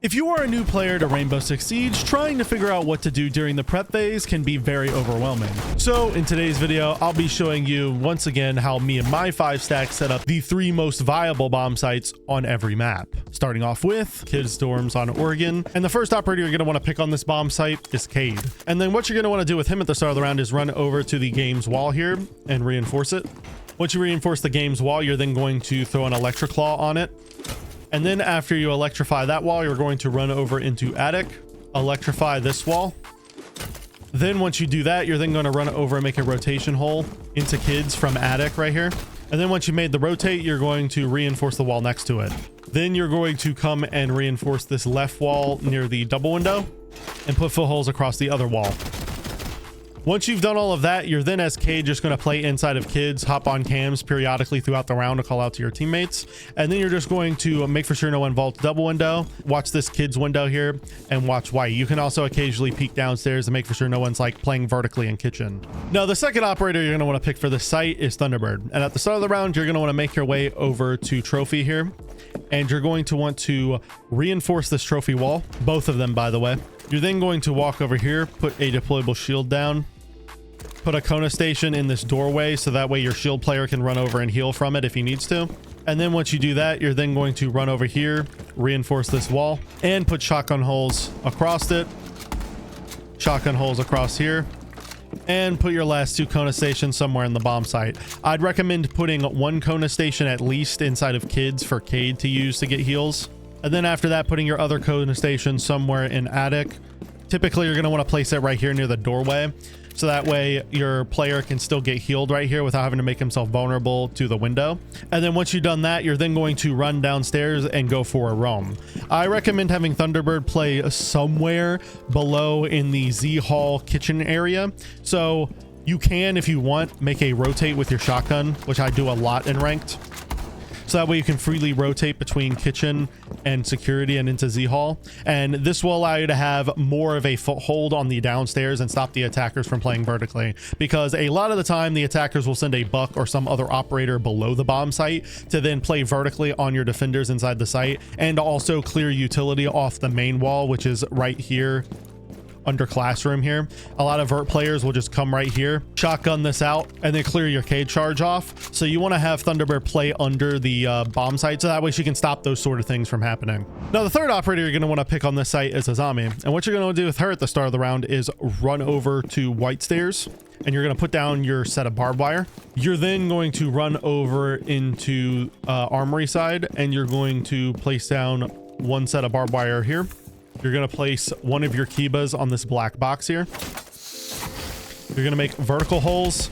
If you are a new player to Rainbow Six Siege, trying to figure out what to do during the prep phase can be very overwhelming. So in today's video, I'll be showing you once again how me and my 5-stack set up the 3 most viable bomb sites on every map. Starting off with kids' dorms on Oregon. And the first operator you're going to want to pick on this bomb site is Cade. And then what you're going to want to do with him at the start of the round is run over to the games wall here and reinforce it. Once you reinforce the games wall, you're then going to throw an electric claw on it. And then after you electrify that wall, you're going to run over into attic, electrify this wall. Then once you do that, you're then going to run over and make a rotation hole into kids from attic right here. And then once you made the rotate, you're going to reinforce the wall next to it. Then you're going to come and reinforce this left wall near the double window and put footholes across the other wall. Once you've done all of that, you're then as Cade just going to play inside of kids, hop on cams periodically throughout the round to call out to your teammates. And then you're just going to make for sure no one vaults double window, watch this kids window here, and watch white. You can also occasionally peek downstairs to make for sure no one's like playing vertically in kitchen. Now, the second operator you're going to want to pick for this site is Thunderbird. And at the start of the round, you're going to want to make your way over to Trophy here. And you're going to want to reinforce this trophy wall, both of them, by the way. You're then going to walk over here, put a deployable shield down, put a Kona station in this doorway so that way your shield player can run over and heal from it if he needs to. And then once you do that, you're then going to run over here, reinforce this wall, and put shotgun holes across it, shotgun holes across here, and put your last 2 Kona stations somewhere in the bomb site. I'd recommend putting 1 Kona station at least inside of kids for Cade to use to get heals. And then after that, putting your other Kona station somewhere in attic. Typically, you're going to want to place it right here near the doorway. So that way your player can still get healed right here without having to make himself vulnerable to the window. And then once you've done that, you're then going to run downstairs and go for a roam. I recommend having Thunderbird play somewhere below in the Z Hall kitchen area. So you can, if you want, make a rotate with your shotgun, which I do a lot in ranked. So that way you can freely rotate between kitchen and security and into Z Hall. And this will allow you to have more of a foothold on the downstairs and stop the attackers from playing vertically. Because a lot of the time, the attackers will send a buck or some other operator below the bomb site to then play vertically on your defenders inside the site, and also clear utility off the main wall, which is right here under classroom here. A lot of vert players will just come right here, shotgun this out, and then clear your Cade charge off. So you want to have Thunderbird play under the bomb site, so that way she can stop those sort of things from happening. Now, the third operator you're going to want to pick on this site is Azami. And what you're going to do with her at the start of the round is run over to white stairs, and you're going to put down your set of barbed wire. You're then going to run over into Armory side, and you're going to place down 1 set of barbed wire here. You're going to place 1 of your Kibas on this black box here. You're going to make vertical holes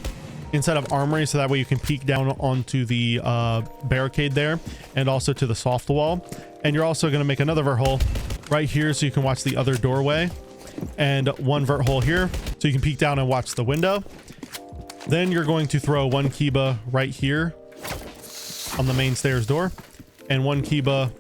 inside of Armory so that way you can peek down onto the barricade there and also to the soft wall. And you're also going to make another vert hole right here so you can watch the other doorway, and 1 vert hole here so you can peek down and watch the window. Then you're going to throw 1 Kiba right here on the main stairs door and 1 Kiba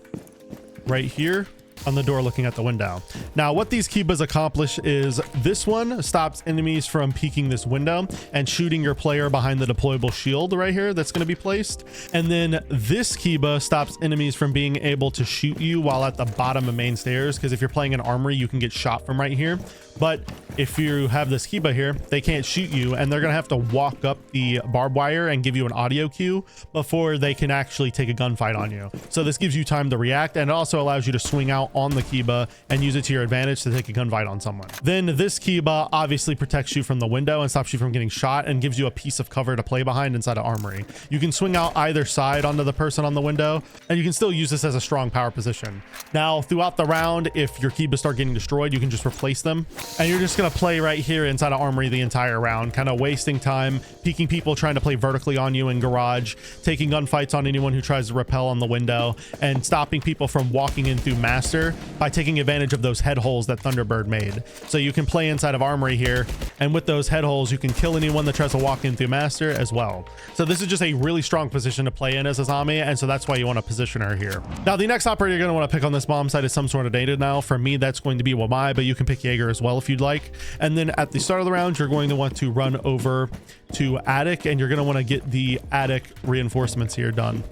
right here on the door looking at the window. Now, what these Kibas accomplish is this one stops enemies from peeking this window and shooting your player behind the deployable shield right here that's going to be placed. And then this Kiba stops enemies from being able to shoot you while at the bottom of main stairs, because if you're playing an Armory, you can get shot from right here. But if you have this Kiba here, they can't shoot you, and they're going to have to walk up the barbed wire and give you an audio cue before they can actually take a gunfight on you. So this gives you time to react, and it also allows you to swing out on the Kiba and use it to your advantage to take a gunfight on someone. Then this Kiba obviously protects you from the window and stops you from getting shot and gives you a piece of cover to play behind inside of Armory. You can swing out either side onto the person on the window, and you can still use this as a strong power position. Now, throughout the round, if your Kibas start getting destroyed, you can just replace them. And you're just going to play right here inside of Armory the entire round, kind of wasting time, peeking people trying to play vertically on you in garage, taking gunfights on anyone who tries to rappel on the window, and stopping people from walking in through master by taking advantage of those head holes that Thunderbird made. So you can play inside of Armory here, and with those head holes, you can kill anyone that tries to walk in through master as well. So this is just a really strong position to play in as Azami, and so that's why you want to position her here. Now, the next operator you're going to want to pick on this bomb site is some sort of data. Now, for me, that's going to be Wamai, but you can pick Jaeger as well if you'd like. And then at the start of the round, you're going to want to run over to attic, and you're going to want to get the attic reinforcements here done.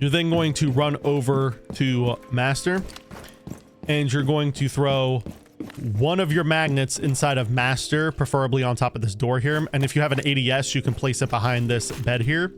You're then going to run over to master, and you're going to throw one of your magnets inside of master, preferably on top of this door here. And if you have an ADS, you can place it behind this bed here.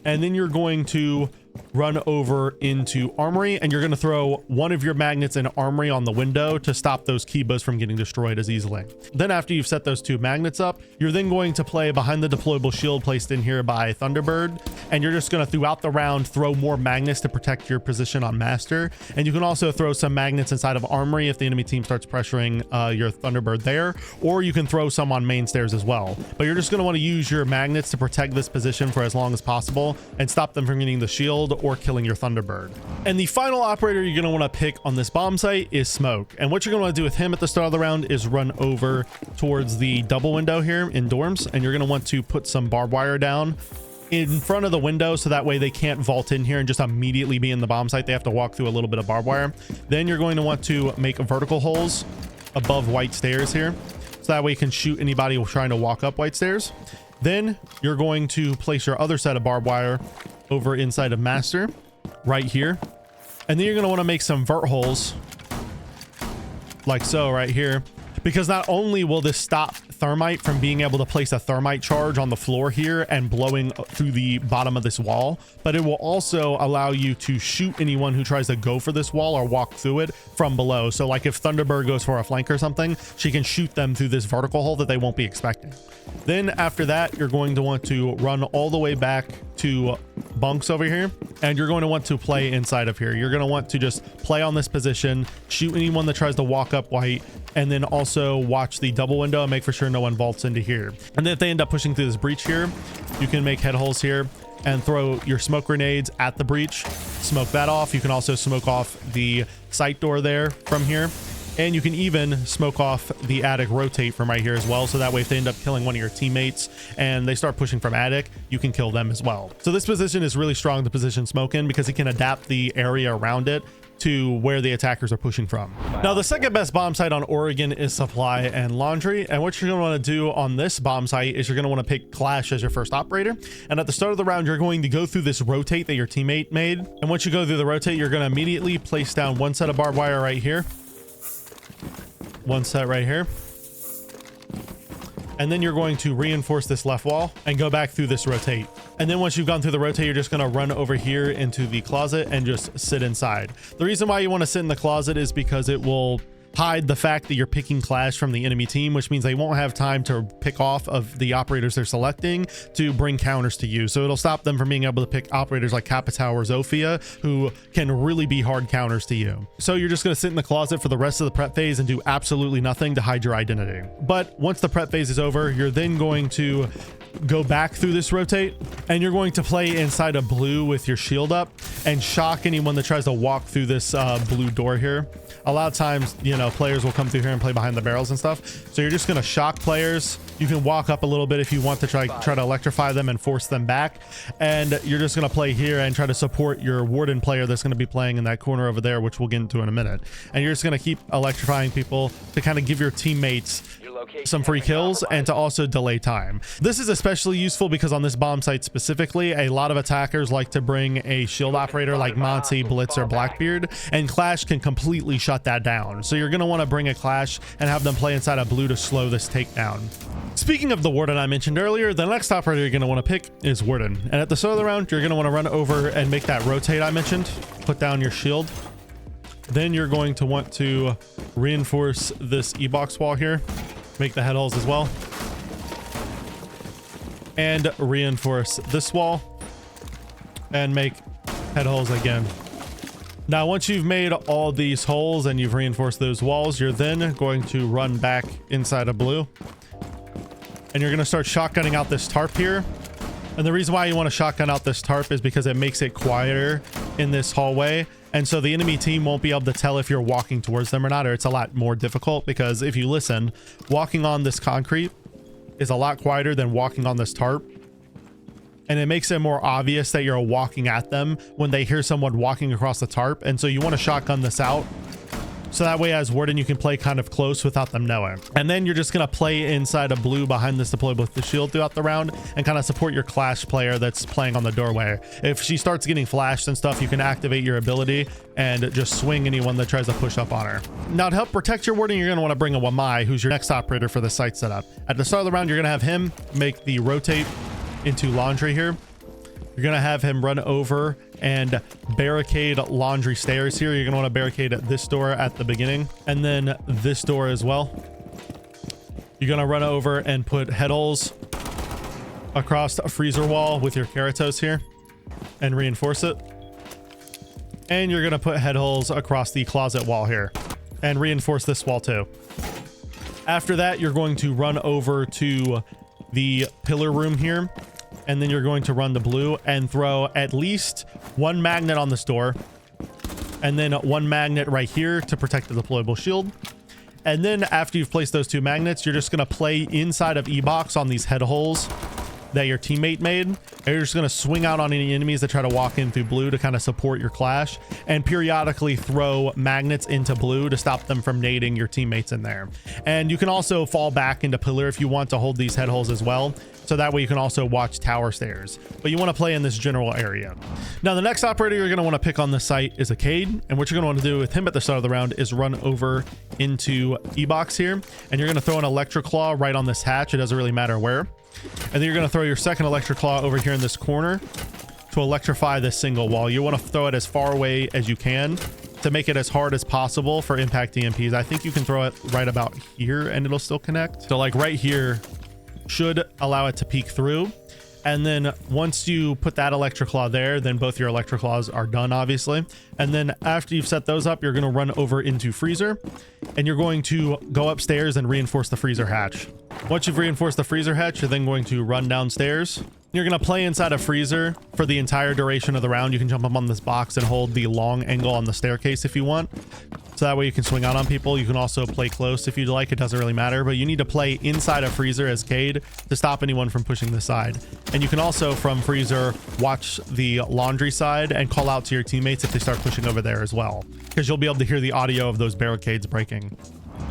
And then you're going to run over into armory, and you're going to throw one of your magnets in armory on the window to stop those keybows from getting destroyed as easily. Then after you've set those two magnets up, you're then going to play behind the deployable shield placed in here by Thunderbird, and you're just going to throughout the round throw more magnets to protect your position on master. And you can also throw some magnets inside of armory if the enemy team starts pressuring your Thunderbird there, or you can throw some on main stairs as well. But you're just going to want to use your magnets to protect this position for as long as possible and stop them from getting the shield or killing your Thunderbird. And the final operator you're going to want to pick on this bomb site is Smoke. And what you're going to want to do with him at the start of the round is run over towards the double window here in dorms, and you're going to want to put some barbed wire down in front of the window so that way they can't vault in here and just immediately be in the bomb site. They have to walk through a little bit of barbed wire. Then you're going to want to make vertical holes above white stairs here, so that way you can shoot anybody trying to walk up white stairs. Then you're going to place your other set of barbed wire over inside of master right here, and then you're going to want to make some vert holes like so right here, because not only will this stop thermite from being able to place a thermite charge on the floor here and blowing through the bottom of this wall, but it will also allow you to shoot anyone who tries to go for this wall or walk through it from below. So like if Thunderbird goes for a flank or something, she can shoot them through this vertical hole that they won't be expecting. Then after that, you're going to want to run all the way back to Bunks over here, and you're going to want to play inside of here. You're going to want to just play on this position, shoot anyone that tries to walk up white, and then also watch the double window and make for sure no one vaults into here. And then if they end up pushing through this breach here, you can make head holes here and throw your smoke grenades at the breach, smoke that off. You can also smoke off the site door there from here, and you can even smoke off the attic rotate from right here as well, so that way if they end up killing one of your teammates and they start pushing from attic, you can kill them as well. So this position is really strong to position smoke in, because it can adapt the area around it to where the attackers are pushing from. Now the second best bomb site on Oregon is supply and laundry, and what you're going to want to do on this bomb site is you're going to want to pick Clash as your first operator, and at the start of the round you're going to go through this rotate that your teammate made. And once you go through the rotate, you're going to immediately place down one set of barbed wire right here, one set right here, and then you're going to reinforce this left wall and go back through this rotate. And then once you've gone through the rotate, you're just going to run over here into the closet and just sit inside. The reason why you want to sit in the closet is because it will hide the fact that you're picking Clash from the enemy team, which means they won't have time to pick off of the operators they're selecting to bring counters to you. So it'll stop them from being able to pick operators like Capitao or Zofia, who can really be hard counters to you. So you're just going to sit in the closet for the rest of the prep phase and do absolutely nothing to hide your identity. But once the prep phase is over, you're then going to go back through this rotate, and you're going to play inside a blue with your shield up and shock anyone that tries to walk through this blue door here. A lot of times, you know, players will come through here and play behind the barrels and stuff, so you're just going to shock players. You can walk up a little bit if you want to try to electrify them and force them back, and you're just going to play here and try to support your warden player that's going to be playing in that corner over there, which we'll get into in a minute. And you're just going to keep electrifying people to kind of give your teammates some free kills and to also delay time. This is especially useful because on this bomb site specifically, a lot of attackers like to bring a shield operator like Monty, Blitz, or Blackbeard, and Clash can completely shut that down. So you're going to want to bring a Clash and have them play inside a blue to slow this takedown. Speaking of the warden I mentioned earlier, the next operator you're going to want to pick is warden. And at the start of the round, you're going to want to run over and make that rotate I mentioned. Put down your shield. Then you're going to want to reinforce this E-box wall here. Make the head holes as well, and reinforce this wall and make head holes again. Now once you've made all these holes and you've reinforced those walls, you're then going to run back inside of blue, and you're going to start shotgunning out this tarp here. And the reason why you want to shotgun out this tarp is because it makes it quieter in this hallway. And so the enemy team won't be able to tell if you're walking towards them or not, or it's a lot more difficult, because if you listen, walking on this concrete is a lot quieter than walking on this tarp. And it makes it more obvious that you're walking at them when they hear someone walking across the tarp. And so you want to shotgun this out So that way as warden, you can play kind of close without them knowing. And then you're just going to play inside of blue behind this deployable with the shield throughout the round and kind of support your clash player that's playing on the doorway. If she starts getting flashed and stuff, you can activate your ability and just swing anyone that tries to push up on her. Now to help protect your warden, you're going to want to bring a Wamai, who's your next operator for the site setup. At the start of the round, you're going to have him make the rotate into laundry here. You're going to have him run over and barricade laundry stairs here. You're going to want to barricade this door at the beginning and then this door as well. You're going to run over and put head holes across a freezer wall with your Karatos here and reinforce it. And you're going to put head holes across the closet wall here and reinforce this wall too. After that, you're going to run over to the pillar room here. And then you're going to run the blue and throw at least one magnet on this door. And then one magnet right here to protect the deployable shield. And then after you've placed those two magnets, you're just going to play inside of E-box on these head holes that your teammate made. And you're just going to swing out on any enemies that try to walk in through blue to kind of support your clash, and periodically throw magnets into blue to stop them from nading your teammates in there. And you can also fall back into pillar if you want to hold these head holes as well. So that way you can also watch tower stairs, but you want to play in this general area. Now, the next operator you're going to want to pick on the site is a Cade. And what you're going to want to do with him at the start of the round is run over into E-box here. And you're going to throw an electric claw right on this hatch. It doesn't really matter where. And then you're going to throw your second electric claw over here in this corner to electrify this single wall. You want to throw it as far away as you can to make it as hard as possible for impact EMPs. I think you can throw it right about here and it'll still connect. So like right here should allow it to peek through. And then once you put that electric claw there, then both your electric claws are done, obviously. And then after you've set those up, you're going to run over into freezer and you're going to go upstairs and reinforce the freezer hatch. Once you've reinforced the freezer hatch, you're then going to run downstairs. You're going to play inside a freezer for the entire duration of the round. You can jump up on this box and hold the long angle on the staircase if you want. So that way you can swing out on people. You can also play close if you'd like. It doesn't really matter, but you need to play inside a freezer as Cade to stop anyone from pushing the side. And you can also from freezer watch the laundry side and call out to your teammates if they start pushing over there as well, because you'll be able to hear the audio of those barricades breaking.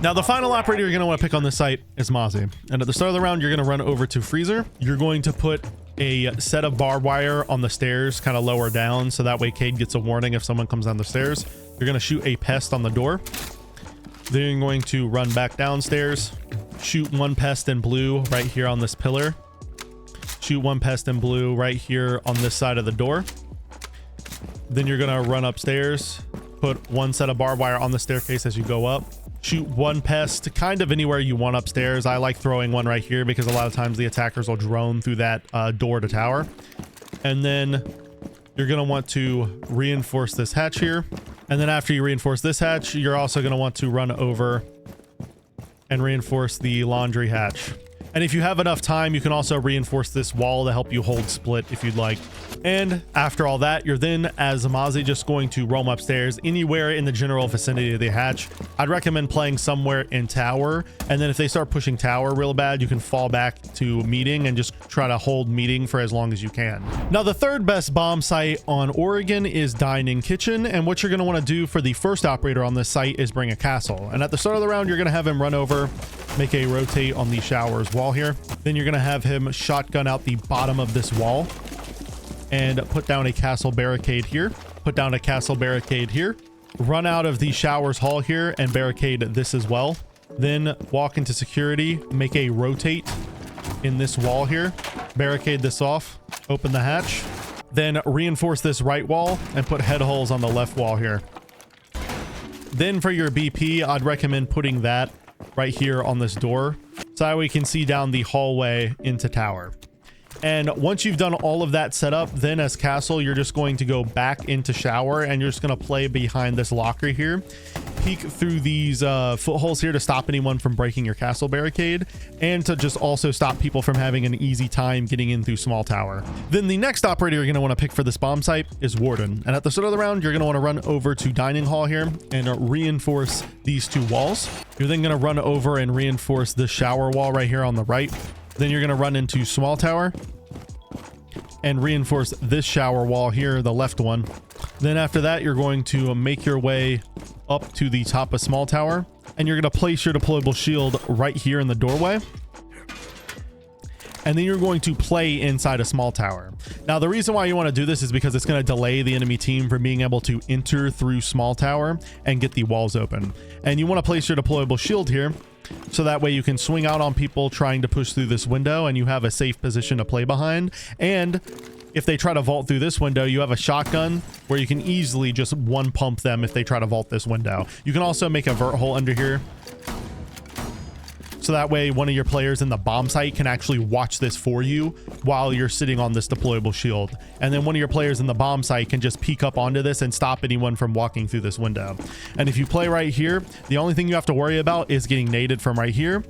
Now, the final operator you're going to want to pick on this site is Mozzie. And at the start of the round, you're going to run over to freezer. You're going to put a set of barbed wire on the stairs, kind of lower down, so that way Cade gets a warning if someone comes down the stairs. You're going to shoot a pest on the door. Then you're going to run back downstairs, shoot one pest in blue right here on this pillar. Shoot one pest in blue right here on this side of the door. Then you're going to run upstairs, put one set of barbed wire on the staircase as you go up. Shoot one pest kind of anywhere you want upstairs. I like throwing one right here because a lot of times the attackers will drone through that door to tower. And then you're going to want to reinforce this hatch here. And then after you reinforce this hatch, you're also going to want to run over and reinforce the laundry hatch. And if you have enough time, you can also reinforce this wall to help you hold split if you'd like. And after all that, you're then, as Mozzie, just going to roam upstairs anywhere in the general vicinity of the hatch. I'd recommend playing somewhere in tower. And then if they start pushing tower real bad, you can fall back to meeting and just try to hold meeting for as long as you can. Now, the third best bomb site on Oregon is Dining Kitchen. And what you're going to want to do for the first operator on this site is bring a castle. And at the start of the round, you're going to have him run over, make a rotate on the showers wall here. Then you're going to have him shotgun out the bottom of this wall and put down a castle barricade here. Put down a castle barricade here. Run out of the showers hall here and barricade this as well. Then walk into security, make a rotate in this wall here. Barricade this off. Open the hatch. Then reinforce this right wall and put head holes on the left wall here. Then for your BP, I'd recommend putting that right here on this door so that we can see down the hallway into tower. And once you've done all of that setup, then as castle, you're just going to go back into shower and you're just going to play behind this locker here. Peek through these footholes here to stop anyone from breaking your castle barricade and to just also stop people from having an easy time getting in through small tower. Then the next operator you're going to want to pick for this bomb site is Warden. And at the start of the round, you're going to want to run over to dining hall here and reinforce these two walls. You're then going to run over and reinforce the shower wall right here on the right. Then you're going to run into small tower and reinforce this shower wall here, the left one. Then after that, you're going to make your way up to the top of small tower, and you're going to place your deployable shield right here in the doorway. And then you're going to play inside a small tower. Now, the reason why you want to do this is because it's going to delay the enemy team from being able to enter through small tower and get the walls open. And you want to place your deployable shield here, so that way you can swing out on people trying to push through this window and you have a safe position to play behind. And if they try to vault through this window, you have a shotgun where you can easily just one pump them if they try to vault this window. You can also make a vert hole under here, so that way one of your players in the bomb site can actually watch this for you while you're sitting on this deployable shield. And then one of your players in the bomb site can just peek up onto this and stop anyone from walking through this window. And if you play right here, the only thing you have to worry about is getting naded from right here,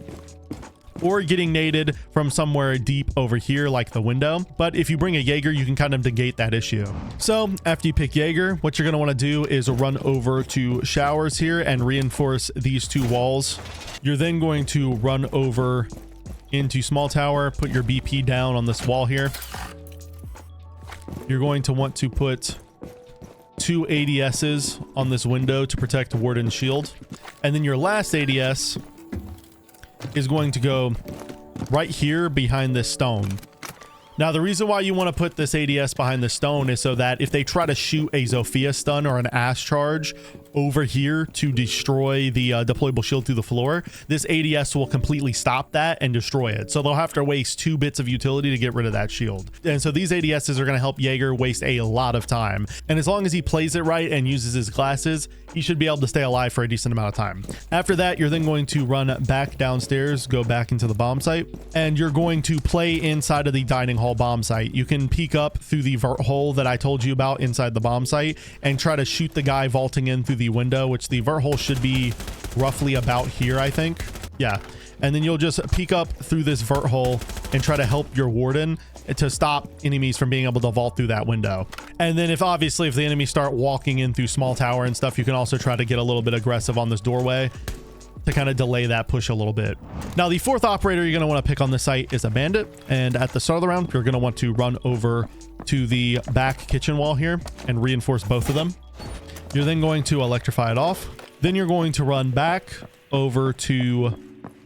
or getting naded from somewhere deep over here like the window. But if you bring a Jaeger, you can kind of negate that issue. So after you pick Jaeger, what you're going to want to do is run over to showers here and reinforce these two walls. You're then going to run over into small tower, put your BP down on this wall here. You're going to want to put 2 ADSs on this window to protect Warden's shield. And then your last ADS is going to go right here behind this stone. Now, the reason why you want to put this ADS behind the stone is so that if they try to shoot a Zofia stun or an ass charge over here to destroy the deployable shield through the floor, this ADS will completely stop that and destroy it. So they'll have to waste 2 bits of utility to get rid of that shield. And so these ADSs are going to help Jaeger waste a lot of time. And as long as he plays it right and uses his glasses, he should be able to stay alive for a decent amount of time. After that, you're then going to run back downstairs, go back into the bomb site, and you're going to play inside of the dining hall bomb site. You can peek up through the vert hole that I told you about inside the bomb site and try to shoot the guy vaulting in through the window, which the vert hole should be roughly about here, I think. Yeah. And then you'll just peek up through this vert hole and try to help your warden to stop enemies from being able to vault through that window. And then if the enemies start walking in through small tower and stuff, you can also try to get a little bit aggressive on this doorway to kind of delay that push a little bit. Now, the 4th operator you're going to want to pick on the site is a bandit. And at the start of the round, you're going to want to run over to the back kitchen wall here and reinforce both of them. You're then going to electrify it off. Then you're going to run back over to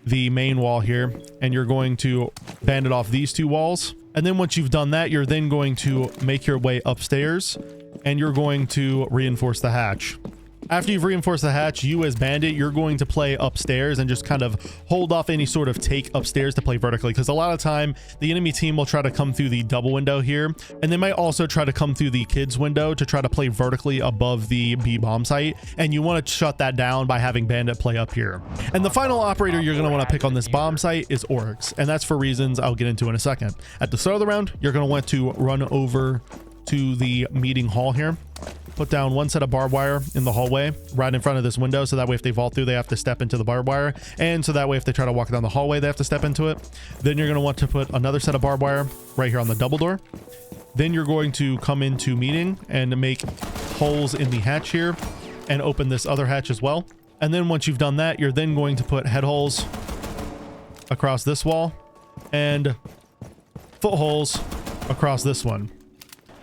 the main wall here, and you're going to bandit off these 2 walls. And then once you've done that, you're then going to make your way upstairs and you're going to reinforce the hatch. After you've reinforced the hatch, you as bandit, you're going to play upstairs and just kind of hold off any sort of take upstairs to play vertically, because a lot of time the enemy team will try to come through the double window here, and they might also try to come through the kids window to try to play vertically above the B bomb site, and you want to shut that down by having bandit play up here. And the final operator you're going to want to pick on this bomb site is Oryx, and that's for reasons I'll get into in a second. At the start of the round, you're going to want to run over to the meeting hall here. Put down 1 set of barbed wire in the hallway right in front of this window, so that way if they vault through, they have to step into the barbed wire, and so that way if they try to walk down the hallway, they have to step into it. Then you're going to want to put another set of barbed wire right here on the double door. Then you're going to come into meeting and make holes in the hatch here and open this other hatch as well. And then once you've done that, you're then going to put head holes across this wall and foot holes across this one.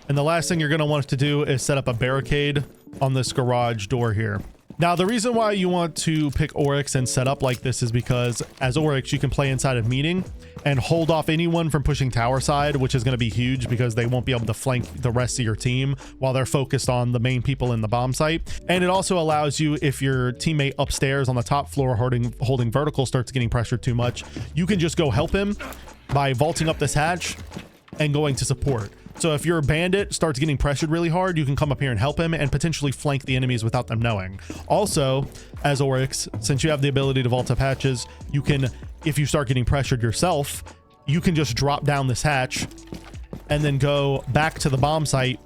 And the last thing you're going to want to do is set up a barricade on this garage door here. Now, the reason why you want to pick Oryx and set up like this is because as Oryx, you can play inside of meeting and hold off anyone from pushing tower side, which is going to be huge because they won't be able to flank the rest of your team while they're focused on the main people in the bomb site. And it also allows you, if your teammate upstairs on the top floor holding vertical starts getting pressured too much, you can just go help him by vaulting up this hatch and going to support. So if your bandit starts getting pressured really hard, you can come up here and help him and potentially flank the enemies without them knowing. Also, as Oryx, since you have the ability to vault up hatches, you can, if you start getting pressured yourself, you can just drop down this hatch and then go back to the bomb site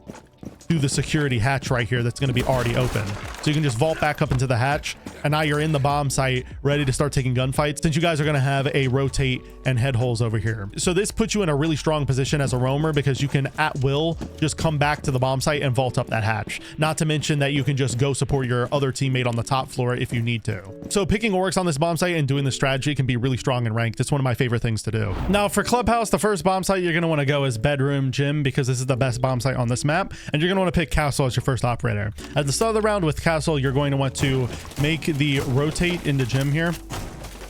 through the security hatch right here that's going to be already open. So you can just vault back up into the hatch, and now you're in the bomb site ready to start taking gunfights, since you guys are going to have a rotate and head holes over here. So this puts you in a really strong position as a roamer because you can at will just come back to the bomb site and vault up that hatch. Not to mention that you can just go support your other teammate on the top floor if you need to. So picking Oryx on this bomb site and doing this strategy can be really strong in ranked. It's one of my favorite things to do. Now for Clubhouse, the first bomb site you're going to want to go is Bedroom Gym, because this is the best bomb site on this map, and you're going to want to pick Castle as your first operator. At the start of the round with Castle, castle, you're going to want to make the rotate into gym here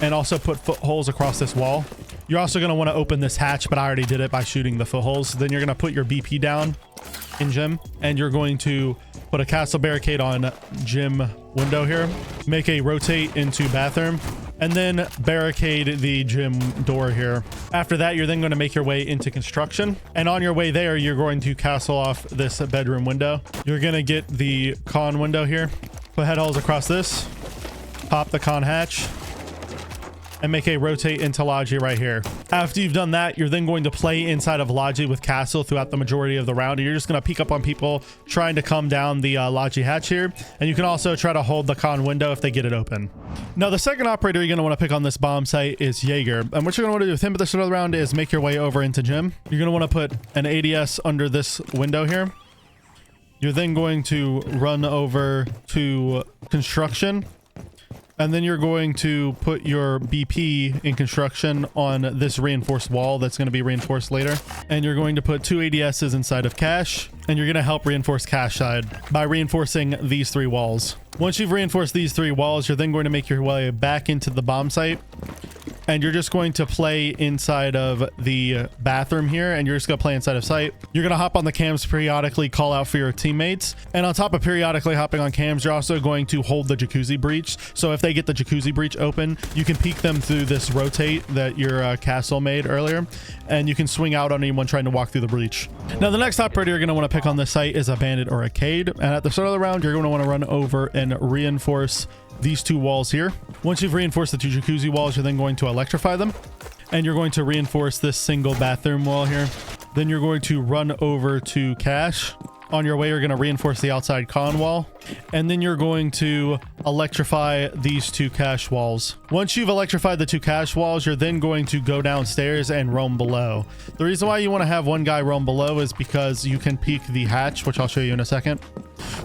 and also put footholes across this wall. You're also going to want to open this hatch, but I already did it by shooting the footholes. Then you're going to put your BP down in gym, and you're going to put a castle barricade on gym window here, make a rotate into bathroom, and then barricade the gym door here. After that, you're then going to make your way into construction, and on your way there, you're going to castle off this bedroom window. You're going to get the con window here, put head holes across this, pop the con hatch, and make a rotate into Logi right here. After you've done that, you're then going to play inside of Logi with Castle throughout the majority of the round. And you're just going to peek up on people trying to come down the Logi hatch here. And you can also try to hold the con window if they get it open. Now, the second operator you're going to want to pick on this bomb site is Jaeger. And what you're going to want to do with him at the start of the round is make your way over into gym. You're going to want to put an ADS under this window here. You're then going to run over to construction. And then you're going to put your BP in construction on this reinforced wall that's going to be reinforced later. And you're going to put 2 ADSs inside of cache. And you're going to help reinforce cache side by reinforcing these 3 walls. Once you've reinforced these 3 walls, you're then going to make your way back into the bomb site. And you're just going to play inside of the bathroom here, and you're just going to play inside of sight. You're going to hop on the cams periodically, call out for your teammates. And on top of periodically hopping on cams, you're also going to hold the jacuzzi breach. So if they get the jacuzzi breach open, you can peek them through this rotate that your castle made earlier, and you can swing out on anyone trying to walk through the breach. Now, the next operator you're going to want to pick on this site is a bandit or a Cade. And at the start of the round, you're going to want to run over and reinforce these 2 walls here. Once you've reinforced the 2 jacuzzi walls, you're then going to electrify them, and you're going to reinforce this single bathroom wall here. Then you're going to run over to cache. On your way, you're going to reinforce the outside con wall, and then you're going to electrify these 2 cache walls. Once you've electrified the 2 cache walls, you're then going to go downstairs and roam below. The reason why you want to have one guy roam below is because you can peek the hatch, which I'll show you in a second.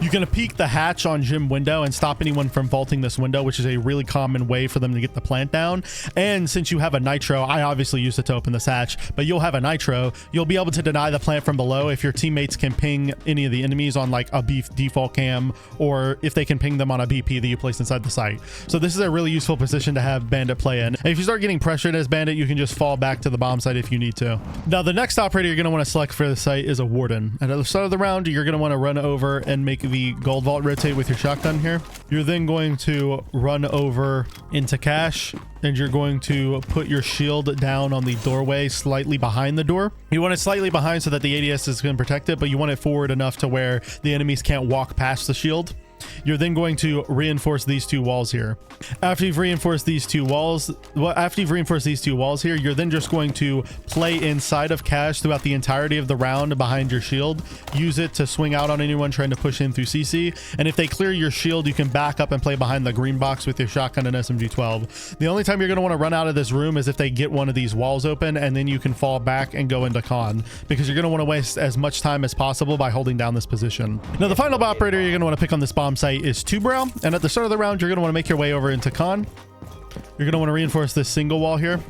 You're going to peek the hatch on gym window and stop anyone from vaulting this window, which is a really common way for them to get the plant down. And since you have a nitro, I obviously used it to open this hatch, but you'll have a nitro. You'll be able to deny the plant from below if your teammates can ping any of the enemies on like a beef default cam, or if they can ping them on a BP that you place inside the site. So this is a really useful position to have Bandit play in. And if you start getting pressured as Bandit, you can just fall back to the bomb site if you need to. Now, the next operator you're going to want to select for the site is a Warden. And at the start of the round, you're going to want to run over and make the gold vault rotate with your shotgun here. You're then going to run over into cache, and you're going to put your shield down on the doorway slightly behind the door. You want it slightly behind so that the ADS is going to protect it, but you want it forward enough to where the enemies can't walk past the shield. You're then going to reinforce these 2 walls here. After you've reinforced these 2 walls, here, you're then just going to play inside of cache throughout the entirety of the round behind your shield. Use it to swing out on anyone trying to push in through CC. And if they clear your shield, you can back up and play behind the green box with your shotgun and SMG-12. The only time you're going to want to run out of this room is if they get one of these walls open, and then you can fall back and go into con, because you're going to want to waste as much time as possible by holding down this position. Now, the final operator you're going to want to pick on this bomb site is Two-Brow, and at the start of the round, you're going to want to make your way over into con. You're going to want to reinforce this single wall here,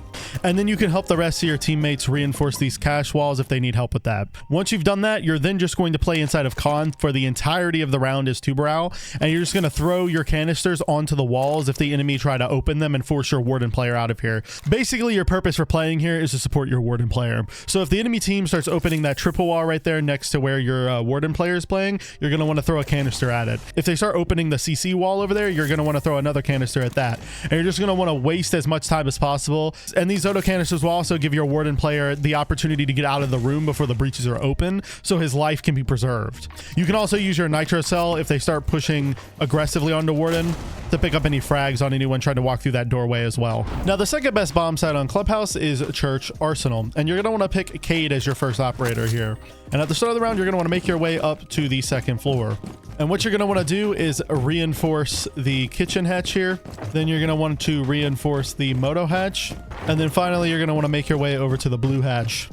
and then you can help the rest of your teammates reinforce these cache walls if they need help with that. Once you've done that, you're then just going to play inside of con for the entirety of the round as Two-Brow, and you're just going to throw your canisters onto the walls if the enemy try to open them and force your Warden player out of here. Basically, your purpose for playing here is to support your Warden player. So if the enemy team starts opening that triple wall right there next to where your Warden player is playing, you're going to want to throw a canister at it. If they start opening the CC wall over there, you're going to want to throw another canister at that, and you're just going to want to waste as much time as possible. And these auto canisters will also give your Warden player the opportunity to get out of the room before the breaches are open, so his life can be preserved. You can also use your nitro cell if they start pushing aggressively onto Warden to pick up any frags on anyone trying to walk through that doorway as well. Now, the second best bomb site on Clubhouse is Church Arsenal, and you're going to want to pick Cade as your first operator here. And at the start of the round, you're going to want to make your way up to the second floor. And what you're going to want to do is reinforce the kitchen hatch here. Then you're going to want to reinforce the moto hatch. And then finally, you're going to want to make your way over to the blue hatch.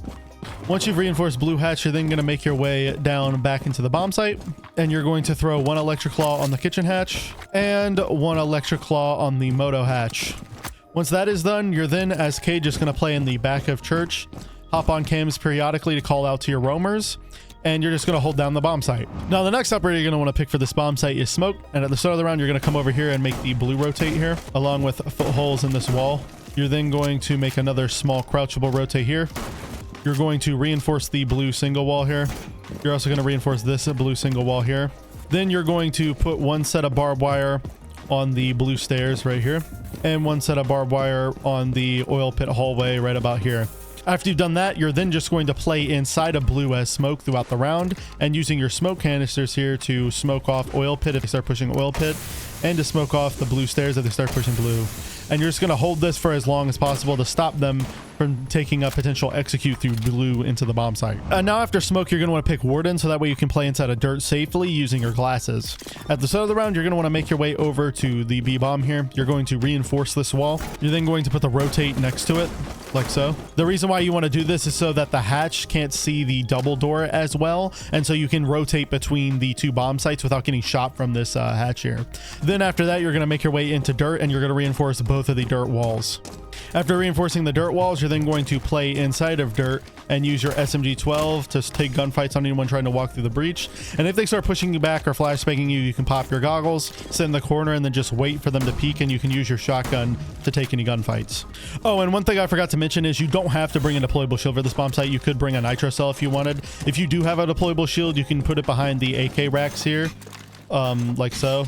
Once you've reinforced blue hatch, you're then going to make your way down back into the bomb site. And you're going to throw 1 electric claw on the kitchen hatch and 1 electric claw on the moto hatch. Once that is done, you're then, as Cade, just going to play in the back of church. Hop on cams periodically to call out to your roamers. and you're just going to hold down the bomb site. Now, the next operator you're going to want to pick for this bomb site is smoke. And at the start of the round, you're going to come over here and make the blue rotate here, along with footholes in this wall. You're then going to make another small crouchable rotate here. You're going to reinforce the blue single wall here. You're also going to reinforce this blue single wall here. Then you're going to put one set of barbed wire on the blue stairs right here, and one set of barbed wire on the oil pit hallway right about here. After you've done that, you're then just going to play inside of blue as smoke throughout the round, and using your smoke canisters here to smoke off oil pit if they start pushing oil pit, and to smoke off the blue stairs if they start pushing blue. And you're just going to hold this for as long as possible to stop them from taking a potential execute through blue into the bomb site. And now after smoke, you're going to want to pick warden, so that way you can play inside of dirt safely using your glasses. At the start of the round, you're going to want to make your way over to the B bomb here. You're going to reinforce this wall. You're then going to put the rotate next to it, like so. The reason why you want to do this is so that the hatch can't see the double door as well, and so you can rotate between the two bomb sites without getting shot from this hatch here. Then after that, you're going to make your way into dirt, and you're going to reinforce both of the dirt walls. After reinforcing the dirt walls, you're then going to play inside of dirt and use your SMG-12 to take gunfights on anyone trying to walk through the breach. And if they start pushing you back or flashbanging you, you can pop your goggles, sit in the corner, and then just wait for them to peek, and you can use your shotgun to take any gunfights. Oh, and one thing I forgot to mention is you don't have to bring a deployable shield for this bomb site. You could bring a nitro cell if you wanted. If you do have a deployable shield, you can put it behind the AK racks here, like so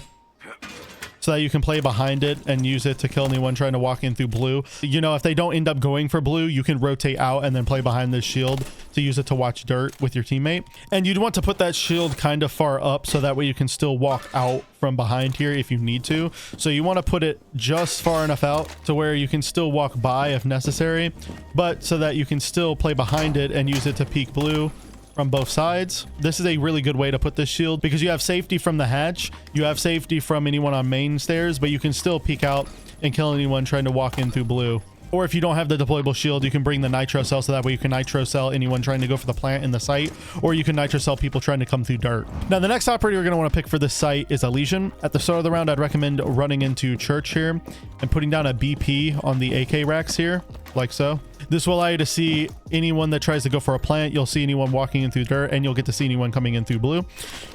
that you can play behind it and use it to kill anyone trying to walk in through blue. You know, if they don't end up going for blue, you can rotate out and then play behind this shield to use it to watch dirt with your teammate. And you'd want to put that shield kind of far up so that way you can still walk out from behind here if you need to. So you want to put it just far enough out to where you can still walk by if necessary, but so that you can still play behind it and use it to peek blue from both sides. This is a really good way to put this shield because you have safety from the hatch, you have safety from anyone on main stairs, but you can still peek out and kill anyone trying to walk in through blue. Or if you don't have the deployable shield, you can bring the nitro cell, so that way you can nitro cell anyone trying to go for the plant in the site, or you can nitro cell people trying to come through dirt. Now, the next operator you're going to want to pick for this site is Elysian. At the start of the round, I'd recommend running into church here and putting down a BP on the AK racks here, like so. This will allow you to see anyone that tries to go for a plant. You'll see anyone walking in through dirt, and you'll get to see anyone coming in through blue.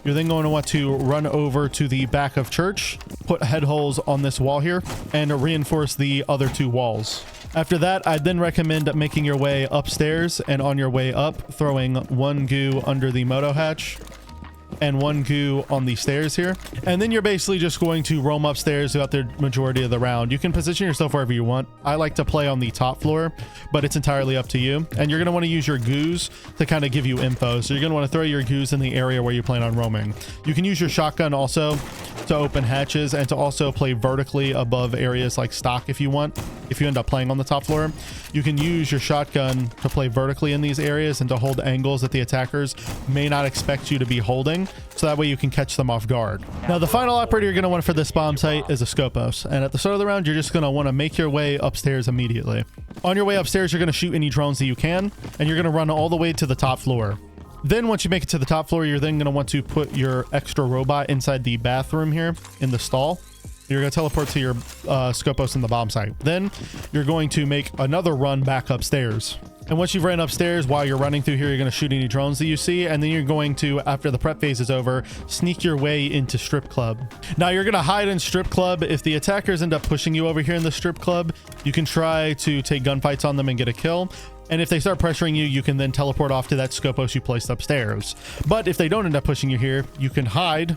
You're then going to want to run over to the back of church, put head holes on this wall here, and reinforce the other two walls. After that, I'd then recommend making your way upstairs, and on your way up, throwing one goo under the moto hatch and one goo on the stairs here. And then you're basically just going to roam upstairs throughout the majority of the round. You can position yourself wherever you want. I like to play on the top floor, but it's entirely up to you. And you're going to want to use your goos to kind of give you info. So you're going to want to throw your goos in the area where you plan on roaming. You can use your shotgun also to open hatches and to also play vertically above areas like stock if you want. If you end up playing on the top floor, you can use your shotgun to play vertically in these areas and to hold angles that the attackers may not expect you to be holding, so that way you can catch them off guard. Now, the final operator you're going to want for this bomb site is a Scopos, and at the start of the round, you're just going to want to make your way upstairs immediately. On your way upstairs, you're going to shoot any drones that you can, and you're going to run all the way to the top floor. Then once you make it to the top floor, you're then going to want to put your extra robot inside the bathroom here in the stall. You're going to teleport to your Scopos in the bomb site. Then you're going to make another run back upstairs. And once you've ran upstairs, while you're running through here, you're going to shoot any drones that you see. And then you're going to, after the prep phase is over, sneak your way into strip club. Now, you're going to hide in strip club. If the attackers end up pushing you over here in the strip club, you can try to take gunfights on them and get a kill. And if they start pressuring you, you can then teleport off to that Scopos you placed upstairs. But if they don't end up pushing you here, you can hide,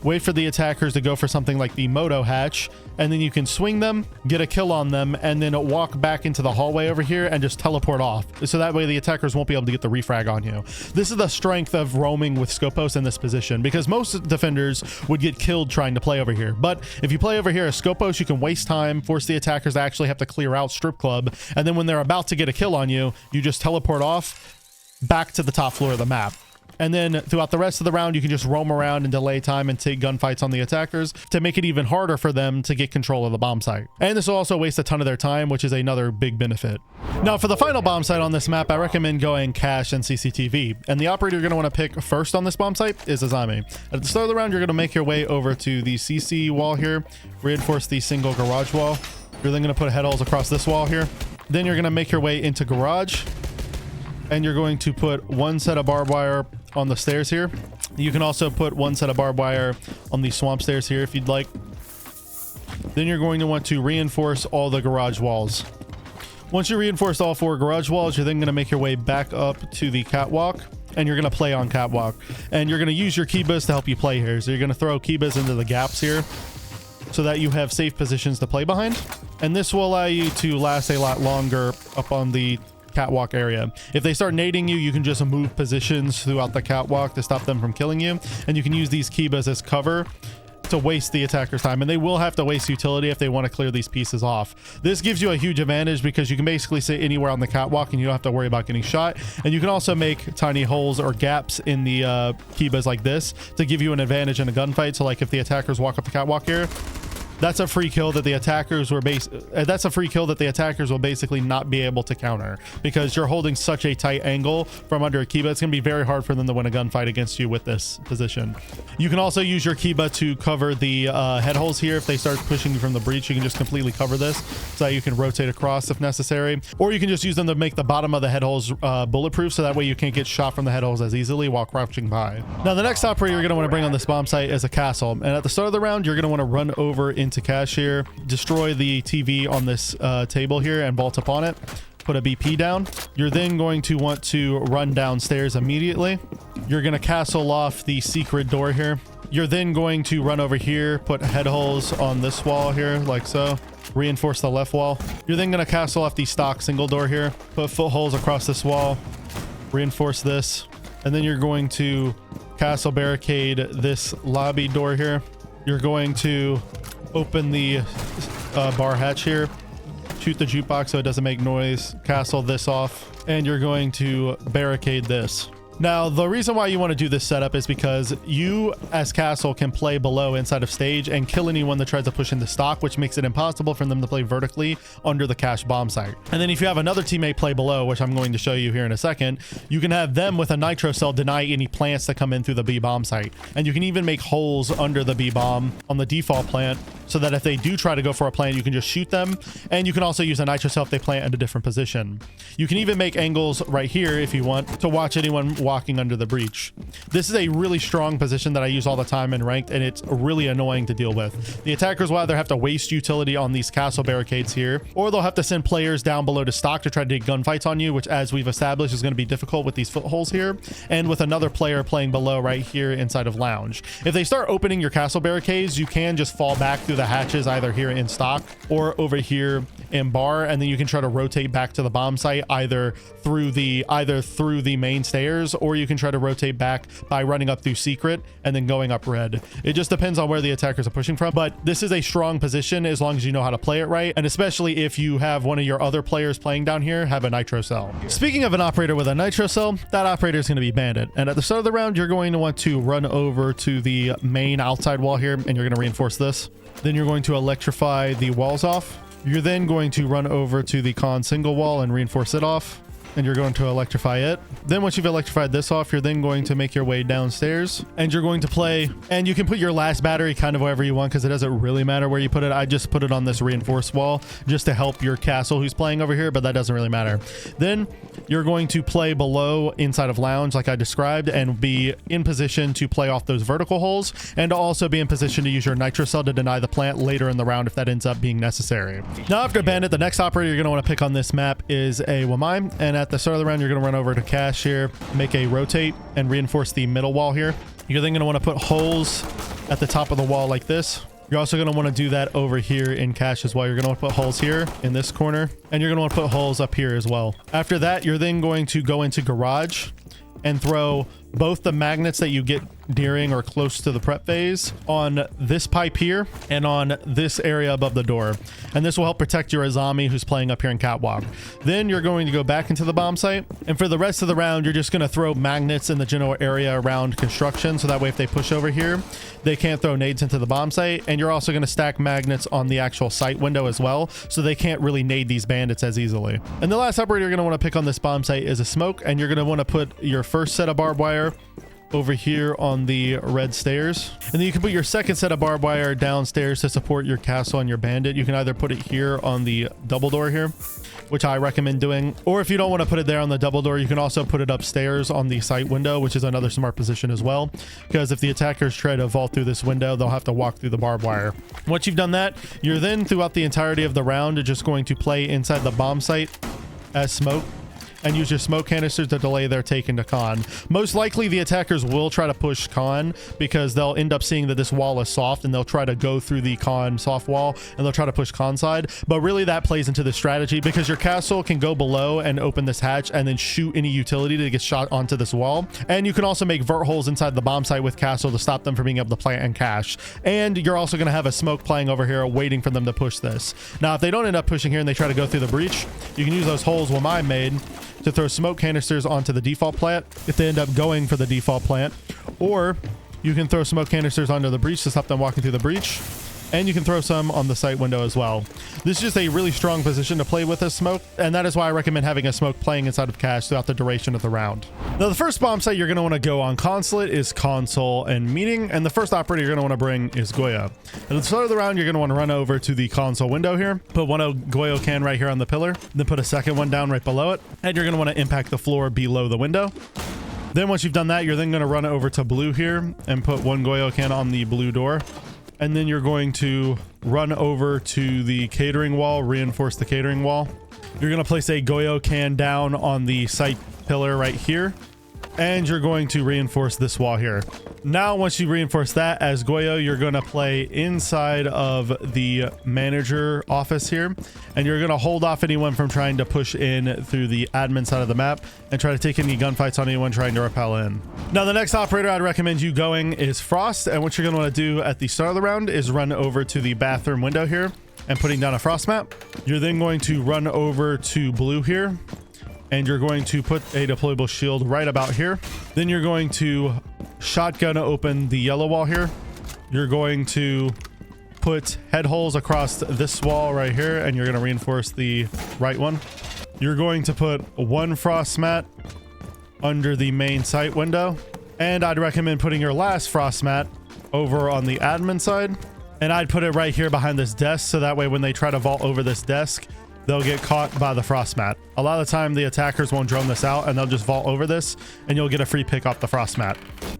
wait for the attackers to go for something like the moto hatch, and then you can swing them, get a kill on them, and then walk back into the hallway over here and just teleport off. So that way the attackers won't be able to get the refrag on you. This is the strength of roaming with Scopos in this position, because most defenders would get killed trying to play over here. But if you play over here as Scopos, you can waste time, force the attackers to actually have to clear out strip club, and then when they're about to get a kill on you, you just teleport off back to the top floor of the map. And then throughout the rest of the round, you can just roam around and delay time and take gunfights on the attackers to make it even harder for them to get control of the bomb site. And this will also waste a ton of their time, which is another big benefit. Now, for the final bomb site on this map, I recommend going cache and CCTV. And the operator you're going to want to pick first on this bomb site is Azami. At the start of the round, you're going to make your way over to the CC wall here, reinforce the single garage wall. You're then going to put head holes across this wall here. Then you're going to make your way into garage, and you're going to put one set of barbed wire on the stairs here. You can also put one set of barbed wire on the swamp stairs here if you'd like. Then you're going to want to reinforce all the garage walls. Once you reinforce all 4 garage walls, you're then going to make your way back up to the catwalk, and you're going to play on catwalk. And you're going to use your keybas to help you play here. So you're going to throw keybas into the gaps here so that you have safe positions to play behind. And this will allow you to last a lot longer up on the catwalk area. If they start nading you, you can just move positions throughout the catwalk to stop them from killing you. And you can use these keybas as cover to waste the attacker's time, and they will have to waste utility if they want to clear these pieces off. This gives you a huge advantage because you can basically sit anywhere on the catwalk and you don't have to worry about getting shot. And you can also make tiny holes or gaps in the keybas like this to give you an advantage in a gunfight. So like if the attackers walk up the catwalk here, that's a free kill that the attackers will basically not be able to counter because you're holding such a tight angle from under a keyba. It's going to be very hard for them to win a gunfight against you with this position. You can also use your keyba to cover the head holes here. If they start pushing you from the breach, you can just completely cover this so that you can rotate across if necessary, or you can just use them to make the bottom of the head holes bulletproof, so that way you can't get shot from the head holes as easily while crouching by. Now the next operator you're going to want to bring on this bomb site is a castle, and at the start of the round you're going to want to run over into cache here, destroy the TV on this table here and vault upon it, put a BP down. You're then going to want to run downstairs immediately. You're going to castle off the secret door here. You're then going to run over here, put head holes on this wall here like so, reinforce the left wall. You're then going to castle off the stock single door here, put foot holes across this wall, reinforce this, and then you're going to castle barricade this lobby door here. You're going to open the bar hatch here, shoot the jukebox so it doesn't make noise, castle this off, and you're going to barricade this. Now, the reason why you want to do this setup is because you as Castle can play below inside of stage and kill anyone that tries to push into stock, which makes it impossible for them to play vertically under the cache bomb site. And then if you have another teammate play below, which I'm going to show you here in a second, you can have them with a nitro cell deny any plants that come in through the B bomb site. And you can even make holes under the B bomb on the default plant so that if they do try to go for a plant, you can just shoot them. And you can also use a nitro cell if they plant in a different position. You can even make angles right here if you want to watch anyone walking under the breach. This is a really strong position that I use all the time in ranked, and it's really annoying to deal with. The attackers will either have to waste utility on these castle barricades here, or they'll have to send players down below to stock to try to get gunfights on you, which, as we've established, is going to be difficult with these footholes here, and with another player playing below right here inside of lounge. If they start opening your castle barricades, you can just fall back through the hatches either here in stock or over here in bar, and then you can try to rotate back to the bomb site either through the main stairs, or you can try to rotate back by running up through secret and then going up red. It just depends on where the attackers are pushing from, but this is a strong position as long as you know how to play it right, and especially if you have one of your other players playing down here have a nitro cell. Speaking of an operator with a nitro cell, that operator is going to be bandit, and at the start of the round you're going to want to run over to the main outside wall here, and you're going to reinforce this. Then you're going to electrify the walls off. You're then going to run over to the con single wall and reinforce it off, and you're going to electrify it. Then once you've electrified this off, you're then going to make your way downstairs, and you're going to play, and you can put your last battery kind of wherever you want because it doesn't really matter where you put it. I just put it on this reinforced wall just to help your castle who's playing over here, but that doesn't really matter. Then you're going to play below inside of lounge like I described and be in position to play off those vertical holes, and to also be in position to use your nitro cell to deny the plant later in the round if that ends up being necessary. Now after bandit, the next operator you're going to want to pick on this map is a Wamai, and at the start of the round you're going to run over to cache here, make a rotate and reinforce the middle wall here. You're then going to want to put holes at the top of the wall like this. You're also going to want to do that over here in cache as well. You're going to want to put holes here in this corner, and you're going to want to put holes up here as well. After that, you're then going to go into garage and throw both the magnets that you get during or close to the prep phase on this pipe here and on this area above the door, and this will help protect your Azami who's playing up here in catwalk. Then you're going to go back into the bomb site, and for the rest of the round you're just going to throw magnets in the general area around construction, so that way if they push over here they can't throw nades into the bomb site. And you're also going to stack magnets on the actual site window as well, so they can't really nade these bandits as easily. And the last operator you're going to want to pick on this bomb site is a smoke, and you're going to want to put your first set of barbed wire over here on the red stairs. And then you can put your second set of barbed wire downstairs to support your castle and your bandit. You can either put it here on the double door here, which I recommend doing. Or if you don't want to put it there on the double door, you can also put it upstairs on the sight window, which is another smart position as well. Because if the attackers try to vault through this window, they'll have to walk through the barbed wire. Once you've done that, you're then throughout the entirety of the round just going to play inside the bomb site as smoke and use your smoke canisters to delay their take into con. Most likely the attackers will try to push con because they'll end up seeing that this wall is soft and they'll try to go through the con soft wall and they'll try to push con side. But really that plays into the strategy because your castle can go below and open this hatch and then shoot any utility to get shot onto this wall. And you can also make vert holes inside the bomb site with castle to stop them from being able to plant and cache. And you're also going to have a smoke playing over here waiting for them to push this. Now, if they don't end up pushing here and they try to go through the breach, you can use those holes I made to throw smoke canisters onto the default plant if they end up going for the default plant, or you can throw smoke canisters onto the breach to stop them walking through the breach, and you can throw some on the sight window as well. This is just a really strong position to play with a smoke, and that is why I recommend having a smoke playing inside of cache throughout the duration of the round. Now, the first bomb site you're going to want to go on Consulate is Consul and Meeting, and the first operator you're going to want to bring is Goyo. At the start of the round, you're going to want to run over to the console window here, put one Goyo can right here on the pillar, then put a second one down right below it, and you're going to want to impact the floor below the window. Then once you've done that, you're then going to run over to blue here and put one Goyo can on the blue door. And then you're going to run over to the catering wall, reinforce the catering wall. You're going to place a Goyo can down on the site pillar right here. And you're going to reinforce this wall here. Now, once you reinforce that as Goyo, you're going to play inside of the manager office here. And you're going to hold off anyone from trying to push in through the admin side of the map and try to take any gunfights on anyone trying to rappel in. Now, the next operator I'd recommend you going is Frost. And what you're going to want to do at the start of the round is run over to the bathroom window here and putting down a frost map. You're then going to run over to blue here. And you're going to put a deployable shield right about here. Then you're going to shotgun open the yellow wall here. You're going to put head holes across this wall right here, and you're going to reinforce the right one. You're going to put one frost mat under the main site window. And I'd recommend putting your last frost mat over on the admin side. And I'd put it right here behind this desk, so that way when they try to vault over this desk, they'll get caught by the frost mat. A lot of the time the attackers won't drone this out and they'll just vault over this and you'll get a free pick off the frost mat.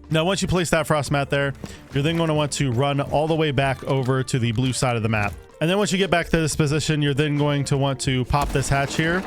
Now, once you place that frost mat there, you're then going to want to run all the way back over to the blue side of the map. And then once you get back to this position, you're then going to want to pop this hatch here.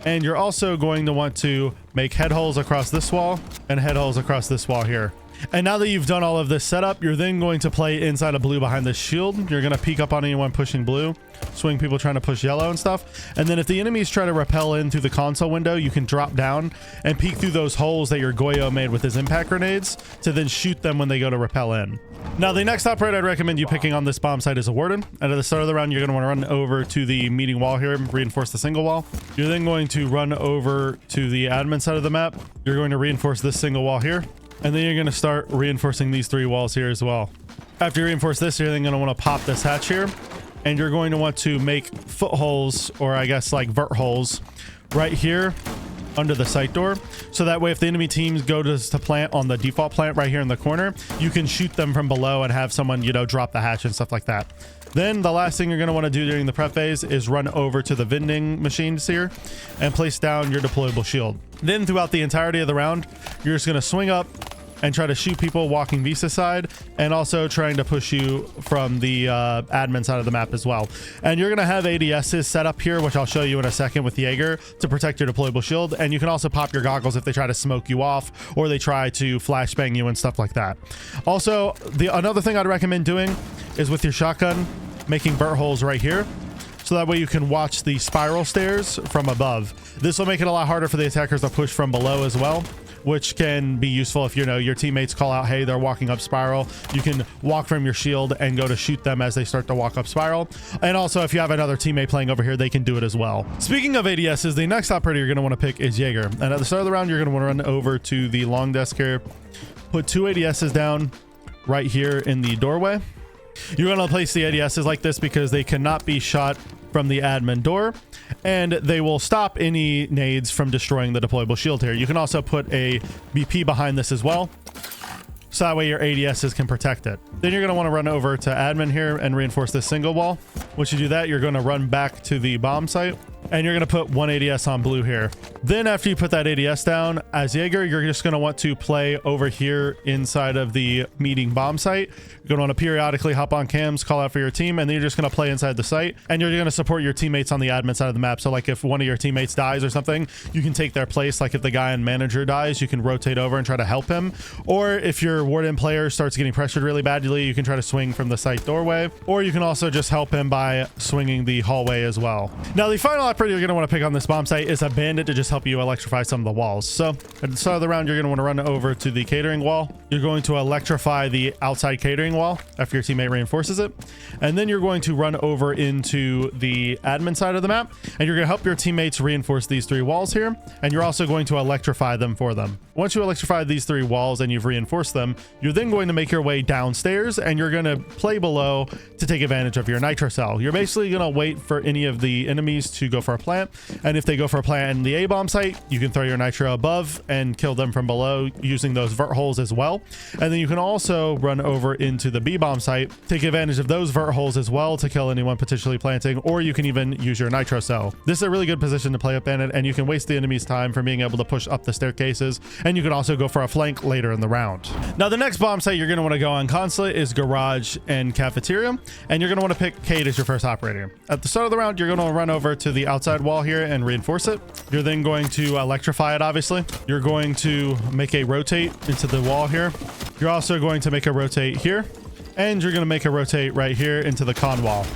And you're also going to want to make head holes across this wall and head holes across this wall here. And now that you've done all of this setup, you're then going to play inside of blue behind this shield. You're going to peek up on anyone pushing blue, swing people trying to push yellow and stuff. And then if the enemies try to rappel in through the console window, you can drop down and peek through those holes that your Goyo made with his impact grenades to then shoot them when they go to rappel in. Now, the next operator I'd recommend you picking on this bomb site is a warden. And at the start of the round, you're going to want to run over to the meeting wall here, reinforce the single wall. You're then going to run over to the admin side of the map. You're going to reinforce this single wall here. And then you're going to start reinforcing these three walls here as well. After you reinforce this, you're then going to want to pop this hatch here. And you're going to want to make footholes, or I guess like vert holes, right here under the site door. So that way, if the enemy teams go to plant on the default plant right here in the corner, you can shoot them from below and have someone, you know, drop the hatch and stuff like that. Then the last thing you're going to want to do during the prep phase is run over to the vending machines here and place down your deployable shield. Then throughout the entirety of the round, you're just going to swing up and try to shoot people walking Visa side, and also trying to push you from the admin side of the map as well. And you're going to have ADSs set up here, which I'll show you in a second with Jaeger, to protect your deployable shield. And you can also pop your goggles if they try to smoke you off or they try to flashbang you and stuff like that. Also, another thing I'd recommend doing is with your shotgun, making vert holes right here. So that way you can watch the spiral stairs from above. This will make it a lot harder for the attackers to push from below as well, which can be useful if, you know, your teammates call out, hey, they're walking up spiral. You can walk from your shield and go to shoot them as they start to walk up spiral. And also, if you have another teammate playing over here, they can do it as well. Speaking of ADSs, the next operator you're going to want to pick is Jaeger. And at the start of the round, you're going to want to run over to the long desk here, put two ADSs down right here in the doorway. You're going to place the ADSs like this because they cannot be shot from the admin door, and they will stop any nades from destroying the deployable shield here. You can also put a BP behind this as well, so that way your ADSs can protect it. Then you're going to want to run over to admin here and reinforce this single wall. Once you do that, you're going to run back to the bomb site and you're going to put one ADS on blue here. Then after you put that ADS down, as Jaeger, you're just going to want to play over here inside of the meeting bomb site. You're going to want to periodically hop on cams, call out for your team, and then you're just going to play inside the site, and you're going to support your teammates on the admin side of the map. So like if one of your teammates dies or something, you can take their place. Like if the guy in manager dies, you can rotate over and try to help him. Or if your warden player starts getting pressured really badly, you can try to swing from the site doorway, or you can also just help him by swinging the hallway as well. Now the final operator you're going to want to pick on this bomb site is a bandit to just help you electrify some of the walls. So at the start of the round, you're going to want to run over to the catering wall. You're going to electrify the outside catering wall after your teammate reinforces it. And then you're going to run over into the admin side of the map, and you're going to help your teammates reinforce these 3 walls here. And you're also going to electrify them for them. Once you electrify these 3 walls and you've reinforced them, you're then going to make your way downstairs and you're going to play below to take advantage of your nitro cell. You're basically going to wait for any of the enemies to go for a plant. And if they go for a plant in the A bomb site, you can throw your nitro above and kill them from below using those vert holes as well. And then you can also run over into the B bomb site, take advantage of those vert holes as well to kill anyone potentially planting, or you can even use your nitro cell. This is a really good position to play up in it, and you can waste the enemy's time from being able to push up the staircases, and you can also go for a flank later in the round. Now the next bomb site you're going to want to go on Consulate is garage and cafeteria, and you're going to want to pick Kate as your first operator. At the start of the round, you're going to run over to the outside wall here and reinforce it. You're then going to electrify it, obviously. You're going to make a rotate into the wall here. You're also going to make a rotate here, and you're going to make a rotate right here into the con wall.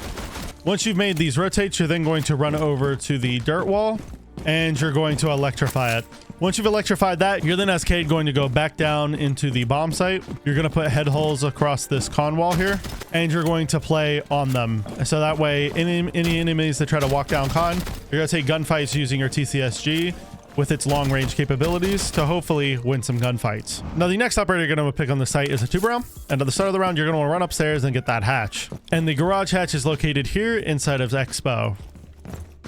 Once you've made these rotates, you're then going to run over to the dirt wall, and you're going to electrify it. Once you've electrified that, you're then as Cade going to go back down into the bomb site. You're going to put head holes across this con wall here, and you're going to play on them. So that way, any enemies that try to walk down con, you're going to take gunfights using your TCSG with its long range capabilities to hopefully win some gunfights. Now the next operator you're going to pick on the site is a tuber round, and at the start of the round you're going to want to run upstairs and get that hatch. And the garage hatch is located here inside of Expo.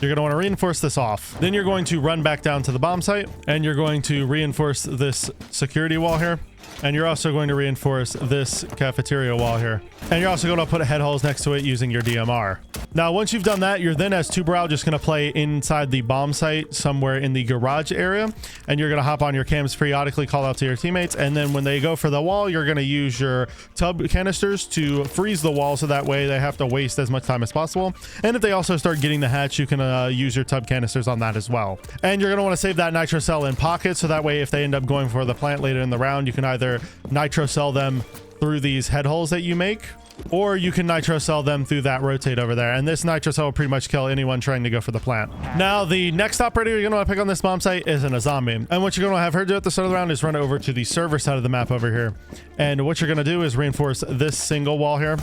You're going to want to reinforce this off. Then you're going to run back down to the bomb site, and you're going to reinforce this security wall here. And you're also going to reinforce this cafeteria wall here. And you're also going to put head holes next to it using your DMR. Now, once you've done that, you're then as Tuberal just going to play inside the bomb site somewhere in the garage area. And you're going to hop on your cams periodically, call out to your teammates. And then when they go for the wall, you're going to use your tub canisters to freeze the wall. So that way they have to waste as much time as possible. And if they also start getting the hatch, you can use your tub canisters on that as well. And you're going to want to save that nitro cell in pocket. So that way, if they end up going for the plant later in the round, you can either nitro cell them through these head holes that you make, or you can nitro cell them through that rotate over there. And this nitro cell will pretty much kill anyone trying to go for the plant. Now, the next operator you're going to want to pick on this bomb site is a zombie. And what you're going to have her do at the start of the round is run over to the server side of the map over here. And what you're going to do is reinforce this single wall here.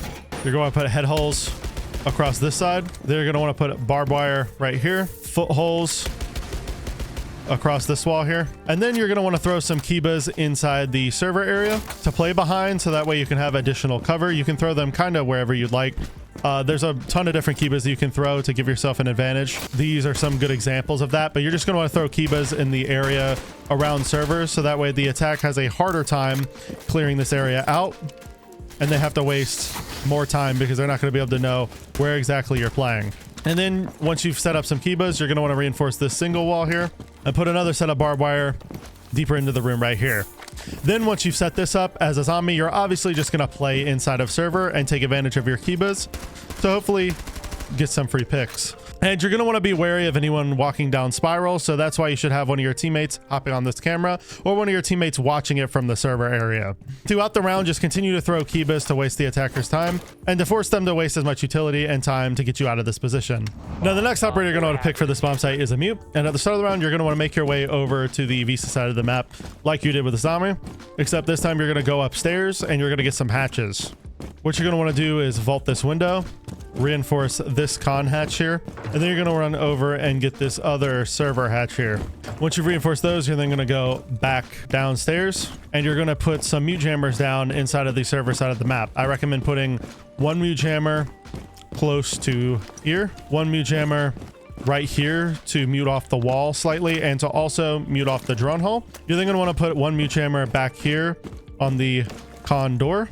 You're going to put head holes across this side. Then you're going to want to put barbed wire right here, foot holes across this wall here, and then you're going to want to throw some kibas inside the server area to play behind, so that way you can have additional cover. You can throw them kind of wherever you'd like. There's a ton of different kibas that you can throw to give yourself an advantage. These are some good examples of that, but you're just going to want to throw kibas in the area around servers, so that way the attack has a harder time clearing this area out, and they have to waste more time because they're not going to be able to know where exactly you're playing. And then once you've set up some kibas, you're going to want to reinforce this single wall here and put another set of barbed wire deeper into the room right here. Then once you've set this up as a zombie, you're obviously just going to play inside of server and take advantage of your kibas to hopefully get some free picks. And you're going to want to be wary of anyone walking down spiral, so that's why you should have one of your teammates hopping on this camera or one of your teammates watching it from the server area. Throughout the round, just continue to throw kibas to waste the attacker's time and to force them to waste as much utility and time to get you out of this position. Now, the next operator you're going to want to pick for this bomb site is a mute, and at the start of the round, you're going to want to make your way over to the Vista side of the map like you did with the zombie, except this time you're going to go upstairs and you're going to get some hatches. What you're going to want to do is vault this window, reinforce this con hatch here, and then you're going to run over and get this other server hatch here. Once you've reinforced those, you're then going to go back downstairs, and you're going to put some mute jammers down inside of the server side of the map. I recommend putting one mute jammer close to here, one mute jammer right here to mute off the wall slightly and to also mute off the drone hole. You're then going to want to put one mute jammer back here on the con door.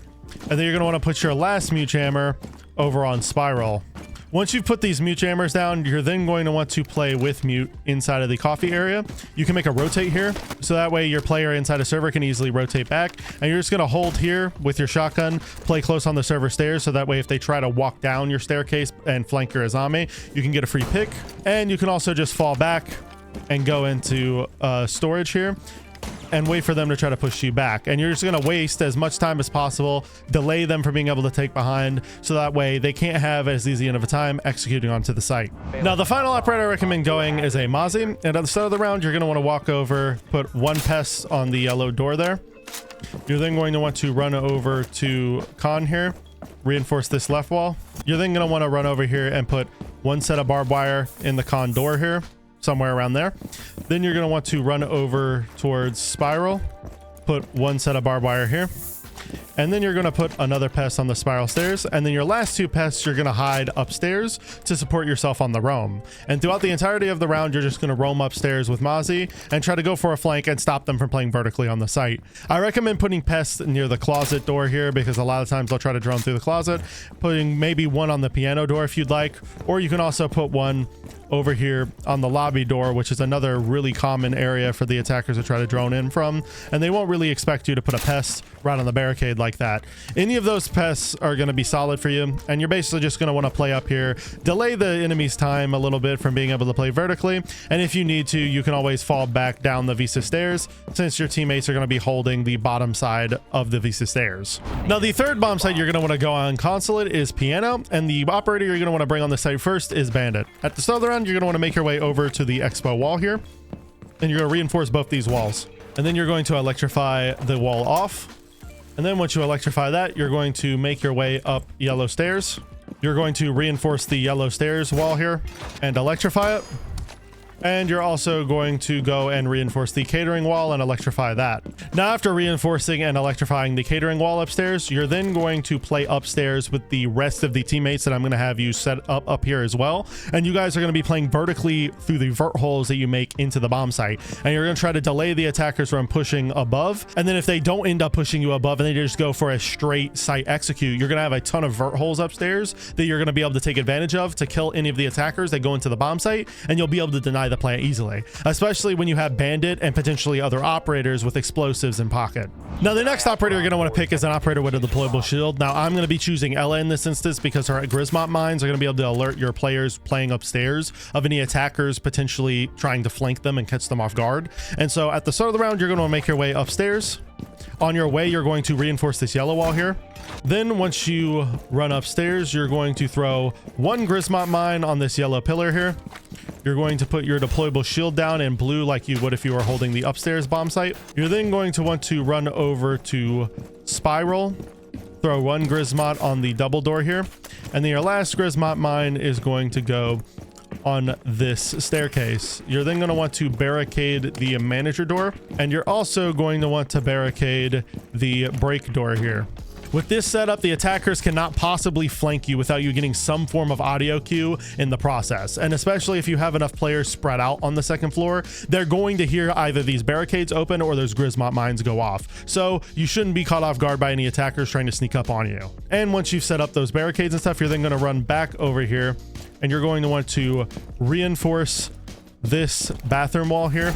And then you're going to want to put your last mute jammer over on spiral. Once you've put these mute jammers down, you're then going to want to play with mute inside of the coffee area. You can make a rotate here, so that way your player inside a server can easily rotate back. And you're just going to hold here with your shotgun, play close on the server stairs, so that way if they try to walk down your staircase and flank your Azame, you can get a free pick. And you can also just fall back and go into storage here and wait for them to try to push you back. And you're just going to waste as much time as possible, delay them from being able to take behind, so that way they can't have as easy of a time executing onto the site. Now, the final operator I recommend going is a Mozzie. And at the start of the round, you're going to want to walk over, put one pest on the yellow door there. You're then going to want to run over to con here, reinforce this left wall. You're then going to want to run over here and put one set of barbed wire in the con door here, somewhere around there. Then you're going to want to run over towards spiral, put one set of barbed wire here, and then you're going to put another pest on the spiral stairs. And then your last two pests you're going to hide upstairs to support yourself on the roam. And throughout the entirety of the round, you're just going to roam upstairs with Mozzie and try to go for a flank and stop them from playing vertically on the site. I recommend putting pests near the closet door here, because a lot of times they'll try to drone through the closet. Putting maybe one on the piano door if you'd like, or you can also put one over here on the lobby door, which is another really common area for the attackers to try to drone in from, and they won't really expect you to put a pest right on the barricade like that. Any of those pests are going to be solid for you, and you're basically just going to want to play up here, delay the enemy's time a little bit from being able to play vertically, and if you need to, you can always fall back down the Vista stairs, since your teammates are going to be holding the bottom side of the Vista stairs. Now, the third bomb site you're going to want to go on Consulate is piano, and the operator you're going to want to bring on the site first is bandit. At the start of the round, you're going to want to make your way over to the Expo wall here, and you're going to reinforce both these walls, and then you're going to electrify the wall off. And then once you electrify that, you're going to make your way up yellow stairs. You're going to reinforce the yellow stairs wall here and electrify it. And you're also going to go and reinforce the catering wall and electrify that. Now, after reinforcing and electrifying the catering wall upstairs, you're then going to play upstairs with the rest of the teammates that I'm going to have you set up here as well. And you guys are going to be playing vertically through the vert holes that you make into the bomb site. And you're going to try to delay the attackers from pushing above. And then if they don't end up pushing you above and they just go for a straight site execute, you're going to have a ton of vert holes upstairs that you're going to be able to take advantage of to kill any of the attackers that go into the bomb site. And you'll be able to deny the play easily, especially when you have bandit and potentially other operators with explosives in pocket. Now, the next operator you're going to want to pick is an operator with a deployable shield. Now, I'm going to be choosing Ella in this instance because her Grismont mines are going to be able to alert your players playing upstairs of any attackers potentially trying to flank them and catch them off guard. And so at the start of the round, you're going to make your way upstairs. On your way, you're going to reinforce this yellow wall here. Then once you run upstairs, you're going to throw one Grismont mine on this yellow pillar here. You're going to put your deployable shield down in blue like you would if you were holding the upstairs bomb site. You're then going to want to run over to spiral, throw one Grismont on the double door here, and then your last Grismont mine is going to go on this staircase. You're then going to want to barricade the manager door, and you're also going to want to barricade the break door here. With this setup, the attackers cannot possibly flank you without you getting some form of audio cue in the process. And especially if you have enough players spread out on the second floor, they're going to hear either these barricades open or those Grismont mines go off. So you shouldn't be caught off guard by any attackers trying to sneak up on you. And once you've set up those barricades and stuff, you're then going to run back over here, and you're going to want to reinforce this bathroom wall here.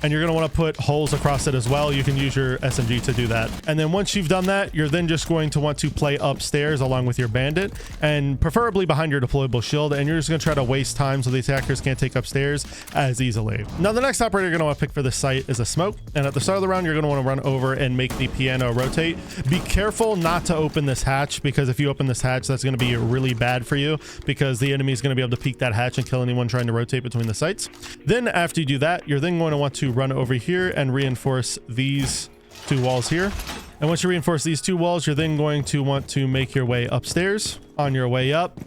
And you're going to want to put holes across it as well. You can use your SMG to do that. And then once you've done that, you're then just going to want to play upstairs along with your bandit, and preferably behind your deployable shield. And you're just going to try to waste time so the attackers can't take upstairs as easily. Now, the next operator you're going to want to pick for this site is a smoke. And at the start of the round, you're going to want to run over and make the piano rotate. Be careful not to open this hatch, because if you open this hatch, that's going to be really bad for you, because the enemy is going to be able to peek that hatch and kill anyone trying to rotate between the sites. Then after you do that, you're then going to want to run over here and reinforce these two walls here. And once you reinforce these two walls, you're then going to want to make your way upstairs. On your way up,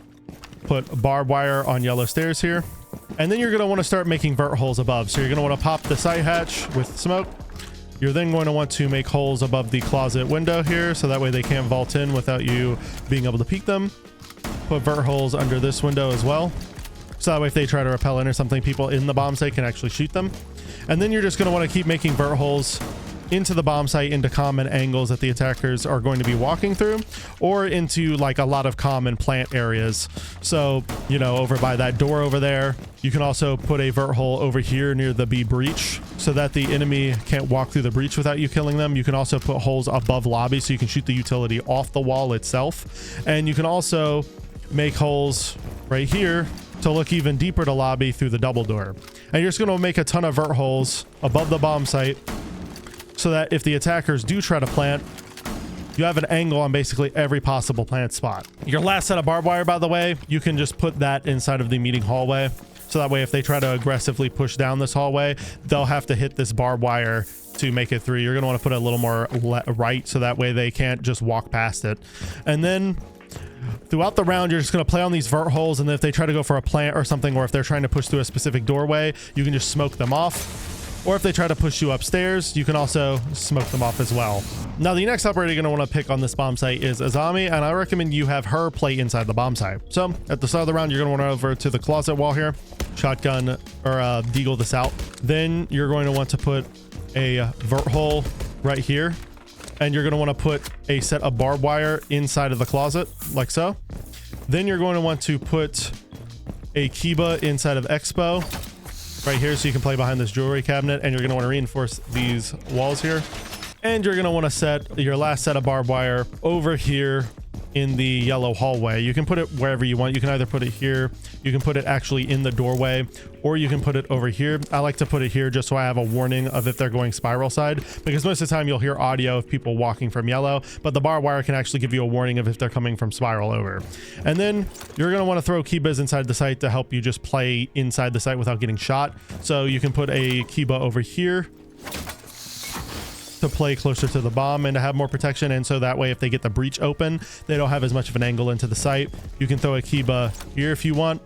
put barbed wire on yellow stairs here. And then you're going to want to start making vert holes above. So you're going to want to pop the side hatch with smoke. You're then going to want to make holes above the closet window here, so that way they can't vault in without you being able to peek them. Put vert holes under this window as well, so that way if they try to rappel in or something, people in the bomb site can actually shoot them. And then you're just going to want to keep making vert holes into the bomb site, into common angles that the attackers are going to be walking through, or into like a lot of common plant areas. So, you know, over by that door over there, you can also put a vert hole over here near the B breach so that the enemy can't walk through the breach without you killing them. You can also put holes above lobby so you can shoot the utility off the wall itself. And you can also make holes right here to look even deeper to lobby through the double door. And you're just going to make a ton of vert holes above the bomb site so that if the attackers do try to plant, you have an angle on basically every possible plant spot. Your last set of barbed wire, by the way, you can just put that inside of the meeting hallway. So that way, if they try to aggressively push down this hallway, they'll have to hit this barbed wire to make it through. You're going to want to put it a little more right so that way they can't just walk past it. And then throughout the round, you're just going to play on these vert holes. And if they try to go for a plant or something, or if they're trying to push through a specific doorway, you can just smoke them off. Or if they try to push you upstairs, you can also smoke them off as well. Now, the next operator you're going to want to pick on this bomb site is Azami, and I recommend you have her play inside the bomb site. So at the start of the round, you're going to want to run over to the closet wall here, shotgun or deagle this out. Then you're going to want to put a vert hole right here, and you're going to want to put a set of barbed wire inside of the closet like so. Then you're going to want to put a Kiba inside of Expo right here so you can play behind this jewelry cabinet, and you're going to want to reinforce these walls here. And you're going to want to set your last set of barbed wire over here in the yellow hallway. You can put it wherever you want. You can either put it here, you can put it actually in the doorway, or you can put it over here. I like to put it here just so I have a warning of if they're going spiral side, because most of the time you'll hear audio of people walking from yellow, but the barbed wire can actually give you a warning of if they're coming from spiral over. And then you're going to want to throw Kibas inside the site to help you just play inside the site without getting shot. So you can put a Kiba over here to play closer to the bomb and to have more protection, and so that way if they get the breach open, they don't have as much of an angle into the site. You can throw a Kiba here if you want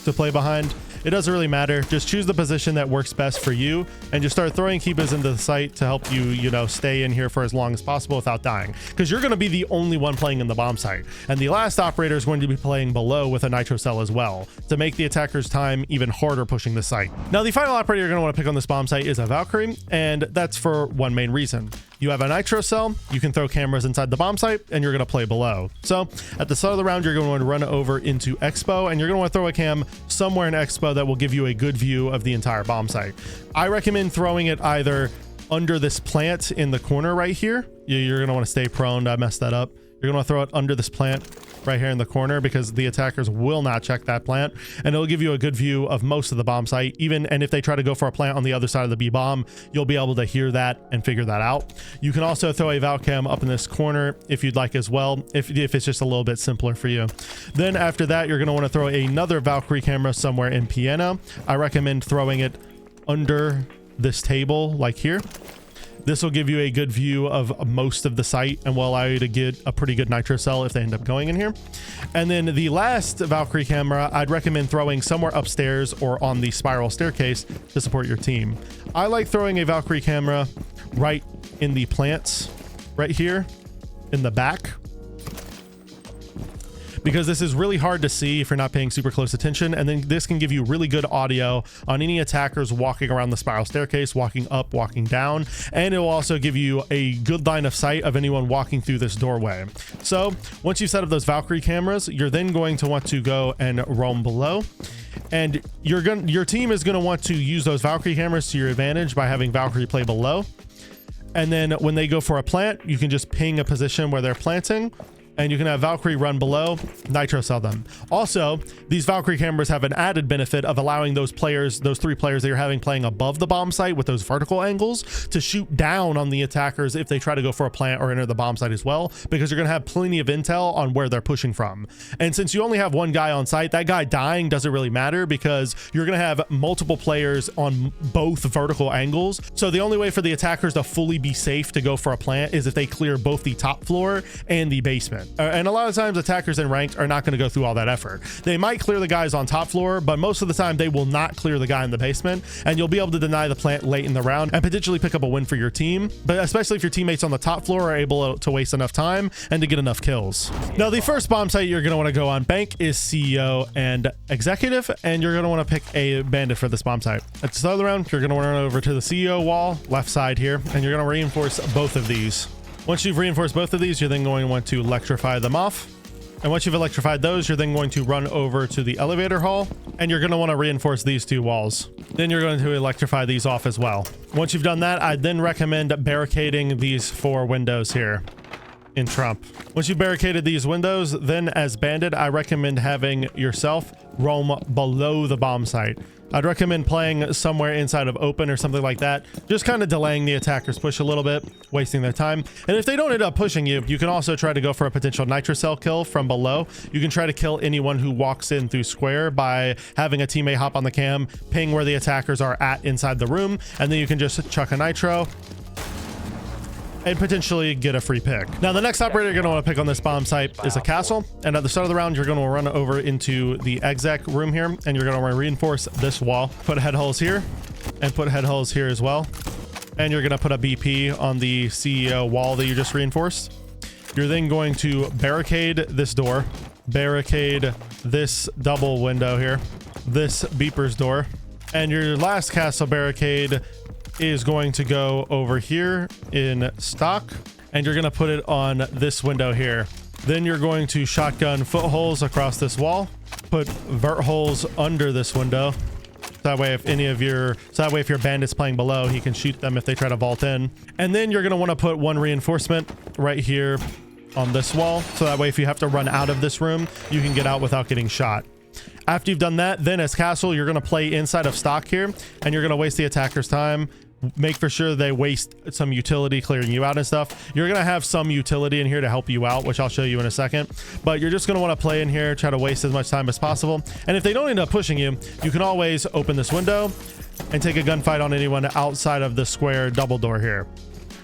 to play behind. It doesn't really matter. Just choose the position that works best for you and just start throwing Kibas into the site to help you, you know, stay in here for as long as possible without dying, because you're going to be the only one playing in the bomb site, and the last operator is going to be playing below with a nitro cell as well to make the attacker's time even harder pushing the site. Now, the final operator you're going to want to pick on this bomb site is a Valkyrie, and that's for one main reason. You have a nitro cell, you can throw cameras inside the bomb site, and you're going to play below. So at the start of the round, you're going to want to run over into Expo, and you're going to want to throw a cam somewhere in Expo that will give you a good view of the entire bomb site. I recommend throwing it either under this plant in the corner right here. You're going to want to stay prone. I messed that up. You're going to throw it under this plant right here in the corner, because the attackers will not check that plant, and it'll give you a good view of most of the bomb site. And if they try to go for a plant on the other side of the B bomb, you'll be able to hear that and figure that out. You can also throw a Valcam up in this corner if you'd like as well, if it's just a little bit simpler for you. Then after that, you're going to want to throw another Valkyrie camera somewhere in piano. I recommend throwing it under this table like here. This will give you a good view of most of the site and will allow you to get a pretty good nitro cell if they end up going in here. And then the last Valkyrie camera, I'd recommend throwing somewhere upstairs or on the spiral staircase to support your team. I like throwing a Valkyrie camera right in the plants right here in the back, because this is really hard to see if you're not paying super close attention. And then this can give you really good audio on any attackers walking around the spiral staircase, walking up, walking down. And it will also give you a good line of sight of anyone walking through this doorway. So once you set up those Valkyrie cameras, you're then going to want to go and roam below. And your team is going to want to use those Valkyrie cameras to your advantage by having Valkyrie play below. And then when they go for a plant, you can just ping a position where they're planting, and you can have Valkyrie run below, nitro cell them. Also, these Valkyrie cameras have an added benefit of allowing those players, those three players that you're having playing above the bomb site with those vertical angles, to shoot down on the attackers if they try to go for a plant or enter the bomb site as well, because you're gonna have plenty of intel on where they're pushing from. And since you only have one guy on site, that guy dying doesn't really matter, because you're gonna have multiple players on both vertical angles. So the only way for the attackers to fully be safe to go for a plant is if they clear both the top floor and the basement. And a lot of times attackers in ranked are not going to go through all that effort. They might clear the guys on top floor, but most of the time they will not clear the guy in the basement, and you'll be able to deny the plant late in the round and potentially pick up a win for your team. But especially if your teammates on the top floor are able to waste enough time and to get enough kills. Now, the first bomb site you're going to want to go on bank is CEO and executive, and you're going to want to pick a bandit for this bomb site. At the start of the round, you're going to want to run over to the CEO wall, left side here, and you're going to reinforce both of these. Once you've reinforced both of these, you're then going to want to electrify them off. And once you've electrified those, you're then going to run over to the elevator hall, and you're going to want to reinforce these two walls. Then you're going to electrify these off as well. Once you've done that, I'd then recommend barricading these 4 windows here in Trump. Once you've barricaded these windows, then as bandit, I recommend having yourself roam below the bomb site. I'd recommend playing somewhere inside of open or something like that, just kind of delaying the attacker's push a little bit, wasting their time. And if they don't end up pushing you, you can also try to go for a potential nitrocell kill from below. You can try to kill anyone who walks in through square by having a teammate hop on the cam, ping where the attackers are at inside the room, and then you can just chuck a nitro and potentially get a free pick. Now, the next operator you're going to want to pick on this bomb site is a castle. And at the start of the round, you're going to run over into the exec room here, and you're going to want to reinforce this wall. Put head holes here and put head holes here as well. And you're going to put a BP on the CEO wall that you just reinforced. You're then going to barricade this door, barricade this double window here, this beeper's door, and your last castle barricade is going to go over here in stock, and you're going to put it on this window here. Then you're going to shotgun footholes across this wall, put vert holes under this window. That way, if your bandit's playing below, he can shoot them if they try to vault in. And then you're going to want to put 1 reinforcement right here on this wall. So that way, if you have to run out of this room, you can get out without getting shot. After you've done that, then as castle, you're going to play inside of stock here, and you're going to waste the attacker's time. Make for sure they waste some utility clearing you out and stuff. You're going to have some utility in here to help you out, which I'll show you in a second. But you're just going to want to play in here, try to waste as much time as possible. And if they don't end up pushing you, you can always open this window and take a gunfight on anyone outside of the square double door here.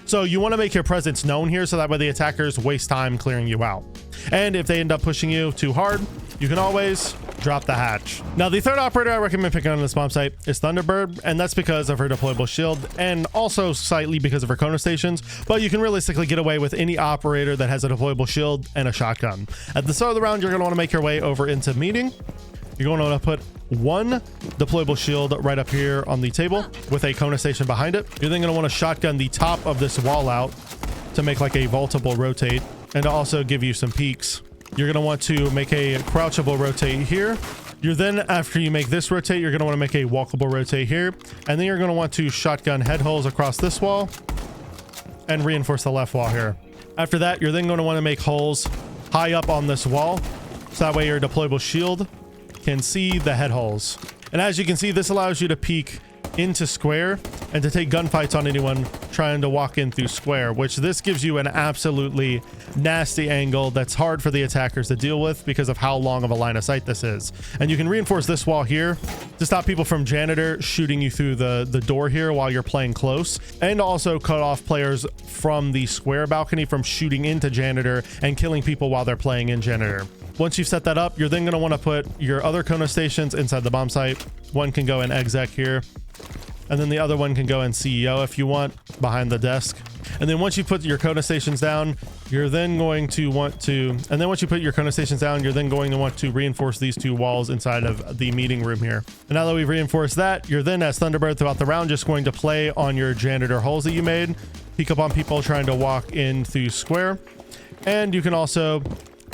So you want to make your presence known here so that way the attackers waste time clearing you out. And if they end up pushing you too hard, you can always drop the hatch. Now, the third operator I recommend picking on this bomb site is Thunderbird, and that's because of her deployable shield and also slightly because of her Kona stations, but you can realistically get away with any operator that has a deployable shield and a shotgun. At the start of the round, you're going to want to make your way over into meeting. You're going to want to put 1 deployable shield right up here on the table with a Kona station behind it. You're then going to want to shotgun the top of this wall out to make like a vaultable rotate and to also give you some peeks. You're going to want to make a crouchable rotate here. You're then, after you make this rotate, you're going to want to make a walkable rotate here. And then you're going to want to shotgun head holes across this wall and reinforce the left wall here. After that, you're then going to want to make holes high up on this wall. So that way your deployable shield can see the head holes. And as you can see, this allows you to peek into square and to take gunfights on anyone trying to walk in through square, which this gives you an absolutely nasty angle that's hard for the attackers to deal with because of how long of a line of sight this is. And you can reinforce this wall here to stop people from janitor shooting you through the door here while you're playing close, and also cut off players from the square balcony from shooting into janitor and killing people while they're playing in janitor. Once you've set that up, you're then going to want to put your other Kona stations inside the bomb site. One can go in exec here, and then the other one can go in CEO if you want, behind the desk. And then once you put your Kona stations down, you're then going to want to, and then once you put your Kona stations down, you're then going to want to reinforce these 2 walls inside of the meeting room here. And now that we've reinforced that, you're then as Thunderbird throughout the round just going to play on your janitor holes that you made, peek up on people trying to walk in through square. And you can also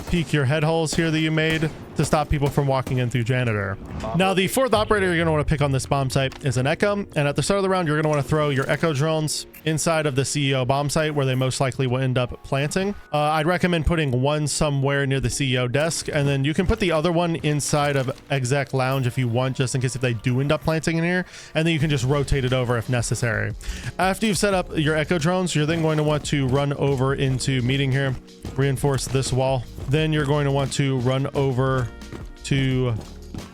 peek your head holes here that you made to stop people from walking in through janitor. Now, the fourth operator you're going to want to pick on this bomb site is an echo. And at the start of the round, you're going to want to throw your echo drones inside of the CEO bomb site where they most likely will end up planting. I'd recommend putting one somewhere near the CEO desk, and then you can put the other one inside of exec lounge if you want, just in case if they do end up planting in here, and then you can just rotate it over if necessary. After you've set up your echo drones, you're then going to want to run over into meeting here, reinforce this wall. Then you're going to want to run over to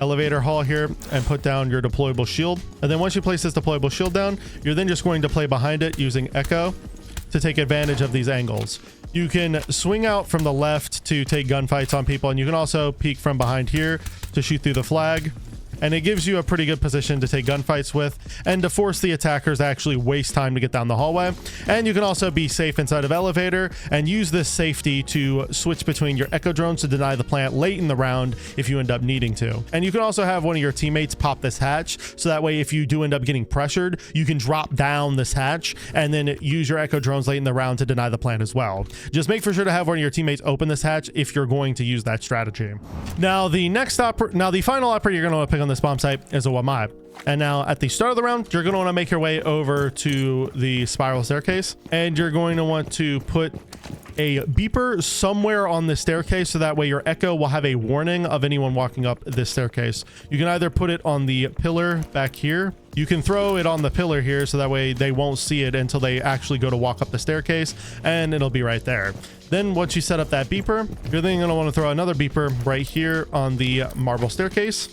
elevator hall here and put down your deployable shield. And then once you place this deployable shield down, you're then just going to play behind it using echo to take advantage of these angles. You can swing out from the left to take gunfights on people, and you can also peek from behind here to shoot through the flag. And it gives you a pretty good position to take gunfights with and to force the attackers to actually waste time to get down the hallway. And you can also be safe inside of elevator and use this safety to switch between your echo drones to deny the plant late in the round if you end up needing to. And you can also have one of your teammates pop this hatch, so that way if you do end up getting pressured, you can drop down this hatch and then use your echo drones late in the round to deny the plant as well. Just make for sure to have one of your teammates open this hatch if you're going to use that strategy. Now the final operator you're going to want to pick on this bomb site is a Wamai. And now at the start of the round, you're going to want to make your way over to the spiral staircase, and you're going to want to put a beeper somewhere on the staircase, so that way your echo will have a warning of anyone walking up this staircase. You can either put it on the pillar back here. You can throw it on the pillar here, so that way they won't see it until they actually go to walk up the staircase, and it'll be right there. Then once you set up that beeper, you're then going to want to throw another beeper right here on the marble staircase.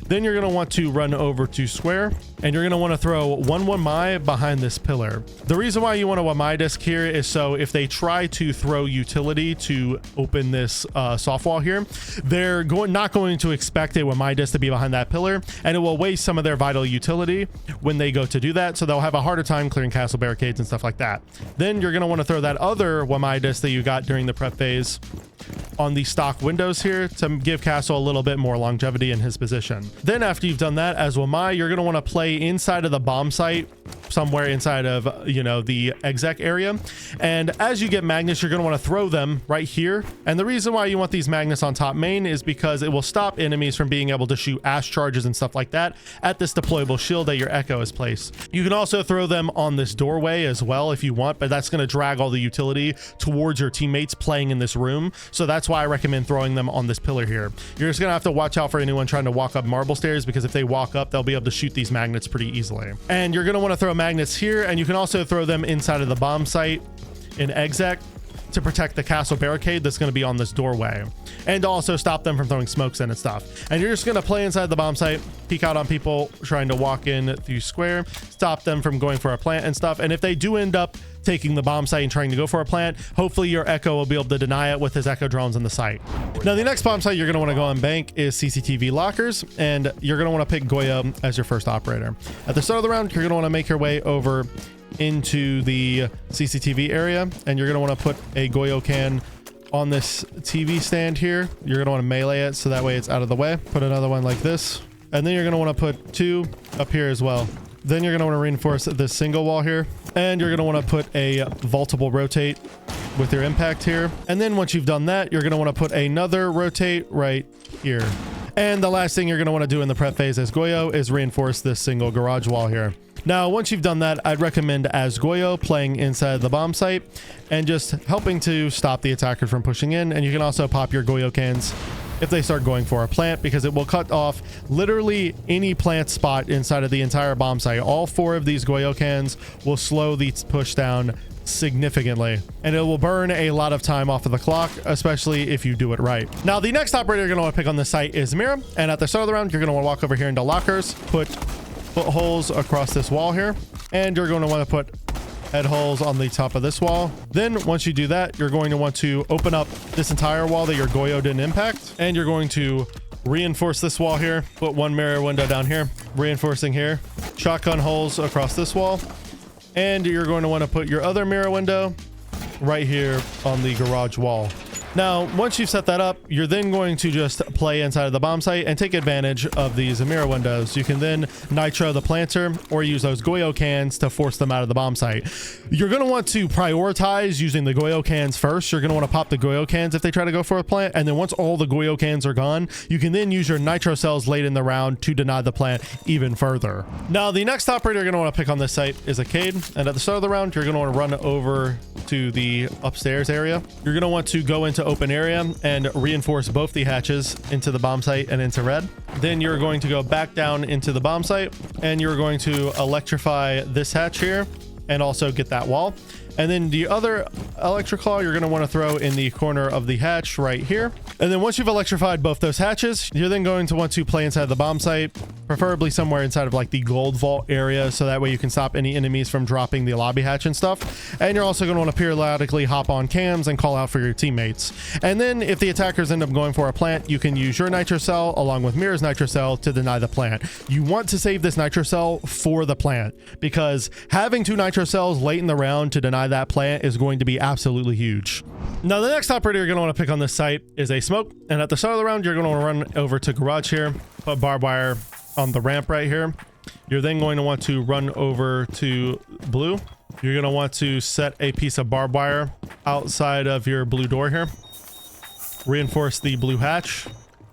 Then you're going to want to run over to square, and you're going to want to throw one Wamai behind this pillar. The reason why you want a Wamai disc here is so if they try to throw utility to open this soft wall here, they're not going to expect a Wamai disc to be behind that pillar, and it will waste some of their vital utility when they go to do that, so they'll have a harder time clearing castle barricades and stuff like that. Then you're going to want to throw that other Wamai disc that you got during the prep phase on the stock windows here to give Castle a little bit more longevity in his position. Then after you've done that as Wamai, you're going to want to play inside of the bomb site, somewhere inside of, you know, the exec area. And as you get magnets, you're going to want to throw them right here. And the reason why you want these magnets on top main is because it will stop enemies from being able to shoot ash charges and stuff like that at this deployable shield that your echo is placed. You can also throw them on this doorway as well if you want, but that's going to drag all the utility towards your teammates playing in this room. So that's why I recommend throwing them on this pillar here. You're just going to have to watch out for anyone trying to walk up marble stairs, because if they walk up, they'll be able to shoot these magnets pretty easily. And you're going to want to throw magnets here, and you can also throw them inside of the bomb site in exec to protect the castle barricade that's going to be on this doorway, and also stop them from throwing smokes in and stuff. And you're just going to play inside the bomb site, peek out on people trying to walk in through square, stop them from going for a plant and stuff. And if they do end up taking the bomb site and trying to go for a plant, hopefully your echo will be able to deny it with his echo drones on the site. Now the next bomb site you're going to want to go on bank is CCTV lockers, and you're going to want to pick Goyo as your first operator. At the start of the round, you're going to want to make your way over into the CCTV area, and you're going to want to put a Goyo can on this TV stand here. You're going to want to melee it so that way it's out of the way. Put another one like this, and then you're going to want to put two up here as well. Then you're going to want to reinforce this single wall here, and you're going to want to put a vaultable rotate with your impact here. And then once you've done that, you're going to want to put another rotate right here. And the last thing you're going to want to do in the prep phase as Goyo is reinforce this single garage wall here. Now, once you've done that, I'd recommend as Goyo playing inside the bomb site and just helping to stop the attacker from pushing in. And you can also pop your Goyo cans if they start going for a plant, because it will cut off literally any plant spot inside of the entire bomb site. All four of these Goyo cans will slow the push down significantly, and it will burn a lot of time off of the clock, especially if you do it right. Now, the next operator you're going to want to pick on this site is Mira, and at the start of the round, you're going to want to walk over here into lockers, put foot holes across this wall here, and you're going to want to put head holes on the top of this wall. Then once you do that, you're going to want to open up this entire wall that your Goyo didn't impact, and you're going to reinforce this wall here, put one mirror window down here, reinforcing here, shotgun holes across this wall, and you're going to want to put your other mirror window right here on the garage wall. Now, once you've set that up, you're then going to just play inside of the bomb site and take advantage of these mirror windows. You can then nitro the planter or use those Goyo cans to force them out of the bomb site. You're going to want to prioritize using the Goyo cans first. You're going to want to pop the Goyo cans if they try to go for a plant. And then once all the Goyo cans are gone, you can then use your nitro cells late in the round to deny the plant even further. Now, the next operator you're going to want to pick on this site is a Cade. And at the start of the round, you're going to want to run over to the upstairs area. You're going to want to go into open area and reinforce both the hatches into the bomb site and into red. Then you're going to go back down into the bomb site, and you're going to electrify this hatch here and also get that wall. And then the other electric claw you're going to want to throw in the corner of the hatch right here. And then once you've electrified both those hatches, you're then going to want to play inside the bomb site, preferably somewhere inside of like the gold vault area, so that way you can stop any enemies from dropping the lobby hatch and stuff. And you're also going to want to periodically hop on cams and call out for your teammates. And then if the attackers end up going for a plant, you can use your nitro cell along with Mira's nitro cell to deny the plant. You want to save this nitro cell for the plant, because having 2 nitro cells late in the round to deny that plant is going to be absolutely huge. Now, the next operator you're going to want to pick on this site is a smoke. And at the start of the round, you're going to want to run over to garage here, put barbed wire on the ramp right here. You're then going to want to run over to blue. You're going to want to set a piece of barbed wire outside of your blue door here. Reinforce the blue hatch.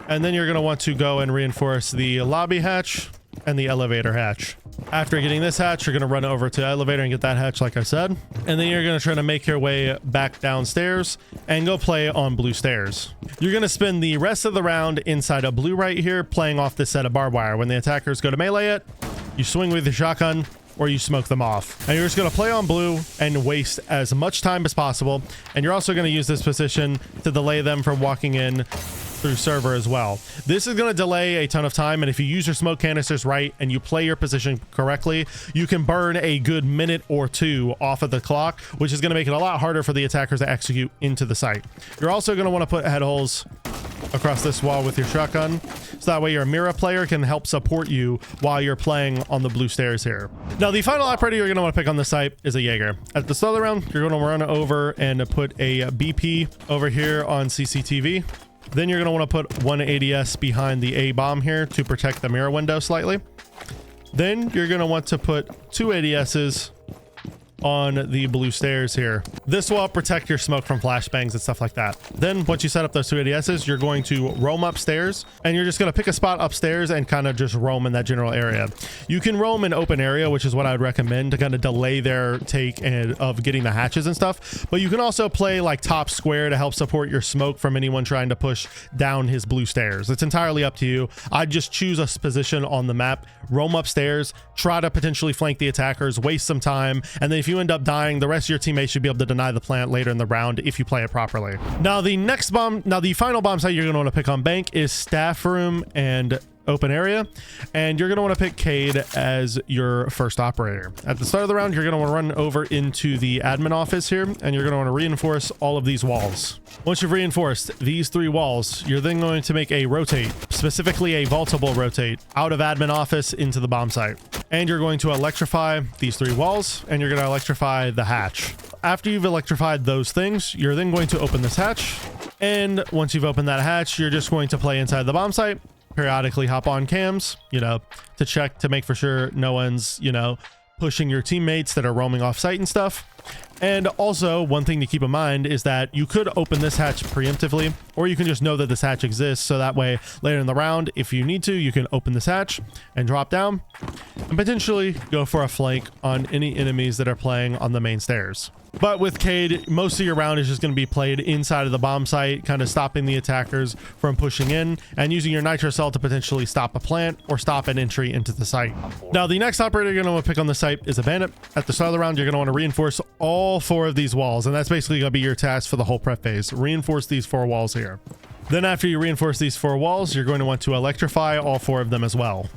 And then you're going to want to go and reinforce the lobby hatch and the elevator hatch. After getting this hatch, you're going to run over to elevator and get that hatch like I said. And then you're going to try to make your way back downstairs and go play on blue stairs. You're going to spend the rest of the round inside of blue right here, playing off this set of barbed wire. When the attackers go to melee it, you swing with your shotgun or you smoke them off. And you're just going to play on blue and waste as much time as possible. And you're also going to use this position to delay them from walking in through server as well. This is going to delay a ton of time, and if you use your smoke canisters right and you play your position correctly, you can burn a good minute or 2 off of the clock, which is going to make it a lot harder for the attackers to execute into the site. You're also going to want to put head holes across this wall with your shotgun, so that way your Mira player can help support you while you're playing on the blue stairs here. Now, the final operator you're going to want to pick on the site is a Jaeger. At the start of the round, you're going to run over and put a BP over here on CCTV. Then you're going to want to put 1 ADS behind the A bomb here to protect the mirror window slightly. Then you're going to want to put 2 ADSs on the blue stairs here. This will help protect your smoke from flashbangs and stuff like that. Then once you set up those 2 ADSs, you're going to roam upstairs, and you're just going to pick a spot upstairs and kind of just roam in that general area. You can roam in open area, which is what I would recommend to kind of delay their take of getting the hatches and stuff. But you can also play like top square to help support your smoke from anyone trying to push down his blue stairs. It's entirely up to you. I'd just choose a position on the map, roam upstairs, try to potentially flank the attackers, waste some time, and then if you end up dying, the rest of your teammates should be able to deny the plant later in the round if you play it properly. Now, the final bomb site you're going to want to pick on bank is staff room and open area, and you're going to want to pick Cade as your first operator. At the start of the round, you're going to want to run over into the admin office here, and you're going to want to reinforce all of these walls. Once you've reinforced these 3 walls, you're then going to make a rotate, specifically a vaultable rotate, out of admin office into the bomb site. And you're going to electrify these 3 walls, and you're going to electrify the hatch. After you've electrified those things, you're then going to open this hatch. And once you've opened that hatch, you're just going to play inside the bomb site, periodically hop on cams, to check to make for sure no one's, pushing your teammates that are roaming off site and stuff. And also, one thing to keep in mind is that you could open this hatch preemptively, or you can just know that this hatch exists, so that way later in the round, if you need to, you can open this hatch and drop down and potentially go for a flank on any enemies that are playing on the main stairs. But with Cade, most of your round is just going to be played inside of the bomb site, kind of stopping the attackers from pushing in and using your nitro cell to potentially stop a plant or stop an entry into the site. Now, the next operator you're going to want to pick on the site is a bandit. At the start of the round, you're going to want to reinforce all 4 of these walls, and that's basically going to be your task for the whole prep phase. Reinforce these 4 walls here. Then after you reinforce these 4 walls, you're going to want to electrify all 4 of them as well.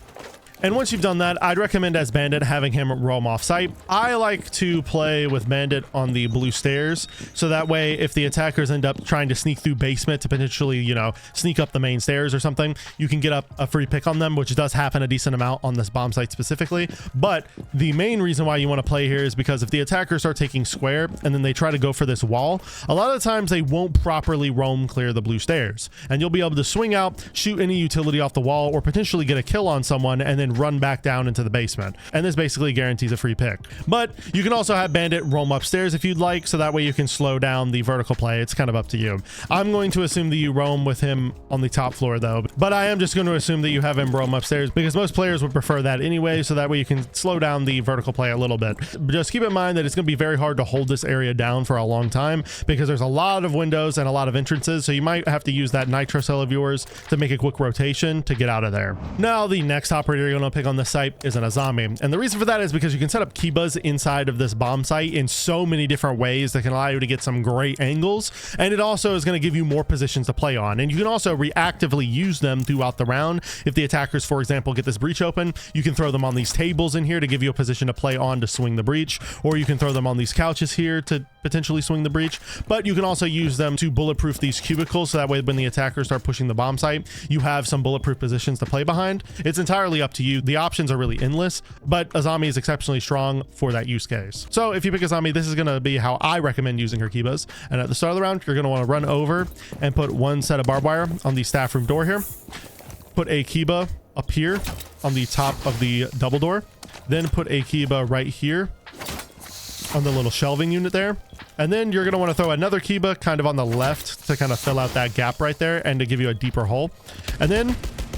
And once you've done that, I'd recommend as Bandit having him roam off site. I like to play with Bandit on the blue stairs, so that way if the attackers end up trying to sneak through basement to potentially, sneak up the main stairs or something, you can get up a free pick on them, which does happen a decent amount on this bomb site specifically. But the main reason why you want to play here is because if the attackers start taking square and then they try to go for this wall, a lot of the times they won't properly roam clear the blue stairs, and you'll be able to swing out, shoot any utility off the wall, or potentially get a kill on someone and then run back down into the basement. And this basically guarantees a free pick. But you can also have Bandit roam upstairs if you'd like, so that way you can slow down the vertical play. It's kind of up to you. I'm going to assume that you roam with him on the top floor though, but I am just going to assume that you have him roam upstairs because most players would prefer that anyway, so that way you can slow down the vertical play a little bit. But just keep in mind that it's going to be very hard to hold this area down for a long time because there's a lot of windows and a lot of entrances, so you might have to use that nitro cell of yours to make a quick rotation to get out of there. Now, the next operator you're going to pick on this site is an Azami. And the reason for that is because you can set up Kibas inside of this bomb site in so many different ways that can allow you to get some great angles. And it also is going to give you more positions to play on. And you can also reactively use them throughout the round. If the attackers, for example, get this breach open, you can throw them on these tables in here to give you a position to play on to swing the breach, or you can throw them on these couches here to potentially swing the breach. But you can also use them to bulletproof these cubicles, so that way when the attackers start pushing the bomb site, you have some bulletproof positions to play behind. It's entirely up to you. The options are really endless, but Azami is exceptionally strong for that use case. So if you pick Azami, this is going to be how I recommend using her Kibas. And at the start of the round, you're going to want to run over and put one set of barbed wire on the staff room door here. Put a Kiba up here on the top of the double door. Then put a Kiba right here on the little shelving unit there. And then you're going to want to throw another Kiba kind of on the left to kind of fill out that gap right there and to give you a deeper hole. And then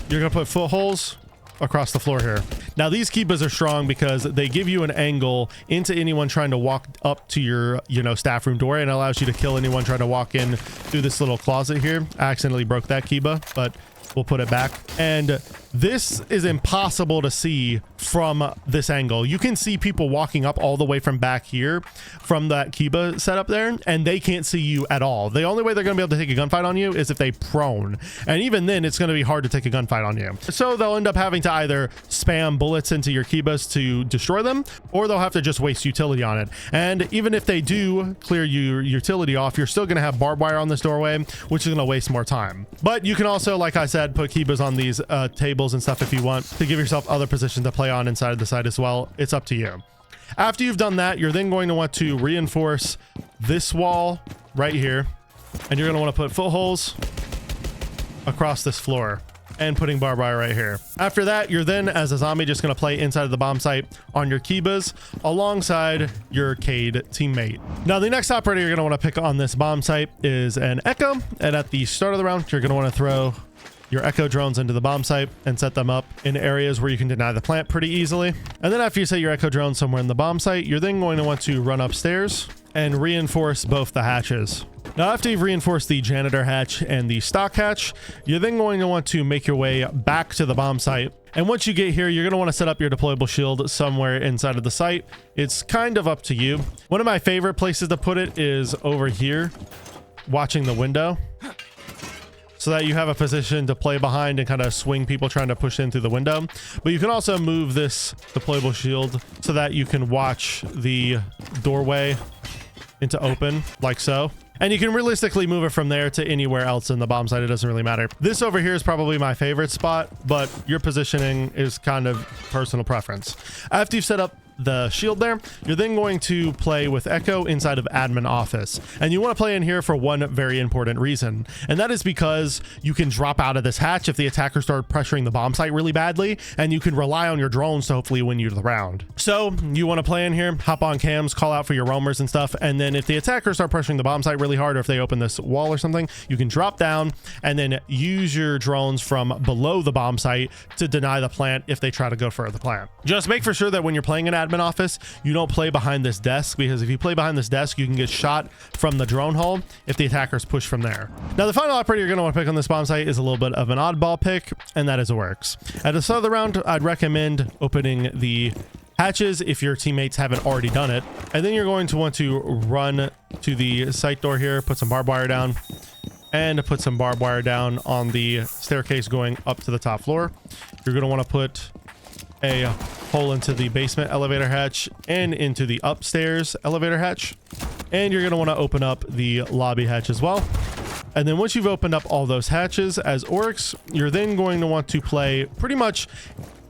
you're going to put footholes across the floor here. Now these Kibas are strong because they give you an angle into anyone trying to walk up to your, staff room door, and it allows you to kill anyone trying to walk in through this little closet here. I accidentally broke that Kiba, but we'll put it back. And this is impossible to see from this angle. You can see people walking up all the way from back here from that Kiba setup there, and they can't see you at all. The only way they're going to be able to take a gunfight on you is if they prone, and even then it's going to be hard to take a gunfight on you. So they'll end up having to either spam bullets into your Kibas to destroy them, or they'll have to just waste utility on it. And even if they do clear your utility off, you're still going to have barbed wire on this doorway, which is going to waste more time. But you can also, like I said, put Kibas on these tables and stuff if you want to give yourself other positions to play on inside the site as well. It's up to you. After you've done that, you're then going to want to reinforce this wall right here, and you're going to want to put footholes across this floor and putting barbed wire right here. After that, you're then, as a zombie, just going to play inside of the bomb site on your Kibas alongside your Cade teammate. Now, the next operator you're going to want to pick on this bomb site is an Echo, and at the start of the round, you're going to want to throw your Echo drones into the bomb site and set them up in areas where you can deny the plant pretty easily. And then after you set your Echo drone somewhere in the bomb site, you're then going to want to run upstairs and reinforce both the hatches. Now, after you've reinforced the janitor hatch and the stock hatch, you're then going to want to make your way back to the bomb site. And once you get here, you're going to want to set up your deployable shield somewhere inside of the site. It's kind of up to you. One of my favorite places to put it is over here, watching the window, so that you have a position to play behind and kind of swing people trying to push in through the window. But you can also move this deployable shield so that you can watch the doorway into open, like so. And you can realistically move it from there to anywhere else in the bomb site. It doesn't really matter. This over here is probably my favorite spot, but your positioning is kind of personal preference. After you've set up the shield there, you're then going to play with Echo inside of admin office, and you want to play in here for one very important reason, and that is because you can drop out of this hatch if the attackers start pressuring the bomb site really badly, and you can rely on your drones to hopefully win you the round. So you want to play in here, hop on cams, call out for your roamers and stuff, and then if the attackers start pressuring the bomb site really hard, or if they open this wall or something, you can drop down and then use your drones from below the bomb site to deny the plant if they try to go for the plant. Just make for sure that when you're playing an admin office, you don't play behind this desk, because if you play behind this desk, you can get shot from the drone hole if the attackers push from there. Now, the final operator you're going to want to pick on this bomb site is a little bit of an oddball pick, and that is a Works. At the start of the round, I'd recommend opening the hatches if your teammates haven't already done it, and then you're going to want to run to the site door here, put some barbed wire down, and put some barbed wire down on the staircase going up to the top floor. You're going to want to put a hole into the basement elevator hatch and into the upstairs elevator hatch, and you're going to want to open up the lobby hatch as well. And then once you've opened up all those hatches as orcs, you're then going to want to play pretty much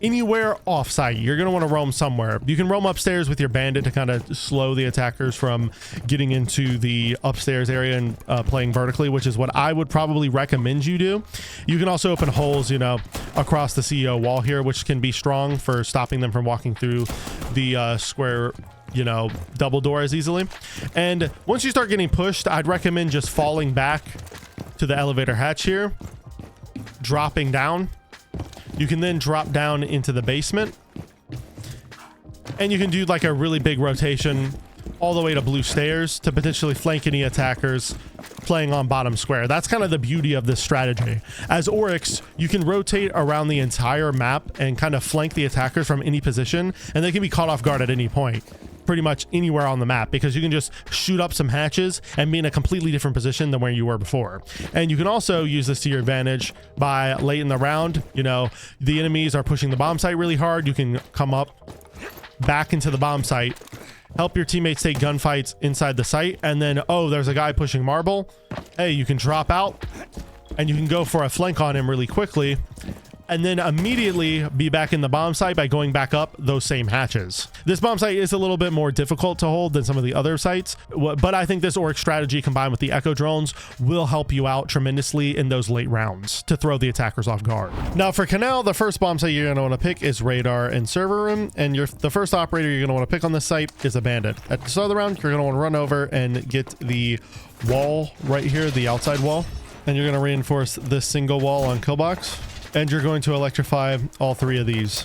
anywhere off-site. You're going to want to roam somewhere. You can roam upstairs with your bandit to kind of slow the attackers from getting into the upstairs area and playing vertically, which is what I would probably recommend you do. You can also open holes, across the CEO wall here, which can be strong for stopping them from walking through the square, double door as easily. And once you start getting pushed, I'd recommend just falling back to the elevator hatch here, dropping down. You can then drop down into the basement, and you can do like a really big rotation all the way to blue stairs to potentially flank any attackers playing on bottom square. That's kind of the beauty of this strategy. As Oryx, you can rotate around the entire map and kind of flank the attackers from any position, and they can be caught off guard at any point, pretty much anywhere on the map, because you can just shoot up some hatches and be in a completely different position than where you were before. And you can also use this to your advantage by late in the round, you know, the enemies are pushing the bomb site really hard. You can come up back into the bomb site, help your teammates take gunfights inside the site, and then, oh, there's a guy pushing marble. Hey, you can drop out and you can go for a flank on him really quickly, and then immediately be back in the bomb site by going back up those same hatches. This bomb site is a little bit more difficult to hold than some of the other sites, but I think this Oryx strategy combined with the Echo drones will help you out tremendously in those late rounds to throw the attackers off guard. Now for Kanal, the first bomb site you're going to want to pick is radar and server room, and the first operator you're going to want to pick on this site is a bandit. At the start of the round, you're going to want to run over and get the wall right here, the outside wall, and you're going to reinforce this single wall on kill box. And you're going to electrify all three of these.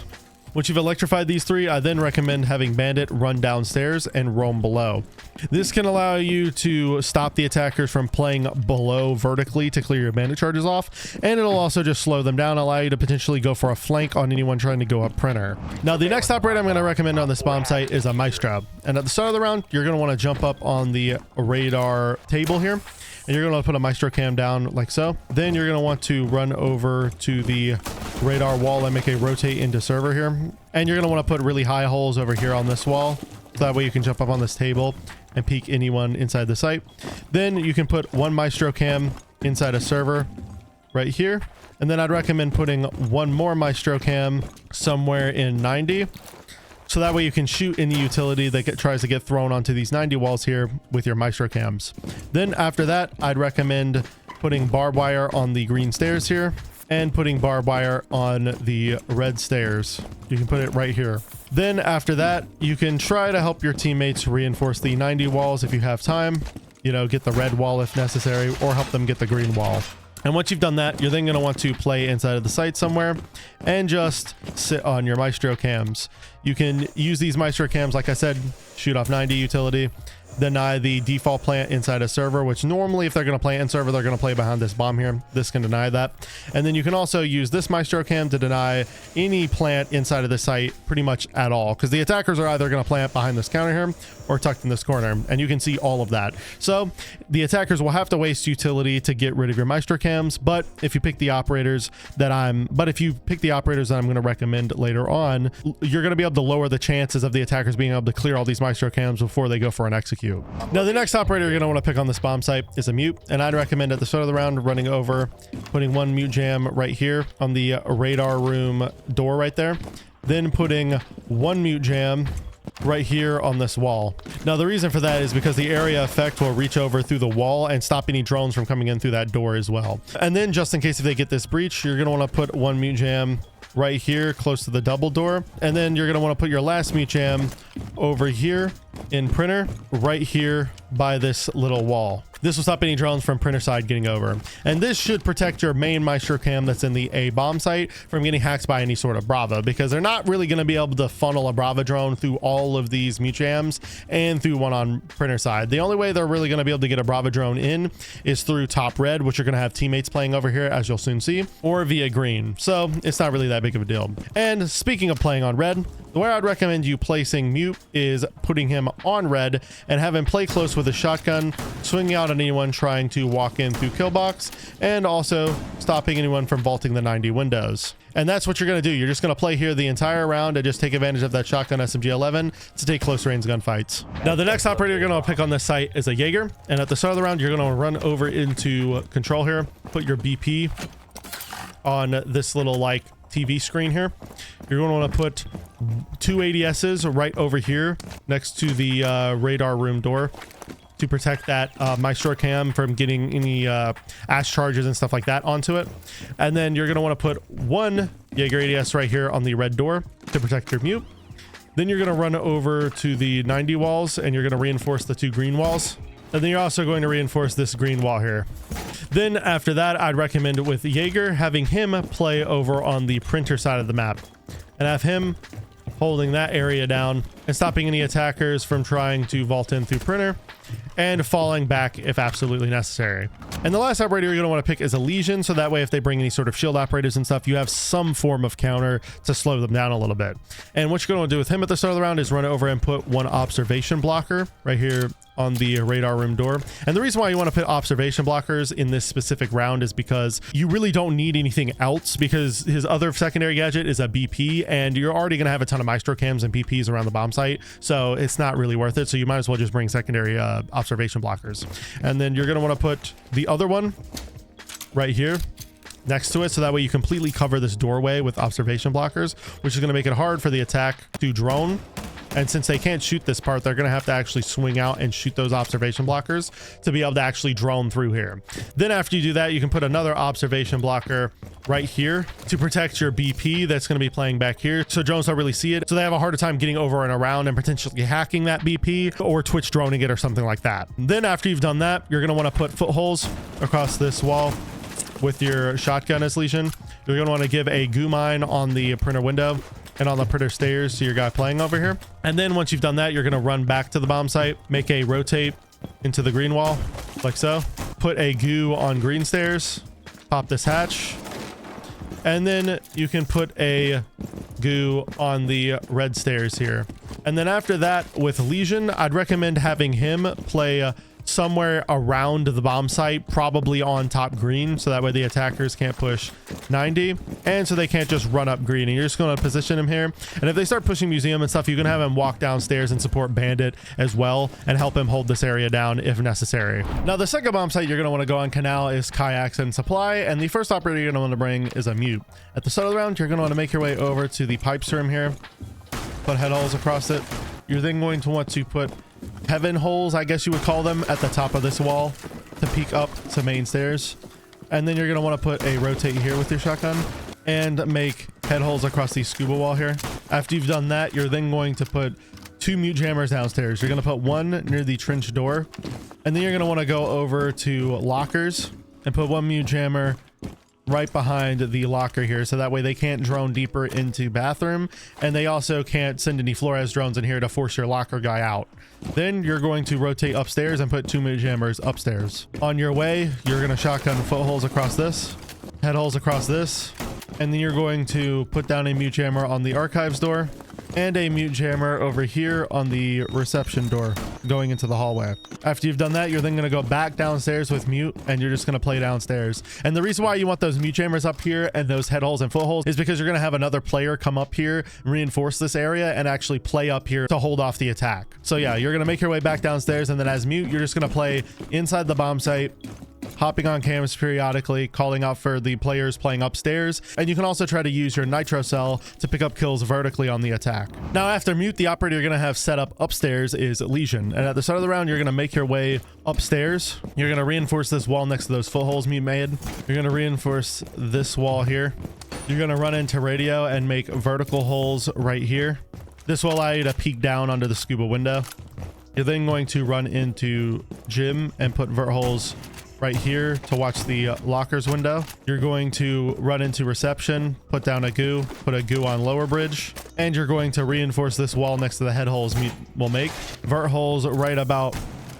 Once you've electrified these three, I then recommend having Bandit run downstairs and roam below. This can allow you to stop the attackers from playing below vertically to clear your bandit charges off, and it'll also just slow them down, allow you to potentially go for a flank on anyone trying to go up printer. Now, the next operator I'm going to recommend on this bomb site is a Maestro. And at the start of the round, you're going to want to jump up on the radar table here, and you're going to put a Maestro cam down like so. Then you're going to want to run over to the radar wall and make a rotate into server here. And you're going to want to put really high holes over here on this wall, so that way you can jump up on this table and peek anyone inside the site. Then you can put one Maestro cam inside a server right here. And then I'd recommend putting one more Maestro cam somewhere in 90. So that way you can shoot any utility that tries to get thrown onto these 90 walls here with your Maestro cams. Then after that, I'd recommend putting barbed wire on the green stairs here and putting barbed wire on the red stairs. You can put it right here. Then after that, you can try to help your teammates reinforce the 90 walls if you have time, you know, get the red wall if necessary, or help them get the green wall. And once you've done that, you're then going to want to play inside of the site somewhere and just sit on your Maestro cams. You can use these Maestro cams, like I said, shoot off 90 utility, deny the default plant inside a server, which normally if they're going to play in server, they're going to play behind this bomb here. This can deny that. And then you can also use this Maestro cam to deny any plant inside of the site pretty much at all, because the attackers are either going to plant behind this counter here or tucked in this corner, and you can see all of that. So the attackers will have to waste utility to get rid of your Maestro cams, but if you pick the operators that I'm going to recommend later on, you're going to be able to lower the chances of the attackers being able to clear all these Maestro cams before they go for an execute. Now, the next operator you're going to want to pick on this bomb site is a mute, and I'd recommend at the start of the round running over, putting one mute jam right here on the radar room door right there, then putting one mute jam right here on this wall. Now, the reason for that is because the area effect will reach over through the wall and stop any drones from coming in through that door as well. And then just in case if they get this breach, you're going to want to put one mute jam right here close to the double door, and then you're going to want to put your last mute jam over here in printer right here by this little wall. This will stop any drones from printer side getting over, and this should protect your main Maestro cam that's in the A bomb site from getting hacked by any sort of Brava, because they're not really going to be able to funnel a Brava drone through all of these mute jams and through one on printer side. The only way they're really going to be able to get a Brava drone in is through top red, which you're going to have teammates playing over here, as you'll soon see, or via green. So it's not really that big of a deal. And speaking of playing on red, the way I'd recommend you placing mute is putting him on red and have him play close with a shotgun, swinging out on anyone trying to walk in through kill box, and also stopping anyone from vaulting the 90 windows. And that's what you're going to do. You're just going to play here the entire round and just take advantage of that shotgun SMG-11 to take close range gunfights. Now, the next operator you're going to pick on this site is a Jaeger, and at the start of the round, you're going to run over into control here, put your BP on this little like TV screen here. You're going to want to put two ADSs right over here next to the radar room door to protect that Maestro cam from getting any ash charges and stuff like that onto it. And then you're going to want to put one Jaeger ADS right here on the red door to protect your mute. Then you're going to run over to the 90 walls and you're going to reinforce the two green walls. And then you're also going to reinforce this green wall here. Then after that, I'd recommend with Jaeger having him play over on the printer side of the map and have him holding that area down and stopping any attackers from trying to vault in through printer, and falling back if absolutely necessary. And the last operator you're going to want to pick is a Legion, so that way if they bring any sort of shield operators and stuff, you have some form of counter to slow them down a little bit. And what you're going to do with him at the start of the round is run over and put one observation blocker right here on the radar room door. And the reason why you want to put observation blockers in this specific round is because you really don't need anything else, because his other secondary gadget is a BP, and you're already going to have a ton of Maestro cams and BPs around the bomb site, so it's not really worth it. So you might as well just bring secondary observation blockers. And then you're going to want to put the other one right here next to it, so that way you completely cover this doorway with observation blockers, which is going to make it hard for the attack to drone. And since they can't shoot this part, they're going to have to actually swing out and shoot those observation blockers to be able to actually drone through here. Then after you do that, you can put another observation blocker right here to protect your BP that's going to be playing back here, so drones don't really see it, so they have a harder time getting over and around and potentially hacking that BP or Twitch droning it or something like that. Then after you've done that, you're going to want to put footholes across this wall with your shotgun as Legion. You're going to want to give a goo mine on the printer window and on the printer stairs to your guy playing over here. And then once you've done that, you're going to run back to the bomb site, make a rotate into the green wall like so, put a goo on green stairs, pop this hatch, and then you can put a goo on the red stairs here. And then after that, with Legion, I'd recommend having him play somewhere around the bomb site, probably on top green, so that way the attackers can't push 90, and so they can't just run up green. And you're just going to position him here, and if they start pushing museum and stuff, you can have him walk downstairs and support bandit as well and help him hold this area down if necessary. Now the second bomb site you're going to want to go on Kanal is Kayaks and supply, and the first operator you're going to want to bring is a mute. At the start of the round, you're going to want to make your way over to the pipes room here, put head holes across it. You're then going to want to put heaven holes, I guess you would call them, at the top of this wall to peek up to main stairs. And then you're going to want to put a rotate here with your shotgun and make head holes across the scuba wall here. After you've done that, you're then going to put two mute jammers downstairs. You're going to put one near the trench door, and then you're going to want to go over to lockers and put one mute jammer right behind the locker here, so that way they can't drone deeper into bathroom, and they also can't send any Flores drones in here to force your locker guy out. Then you're going to rotate upstairs and put two mid jammers upstairs. On your way, you're going to shotgun footholes across this, head holes across this, and then you're going to put down a mute jammer on the archives door and a mute jammer over here on the reception door going into the hallway. After you've done that, you're then going to go back downstairs with mute, and you're just going to play downstairs. And the reason why you want those mute jammers up here and those head holes and footholes is because you're going to have another player come up here, reinforce this area, and actually play up here to hold off the attack. So yeah, you're going to make your way back downstairs, and then as mute, you're just going to play inside the bomb site, hopping on cams periodically, calling out for the players playing upstairs, and you can also try to use your nitro cell to pick up kills vertically on the attack. Now after mute, the operator you're going to have set up upstairs is Legion, and at the start of the round, you're going to make your way upstairs. You're going to reinforce this wall next to those footholes mute made. You're going to reinforce this wall here. You're going to run into radio and make vertical holes right here. This will allow you to peek down under the scuba window. You're then going to run into gym and put vert holes right here to watch the lockers window. You're going to run into reception, put down a goo, put a goo on lower bridge, and you're going to reinforce this wall next to the head holes we'll make. Vert holes right about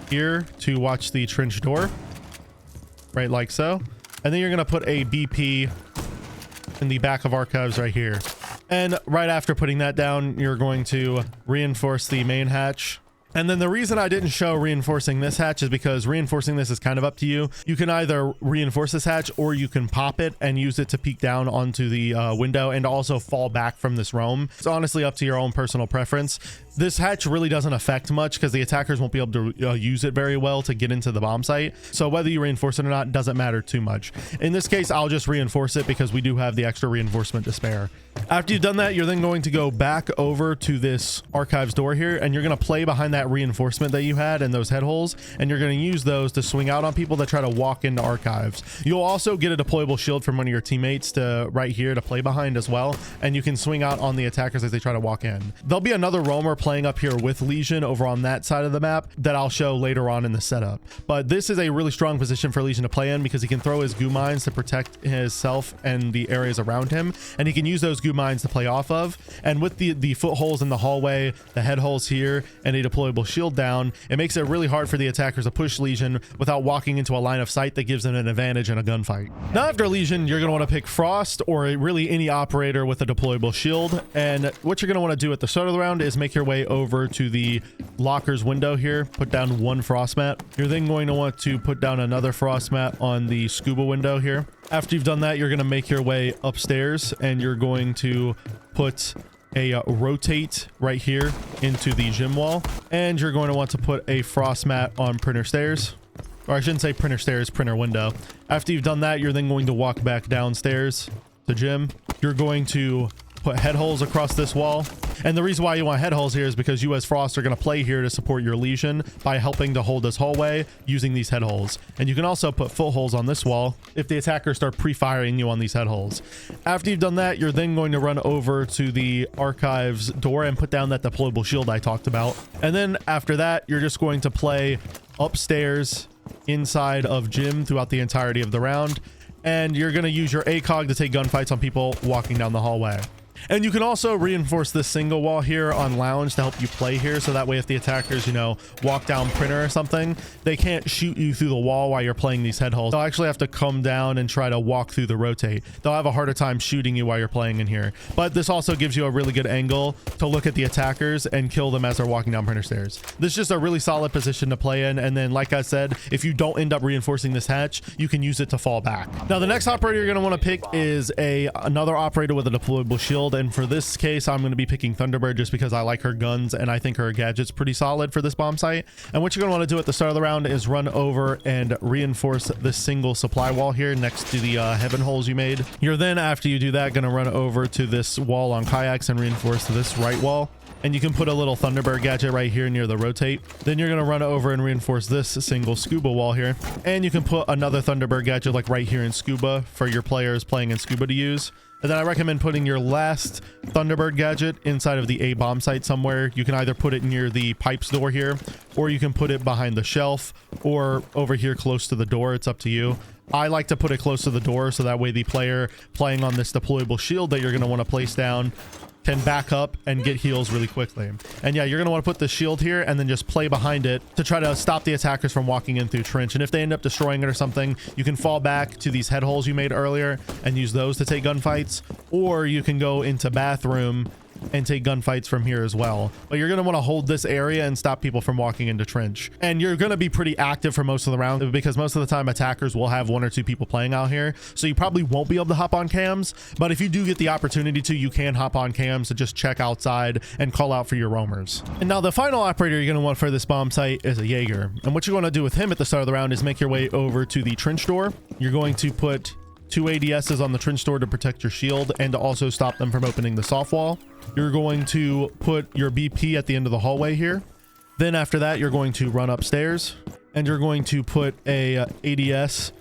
here to watch the trench door, right like so. And then you're going to put a BP in the back of archives right here. And right after putting that down, you're going to reinforce the main hatch. And then the reason I didn't show reinforcing this hatch is because reinforcing this is kind of up to you. You can either reinforce this hatch or you can pop it and use it to peek down onto the window and also fall back from this roam. It's honestly up to your own personal preference. This hatch really doesn't affect much because the attackers won't be able to use it very well to get into the bomb site. So whether you reinforce it or not doesn't matter too much. In this case, I'll just reinforce it because we do have the extra reinforcement to spare. After you've done that, you're then going to go back over to this archives door here, and you're going to play behind that that reinforcement that you had and those head holes, and you're going to use those to swing out on people that try to walk into archives. You'll also get a deployable shield from one of your teammates to right here to play behind as well, and you can swing out on the attackers as they try to walk in. There'll be another roamer playing up here with Legion over on that side of the map that I'll show later on in the setup. But this is a really strong position for Legion to play in because he can throw his goo mines to protect himself and the areas around him, and he can use those goo mines to play off of. And with the footholes in the hallway, the head holes here, and a deployable shield down, it makes it really hard for the attackers to push Legion without walking into a line of sight that gives them an advantage in a gunfight. Now after Legion, you're going to want to pick Frost or really any operator with a deployable shield. And what you're going to want to do at the start of the round is make your way over to the lockers window here, put down one frost mat. You're then going to want to put down another frost mat on the scuba window here. After you've done that, you're going to make your way upstairs, and you're going to put a rotate right here into the gym wall, and you're going to want to put a frost mat on printer stairs, or I shouldn't say printer stairs, printer window. After you've done that, you're then going to walk back downstairs to gym. You're going to put head holes across this wall, and the reason why you want head holes here is because you as Frost are going to play here to support your Legion by helping to hold this hallway using these head holes. And you can also put footholes on this wall if the attackers start pre-firing you on these head holes. After you've done that, you're then going to run over to the archives door and put down that deployable shield I talked about. And then after that, you're just going to play upstairs inside of gym throughout the entirety of the round, and you're going to use your ACOG to take gunfights on people walking down the hallway. And you can also reinforce this single wall here on lounge to help you play here, so that way if the attackers, you know, walk down printer or something, they can't shoot you through the wall while you're playing these head holes. They'll actually have to come down and try to walk through the rotate. They'll have a harder time shooting you while you're playing in here. But this also gives you a really good angle to look at the attackers and kill them as they're walking down printer stairs. This is just a really solid position to play in, and then like I said, if you don't end up reinforcing this hatch, you can use it to fall back. Now the next operator you're going to want to pick is another operator with a deployable shield, and for this case I'm going to be picking Thunderbird just because I like her guns and I think her gadget's pretty solid for this bomb site. And what you're going to want to do at the start of the round is run over and reinforce this single supply wall here next to the heaven holes you made. You're then, after you do that, going to run over to this wall on Kayaks and reinforce this right wall. And you can put a little Thunderbird gadget right here near the rotate. Then you're going to run over and reinforce this single scuba wall here. And you can put another Thunderbird gadget like right here in scuba for your players playing in scuba to use. And then I recommend putting your last Thunderbird gadget inside of the A bomb site somewhere. You can either put it near the pipes door here, or you can put it behind the shelf, or over here close to the door. It's up to you. I like to put it close to the door, so that way the player playing on this deployable shield that you're going to want to place down can back up and get heals really quickly. And yeah, you're going to want to put the shield here and then just play behind it to try to stop the attackers from walking in through trench. And if they end up destroying it or something, you can fall back to these head holes you made earlier and use those to take gunfights, or you can go into bathroom and take gunfights from here as well. But you're going to want to hold this area and stop people from walking into trench. And you're going to be pretty active for most of the round because most of the time attackers will have one or two people playing out here. So you probably won't be able to hop on cams, but if you do get the opportunity to, you can hop on cams to just check outside and call out for your roamers. And now the final operator you're going to want for this bomb site is a Jaeger. And what you're going to do with him at the start of the round is make your way over to the trench door. You're going to put 2 ADSs on the trench door to protect your shield and to also stop them from opening the soft wall. You're going to put your BP at the end of the hallway here. Then after that, you're going to run upstairs and you're going to put a ADS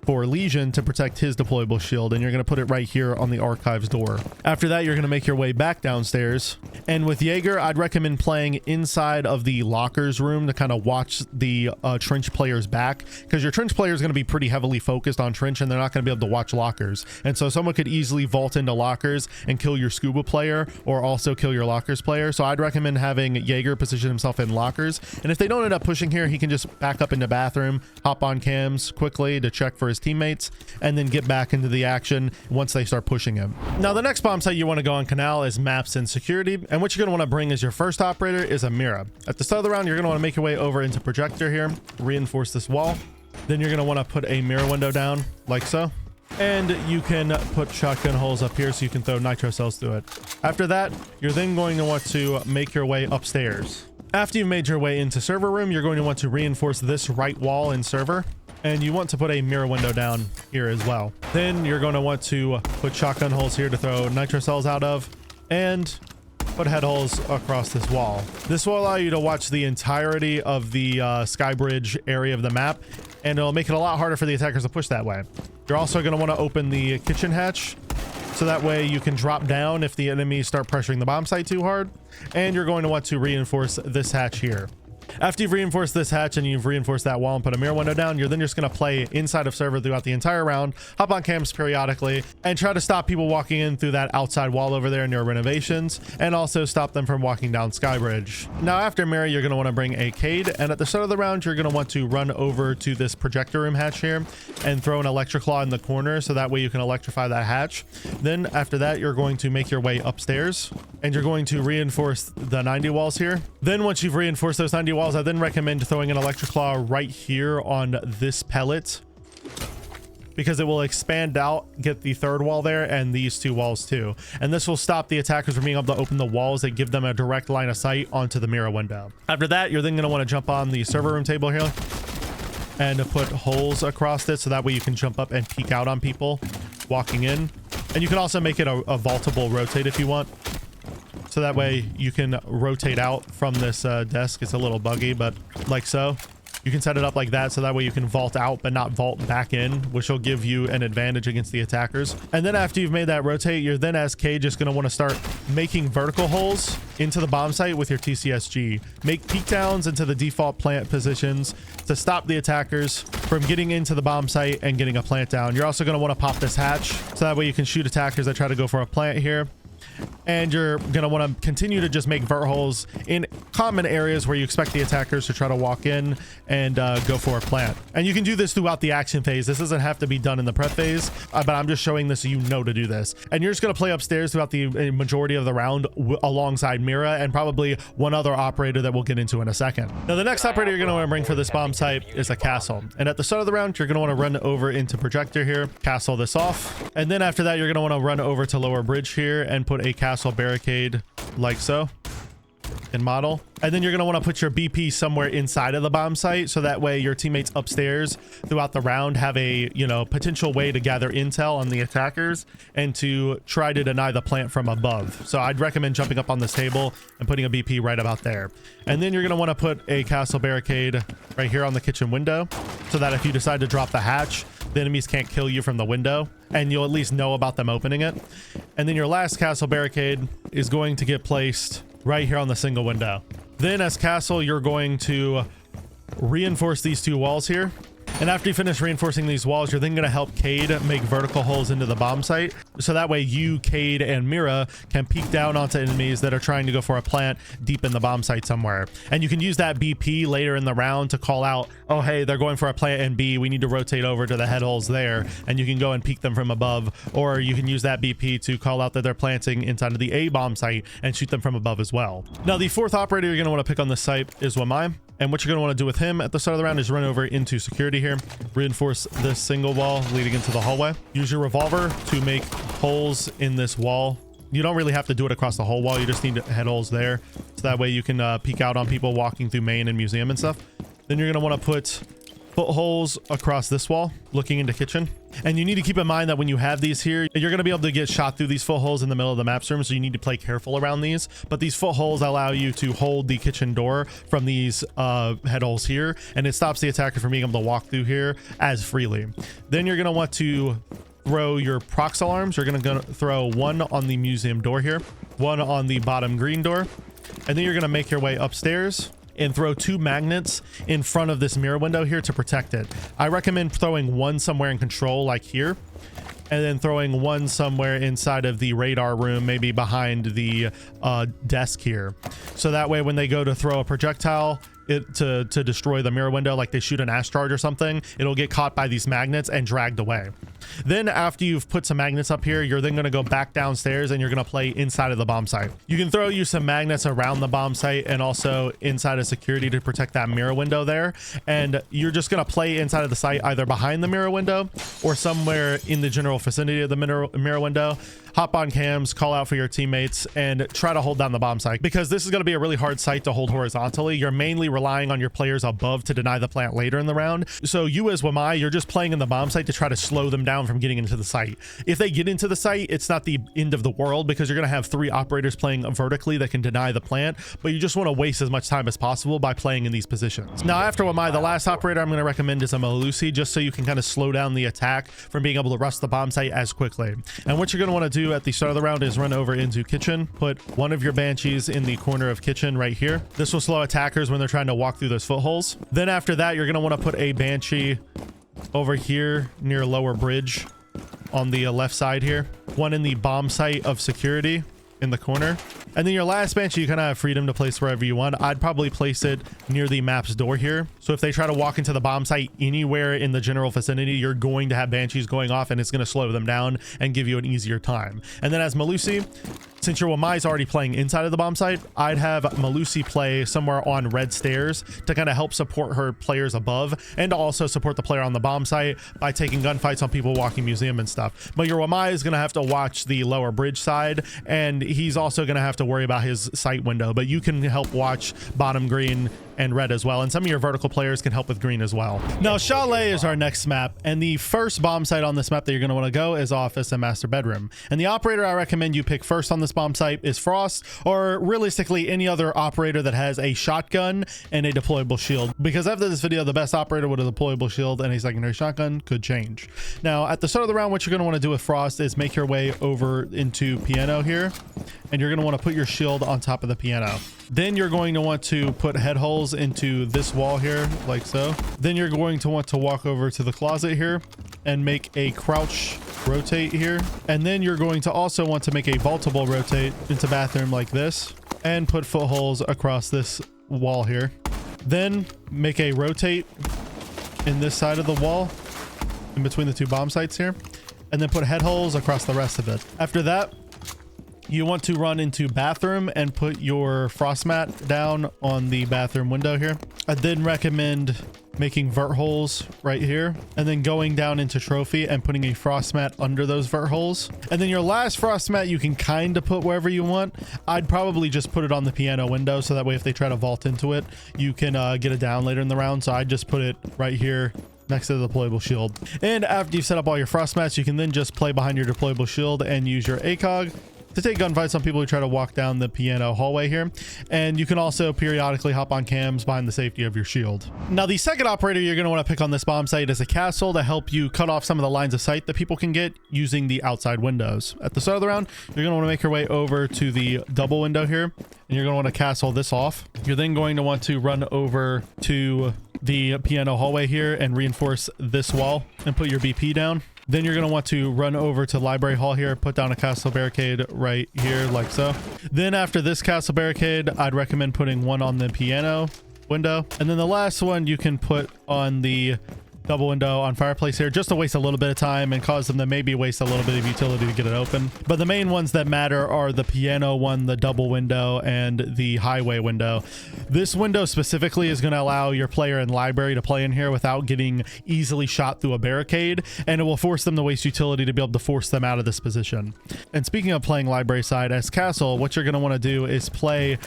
for Legion to protect his deployable shield, and you're going to put it right here on the archives door. After that, you're going to make your way back downstairs, and with Jaeger I'd recommend playing inside of the lockers room to kind of watch the trench players back, because your trench player is going to be pretty heavily focused on trench and they're not going to be able to watch lockers, and so someone could easily vault into lockers and kill your scuba player or also kill your lockers player. So I'd recommend having Jaeger position himself in lockers, and if they don't end up pushing here, he can just back up into bathroom, hop on cams quickly to check for his teammates, and then get back into the action once they start pushing him. Now the next bomb site you want to go on Kanal is maps and security, and what you're going to want to bring as your first operator is a Mira. At the start of the round, you're going to want to make your way over into projector here, reinforce this wall. Then you're going to want to put a mirror window down like so, and you can put shotgun holes up here so you can throw nitro cells through it. After that, you're then going to want to make your way upstairs. After you've made your way into server room, you're going to want to reinforce this right wall in server, and you want to put a mirror window down here as well. Then you're going to want to put shotgun holes here to throw nitro cells out of, and put head holes across this wall. This will allow you to watch the entirety of the sky bridge area of the map, and it'll make it a lot harder for the attackers to push that way. You're also going to want to open the kitchen hatch, so that way you can drop down if the enemies start pressuring the bomb site too hard. And you're going to want to reinforce this hatch here. After you've reinforced this hatch and you've reinforced that wall and put a mirror window down, you're then just going to play inside of server throughout the entire round, hop on camps periodically, and try to stop people walking in through that outside wall over there near renovations, and also stop them from walking down Skybridge. Now after mirror, you're going to want to bring a Cade, and at the start of the round, you're going to want to run over to this projector room hatch here and throw an electric claw in the corner, so that way you can electrify that hatch. Then after that, you're going to make your way upstairs, and you're going to reinforce the 90 walls here. Then once you've reinforced those 90 walls, I then recommend throwing an electric claw right here on this pellet, because it will expand out, get the third wall there and these two walls too. And this will stop the attackers from being able to open the walls that give them a direct line of sight onto the mirror window. After that, you're then going to want to jump on the server room table here and put holes across it, so that way you can jump up and peek out on people walking in. And you can also make it a vaultable rotate if you want, so that way you can rotate out from this desk. It's a little buggy, but like so. You can set it up like that, so that way you can vault out but not vault back in, which will give you an advantage against the attackers. And then after you've made that rotate, you're then as K just going to want to start making vertical holes into the bomb site with your TCSG. Make peek downs into the default plant positions to stop the attackers from getting into the bomb site and getting a plant down. You're also going to want to pop this hatch, so that way you can shoot attackers that try to go for a plant here. And you're going to want to continue to just make vert holes in common areas where you expect the attackers to try to walk in and go for a plant. And you can do this throughout the action phase. This doesn't have to be done in the prep phase, but I'm just showing this so you know to do this. And you're just going to play upstairs throughout the majority of the round alongside Mira and probably one other operator that we'll get into in a second. Now, the next operator you're going to want to bring for this bomb site is a castle. And at the start of the round, you're going to want to run over into projector here, castle this off. And then after that, you're going to want to run over to lower bridge here and put a castle barricade like so in model. And then you're going to want to put your BP somewhere inside of the bomb site, so that way your teammates upstairs throughout the round have a, you know, potential way to gather intel on the attackers and to try to deny the plant from above. So I'd recommend jumping up on this table and putting a BP right about there. And then you're going to want to put a castle barricade right here on the kitchen window, so that if you decide to drop the hatch, the enemies can't kill you from the window, and you'll at least know about them opening it. And then your last castle barricade is going to get placed right here on the single window. Then as castle, you're going to reinforce these two walls here. And after you finish reinforcing these walls, you're then going to help Cade make vertical holes into the bomb site, so that way you, Cade, and Mira can peek down onto enemies that are trying to go for a plant deep in the bomb site somewhere. And you can use that BP later in the round to call out, oh hey, they're going for a plant in B, we need to rotate over to the head holes there, and you can go and peek them from above. Or you can use that BP to call out that they're planting inside of the A bomb site and shoot them from above as well. Now, the fourth operator you're going to want to pick on this site is Wamai. And what you're going to want to do with him at the start of the round is run over into security here, reinforce this single wall leading into the hallway. Use your revolver to make holes in this wall. You don't really have to do it across the whole wall. You just need head holes there, so that way you can peek out on people walking through main and museum and stuff. Then you're going to want to put holes across this wall looking into kitchen. And you need to keep in mind that when you have these here, you're going to be able to get shot through these footholes in the middle of the maps room, so you need to play careful around these. But these footholes allow you to hold the kitchen door from these head holes here, and it stops the attacker from being able to walk through here as freely. Then you're going to want to throw your prox alarms. You're going to throw one on the museum door here, one on the bottom green door, and then you're going to make your way upstairs and throw two magnets in front of this mirror window here to protect it. I recommend throwing one somewhere in control, like here, and then throwing one somewhere inside of the radar room, maybe behind the desk here. So that way when they go to throw a projectile to destroy the mirror window, like they shoot an astrage or something, it'll get caught by these magnets and dragged away. Then after you've put some magnets up here, you're then going to go back downstairs and you're going to play inside of the bomb site. You can throw you some magnets around the bomb site and also inside of security to protect that mirror window there. And you're just going to play inside of the site either behind the mirror window or somewhere in the general vicinity of the mirror window, hop on cams, call out for your teammates, and try to hold down the bomb site, because this is going to be a really hard site to hold horizontally. You're mainly relying on your players above to deny the plant later in the round. So you as Wamai, you're just playing in the bomb site to try to slow them down from getting into the site. If they get into the site, it's not the end of the world, because you're going to have 3 operators playing vertically that can deny the plant, but you just want to waste as much time as possible by playing in these positions. Now, after Wamai, the last operator I'm going to recommend is a Malusi, just so you can kind of slow down the attack from being able to rush the bomb site as quickly. And what you're going to want to do at the start of the round is run over into kitchen, put one of your banshees in the corner of kitchen right here. This will slow attackers when they're trying to walk through those footholes. Then after that, you're going to want to put a banshee over here near lower bridge on the left side here, one in the bomb site of security in the corner, and then your last banshee you kind of have freedom to place wherever you want. I'd probably place it near the map's door here, so if they try to walk into the bomb site anywhere in the general vicinity, you're going to have banshees going off, and it's going to slow them down and give you an easier time. And then as Malusi, since your Wamai is already playing inside of the bomb site, I'd have Malusi play somewhere on red stairs to kind of help support her players above, and to also support the player on the bomb site by taking gunfights on people walking museum and stuff. But your Wamai is going to have to watch the lower bridge side, and he's also going to have to worry about his sight window, but you can help watch bottom green and red as well, and some of your vertical players can help with green as well. Now, Chalet is our next map, and the first bomb site on this map that you're going to want to go is office and master bedroom. And the operator I recommend you pick first on this bomb site is Frost, or realistically any other operator that has a shotgun and a deployable shield, because after this video, the best operator with a deployable shield and a secondary shotgun could change. Now, at the start of the round, what you're going to want to do with Frost is make your way over into piano here, and you're going to want to put your shield on top of the piano. Then you're going to want to put head holes into this wall here, like so. Then you're going to want to walk over to the closet here and make a crouch rotate here. And then you're going to also want to make a vaultable rotate into bathroom like this, and put footholes across this wall here. Then make a rotate in this side of the wall in between the 2 bomb sites here, and then put head holes across the rest of it. After that, you want to run into bathroom and put your frost mat down on the bathroom window here. I'd then recommend making vert holes right here, and then going down into trophy and putting a frost mat under those vert holes. And then your last frost mat you can kind of put wherever you want. I'd probably just put it on the piano window, so that way if they try to vault into it, you can get it down later in the round. So I just put it right here next to the deployable shield. And after you've set up all your frost mats, you can then just play behind your deployable shield and use your ACOG to take gunfights on people who try to walk down the piano hallway here. And you can also periodically hop on cams behind the safety of your shield. Now, the second operator you're going to want to pick on this bomb site is a castle to help you cut off some of the lines of sight that people can get using the outside windows. At the start of the round, you're going to want to make your way over to the double window here, and you're going to want to castle this off. You're then going to want to run over to the piano hallway here and reinforce this wall and put your BP down. Then you're going to want to run over to library hall here, put down a castle barricade right here, like so. Then after this castle barricade, I'd recommend putting one on the piano window. And then the last one you can put on the double window on fireplace here, just to waste a little bit of time and cause them to maybe waste a little bit of utility to get it open. But the main ones that matter are the piano one, the double window, and the highway window. This window specifically is going to allow your player in library to play in here without getting easily shot through a barricade, and it will force them to waste utility to be able to force them out of this position. And speaking of playing library side, as castle, what you're going to want to do is play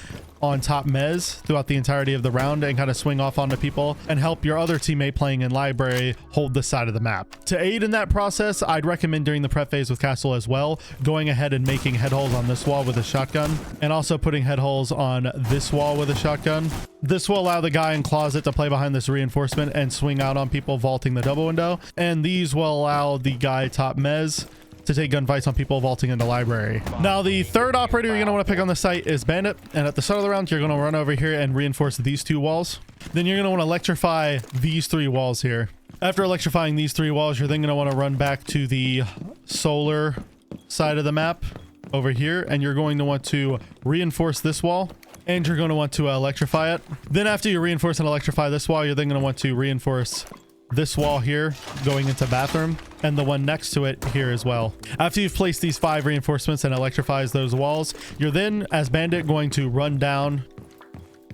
on top mez throughout the entirety of the round and kind of swing off onto people and help your other teammate playing in library hold this side of the map. To aid in that process, I'd recommend during the prep phase with castle as well, going ahead and making head holes on this wall with a shotgun, and also putting head holes on this wall with a shotgun. This will allow the guy in closet to play behind this reinforcement and swing out on people vaulting the double window, and these will allow the guy top mez to take gunfights on people vaulting into library. Now, the third operator you're going to want to pick on the site is Bandit, and at the start of the round, you're going to run over here and reinforce these 2 walls. Then you're going to want to electrify these 3 walls here. After electrifying these 3 walls, you're then going to want to run back to the solar side of the map over here, and you're going to want to reinforce this wall, and you're going to want to electrify it. Then after you reinforce and electrify this wall, you're then going to want to reinforce this wall here going into bathroom, and the one next to it here as well. After you've placed these 5 reinforcements and electrifies those walls, you're then, as Bandit, going to run down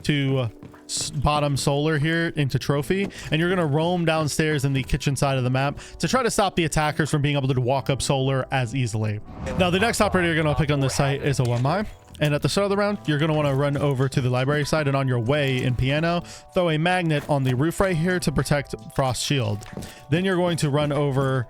to bottom solar here into trophy, and you're going to roam downstairs in the kitchen side of the map to try to stop the attackers from being able to walk up solar as easily. Now, the next operator you're going to pick on this site is a 1Mi. And at the start of the round, you're going to want to run over to the library side, and on your way in piano, throw a magnet on the roof right here to protect Frost Shield. Then you're going to run over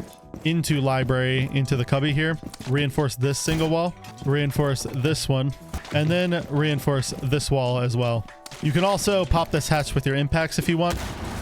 into library, into the cubby here, reinforce this single wall, reinforce this one, and then reinforce this wall as well. You can also pop this hatch with your impacts if you want,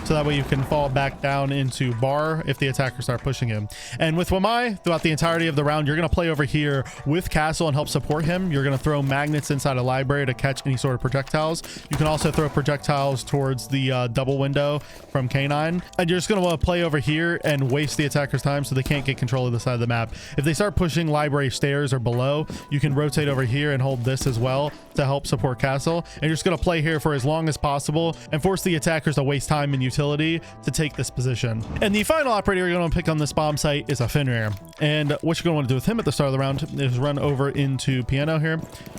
so that way you can fall back down into bar if the attackers start pushing him. And with Wamai, throughout the entirety of the round, you're going to play over here with Castle and help support him. You're going to throw magnets inside a library to catch any sort of projectiles. You can also throw projectiles towards the double window from K9. And you're just going to want to play over here and waste the attackers' time so they can't get control of the side of the map. If they start pushing library stairs or below, you can rotate over here and hold this as well to help support Castle. And you're just going to play here for as long as possible and force the attackers to waste time and utility to take this position. And the final operator you're going to pick on this bomb site is a Fenrir. And what you're going to want to do with him at the start of the round is run over into piano here,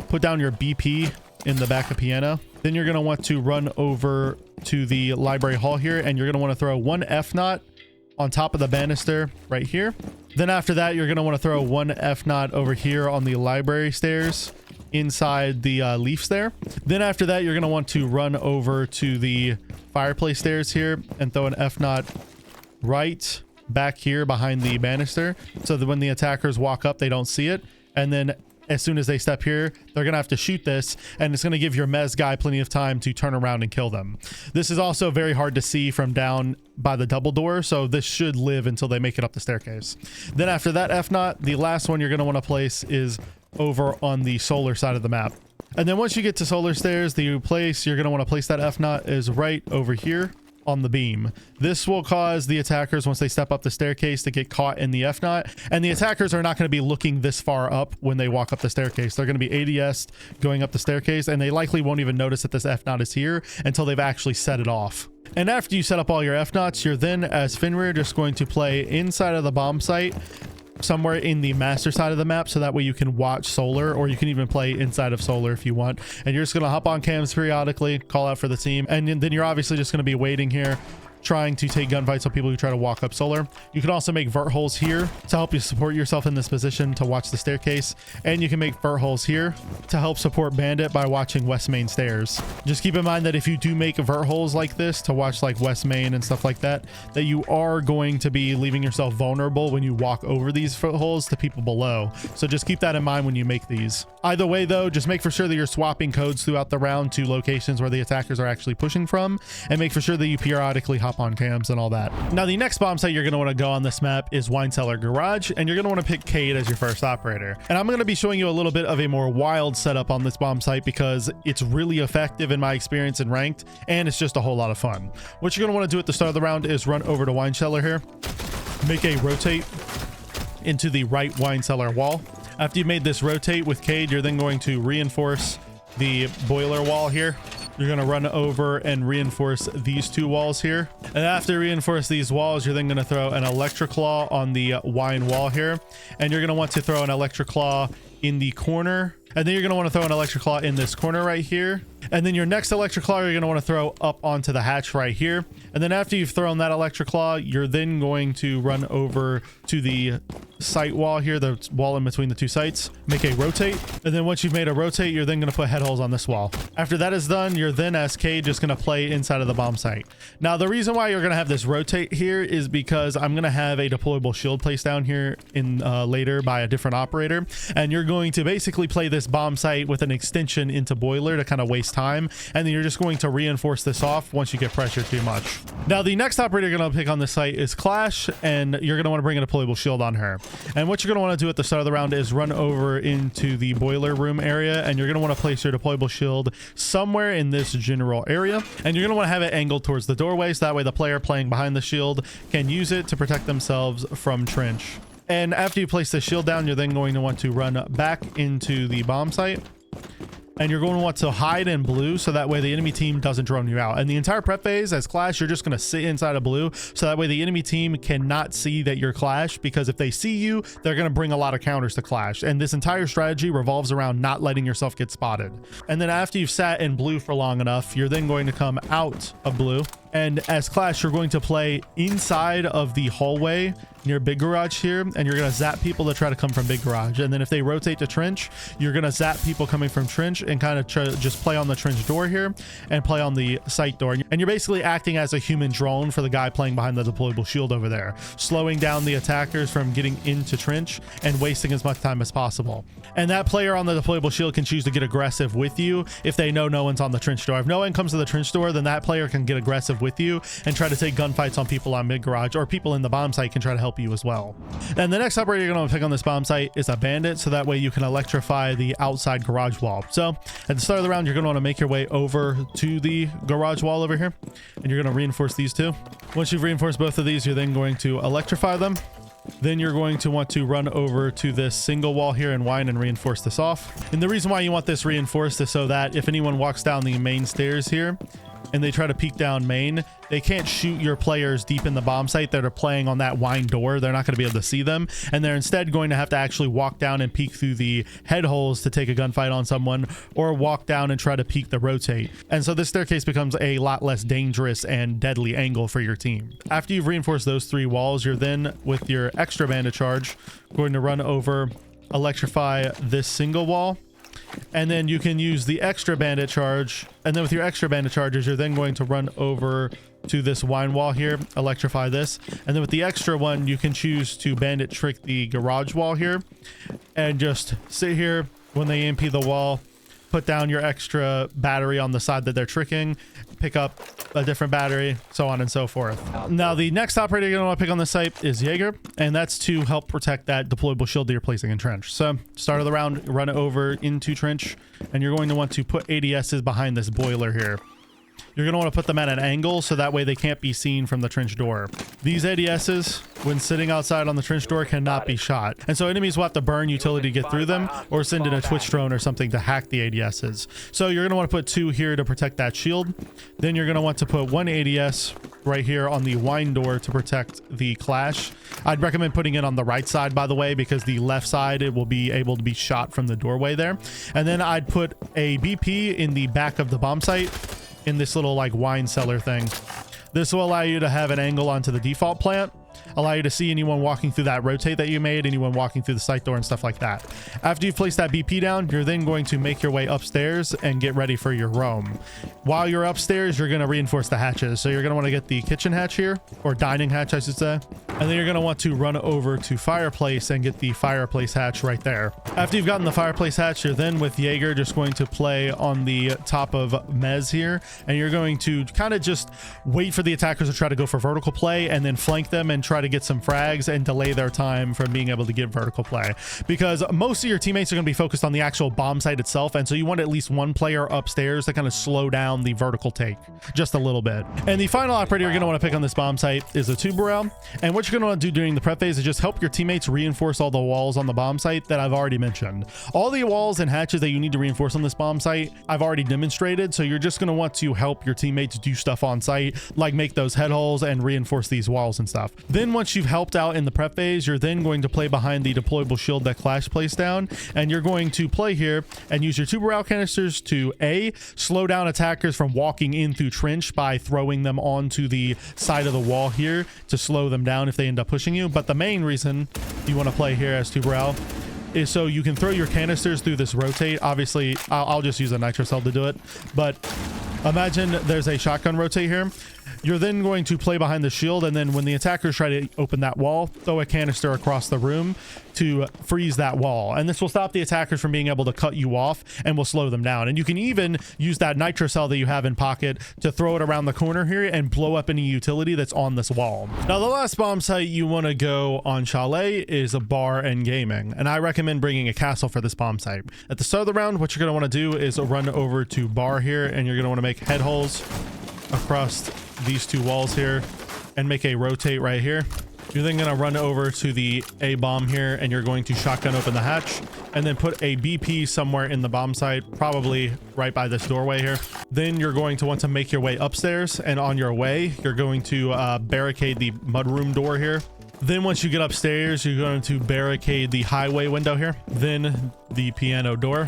put down your BP in the back of piano. Then you're going to want to run over to the library hall here, and you're going to want to throw one F0 on top of the banister right here. Then after that, you're going to want to throw one F0 over here on the library stairs inside the leaves there. Then after that, you're going to want to run over to the fireplace stairs here and throw an F0 right back here behind the banister, so that when the attackers walk up, they don't see it. And then as soon as they step here, they're going to have to shoot this, and it's going to give your Mez guy plenty of time to turn around and kill them. This is also very hard to see from down by the double door, so this should live until they make it up the staircase. Then after that F0, the last one you're going to want to place is over on the solar side of the map. And then once you get to solar stairs, the place you're going to want to place that F0 is right over here on the beam. This will cause the attackers, once they step up the staircase, to get caught in the F0, and the attackers are not going to be looking this far up when they walk up the staircase. They're going to be ADS going up the staircase, and they likely won't even notice that this F0 is here until they've actually set it off. And after you set up all your F0s, you're then, as Fenrir, just going to play inside of the bomb site somewhere in the master side of the map, so that way you can watch solar, or you can even play inside of solar if you want. And you're just going to hop on cams periodically, call out for the team, and then you're obviously just going to be waiting here, trying to take gunfights on people who try to walk up solar. You can also make vert holes here to help you support yourself in this position to watch the staircase, and you can make vert holes here to help support bandit by watching west main stairs. Just keep in mind that if you do make vert holes like this to watch like west main and stuff like that, that you are going to be leaving yourself vulnerable when you walk over these footholes to people below. So just keep that in mind when you make these. Either way though, just make for sure that you're swapping codes throughout the round to locations where the attackers are actually pushing from, and make for sure that you periodically hop on cams and all that. Now, the next bomb site you're going to want to go on this map is Wine Cellar Garage, and you're going to want to pick Cade as your first operator. And I'm going to be showing you a little bit of a more wild setup on this bomb site because it's really effective in my experience in ranked, and it's just a whole lot of fun. What you're going to want to do at the start of the round is run over to Wine Cellar here, make a rotate into the right Wine Cellar wall. After you've made this rotate with Cade, you're then going to reinforce the boiler wall here. You're going to run over and reinforce these two walls here. And after you reinforce these walls, you're then going to throw an electric claw on the wine wall here. And you're going to want to throw an electric claw in the corner. And then you're going to want to throw an electric claw in this corner right here. And then your next electric claw, you're going to want to throw up onto the hatch right here. And then after you've thrown that electric claw, you're then going to run over to the site wall here, the wall in between the two sites, make a rotate. And then once you've made a rotate, you're then going to put head holes on this wall. After that is done, you're then, as Cade, just going to play inside of the bomb site. Now, the reason why you're going to have this rotate here is because I'm going to have a deployable shield placed down here in later by a different operator. And you're going to basically play this bomb site with an extension into boiler to kind of waste time, and then you're just going to reinforce this off once you get pressure too much. Now, the next operator you're going to pick on this site is Clash, and you're going to want to bring a deployable shield on her. And what you're going to want to do at the start of the round is run over into the boiler room area, and you're going to want to place your deployable shield somewhere in this general area, and you're going to want to have it angled towards the doorway, so that way the player playing behind the shield can use it to protect themselves from trench. And after you place the shield down, you're then going to want to run back into the bomb site, and you're going to want to hide in blue so that way the enemy team doesn't drone you out. And the entire prep phase as Clash, you're just going to sit inside of blue so that way the enemy team cannot see that you're Clash, because if they see you, they're going to bring a lot of counters to Clash. And this entire strategy revolves around not letting yourself get spotted. And then after you've sat in blue for long enough, you're then going to come out of blue. And as Clash, you're going to play inside of the hallway near Big Garage here, and you're going to zap people that try to come from Big Garage. And then if they rotate to Trench, you're going to zap people coming from Trench and kind of try to just play on the Trench door here and play on the site door. And you're basically acting as a human drone for the guy playing behind the deployable shield over there, slowing down the attackers from getting into Trench and wasting as much time as possible. And that player on the deployable shield can choose to get aggressive with you if they know no one's on the Trench door. If no one comes to the Trench door, then that player can get aggressive with you and try to take gunfights on people on Mid Garage, or people in the bomb site can try to help you as well. And the next operator you're going to pick on this bomb site is a bandit, so that way you can electrify the outside garage wall. So at the start of the round, you're going to want to make your way over to the garage wall over here, and you're going to reinforce these two. Once you've reinforced both of these, you're then going to electrify them. Then you're going to want to run over to this single wall here and whine and reinforce this off. And the reason why you want this reinforced is so that if anyone walks down the main stairs here and they try to peek down main, they can't shoot your players deep in the bomb site that are playing on that wine door. They're not going to be able to see them, and they're instead going to have to actually walk down and peek through the head holes to take a gunfight on someone, or walk down and try to peek the rotate. And so this staircase becomes a lot less dangerous and deadly angle for your team. After you've reinforced those three walls, you're then, with your extra bandit charge, going to run over, electrify this single wall. And then you can use the extra bandit charge, and then with your extra bandit charges, you're then going to run over to this wine wall here, electrify this, and then with the extra one, you can choose to bandit trick the garage wall here and just sit here. When they EMP the wall, put down your extra battery on the side that they're tricking, pick up a different battery, so on and so forth. Now, the next operator you're going to want to pick on this site is Jaeger, and that's to help protect that deployable shield that you're placing in Trench. So, start of the round, run over into Trench, and you're going to want to put ADSs behind this boiler here. You're going to want to put them at an angle so that way they can't be seen from the Trench door. These ADSs, when sitting outside on the Trench door, cannot be shot. And so enemies will have to burn utility to get through them, or send in a Twitch drone or something to hack the ADSs. So you're going to want to put two here to protect that shield. Then you're going to want to put one ADS right here on the wine door to protect the Clash. I'd recommend putting it on the right side, by the way, because the left side, it will be able to be shot from the doorway there. And then I'd put a BP in the back of the bomb site, in this little like wine cellar thing. This will allow you to have an angle onto the default plant, allow you to see anyone walking through that rotate that you made, anyone walking through the site door and stuff like that. After you've placed that BP down, you're then going to make your way upstairs and get ready for your roam. While you're upstairs, you're going to reinforce the hatches. So you're going to want to get the kitchen hatch here, or dining hatch, I should say. And then you're going to want to run over to fireplace and get the fireplace hatch right there. After you've gotten the fireplace hatch, you're then with Jaeger just going to play on the top of Mez here. And you're going to kind of just wait for the attackers to try to go for vertical play, and then flank them and try to get some frags and delay their time from being able to get vertical play, because most of your teammates are going to be focused on the actual bomb site itself, and so you want at least one player upstairs to kind of slow down the vertical take just a little bit. And the final operator you're going to want to pick on this bomb site is a Tuberel, and what you're going to want to do during the prep phase is just help your teammates reinforce all the walls on the bomb site that I've already mentioned. All the walls and hatches that you need to reinforce on this bomb site I've already demonstrated, so you're just going to want to help your teammates do stuff on site, like make those head holes and reinforce these walls and stuff. Then once you've helped out in the prep phase, you're then going to play behind the deployable shield that Clash placed down, and you're going to play here and use your Tuberel canisters to slow down attackers from walking in through Trench by throwing them onto the side of the wall here to slow them down if they end up pushing you. But the main reason you want to play here as Tuberel is so you can throw your canisters through this rotate. Obviously, I'll just use a nitro cell to do it, but imagine there's a shotgun rotate here. You're then going to play behind the shield, and then when the attackers try to open that wall, throw a canister across the room to freeze that wall. And this will stop the attackers from being able to cut you off and will slow them down. And you can even use that nitro cell that you have in pocket to throw it around the corner here and blow up any utility that's on this wall. Now, the last bomb site you want to go on Chalet is a bar and gaming, and I recommend bringing a castle for this bomb site. At the start of the round, what you're going to want to do is run over to bar here, and you're going to want to make head holes across these two walls here and make a rotate right here. You're then going to run over to the A bomb here, and you're going to shotgun open the hatch and then put a BP somewhere in the bomb site, probably right by this doorway here. Then you're going to want to make your way upstairs, and on your way, you're going to barricade the mudroom door here. Then once you get upstairs, you're going to barricade the highway window here, then the piano door.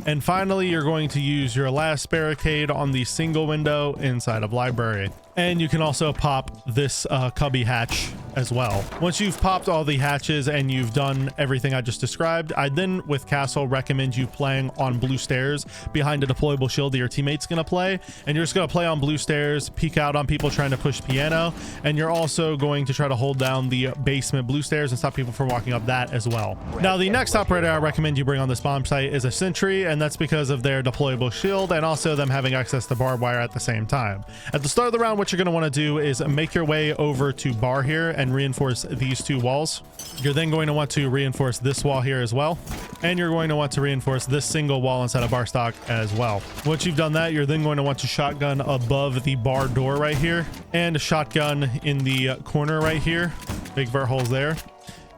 And finally, you're going to use your last barricade on the single window inside of library. And you can also pop this cubby hatch as well. Once you've popped all the hatches and you've done everything I just described, I then with Castle recommend you playing on blue stairs behind a deployable shield that your teammate's gonna play. And you're just gonna play on blue stairs, peek out on people trying to push piano. And you're also going to try to hold down the basement blue stairs and stop people from walking up that as well. Now, the next operator I recommend you bring on this bomb site is a sentry, and that's because of their deployable shield and also them having access to barbed wire at the same time. At the start of the round, what you're going to want to do is make your way over to bar here and reinforce these two walls. You're then going to want to reinforce this wall here as well, and you're going to want to reinforce this single wall inside of bar stock as well. Once you've done that, you're then going to want to shotgun above the bar door right here and a shotgun in the corner right here. Big vert holes there.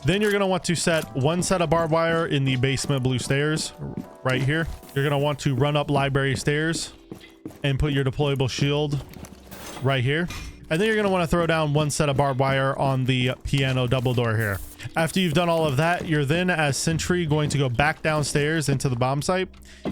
Then you're going to want to set one set of barbed wire in the basement blue stairs right here. You're going to want to run up library stairs and put your deployable shield right here. And then you're going to want to throw down one set of barbed wire on the piano double door here. After you've done all of that, you're then as sentry going to go back downstairs into the bomb site,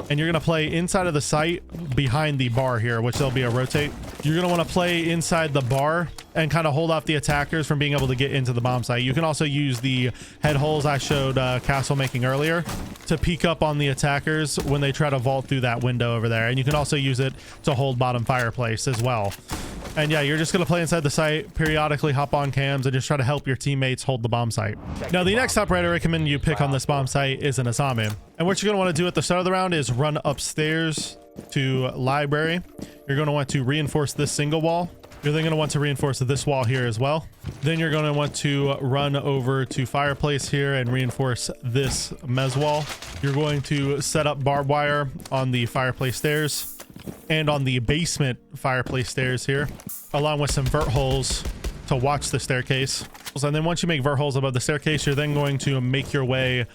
and you're going to play inside of the site behind the bar here, which there'll be a rotate. You're going to want to play inside the bar and kind of hold off the attackers from being able to get into the bomb site. You can also use the head holes I showed Castle making earlier to peek up on the attackers when they try to vault through that window over there. And you can also use it to hold bottom fireplace as well. And yeah, you're just going to play inside the site, periodically hop on cams, and just try to help your teammates hold the bomb site. Now, the next operator I recommend you pick on this bomb site is an Asami. And what you're going to want to do at the start of the round is run upstairs to library. You're going to want to reinforce this single wall. You're then going to want to reinforce this wall here as well. Then you're going to want to run over to fireplace here and reinforce this mez wall. You're going to set up barbed wire on the fireplace stairs and on the basement fireplace stairs here, along with some vert holes to watch the staircase. And then once you make vert holes above the staircase, you're then going to make your way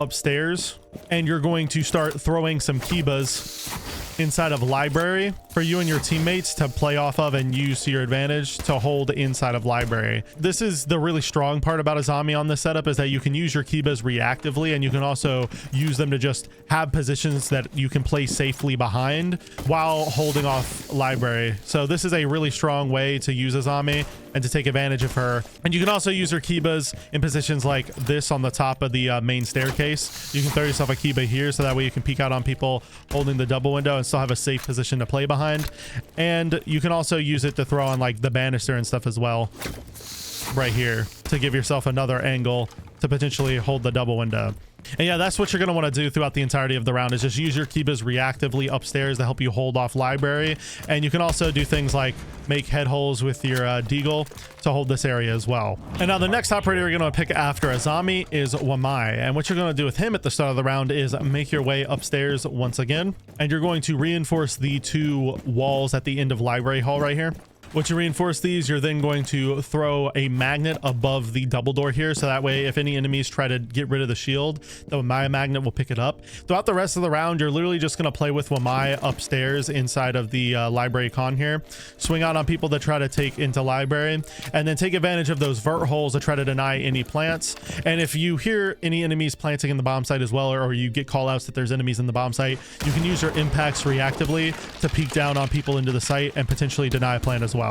upstairs, and you're going to start throwing some kibas inside of library for you and your teammates to play off of and use to your advantage to hold inside of library. This is the really strong part about Asami on this setup, is that you can use your kibas reactively, and you can also use them to just have positions that you can play safely behind while holding off library. So this is a really strong way to use Asami and to take advantage of her. And you can also use her kibas in positions like this on the top of the main staircase. You can throw yourself a kiba here, so that way you can peek out on people holding the double window and still have a safe position to play behind. And you can also use it to throw on like the banister and stuff as well right here to give yourself another angle to potentially hold the double window. And yeah, that's what you're going to want to do throughout the entirety of the round, is just use your kibas reactively upstairs to help you hold off library. And you can also do things like make head holes with your deagle to hold this area as well. And now the next operator you're going to pick after Asami is Wamai. And what you're going to do with him at the start of the round is make your way upstairs once again. And you're going to reinforce the two walls at the end of library hall right here. Once you reinforce these, you're then going to throw a magnet above the double door here, so that way if any enemies try to get rid of the shield, the Wamai magnet will pick it up. Throughout the rest of the round, you're literally just going to play with Wamai upstairs inside of the library con here, swing out on people that try to take into library, and then take advantage of those vert holes to try to deny any plants. And if you hear any enemies planting in the bomb site as well, or you get call outs that there's enemies in the bomb site, you can use your impacts reactively to peek down on people into the site and potentially deny a plant as well.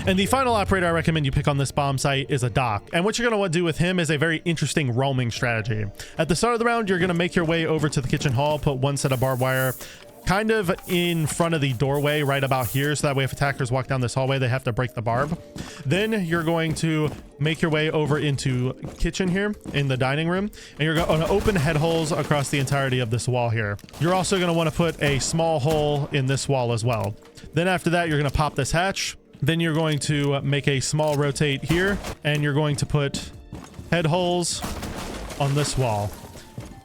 And the final operator I recommend you pick on this bomb site is a Doc. And what you're going to want to do with him is a very interesting roaming strategy. At the start of the round, you're going to make your way over to the kitchen hall, put one set of barbed wire kind of in front of the doorway right about here, so that way if attackers walk down this hallway, they have to break the barb. Then you're going to make your way over into kitchen here in the dining room, and you're going to open head holes across the entirety of this wall here. You're also going to want to put a small hole in this wall as well. Then after that, you're going to pop this hatch. Then you're going to make a small rotate here, and you're going to put head holes on this wall.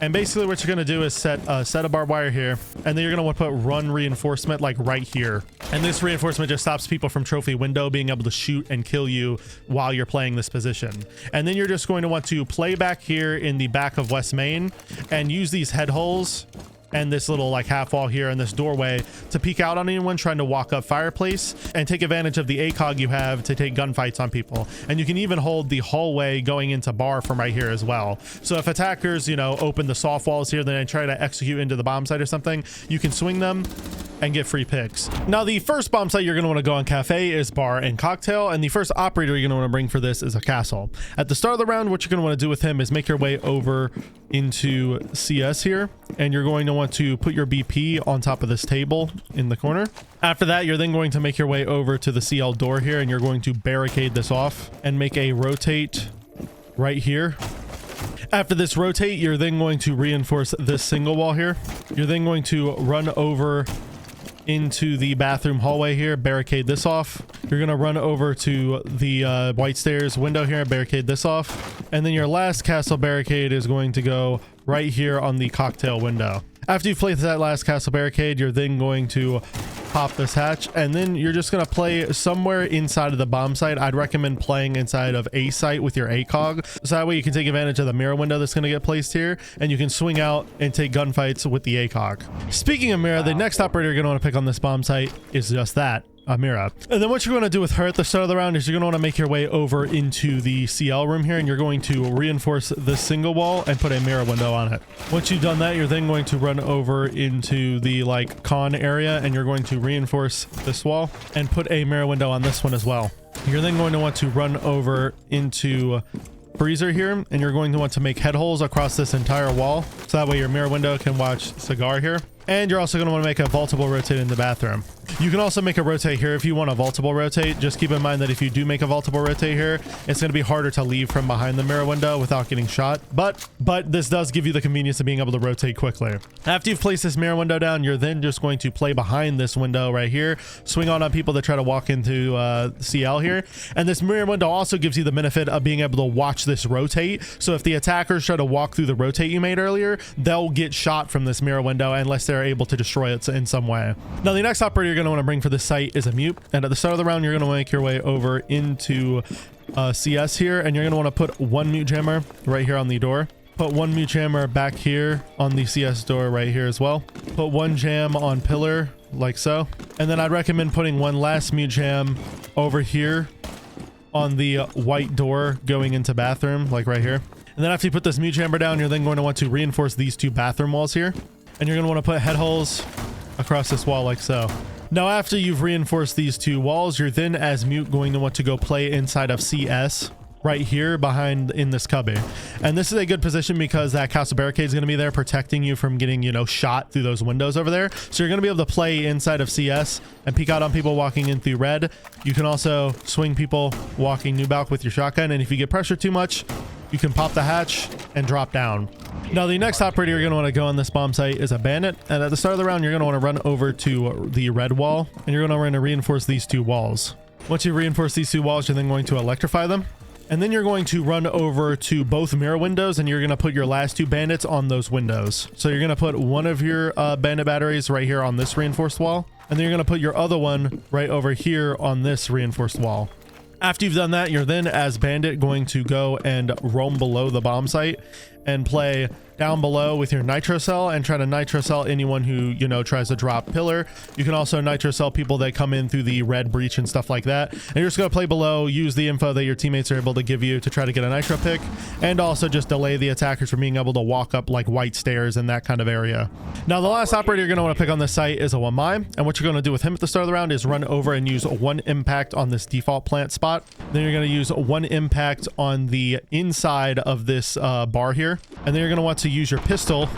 And basically what you're going to do is set a barbed wire here, and then you're going to want to put run reinforcement like right here. And this reinforcement just stops people from trophy window being able to shoot and kill you while you're playing this position. And then you're just going to want to play back here in the back of West Main and use these head holes and this little like half wall here and this doorway to peek out on anyone trying to walk up fireplace, and take advantage of the ACOG you have to take gunfights on people. And you can even hold the hallway going into bar from right here as well. So if attackers, you know, open the soft walls here, then they try to execute into the bomb site or something, you can swing them and get free picks. Now, the first bomb site you're going to want to go on Cafe is bar and cocktail, and the first operator you're going to want to bring for this is a castle. At the start of the round, what you're going to want to do with him is make your way over into CS here, and you're going to want to put your BP on top of this table in the corner. After that, you're then going to make your way over to the CL door here, and you're going to barricade this off and make a rotate right here. After this rotate, you're then going to reinforce this single wall here. You're then going to run over into the bathroom hallway here, barricade this off. You're going to run over to the white stairs window here, barricade this off. And then your last castle barricade is going to go right here on the cocktail window. After you've placed that last castle barricade, you're then going to pop this hatch, and then you're just going to play somewhere inside of the bomb site. I'd recommend playing inside of a site with your ACOG, so that way you can take advantage of the mirror window that's going to get placed here, and you can swing out and take gunfights with the ACOG. Speaking of mirror, the next operator you're going to want to pick on this bomb site is just that, Amira. And then what you're going to do with her at the start of the round is you're going to want to make your way over into the CL room here, and you're going to reinforce this single wall and put a mirror window on it. Once you've done that, you're then going to run over into the like con area, and you're going to reinforce this wall and put a mirror window on this one as well. You're then going to want to run over into freezer here, and you're going to want to make head holes across this entire wall, so that way your mirror window can watch cigar here. And you're also going to want to make a vaultable rotate in the bathroom. You can also make a rotate here if you want a vaultable rotate. Just keep in mind that if you do make a vaultable rotate here, it's going to be harder to leave from behind the mirror window without getting shot. But this does give you the convenience of being able to rotate quickly. After you've placed this mirror window down, you're then just going to play behind this window right here, swing on people that try to walk into CL here. And this mirror window also gives you the benefit of being able to watch this rotate. So if the attackers try to walk through the rotate you made earlier, they'll get shot from this mirror window unless they're able to destroy it in some way. Now, the next operator you're going to want to bring for this site is a mute, and at the start of the round you're going to make your way over into CS here, and you're going to want to put one mute jammer right here on the door, put one mute jammer back here on the CS door right here as well, put one jam on pillar like so, and then I'd recommend putting one last mute jam over here on the white door going into bathroom, like right here. And then after you put this mute jammer down, you're then going to want to reinforce these two bathroom walls here, and you're going to want to put head holes across this wall like so. Now, after you've reinforced these two walls, you're then as mute going to want to go play inside of CS right here behind in this cubby. And this is a good position because that castle barricade is going to be there protecting you from getting, you know, shot through those windows over there. So you're going to be able to play inside of CS and peek out on people walking in through red. You can also swing people walking new balk with your shotgun, and if you get pressured too much, you can pop the hatch and drop down. Now, the next operator you're going to want to go on this bomb site is a bandit, and at the start of the round you're going to want to run over to the red wall, and you're going to reinforce these two walls. Once you reinforce these two walls, you're then going to electrify them, and then you're going to run over to both mirror windows, and you're going to put your last two bandits on those windows. So you're going to put one of your bandit batteries right here on this reinforced wall, and then you're going to put your other one right over here on this reinforced wall. After you've done that, you're then as bandit going to go and roam below the bomb site and play down below with your nitro cell and try to nitro cell anyone who, you know, tries to drop pillar. You can also nitro cell people that come in through the red breach and stuff like that. And you're just going to play below, use the info that your teammates are able to give you to try to get a nitro pick, and also just delay the attackers from being able to walk up like white stairs in that kind of area. Now, the last operator you're going to want to pick on this site is a Wamai, and what you're going to do with him at the start of the round is run over and use one impact on this default plant spot. Then you're going to use one impact on the inside of this bar here, and then you're going to want to use your pistol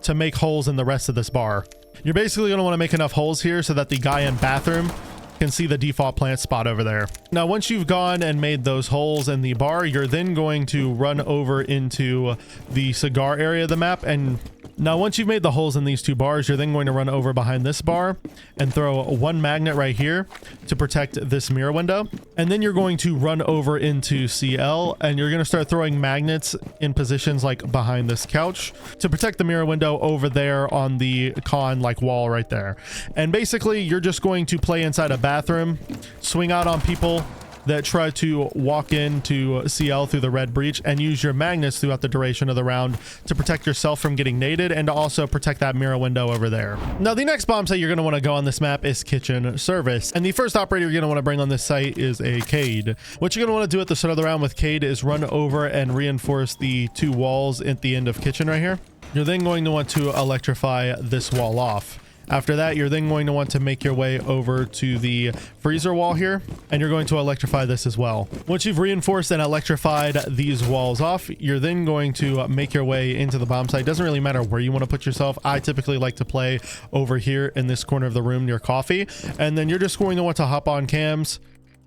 to make holes in the rest of this bar. You're basically going to want to make enough holes here so that the guy in bathroom can see the default plant spot over there. Now, once you've gone and made those holes in the bar, you're then going to run over into the cigar area of the map, and Now, once you've made the holes in these two bars, you're then going to run over behind this bar and throw one magnet right here to protect this mirror window. And then you're going to run over into CL and you're going to start throwing magnets in positions like behind this couch to protect the mirror window over there on the con like wall right there. And basically you're just going to play inside a bathroom, swing out on people that try to walk into CL through the red breach, and use your magnets throughout the duration of the round to protect yourself from getting naded and to also protect that mirror window over there. Now, the next bomb site you're going to want to go on this map is kitchen service, and the first operator you're going to want to bring on this site is a Cade. What you're going to want to do at the start of the round with Cade is run over and reinforce the two walls at the end of kitchen right here. You're then going to want to electrify this wall off. After that, you're then going to want to make your way over to the freezer wall here, and you're going to electrify this as well. Once you've reinforced and electrified these walls off, you're then going to make your way into the bomb site. Doesn't really matter where you want to put yourself. I typically like to play over here in this corner of the room near Kafe, and then you're just going to want to hop on cams,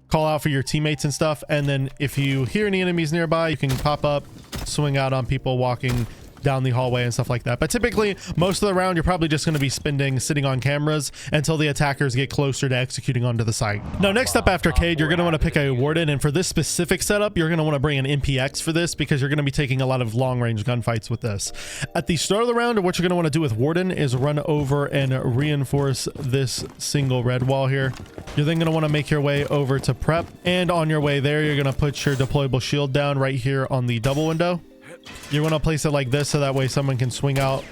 call out for your teammates and stuff, and then if you hear any enemies nearby, you can pop up, swing out on people walking down the hallway and stuff like that. But typically most of the round you're probably just going to be sitting on cameras until the attackers get closer to executing onto the site. Now, next up after Cade, you're going to want to pick a warden, and for this specific setup you're going to want to bring an MPX for this because you're going to be taking a lot of long range gunfights with this. At the start of the round, what you're going to want to do with warden is run over and reinforce this single red wall here. You're then going to want to make your way over to prep, and on your way there you're going to put your deployable shield down right here on the double window. You want to place it like this so that way someone can swing out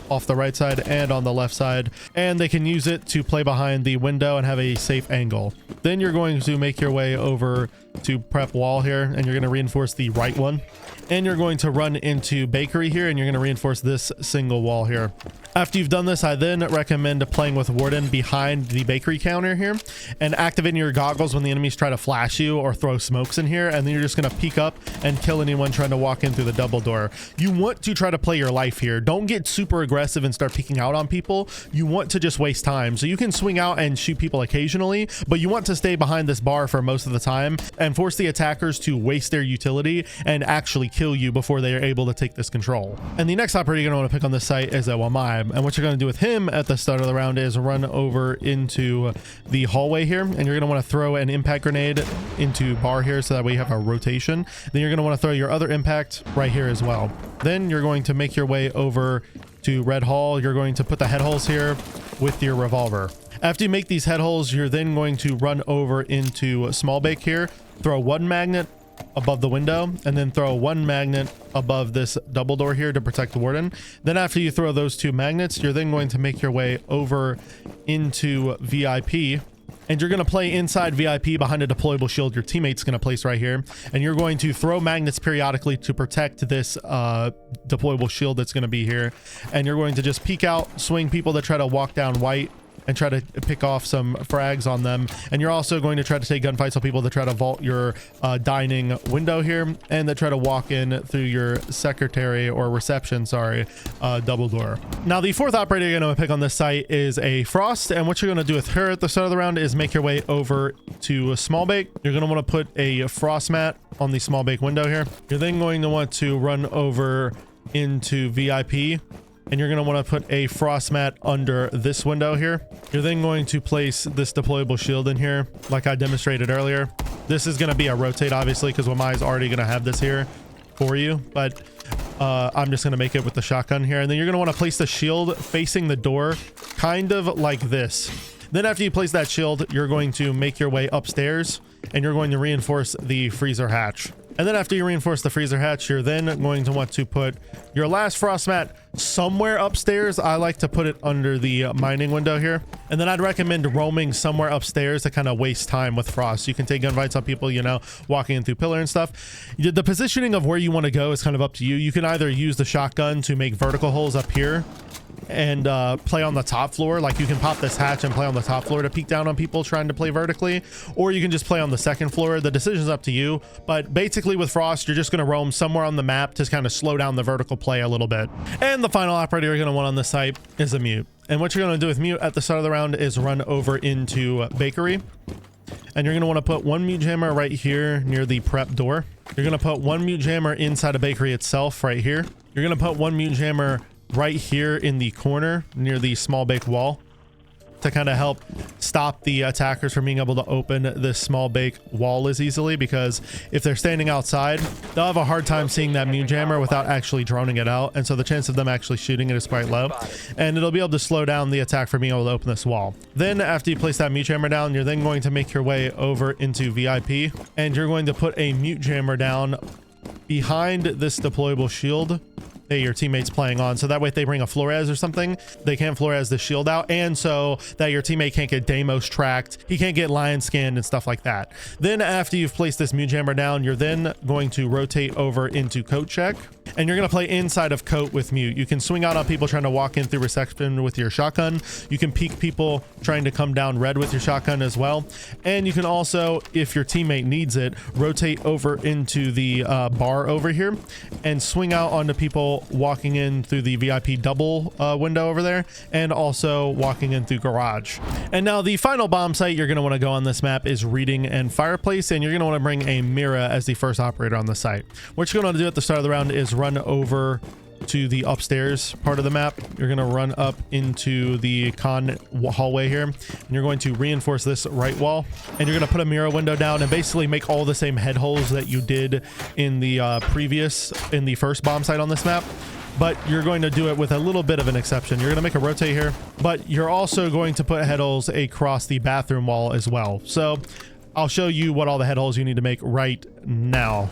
off the right side and on the left side, and they can use it to play behind the window and have a safe angle. Then you're going to make your way over to prep wall here, and you're going to reinforce the right one, and you're going to run into bakery here, and you're going to reinforce this single wall here. After you've done this, I then recommend playing with warden behind the bakery counter here and activating your goggles when the enemies try to flash you or throw smokes in here, and then you're just going to peek up and kill anyone trying to walk in through the double door. You want to try to play your life here. Don't get super aggressive and start peeking out on people. You want to just waste time. So you can swing out and shoot people occasionally, but you want to stay behind this bar for most of the time and force the attackers to waste their utility and actually kill you before they are able to take this control. And the next operator you're going to want to pick on this site is a Wamai, and what you're going to do with him at the start of the round is run over into the hallway here, and you're going to want to throw an impact grenade into bar here so that way you have a rotation. Then you're going to want to throw your other impact right here as well. Then you're going to make your way over to red hall. You're going to put the head holes here with your revolver. After you make these head holes, you're then going to run over into small bake here, throw one magnet above the window, and then throw one magnet above this double door here to protect the warden. Then after you throw those two magnets, you're then going to make your way over into VIP, and you're going to play inside VIP behind a deployable shield your teammate's going to place right here, and you're going to throw magnets periodically to protect this deployable shield that's going to be here. And you're going to just peek out, swing people that try to walk down white and try to pick off some frags on them. And you're also going to try to take gunfights on people that try to vault your dining window here and that try to walk in through your secretary or reception, double door. Now, the fourth operator you're going to pick on this site is a Frost, and what you're going to do with her at the start of the round is make your way over to a small bake. You're going to want to put a frost mat on the small bake window here. You're then going to want to run over into VIP, and you're going to want to put a frost mat under this window here. You're then going to place this deployable shield in here like I demonstrated earlier. This is going to be a rotate, obviously, because Wamai is already going to have this here for you, but I'm just going to make it with the shotgun here. And then you're going to want to place the shield facing the door kind of like this. Then after you place that shield, you're going to make your way upstairs, and you're going to reinforce the freezer hatch. And then after you reinforce the freezer hatch, you're then going to want to put your last frost mat somewhere upstairs. I like to put it under the mining window here. And then I'd recommend roaming somewhere upstairs to kind of waste time with frost. You can take gunfights on people, you know, walking in through pillar and stuff. The positioning of where you want to go is kind of up to you. You can either use the shotgun to make vertical holes up here and play on the top floor. Like, you can pop this hatch and play on the top floor to peek down on people trying to play vertically, or you can just play on the second floor. The decision's up to you, but basically with frost, you're just going to roam somewhere on the map to kind of slow down the vertical play a little bit. And the final operator you're going to want on this site is a mute, and what you're going to do with mute at the start of the round is run over into bakery, and you're going to want to put one mute jammer right here near the prep door. You're going to put one mute jammer inside a bakery itself right here. You're going to put one mute jammer right here in the corner near the small bake wall to kind of help stop the attackers from being able to open this small bake wall as easily, because if they're standing outside, they'll have a hard time seeing that mute jammer without actually droning it out, and so the chance of them actually shooting it is quite low, and it'll be able to slow down the attack from being able to open this wall. Then after you place that mute jammer down, you're then going to make your way over into VIP, and you're going to put a mute jammer down behind this deployable shield that your teammate's playing on, so that way if they bring a Flores or something, they can't Flores the shield out, and so that your teammate can't get Deimos tracked, he can't get lion scanned and stuff like that. Then after you've placed this mute jammer down, you're then going to rotate over into coat check, and you're going to play inside of coat with mute. You can swing out on people trying to walk in through reception with your shotgun. You can peek people trying to come down red with your shotgun as well, and you can also, if your teammate needs it, rotate over into the bar over here and swing out onto people walking in through the VIP double window over there, and also walking in through garage. And now the final bomb site you're going to want to go on this map is reading and fireplace, and you're going to want to bring a Mira as the first operator on the site. What you're going to do at the start of the round is run over to the upstairs part of the map. You're going to run up into the con hallway here, and you're going to reinforce this right wall, and you're going to put a mirror window down and basically make all the same head holes that you did in the first bomb site on this map, but you're going to do it with a little bit of an exception. You're going to make a rotate here, but you're also going to put head holes across the bathroom wall as well. So I'll show you what all the head holes you need to make right now.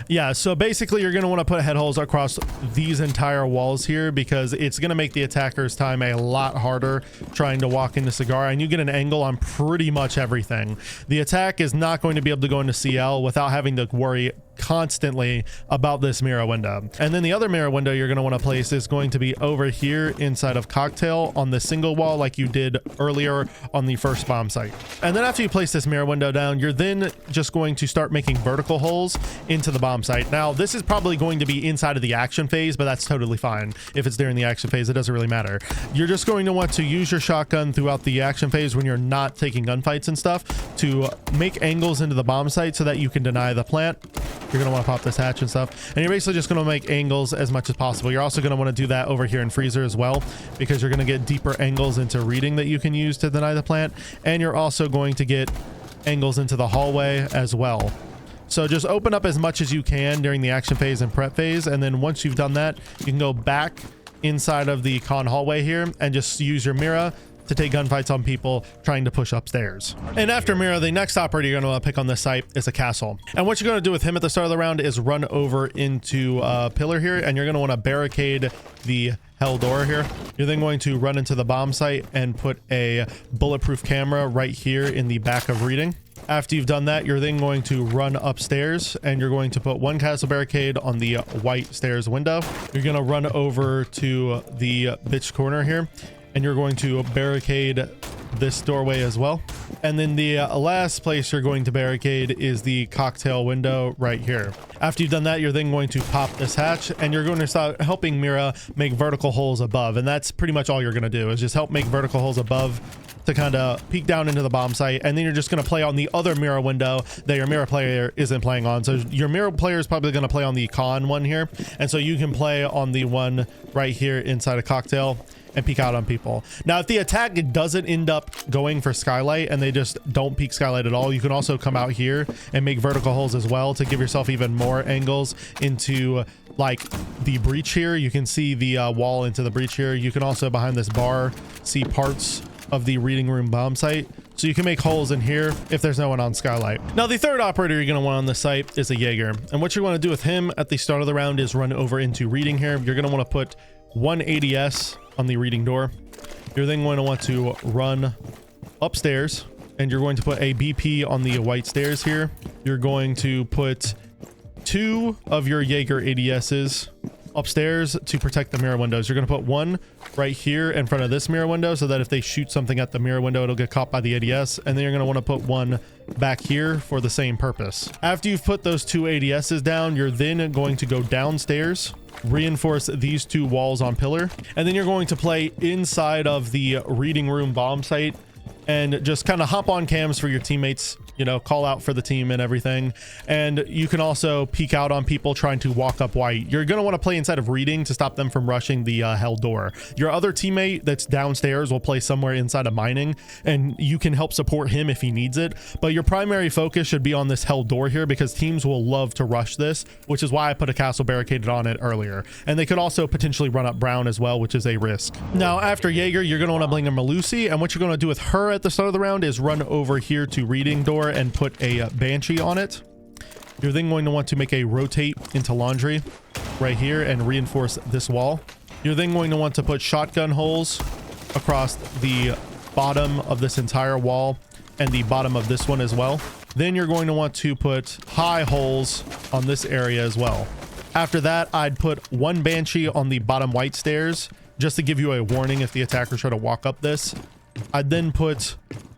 Yeah, so basically you're going to want to put head holes across these entire walls here, because it's going to make the attacker's time a lot harder trying to walk into Cigar, and you get an angle on pretty much everything. The attack is not going to be able to go into CL without having to worry constantly about this mirror window. And then the other mirror window you're going to want to place is going to be over here inside of cocktail on the single wall like you did earlier on the first bomb site. And then after you place this mirror window down, you're then just going to start making vertical holes into the bomb site. Now this is probably going to be inside of the action phase, but that's totally fine. If it's during the action phase, it doesn't really matter. You're just going to want to use your shotgun throughout the action phase when you're not taking gunfights and stuff to make angles into the bomb site so that you can deny the plant. You're going to want to pop this hatch and stuff, and you're basically just going to make angles as much as possible. You're also going to want to do that over here in freezer as well, because you're going to get deeper angles into reading that you can use to deny the plant, and you're also going to get angles into the hallway as well. So just open up as much as you can during the action phase and prep phase, and then once you've done that, you can go back inside of the con hallway here and just use your Mira to take gunfights on people trying to push upstairs. And after Mira, the next operator you're going to want to pick on this site is a Castle. And what you're going to do with him at the start of the round is run over into a pillar here, and you're going to want to barricade the hell door here. You're then going to run into the bomb site and put a bulletproof camera right here in the back of reading. After you've done that, you're then going to run upstairs, and you're going to put one castle barricade on the white stairs window. You're going to run over to the bitch corner here, and you're going to barricade this doorway as well. And then the last place you're going to barricade is the cocktail window right here. After you've done that, you're then going to pop this hatch, and you're going to start helping Mira make vertical holes above. And that's pretty much all you're going to do, is just help make vertical holes above to kind of peek down into the bomb site. And then you're just going to play on the other Mira window that your Mira player isn't playing on. So your Mira player is probably going to play on the con one here, and so you can play on the one right here inside a cocktail and peek out on people. Now if the attack doesn't end up going for skylight and they just don't peek skylight at all, you can also come out here and make vertical holes as well to give yourself even more angles into like the breach here. You can see the wall into the breach here. You can also behind this bar see parts of the reading room bomb site, so you can make holes in here if there's no one on skylight. Now the third operator you're going to want on the site is a Jaeger, and what you want to do with him at the start of the round is run over into reading here. You're going to want to put one ADS on the reading door. You're then going to want to run upstairs, and you're going to put a BP on the white stairs here. You're going to put 2 of your Jaeger ADSs upstairs to protect the mirror windows. You're going to put one right here in front of this mirror window so that if they shoot something at the mirror window, it'll get caught by the ADS. And then you're going to want to put one back here for the same purpose. After you've put those 2 ADSs down, you're then going to go downstairs, reinforce these 2 walls on pillar, and then you're going to play inside of the reading room bomb site and just kind of hop on cams for your teammates you know, call out for the team and everything. And you can also peek out on people trying to walk up white. You're going to want to play inside of reading to stop them from rushing the hell door. Your other teammate that's downstairs will play somewhere inside of mining, and you can help support him if he needs it. But your primary focus should be on this hell door here, because teams will love to rush this, which is why I put a castle barricaded on it earlier. And they could also potentially run up brown as well, which is a risk. Now, after Jaeger, you're going to want to bring in Malusi, and what you're going to do with her at the start of the round is run over here to reading door and put a Banshee on it. You're then going to want to make a rotate into laundry right here and reinforce this wall. You're then going to want to put shotgun holes across the bottom of this entire wall and the bottom of this one as well. Then you're going to want to put high holes on this area as well. After that, I'd put one Banshee on the bottom white stairs just to give you a warning if the attackers try to walk up this. I'd then put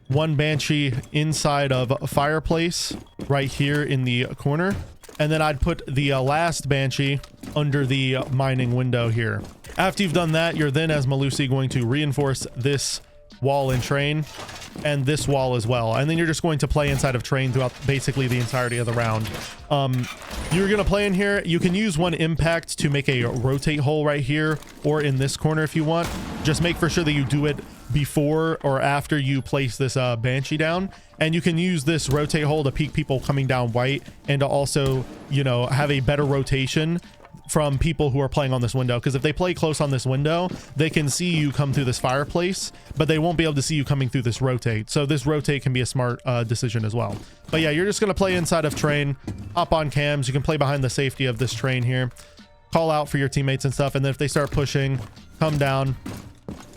one Banshee inside of a fireplace right here in the corner. And then I'd put the last Banshee under the mining window here. After you've done that, you're then, as Malusi, going to reinforce this wall in train and this wall as well. And then you're just going to play inside of train throughout basically the entirety of the round. You're going to play in here. You can use one impact to make a rotate hole right here or in this corner if you want. Just make for sure that you do it before or after you place this Banshee down. And you can use this rotate hole to peek people coming down white and to also, you know, have a better rotation from people who are playing on this window, because if they play close on this window, they can see you come through this fireplace, but they won't be able to see you coming through this rotate. So this rotate can be a smart decision as well. But yeah, you're just going to play inside of train, up on cams. You can play behind the safety of this train here, call out for your teammates and stuff, and then if they start pushing, come down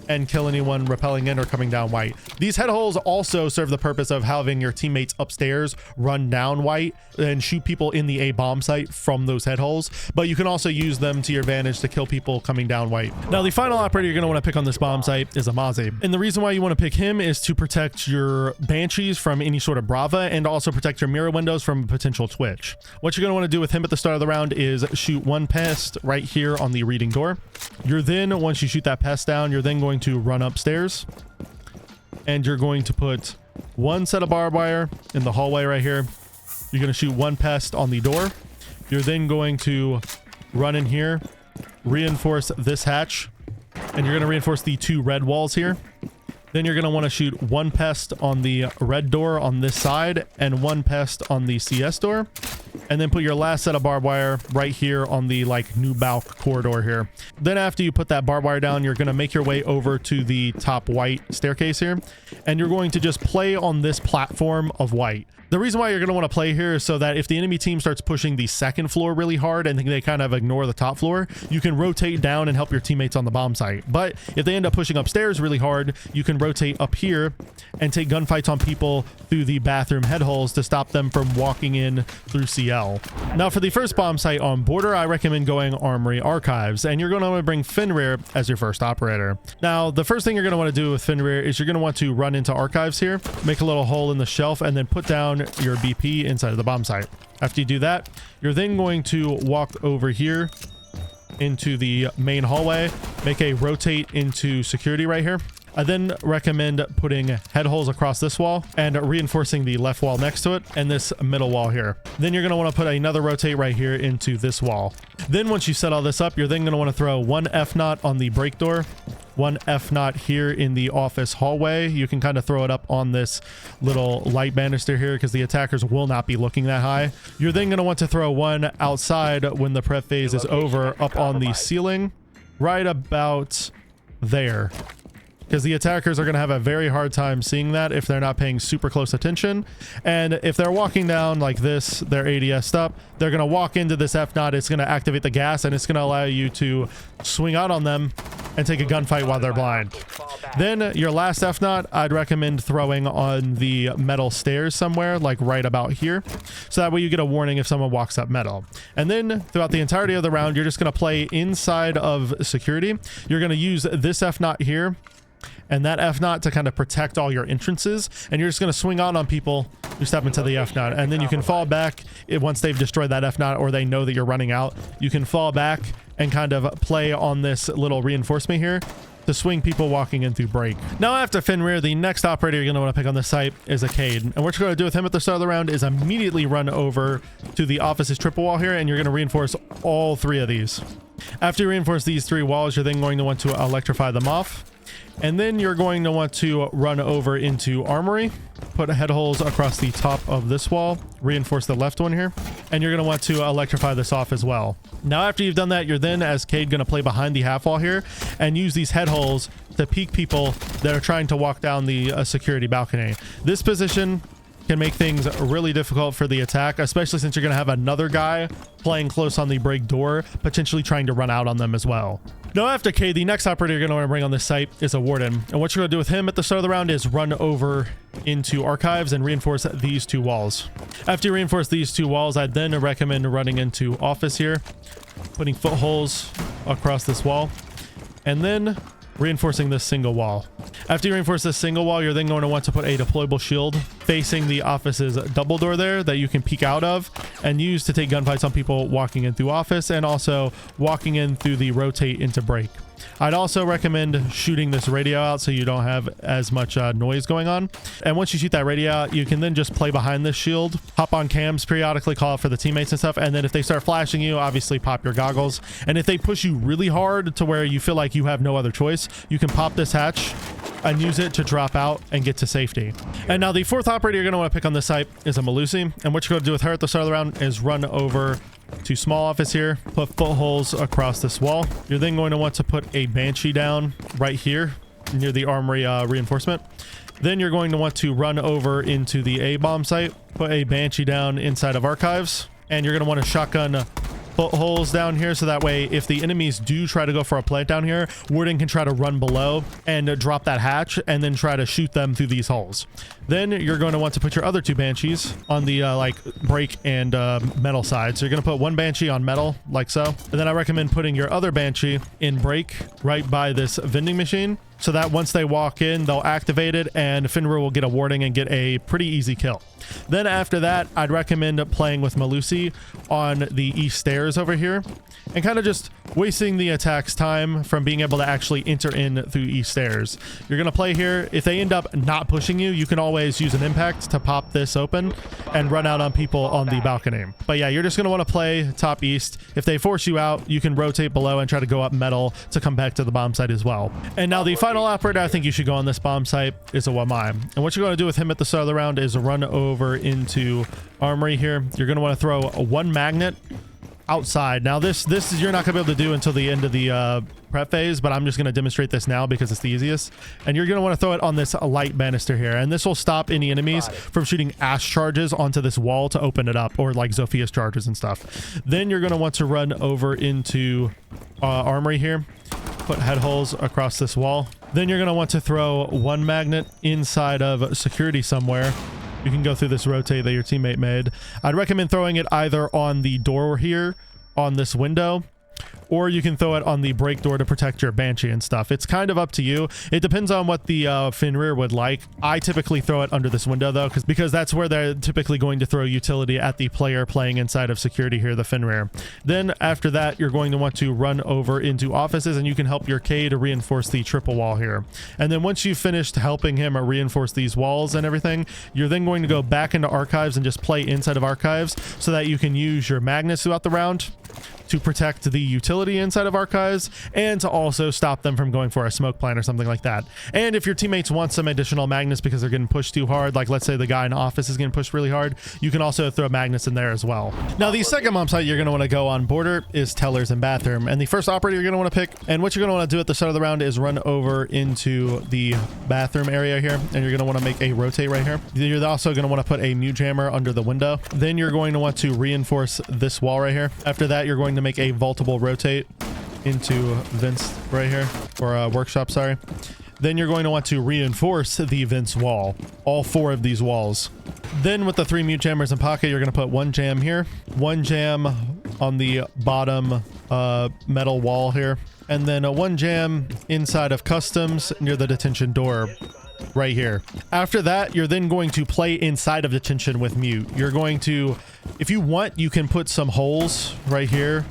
and kill anyone rappelling in or coming down white. These head holes also serve the purpose of having your teammates upstairs run down white and shoot people in the A bomb site from those head holes, but you can also use them to your advantage to kill people coming down white. Now, the final operator you're going to want to pick on this bomb site is Amaze, and the reason why you want to pick him is to protect your Banshees from any sort of Brava and also protect your mirror windows from potential twitch. What you're going to want to do with him at the start of the round is shoot one pest right here on the reading door. You're then, once you shoot that pest down, you're then going to run upstairs and you're going to put one set of barbed wire in the hallway right here. You're going to shoot one pest on the door. You're then going to run in here, reinforce this hatch, and you're going to reinforce the two red walls here. Then you're going to want to shoot one pest on the red door on this side and one pest on the CS door. And then put your last set of barbed wire right here on the like new Balk corridor here. Then after you put that barbed wire down, you're going to make your way over to the top white staircase here. And you're going to just play on this platform of white. The reason why you're going to want to play here is so that if the enemy team starts pushing the second floor really hard and they kind of ignore the top floor, you can rotate down and help your teammates on the bomb site. But if they end up pushing upstairs really hard, you can rotate up here and take gunfights on people through the bathroom head holes to stop them from walking in through CL. Now, for the first bomb site on border, I recommend going Armory Archives, and you're going to want to bring Fenrir as your first operator. Now, the first thing you're going to want to do with Fenrir is you're going to want to run into Archives here, make a little hole in the shelf, and then put down your BP inside of the bomb site. After you do that, you're then going to walk over here into the main hallway, make a rotate into security right here. I then recommend putting head holes across this wall and reinforcing the left wall next to it and this middle wall here. Then you're going to want to put another rotate right here into this wall. Then once you set all this up, you're then going to want to throw one F-knot on the break door, one F-knot here in the office hallway. You can kind of throw it up on this little light banister here because the attackers will not be looking that high. You're then going to want to throw one outside when the prep phase is over up on the ceiling right about there, because the attackers are going to have a very hard time seeing that if they're not paying super close attention. And if they're walking down like this, they're ADS'd up, they're going to walk into this F-knot, it's going to activate the gas, and it's going to allow you to swing out on them and take a gunfight while they're blind. Then your last F-knot, I'd recommend throwing on the metal stairs somewhere, like right about here. So that way you get a warning if someone walks up metal. And then throughout the entirety of the round, you're just going to play inside of security. You're going to use this F-knot here and that F-knot to kind of protect all your entrances, and you're just going to swing on people who step into the F-knot, and then you can fall back once they've destroyed that F-knot or they know that you're running out. You can fall back and kind of play on this little reinforcement here to swing people walking in through break. Now after Fenrir, the next operator you're going to want to pick on the site is a Cade. And what you're going to do with him at the start of the round is immediately run over to the office's triple wall here, and you're going to reinforce all 3 of these. After you reinforce these 3 walls, you're then going to want to electrify them off. And then you're going to want to run over into Armory, put head holes across the top of this wall, reinforce the left one here, and you're going to want to electrify this off as well. Now after you've done that, you're then, as Cade, going to play behind the half wall here and use these head holes to peek people that are trying to walk down the security balcony. This position can make things really difficult for the attack, especially since you're going to have another guy playing close on the break door, potentially trying to run out on them as well. Now after K, the next operator you're going to want to bring on this site is a Warden. And what you're going to do with him at the start of the round is run over into Archives and reinforce these 2 walls. After you reinforce these 2 walls, I'd then recommend running into Office here, putting footholes across this wall, and then reinforcing this single wall. After you reinforce this single wall, you're then going to want to put a deployable shield facing the office's double door there that you can peek out of and use to take gunfights on people walking in through office and also walking in through the rotate into break. I'd also recommend shooting this radio out so you don't have as much noise going on. And once you shoot that radio out, you can then just play behind this shield, hop on cams periodically, call out for the teammates and stuff. And then if they start flashing you, obviously pop your goggles. And if they push you really hard to where you feel like you have no other choice, you can pop this hatch and use it to drop out and get to safety. And now the 4th operator you're going to want to pick on this site is a Malusi. And what you're going to do with her at the start of the round is run over to small office here, put footholes across this wall. You're then going to want to put a Banshee down right here near the Armory reinforcement. Then you're going to want to run over into the A-bomb site, put a Banshee down inside of Archives, and you're going to want to shotgun footholes down here so that way if the enemies do try to go for a plant down here, Warden can try to run below and drop that hatch and then try to shoot them through these holes. Then you're going to want to put your other 2 Banshees on the like break and metal side. So you're going to put 1 Banshee on metal like so. And then I recommend putting your other Banshee in break right by this vending machine so that once they walk in, they'll activate it and Fenrir will get a warning and get a pretty easy kill. Then after that, I'd recommend playing with Malusi on the east stairs over here and kind of just wasting the attack's time from being able to actually enter in through east stairs. You're going to play here. If they end up not pushing you, you can always use an impact to pop this open and run out on people on the balcony. But yeah, you're just going to want to play top east. If they force you out, you can rotate below and try to go up metal to come back to the bomb site as well. And now the final operator I think you should go on this bomb site is a Wamai. And what you're going to do with him at the start of the round is run over into Armory here. You're going to want to throw 1 magnet outside. Now this is you're not gonna be able to do until the end of the prep phase, but I'm just going to demonstrate this now because it's the easiest. And you're going to want to throw it on this light banister here, and this will stop any enemies from shooting ash charges onto this wall to open it up, or like Zophia's charges and stuff. Then you're going to want to run over into Armory here, put head holes across this wall. Then you're going to want to throw 1 magnet inside of security somewhere. You can go through this rotate that your teammate made. I'd recommend throwing it either on the door here, on this window, or you can throw it on the break door to protect your Banshee and stuff. It's kind of up to you. It depends on what the Fenrir would like. I typically throw it under this window though, because that's where they're typically going to throw utility at the player playing inside of security here, the Fenrir. Then after that, you're going to want to run over into offices, and you can help your K to reinforce the triple wall here. And then once you've finished helping him reinforce these walls and everything, you're then going to go back into Archives and just play inside of Archives so that you can use your magnets throughout the round to protect the utility inside of Archives and to also stop them from going for a smoke plant or something like that. And if your teammates want some additional magnets because they're getting pushed too hard, like let's say the guy in office is getting pushed really hard, you can also throw magnets in there as well. Now the second bomb site you're going to want to go on border is tellers and bathroom, and the first operator you're going to want to pick, and what you're going to want to do at the start of the round is run over into the bathroom area here, and you're going to want to make a rotate right here. You're also going to want to put a mute jammer under the window. Then you're going to want to reinforce this wall right here. After that, you're going to make a vaultable rotate into vents right here, or workshop, sorry. Then you're going to want to reinforce the vents wall, all 4 of these walls. Then with the 3 mute jammers in pocket, you're going to put 1 jam here, 1 jam on the bottom metal wall here, and then 1 jam inside of customs near the detention door right here. After that, you're then going to play inside of detention with mute. You're going to, if you want, you can put some holes right here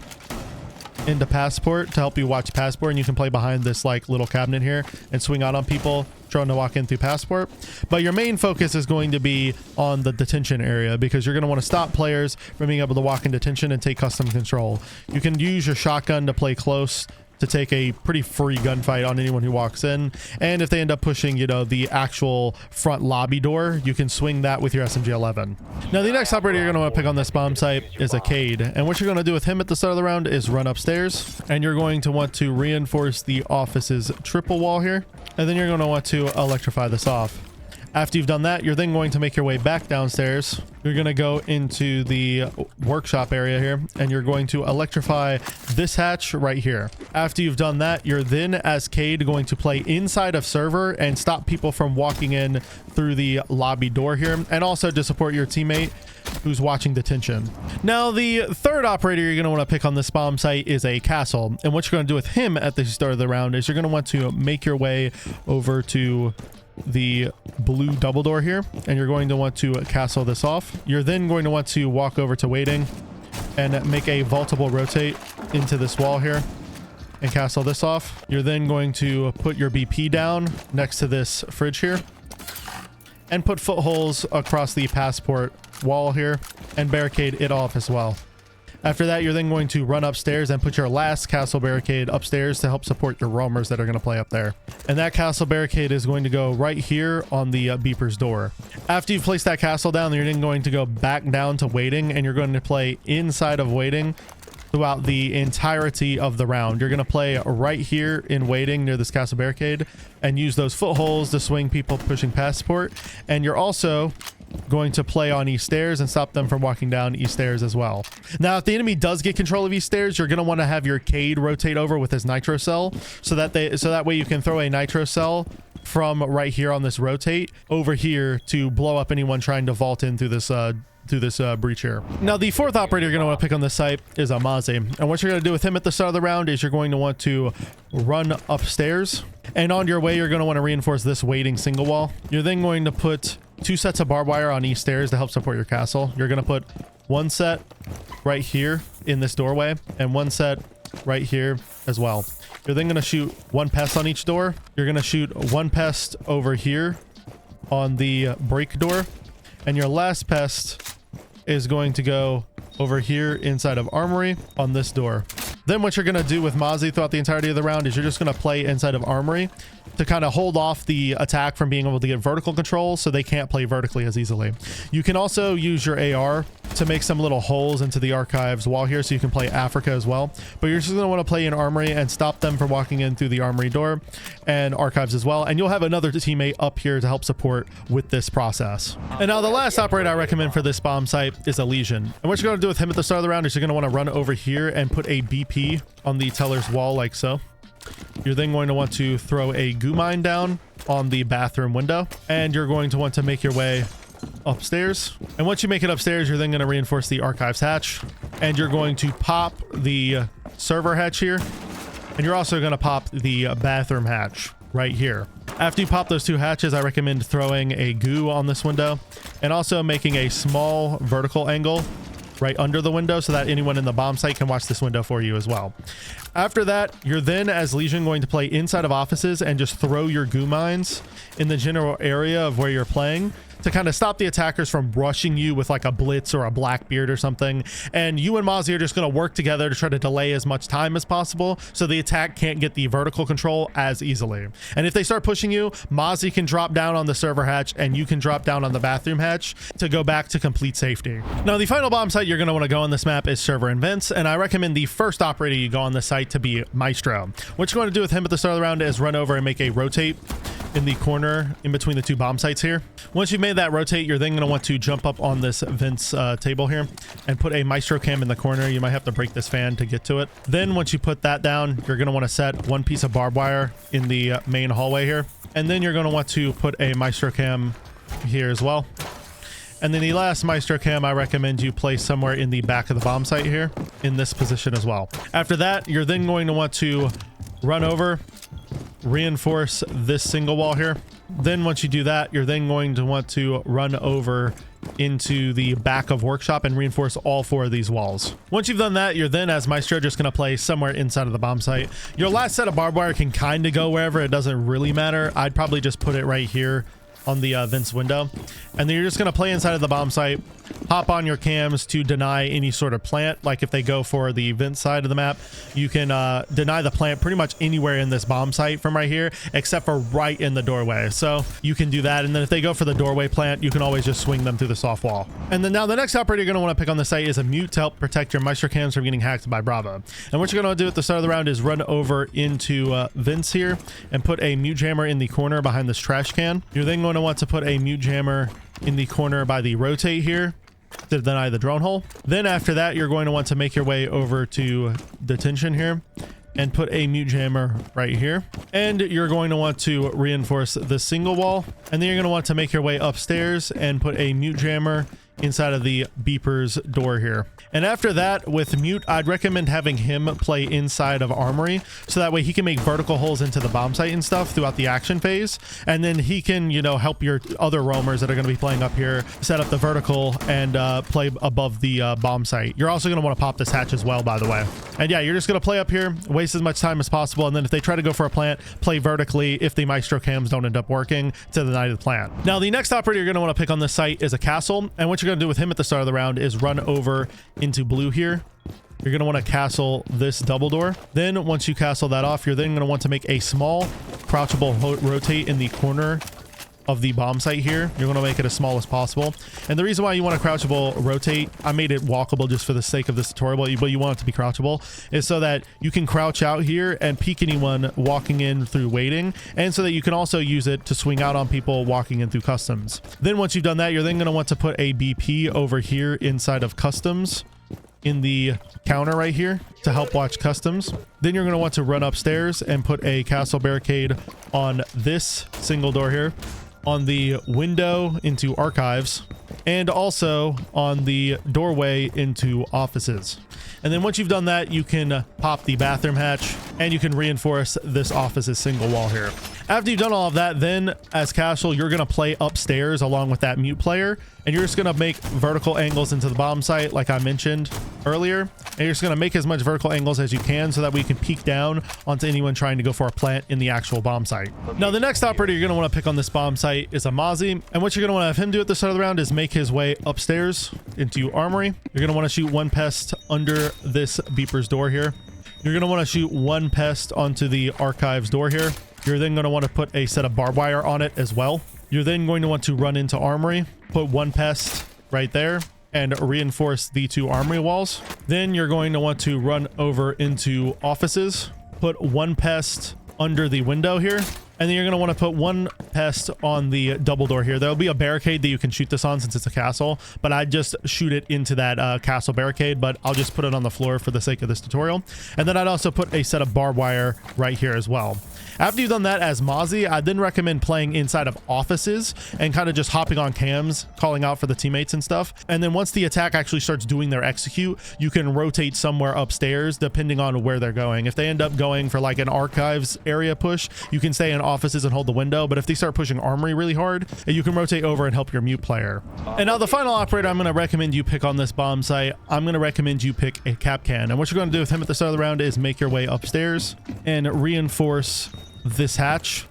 into Passport to help you watch Passport, and you can play behind this like little cabinet here and swing out on people trying to walk in through Passport. But your main focus is going to be on the detention area, because you're going to want to stop players from being able to walk in detention and take custom control. You can use your shotgun to play close to take a pretty free gunfight on anyone who walks in. And if they end up pushing, you know, the actual front lobby door, you can swing that with your SMG-11. Now, the next operator you're going to want to pick on this bomb site is a Cade. And what you're going to do with him at the start of the round is run upstairs. And you're going to want to reinforce the office's triple wall here. And then you're going to want to electrify this off. After you've done that, you're then going to make your way back downstairs. You're going to go into the workshop area here, and you're going to electrify this hatch right here. After you've done that, you're then, as Cade, going to play inside of server and stop people from walking in through the lobby door here, and also to support your teammate who's watching detention. Now, the third operator you're going to want to pick on this bomb site is a Castle. And what you're going to do with him at the start of the round is you're going to want to make your way over to the blue double door here, and you're going to want to castle this off. You're then going to want to walk over to waiting and make a vaultable rotate into this wall here and castle this off. You're then going to put your BP down next to this fridge here and put footholes across the Passport wall here and barricade it off as well. After that, you're then going to run upstairs and put your last castle barricade upstairs to help support your roamers that are going to play up there. And that castle barricade is going to go right here on the beeper's door. After you've placed that castle down, you're then going to go back down to waiting, and you're going to play inside of waiting throughout the entirety of the round. You're going to play right here in waiting near this castle barricade and use those footholes to swing people pushing Passport. And you're also going to play on east stairs and stop them from walking down east stairs as well. Now, if the enemy does get control of east stairs, you're going to want to have your Cade rotate over with his nitro cell so that way you can throw a nitro cell from right here on this rotate over here to blow up anyone trying to vault in through this breach here. Now, the fourth operator you're going to want to pick on this site is a Mazi. And what you're going to do with him at the start of the round is you're going to want to run upstairs. And on your way, you're going to want to reinforce this waiting single wall. You're then going to put 2 sets of barbed wire on each stairs to help support your castle. You're going to put 1 set right here in this doorway and 1 set right here as well. You're then going to shoot 1 pest on each door. You're going to shoot 1 pest over here on the break door. And your last pest is going to go over here inside of Armory on this door. Then what you're going to do with Mazi throughout the entirety of the round is you're just going to play inside of Armory to kind of hold off the attack from being able to get vertical control, so they can't play vertically as easily. You can also use your AR to make some little holes into the archives wall here so you can play Africa as well. But you're just going to want to play in Armory and stop them from walking in through the Armory door and archives as well. And you'll have another teammate up here to help support with this process. And now the last operator I recommend for this bomb site is a Legion. And what you're going to do with him at the start of the round is you're going to want to run over here and put a BP on the teller's wall like so. You're then going to want to throw a goo mine down on the bathroom window, and you're going to want to make your way upstairs. And once you make it upstairs, you're then going to reinforce the archives hatch, and you're going to pop the server hatch here, and you're also going to pop the bathroom hatch right here. After you pop those 2 hatches, I recommend throwing a goo on this window and also making a small vertical angle right under the window so that anyone in the bomb site can watch this window for you as well. After that, you're then, as Legion, going to play inside of offices and just throw your goo mines in the general area of where you're playing to kind of stop the attackers from rushing you with like a blitz or a Blackbeard or something. And you and Mazi are just going to work together to try to delay as much time as possible so the attack can't get the vertical control as easily. And if they start pushing you, Mazi can drop down on the server hatch and you can drop down on the bathroom hatch to go back to complete safety. Now, the final bomb site you're going to want to go on this map is server and vents, and I recommend the first operator you go on this site to be Maestro. What you're going to do with him at the start of the round is run over and make a rotate in the corner in between the 2 bomb sites here. Once you've made that rotate, you're then going to want to jump up on this vents table here and put a Maestro cam in the corner. You might have to break this fan to get to it. Then once you put that down, you're going to want to set 1 piece of barbed wire in the main hallway here. And then you're going to want to put a Maestro cam here as well. And then the last Maestro cam I recommend you place somewhere in the back of the bomb site here in this position as well. After that, you're then going to want to run over, reinforce this single wall here Then once you do that, you're then going to want to run over into the back of workshop and reinforce all 4 of these walls. Once you've done that, you're then, as Maestro, just going to play somewhere inside of the bomb site. Your last set of barbed wire can kind of go wherever. It doesn't really matter. I'd probably just put it right here on the vents window, and then you're just going to play inside of the bomb site, hop on your cams to deny any sort of plant. Like if they go for the vent side of the map, you can deny the plant pretty much anywhere in this bomb site from right here, except for right in the doorway. So you can do that, and then if they go for the doorway plant, you can always just swing them through the soft wall. And then now the next operator you're going to want to pick on the site is a mute to help protect your Maestro cams from getting hacked by Bravo. And what you're going to do at the start of the round is run over into vents here and put a mute jammer in the corner behind this trash can. You're then going to want to put a mute jammer in the corner by the rotate here to deny the drone hole. Then after that, you're going to want to make your way over to detention here and put a mute jammer right here. And you're going to want to reinforce the single wall. And then you're going to want to make your way upstairs and put a mute jammer inside of the beeper's door here. And after that, with mute, I'd recommend having him play inside of Armory, so that way he can make vertical holes into the bomb site and stuff throughout the action phase, and then he can, you know, help your other roamers that are going to be playing up here set up the vertical and play above the bomb site. You're also going to want to pop this hatch as well, by the way. And yeah, you're just going to play up here, waste as much time as possible, and then if they try to go for a plant, play vertically if the Maestro cams don't end up working to deny the plant. Now the next operator you're going to want to pick on this site is a castle, and what you're going to do with him at the start of the round is run over into blue here. You're going to want to castle this double door. Then once you castle that off, you're then going to want to make a small crouchable rotate in the corner of the bomb site here. You're going to make it as small as possible. And the reason why you want to crouchable rotate, I made it walkable just for the sake of this tutorial, but you want it to be crouchable, is so that you can crouch out here and peek anyone walking in through waiting, and so that you can also use it to swing out on people walking in through customs. Then once you've done that, you're then going to want to put a BP over here inside of customs in the counter right here to help watch customs. Then you're going to want to run upstairs and put a castle barricade on this single door here, on the window into archives, and also on the doorway into offices. And then once you've done that, you can pop the bathroom hatch and you can reinforce this office's single wall here. After you've done all of that, then as Castle, you're going to play upstairs along with that mute player, and you're just going to make vertical angles into the bomb site like I mentioned earlier, and you're just going to make as much vertical angles as you can so that we can peek down onto anyone trying to go for a plant in the actual bomb site. Now the next operator you're going to want to pick on this bomb site is a Mozzie, and what you're going to want to have him do at the start of the round is make his way upstairs into Armory. You're going to want to shoot one pest under this beeper's door here. You're going to want to shoot one pest onto the archives door here. You're then going to want to put a set of barbed wire on it as well. You're then going to want to run into Armory, put one pest right there, and reinforce the two Armory walls. Then you're going to want to run over into offices, put one pest under the window here, and then you're going to want to put one pest on the double door here. There'll be a barricade that you can shoot this on since it's a castle, but I just shoot it into that castle barricade, but I'll just put it on the floor for the sake of this tutorial. And then I'd also put a set of barbed wire right here as well. After you've done that as Mozzie, I then recommend playing inside of offices and kind of just hopping on cams, calling out for the teammates and stuff. And then once the attack actually starts doing their execute, you can rotate somewhere upstairs depending on where they're going. If they end up going for like an archives area push, you can stay in offices and hold the window. But if they start pushing Armory really hard, you can rotate over and help your mute player. And now the final operator I'm going to recommend you pick on this bomb site, I'm going to recommend you pick a Kapkan. And what you're going to do with him at the start of the round is make your way upstairs and reinforce this hatch.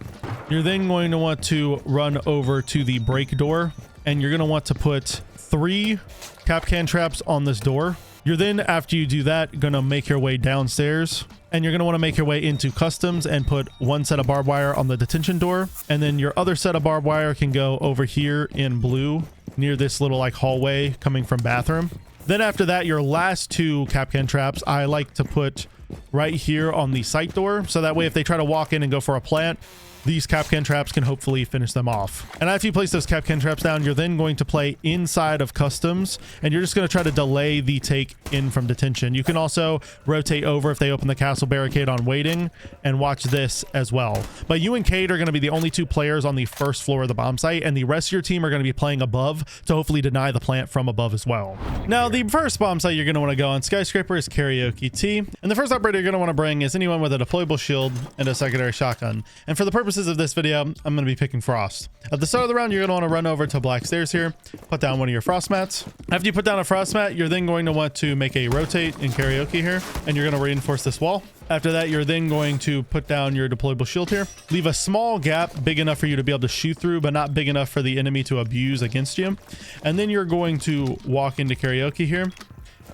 You're then going to want to run over to the break door, and you're going to want to put 3 Kapkan traps on this door. You're then, after you do that, going to make your way downstairs, and you're going to want to make your way into customs and put one set of barbed wire on the detention door, and then your other set of barbed wire can go over here in blue near this little like hallway coming from bathroom. Then after that, your last 2 Kapkan traps I like to put right here on the site door, so that way if they try to walk in and go for a plant, these Kapkan traps can hopefully finish them off. And after you place those Kapkan traps down, you're then going to play inside of customs, and you're just going to try to delay the take in from detention. You can also rotate over if they open the castle barricade on waiting, and watch this as well. But you and Kate are going to be the only 2 players on the first floor of the bomb site, and the rest of your team are going to be playing above to hopefully deny the plant from above as well. Now the first bomb site you're going to want to go on Skyscraper is Karaoke T, and the first operator you're going to want to bring is anyone with a deployable shield and a secondary shotgun. And for the purpose purposes of this video, I'm going to be picking Frost. At the start of the round, you're going to want to run over to Black Stairs here, put down one of your frost mats. After you put down a frost mat, you're then going to want to make a rotate in Karaoke here, and you're going to reinforce this wall. After that, you're then going to put down your deployable shield here. Leave a small gap big enough for you to be able to shoot through, but not big enough for the enemy to abuse against you. And then you're going to walk into Karaoke here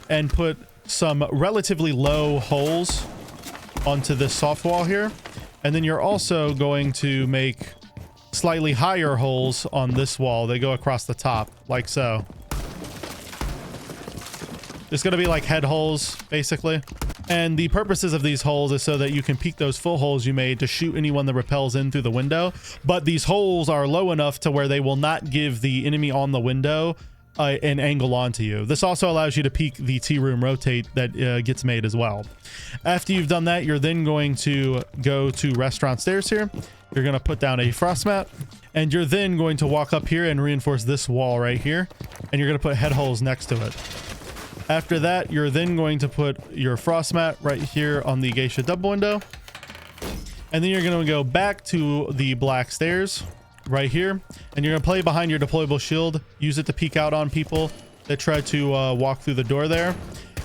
and put some relatively low holes onto this soft wall here. And then you're also going to make slightly higher holes on this wall. They go across the top like so. It's going to be like head holes basically. And the purposes of these holes is so that you can peek those full holes you made to shoot anyone that rappels in through the window. But these holes are low enough to where they will not give the enemy on the window an angle onto you. This also allows you to peek the T-room rotate that gets made as well. After you've done that, you're then going to go to Restaurant Stairs here. You're going to put down a frost mat, and you're then going to walk up here and reinforce this wall right here, and you're going to put head holes next to it. After that, you're then going to put your frost mat right here on the geisha double window. And then you're going to go back to the black stairs right here. And you're going to play behind your deployable shield. Use it to peek out on people that try to walk through the door there.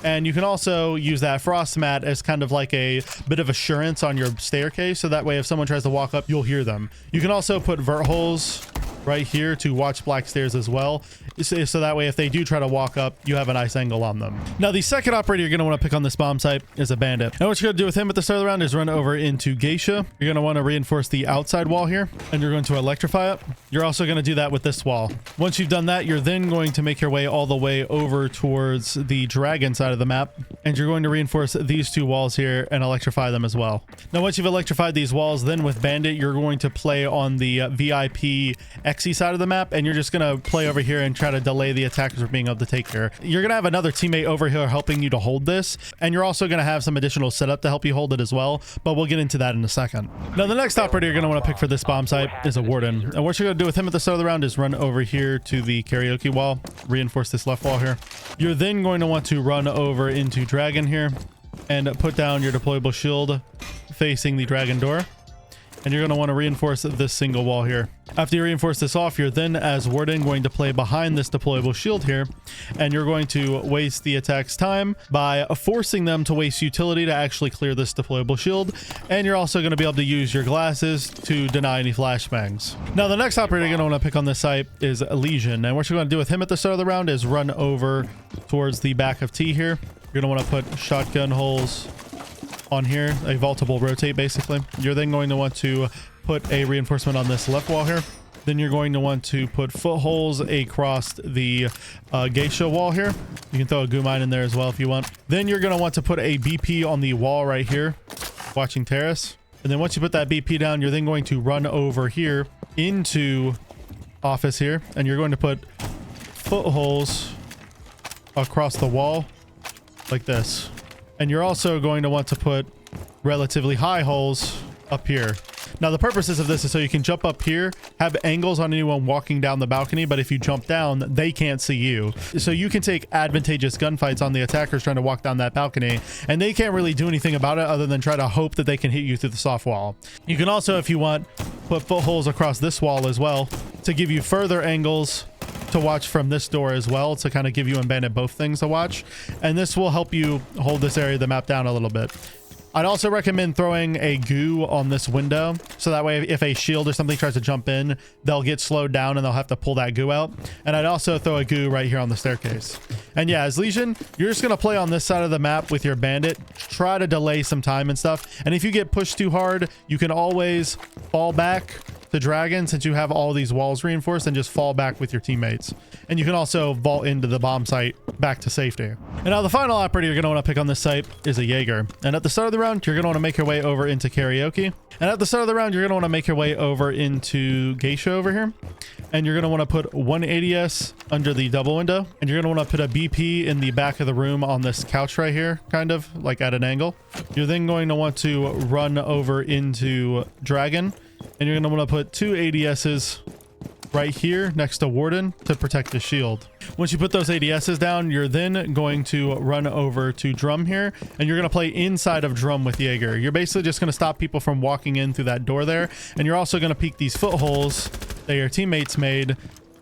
And you can also use that frost mat as kind of like a bit of assurance on your staircase. So that way, if someone tries to walk up, you'll hear them. You can also put vert holes right here to watch black stairs as well, so that way if they do try to walk up, you have a nice angle on them. Now the second operator you're going to want to pick on this bomb site is a bandit. And what you're going to do with him at the start of the round is run over into geisha. You're going to want to reinforce the outside wall here, and you're going to electrify it. You're also going to do that with this wall. Once you've done that, you're then going to make your way all the way over towards the dragon side of the map, and you're going to reinforce these two walls here and electrify them as well. Now once you've electrified these walls, then with bandit you're going to play on the VIP Exhi side of the map, and you're just going to play over here and try to delay the attackers from being able to take here. You're going to have another teammate over here helping you to hold this, and you're also going to have some additional setup to help you hold it as well, but we'll get into that in a second. Now the next operator you're going to want to pick for this bomb site is a warden, and what you're going to do with him at the start of the round is run over here to the Karaoke wall, reinforce this left wall here. You're then going to want to run over into dragon here and put down your deployable shield facing the dragon door. And you're going to want to reinforce this single wall here. After you reinforce this off, you're then as warden going to play behind this deployable shield here, and you're going to waste the attack's time by forcing them to waste utility to actually clear this deployable shield. And you're also going to be able to use your glasses to deny any flashbangs. Now the next operator you're going to want to pick on this site is Elysian, and what you're going to do with him at the start of the round is run over towards the back of T here. You're going to want to put shotgun holes on here, a vaultable rotate basically. You're then going to want to put a reinforcement on this left wall here. Then you're going to want to put footholes across the geisha wall here. You can throw a goo mine in there as well if you want. Then you're going to want to put a BP on the wall right here, watching terrace. And then once you put that BP down, you're then going to run over here into office here, and you're going to put footholes across the wall like this. And you're also going to want to put relatively high holes up here. Now the purposes of this is so you can jump up here, have angles on anyone walking down the balcony, but if you jump down, they can't see you. So you can take advantageous gunfights on the attackers trying to walk down that balcony, and they can't really do anything about it other than try to hope that they can hit you through the soft wall. You can also, if you want, put footholes across this wall as well to give you further angles to watch from this door as well, to kind of give you and bandit both things to watch, and this will help you hold this area of the map down a little bit. I'd also recommend throwing a goo on this window, so that way if a shield or something tries to jump in, they'll get slowed down and they'll have to pull that goo out. And I'd also throw a goo right here on the staircase. And yeah, as Legion, you're just going to play on this side of the map with your bandit, try to delay some time and stuff. And if you get pushed too hard, you can always fall back to dragon, since you have all these walls reinforced, and just fall back with your teammates. And you can also vault into the bomb site back to safety. And now the final operator you're going to want to pick on this site is a Jaeger. And at the start of the round, you're going to want to make your way over into Karaoke. And at the start of the round, you're going to want to make your way over into Geisha over here. And you're going to want to put one ADS under the double window. And you're going to want to put a BP in the back of the room on this couch right here, kind of like at an angle. You're then going to want to run over into Dragon. And you're going to want to put two ADSs right here next to Warden to protect the shield. Once you put those ADSs down, you're then going to run over to Drum here, and you're going to play inside of Drum with Jaeger. You're basically just going to stop people from walking in through that door there, and you're also going to peek these footholes that your teammates made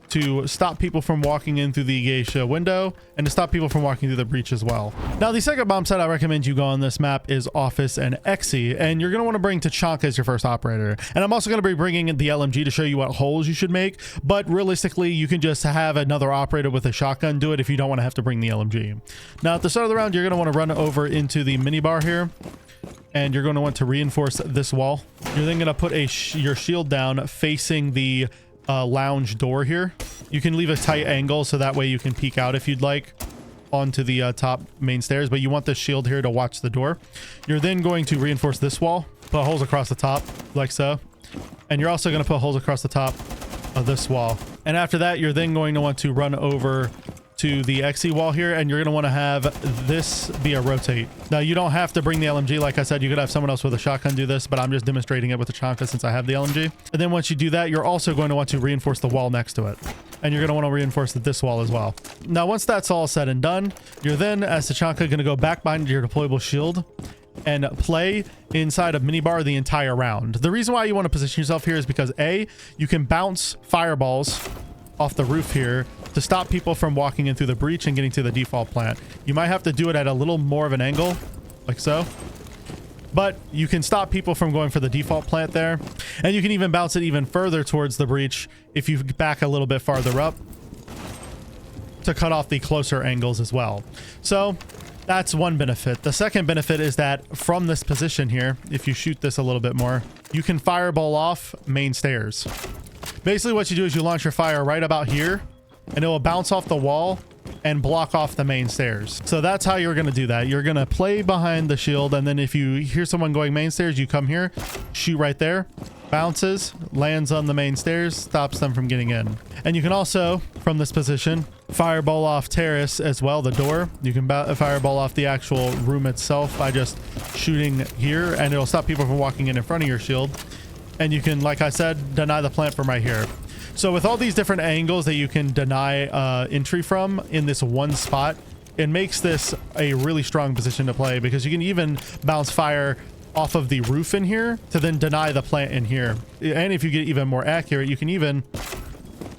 to stop people from walking in through the geisha window and to stop people from walking through the breach as well. Now, the second bomb site I recommend you go on this map is Office and Exhi, and you're going to want to bring Tachanka as your first operator. And I'm also going to be bringing in the LMG to show you what holes you should make, but realistically, you can just have another operator with a shotgun do it if you don't want to have to bring the LMG. Now, at the start of the round, you're going to want to run over into the minibar here, and you're going to want to reinforce this wall. You're then going to put your shield down facing the lounge door here. You can leave a tight angle so that way you can peek out if you'd like onto the top main stairs, but you want this shield here to watch the door. You're then going to reinforce this wall, put holes across the top like so, and you're also going to put holes across the top of this wall. And after that, you're then going to want to run over to the Exhi wall here, and you're going to want to have this be a rotate. Now, you don't have to bring the LMG. Like I said, you could have someone else with a shotgun do this, but I'm just demonstrating it with the Tachanka since I have the LMG. And then once you do that, you're also going to want to reinforce the wall next to it. And you're going to want to reinforce this wall as well. Now, once that's all said and done, you're then, as Tachanka, going to go back behind your deployable shield and play inside of minibar the entire round. The reason why you want to position yourself here is because A, you can bounce fireballs off the roof here to stop people from walking in through the breach and getting to the default plant. You might have to do it at a little more of an angle, like so, but you can stop people from going for the default plant there. And you can even bounce it even further towards the breach if you back a little bit farther up to cut off the closer angles as well. So that's one benefit. The second benefit is that from this position here, if you shoot this a little bit more, you can fireball off main stairs. Basically, what you do is you launch your fire right about here, and it will bounce off the wall and block off the main stairs. So that's how you're going to do that. You're going to play behind the shield, and then if you hear someone going main stairs, you come here, shoot right there, bounces, lands on the main stairs, stops them from getting in. And you can also, from this position, fireball off terrace as well, the door. You can fireball off the actual room itself by just shooting here, and it'll stop people from walking in front of your shield. And you can, like I said, deny the plant from right here. So with all these different angles that you can deny entry from in this one spot, it makes this a really strong position to play, because you can even bounce fire off of the roof in here to then deny the plant in here. And if you get even more accurate, you can even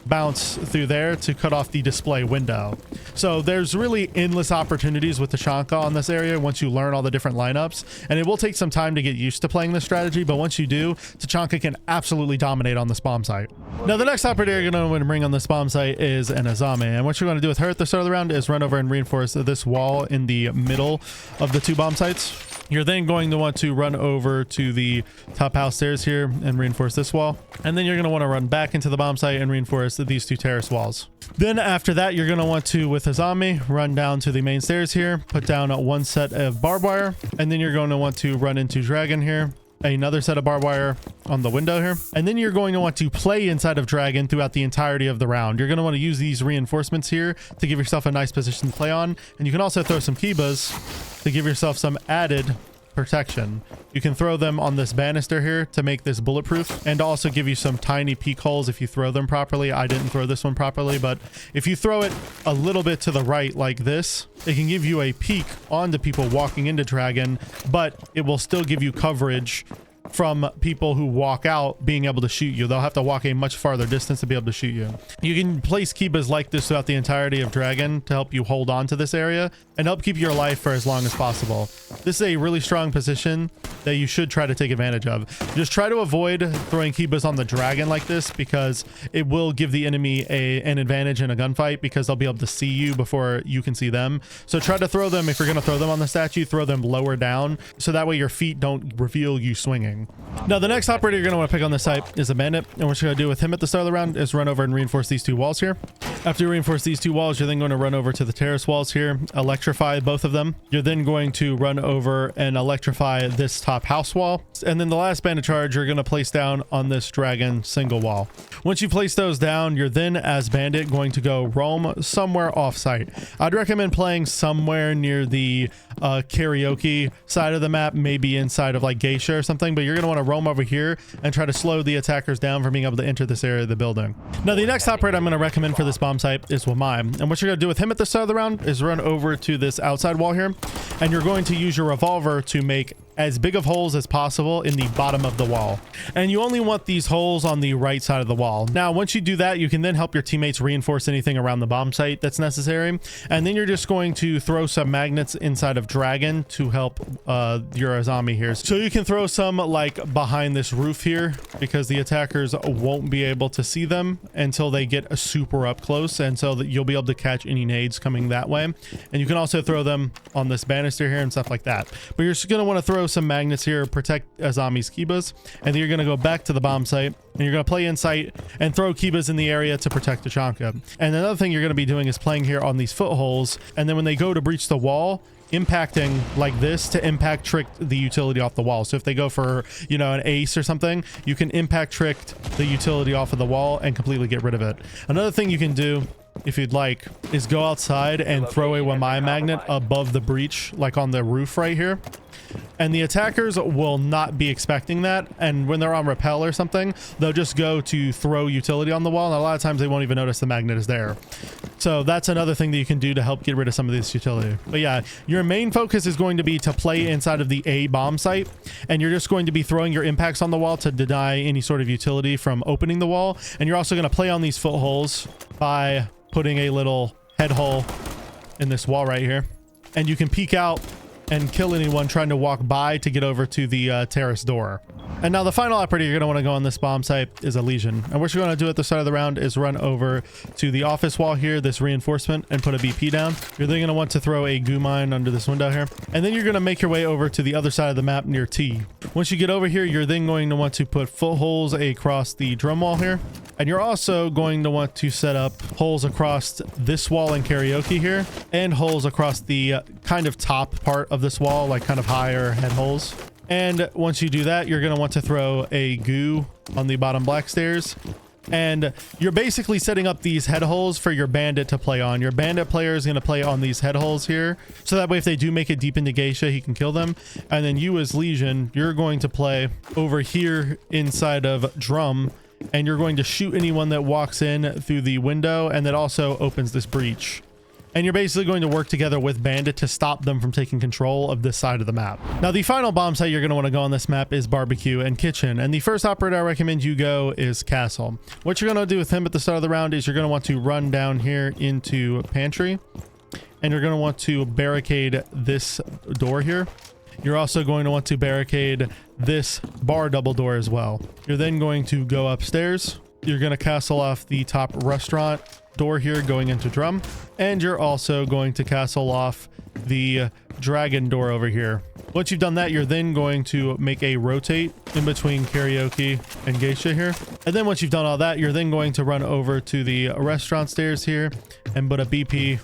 bounce through there to cut off the display window. So there's really endless opportunities with Tachanka on this area once you learn all the different lineups, and it will take some time to get used to playing this strategy, but once you do, Tachanka can absolutely dominate on this bomb site. Now, the next operator you're going to bring on this bomb site is an Azame, and what you're going to do with her at the start of the round is run over and reinforce this wall in the middle of the two bomb sites. You're then going to want to run over to the top house stairs here and reinforce this wall. And then you're going to want to run back into the bomb site and reinforce these two terrace walls. Then after that, you're going to want to, with Azami, run down to the main stairs here, put down one set of barbed wire, and then you're going to want to run into Dragon here, another set of barbed wire on the window here, and then you're going to want to play inside of Dragon throughout the entirety of the round. You're going to want to use these reinforcements here to give yourself a nice position to play on, and you can also throw some Kibas to give yourself some added protection. You can throw them on this banister here to make this bulletproof, and also give you some tiny peek holes if you throw them properly. I didn't throw this one properly, but if you throw it a little bit to the right like this, it can give you a peek onto people walking into Dragon, but it will still give you coverage from people who walk out being able to shoot you. They'll have to walk a much farther distance to be able to shoot you. You can place Kibas like this throughout the entirety of Dragon to help you hold on to this area and help keep your life for as long as possible. This is a really strong position that you should try to take advantage of. Just try to avoid throwing Kibas on the Dragon like this, because it will give the enemy an advantage in a gunfight, because they'll be able to see you before you can see them. So try to throw them, if you're going to throw them on the statue, throw them lower down, so that way your feet don't reveal you swinging. Now, the next operator you're going to want to pick on this site is a bandit, and what you're going to do with him at the start of the round is run over and reinforce these two walls here. After you reinforce these two walls, you're then going to run over to the terrace walls here, electrify both of them. You're then going to run over and electrify this top house wall. And then the last bandit charge you're going to place down on this dragon single wall. Once you place those down, you're then as bandit going to go roam somewhere off-site. I'd recommend playing somewhere near the karaoke side of the map, maybe inside of like Geisha or something, but you're going to want to roam over here and try to slow the attackers down from being able to enter this area of the building. Now, the next operator I'm going to recommend for this bomb site is Wamai. And what you're going to do with him at the start of the round is run over to this outside wall here, and you're going to use your revolver to make as big of holes as possible in the bottom of the wall. And you only want these holes on the right side of the wall. Now, once you do that, you can then help your teammates reinforce anything around the bomb site that's necessary. And then you're just going to throw some magnets inside of Dragon to help your Azami here. So you can throw some like behind this roof here, because the attackers won't be able to see them until they get super up close, and so that you'll be able to catch any nades coming that way. And you can also throw them on this banister here and stuff like that. But you're just going to want to throw some magnets here, protect Azami's Kibas, and then you're going to go back to the bomb site and you're going to play in sight and throw Kibas in the area to protect Tachanka. And another thing you're going to be doing is playing here on these footholes, and then when they go to breach the wall, impacting like this to impact trick the utility off the wall. So if they go for, you know, an ace or something, you can impact trick the utility off of the wall and completely get rid of it. Another thing you can do, if you'd like, is go outside and throw a Wamai magnet above the breach, like on the roof right here. And the attackers will not be expecting that. And when they're on rappel or something, they'll just go to throw utility on the wall. And a lot of times they won't even notice the magnet is there. So that's another thing that you can do to help get rid of some of this utility. But yeah, your main focus is going to be to play inside of the A bomb site. And you're just going to be throwing your impacts on the wall to deny any sort of utility from opening the wall. And you're also going to play on these footholes by putting a little head hole in this wall right here. And you can peek out and kill anyone trying to walk by to get over to the terrace door. And now the final operator you're going to want to go on this bomb site is a Legion. And what you're going to do at the start of the round is run over to the office wall here, this reinforcement, and put a BP down. You're then going to want to throw a goo mine under this window here. And then you're going to make your way over to the other side of the map near T. Once you get over here, you're then going to want to put footholes across the drum wall here. And you're also going to want to set up holes across this wall in karaoke here, and holes across the kind of top part of this wall, like kind of higher head holes. And once you do that, you're going to want to throw a goo on the bottom black stairs. And you're basically setting up these head holes for your bandit to play on. Your bandit player is going to play on these head holes here, so that way if they do make it deep into Geisha, he can kill them. And then you as Legion, you're going to play over here inside of drum, and you're going to shoot anyone that walks in through the window and that also opens this breach. And you're basically going to work together with bandit to stop them from taking control of this side of the map. Now, the final bomb site you're going to want to go on this map is barbecue and kitchen. And the first operator I recommend you go is Castle. What you're going to do with him at the start of the round is you're going to want to run down here into pantry, and you're going to want to barricade this door here. You're also going to want to barricade this bar double door as well. You're then going to go upstairs. You're going to castle off the top restaurant door here going into drum, and you're also going to castle off the dragon door over here. Once you've done that, you're then going to make a rotate in between karaoke and Geisha here. And then once you've done all that, you're then going to run over to the restaurant stairs here and put a BP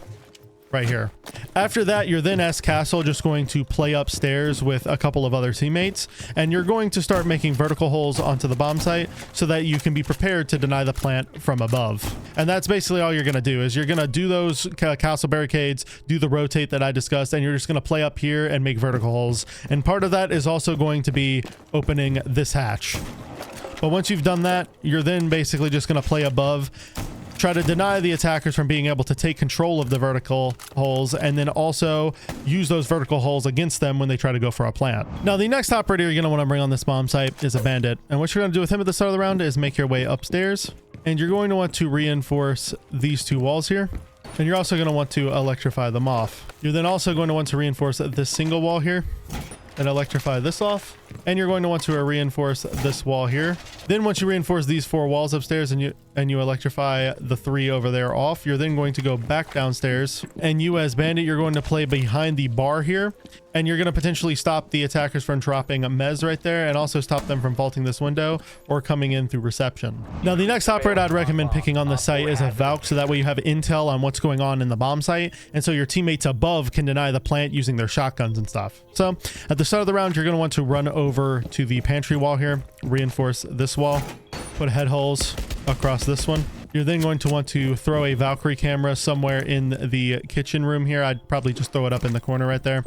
right here. After that, you're then as Castle just going to play upstairs with a couple of other teammates, and you're going to start making vertical holes onto the bomb site so that you can be prepared to deny the plant from above. And that's basically all you're going to do, is you're going to do those castle barricades, do the rotate that I discussed, and you're just going to play up here and make vertical holes. And part of that is also going to be opening this hatch. But once you've done that, you're then basically just going to play above, try to deny the attackers from being able to take control of the vertical holes, and then also use those vertical holes against them when they try to go for a plant. Now, the next operator you're going to want to bring on this bomb site is a bandit. And what you're going to do with him at the start of the round is make your way upstairs, and you're going to want to reinforce these two walls here. And you're also going to want to electrify them off. You're then also going to want to reinforce this single wall here and electrify this off. And you're going to want to reinforce this wall here. Then once you reinforce these four walls upstairs and and you electrify the 3 over there off. You're then going to go back downstairs, and you as bandit, you're going to play behind the bar here, and you're going to potentially stop the attackers from dropping a mez right there, and also stop them from vaulting this window or coming in through reception. Now, the next operator I'd recommend picking on the site is a Valk, so that way you have intel on what's going on in the bomb site, and so your teammates above can deny the plant using their shotguns and stuff. So at the start of the round, you're going to want to run over to the pantry wall here, reinforce this wall, put head holes across this one. You're then going to want to throw a Valkyrie camera somewhere in the kitchen room here. I'd probably just throw it up in the corner right there.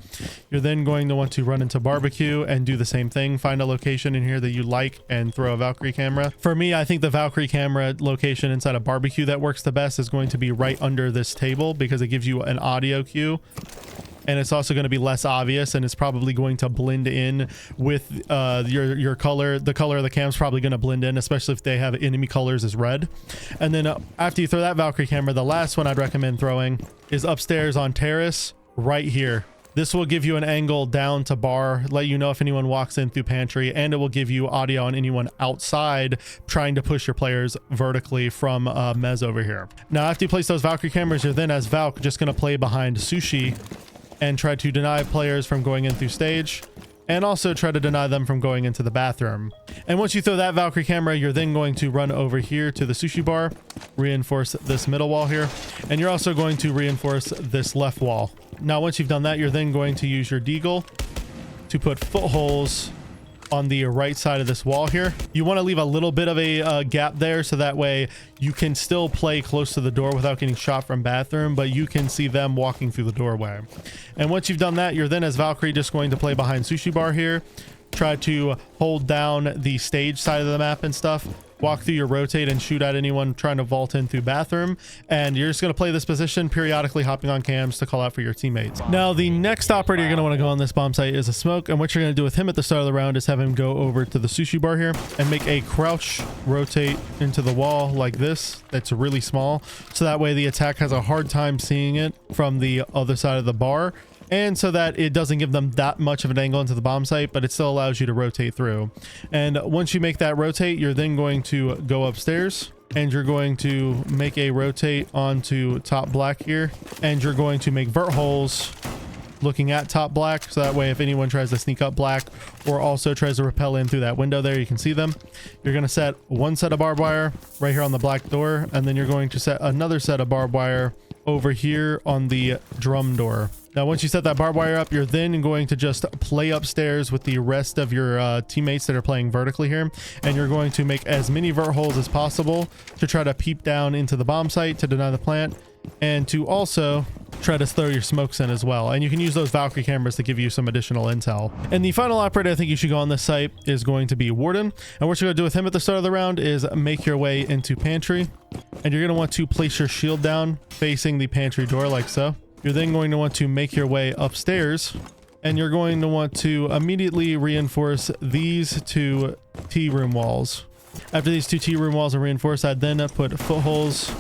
You're then going to want to run into barbecue and do the same thing. Find a location in here that you like and throw a Valkyrie camera. For me, I think the Valkyrie camera location inside a barbecue that works the best is going to be right under this table, because it gives you an audio cue. And it's also going to be less obvious, and it's probably going to blend in with your color. The color of the cam's probably going to blend in, especially if they have enemy colors as red. And then after you throw that Valkyrie camera, the last one I'd recommend throwing is upstairs on terrace right here. This will give you an angle down to bar, let you know if anyone walks in through pantry, and it will give you audio on anyone outside trying to push your players vertically from mez over here. Now, after you place those Valkyrie cameras, you're then as Valk just going to play behind Sushi and try to deny players from going in through stage, and also try to deny them from going into the bathroom. And once you throw that Valkyrie camera, you're then going to run over here to the sushi bar, reinforce this middle wall here, and you're also going to reinforce this left wall. Now, once you've done that, you're then going to use your deagle to put footholes on the right side of this wall here. You want to leave a little bit of a gap there, so that way you can still play close to the door without getting shot from bathroom, but you can see them walking through the doorway. And once you've done that, you're then as Valkyrie just going to play behind sushi bar here, try to hold down the stage side of the map and stuff, walk through your rotate and shoot at anyone trying to vault in through bathroom, and you're just going to play this position, periodically hopping on cams to call out for your teammates. Now, the next operator you're going to want to go on this bomb site is a smoke, and what you're going to do with him at the start of the round is have him go over to the sushi bar here and make a crouch rotate into the wall like this. That's really small, so that way the attack has a hard time seeing it from the other side of the bar, and so that it doesn't give them that much of an angle into the bomb site, but it still allows you to rotate through. And once you make that rotate, you're then going to go upstairs, and you're going to make a rotate onto top black here, and you're going to make vert holes looking at top black, so that way if anyone tries to sneak up black or also tries to rappel in through that window there, you can see them. You're going to set one set of barbed wire right here on the black door, and then you're going to set another set of barbed wire over here on the drum door. Now, once you set that barbed wire up, you're then going to just play upstairs with the rest of your teammates that are playing vertically here, and you're going to make as many vert holes as possible to try to peep down into the bomb site to deny the plant, and to also try to throw your smokes in as well. And you can use those Valkyrie cameras to give you some additional intel. And the final operator I think you should go on this site is going to be Warden. And what you're going to do with him at the start of the round is make your way into pantry, and you're going to want to place your shield down facing the pantry door like so. You're then going to want to make your way upstairs, and you're going to want to immediately reinforce these two tea room walls. After these two tea room walls are reinforced, I'd then put footholes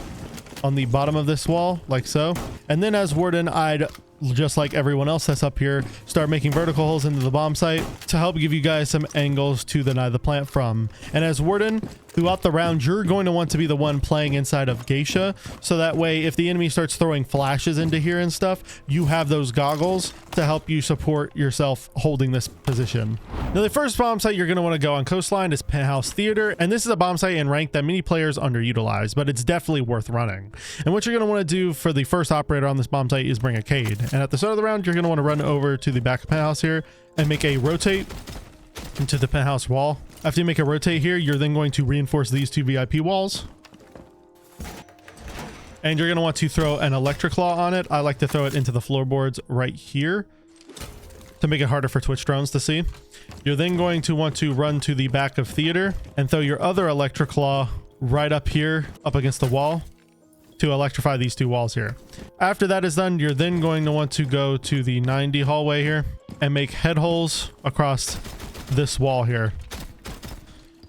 on the bottom of this wall like so. And then as Warden, I'd, just like everyone else that's up here, start making vertical holes into the bomb site to help give you guys some angles to deny the plant from. And as Warden, throughout the round, you're going to want to be the one playing inside of Geisha, so that way if the enemy starts throwing flashes into here and stuff, you have those goggles to help you support yourself holding this position. Now, the first bomb site you're going to want to go on Coastline is Penthouse Theater, and this is a bomb site in rank that many players underutilize, but it's definitely worth running. And what you're going to want to do for the first operator on this bomb site is bring a Cade. And at the start of the round, you're going to want to run over to the back of Penthouse here and make a rotate into the Penthouse wall. After you make a rotate here, you're then going to reinforce these two VIP walls. And you're going to want to throw an electric claw on it. I like to throw it into the floorboards right here to make it harder for Twitch drones to see. You're then going to want to run to the back of theater and throw your other electric claw right up here, up against the wall, to electrify these two walls here. After that is done, you're then going to want to go to the 90 hallway here and make head holes across this wall here.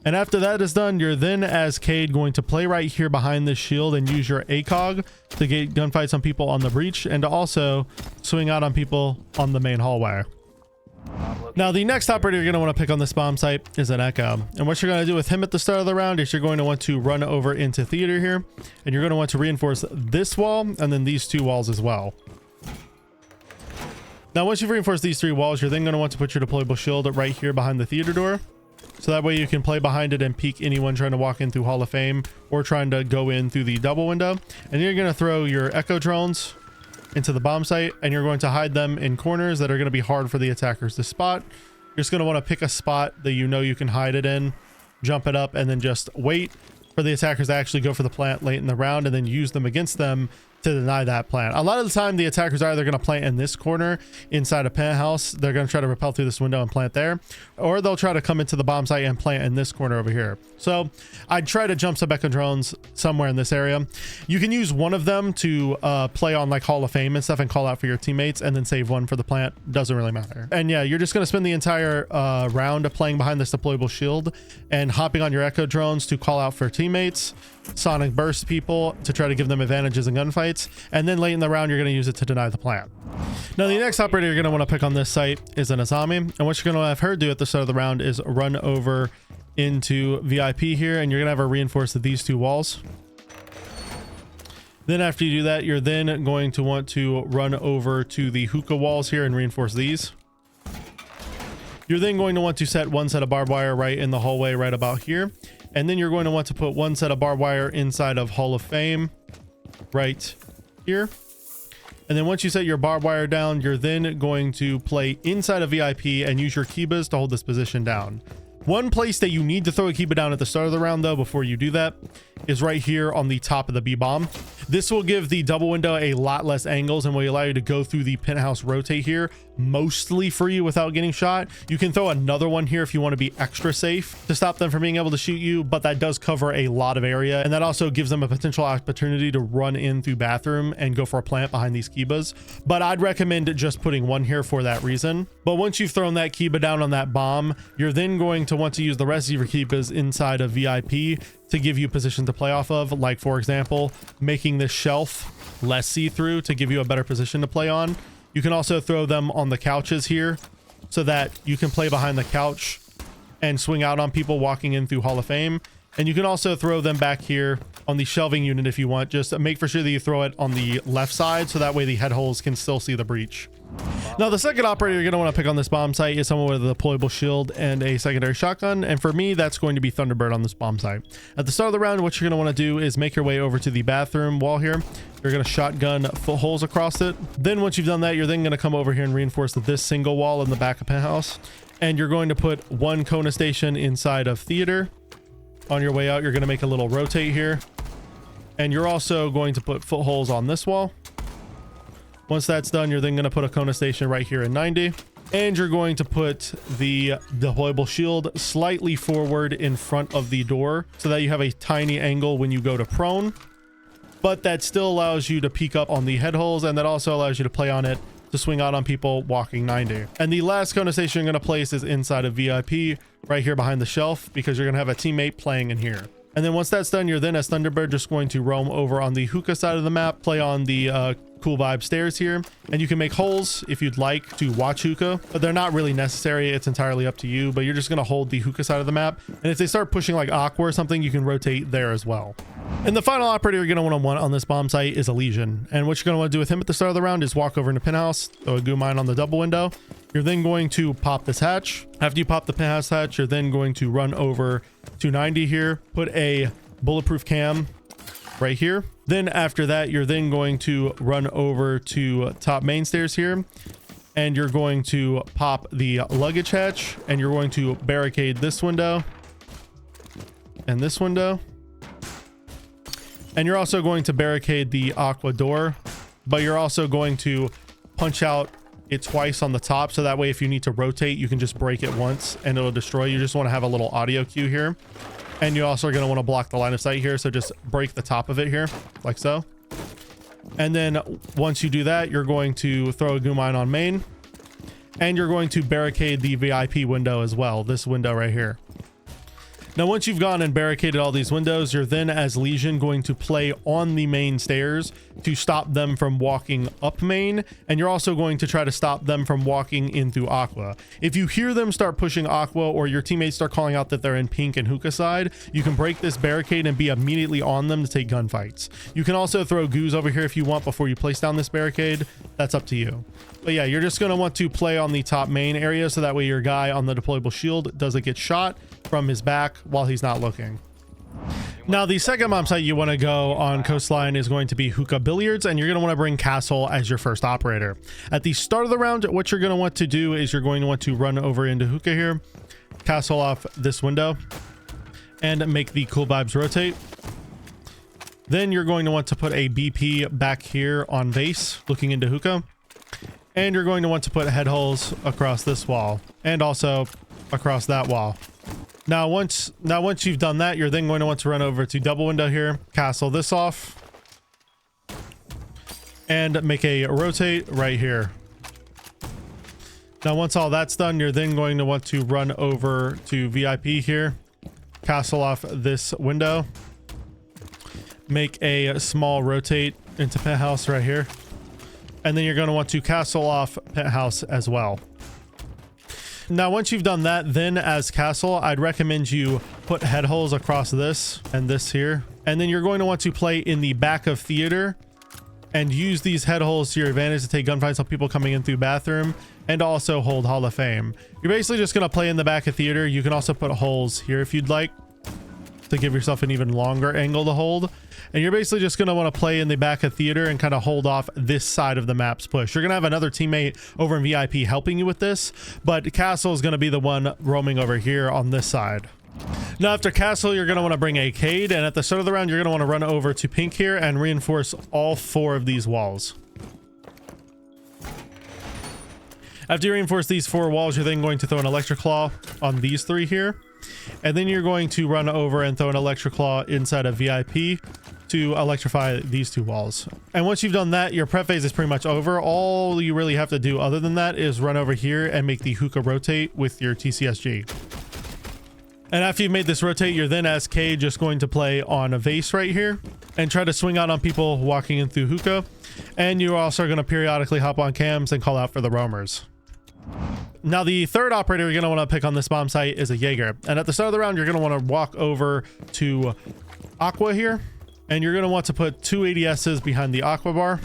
And after that is done, you're then as Cade going to play right here behind this shield and use your ACOG to get gunfights on people on the breach, and to also swing out on people on the main hallway. Now, the next operator you're going to want to pick on this bomb site is an Echo. And what you're going to do with him at the start of the round is you're going to want to run over into theater here. And you're going to want to reinforce this wall and then these 2 walls as well. Now, once you've reinforced these 3 walls, you're then going to want to put your deployable shield right here behind the theater door. So that way you can play behind it and peek anyone trying to walk in through Hall of Fame or trying to go in through the double window. And you're going to throw your Echo drones into the bomb site, and you're going to hide them in corners that are going to be hard for the attackers to spot. You're just going to want to pick a spot that you know you can hide it in, jump it up, and then just wait for the attackers to actually go for the plant late in the round and then use them against them to deny that plant. A lot of the time the attackers are either going to plant in this corner inside a penthouse. They're going to try to rappel through this window and plant there, or they'll try to come into the bomb site and plant in this corner over here. So I'd try to jump some Echo drones somewhere in this area. You can use one of them to play on like Hall of Fame and stuff and call out for your teammates, and then save one for the plant. Doesn't really matter. And yeah, you're just going to spend the entire round playing behind this deployable shield and hopping on your Echo drones to call out for teammates, sonic burst people to try to give them advantages in gunfights, and then late in the round you're going to use it to deny the plant. Now, the next operator you're going to want to pick on this site is an Azami, and what you're going to have her do at the start of the round is run over into VIP here, and you're going to have her reinforce these 2 walls. Then after you do that, you're then going to want to run over to the hookah walls here and reinforce these. You're then going to want to set 1 set of barbed wire right in the hallway right about here. And then you're going to want to put 1 set of barbed wire inside of Hall of Fame right here. And then once you set your barbed wire down, you're then going to play inside of VIP and use your Kibas to hold this position down. One place that you need to throw a Kiba down at the start of the round, though, before you do that, is right here on the top of the B-bomb. This will give the double window a lot less angles and will allow you to go through the penthouse rotate here mostly free without getting shot. You can throw another one here if you want to be extra safe to stop them from being able to shoot you, but that does cover a lot of area, and that also gives them a potential opportunity to run in through bathroom and go for a plant behind these Kibas. But I'd recommend just putting one here for that reason. But once you've thrown that Kiba down on that bomb, you're then going to want to use the rest of your Kibas inside of VIP to give you position to play off of, like for example making this shelf less see-through to give you a better position to play on. You can also throw them on the couches here so that you can play behind the couch and swing out on people walking in through Hall of Fame. And you can also throw them back here on the shelving unit if you want. Just make for sure that you throw it on the left side so that way the head holes can still see the breach. Now, the second operator you're going to want to pick on this bomb site is someone with a deployable shield and a secondary shotgun. And for me, that's going to be Thunderbird on this bomb site. At the start of the round, what you're going to want to do is make your way over to the bathroom wall here. You're going to shotgun foot holes across it. Then once you've done that, you're then going to come over here and reinforce this single wall in the back of Penthouse. And you're going to put one Kona station inside of theater. On your way out, you're going to make a little rotate here. And you're also going to put foot holes on this wall. Once that's done, you're then going to put a Kona station right here in 90. And you're going to put the deployable shield slightly forward in front of the door so that you have a tiny angle when you go to prone. But that still allows you to peek up on the head holes, and that also allows you to play on it to swing out on people walking 90. And the last Kona station you're going to place is inside of VIP right here behind the shelf, because you're going to have a teammate playing in here. And then once that's done, you're then as Thunderbird just going to roam over on the hookah side of the map, play on the cool vibe stairs here, and you can make holes if you'd like to watch hookah, but they're not really necessary. It's entirely up to you, but you're just going to hold the hookah side of the map, and if they start pushing like Aqua or something, you can rotate there as well. And the final operator you're going to want on this bomb site is Elysian, and what you're going to want to do with him at the start of the round is walk over into Penthouse, throw a goo mine on the double window. You're then going to pop this hatch. After you pop the Penthouse hatch, you're then going to run over to 90 here, put a bulletproof cam right here. Then after that, you're then going to run over to top main stairs here, and you're going to pop the luggage hatch, and you're going to barricade this window and this window. And you're also going to barricade the aqua door, but you're also going to punch out it twice on the top, so that way if you need to rotate, you can just break it once and it'll destroy. You just want to have a little audio cue here. And you also are going to want to block the line of sight here, so just break the top of it here like so. And then once you do that, you're going to throw a goo mine on main, and you're going to barricade the VIP window as well, this window right here. Now, once you've gone and barricaded all these windows, you're then as Legion going to play on the main stairs to stop them from walking up main. And you're also going to try to stop them from walking in through Aqua. If you hear them start pushing Aqua or your teammates start calling out that they're in pink and Hookah side, you can break this barricade and be immediately on them to take gunfights. You can also throw goos over here if you want before you place down this barricade. That's up to you. But yeah, you're just going to want to play on the top main area so that way your guy on the deployable shield doesn't get shot from his back while he's not looking. Now, the second bomb site you want to go on Coastline is going to be Hookah Billiards, and you're going to want to bring Castle as your first operator. At the start of the round, what you're going to want to do is you're going to want to run over into Hookah here, Castle off this window, and make the Cool Vibes rotate. Then you're going to want to put a BP back here on base, looking into Hookah. And you're going to want to put head holes across this wall and also across that wall. Now once you've done that, you're then going to want to run over to double window here, castle this off, and make a rotate right here. Now once all that's done, you're then going to want to run over to VIP here, castle off this window, make a small rotate into Penthouse right here. And then you're going to want to castle off Penthouse as well. Now, once you've done that, then as castle, I'd recommend you put head holes across this and this here. And then you're going to want to play in the back of theater and use these head holes to your advantage to take gunfights on people coming in through bathroom and also hold Hall of Fame. You're basically just going to play in the back of theater. You can also put holes here if you'd like to give yourself an even longer angle to hold. And you're basically just going to want to play in the back of theater and kind of hold off this side of the map's push. You're going to have another teammate over in VIP helping you with this, but Castle is going to be the one roaming over here on this side. Now, after Castle, you're going to want to bring a Cade, and at the start of the round, you're going to want to run over to Pink here and reinforce all 4 of these walls. After you reinforce these 4 walls, you're then going to throw an Electric Claw on these 3 here. And then you're going to run over and throw an Electric Claw inside of VIP to electrify these 2 walls. And once you've done that, your prep phase is pretty much over. All you really have to do other than that is run over here and make the Hookah rotate with your TCSG. And after you've made this rotate, you're then as K just going to play on a vase right here and try to swing out on people walking in through Hookah. And you're also going to periodically hop on cams and call out for the roamers. Now, the third operator you're going to want to pick on this bomb site is a Jaeger. And at the start of the round, you're going to want to walk over to Aqua here. And you're going to want to put 2 ADSs behind the Aqua bar.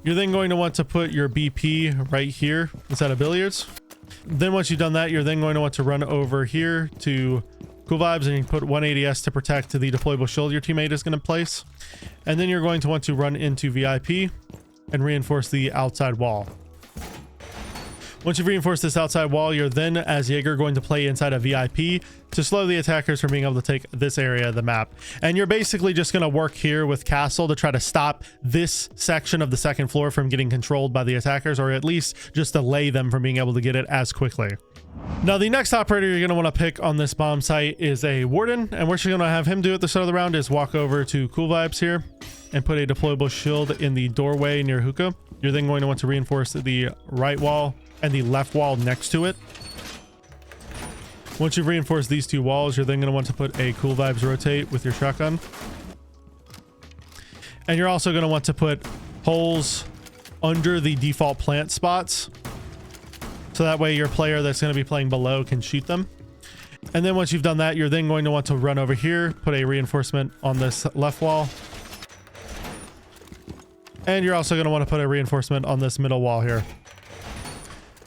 You're then going to want to put your BP right here inside of Billiards. Then once you've done that, you're then going to want to run over here to Cool Vibes and you can put 1 ADS to protect the deployable shield your teammate is going to place. And then you're going to want to run into VIP and reinforce the outside wall. Once you've reinforced this outside wall, you're then, as Jaeger, going to play inside a VIP to slow the attackers from being able to take this area of the map. And you're basically just going to work here with Castle to try to stop this section of the second floor from getting controlled by the attackers, or at least just delay them from being able to get it as quickly. Now, the next operator you're going to want to pick on this bomb site is a Warden, and what you're going to have him do at the start of the round is walk over to Cool Vibes here and put a deployable shield in the doorway near Hookah. You're then going to want to reinforce the right wall and the left wall next to it. Once you've reinforced these 2 walls, you're then going to want to put a Cool Vibes rotate with your shotgun. And you're also going to want to put holes under the default plant spots, so that way your player that's going to be playing below can shoot them. And then once you've done that, you're then going to want to run over here, put a reinforcement on this left wall. And you're also going to want to put a reinforcement on this middle wall here.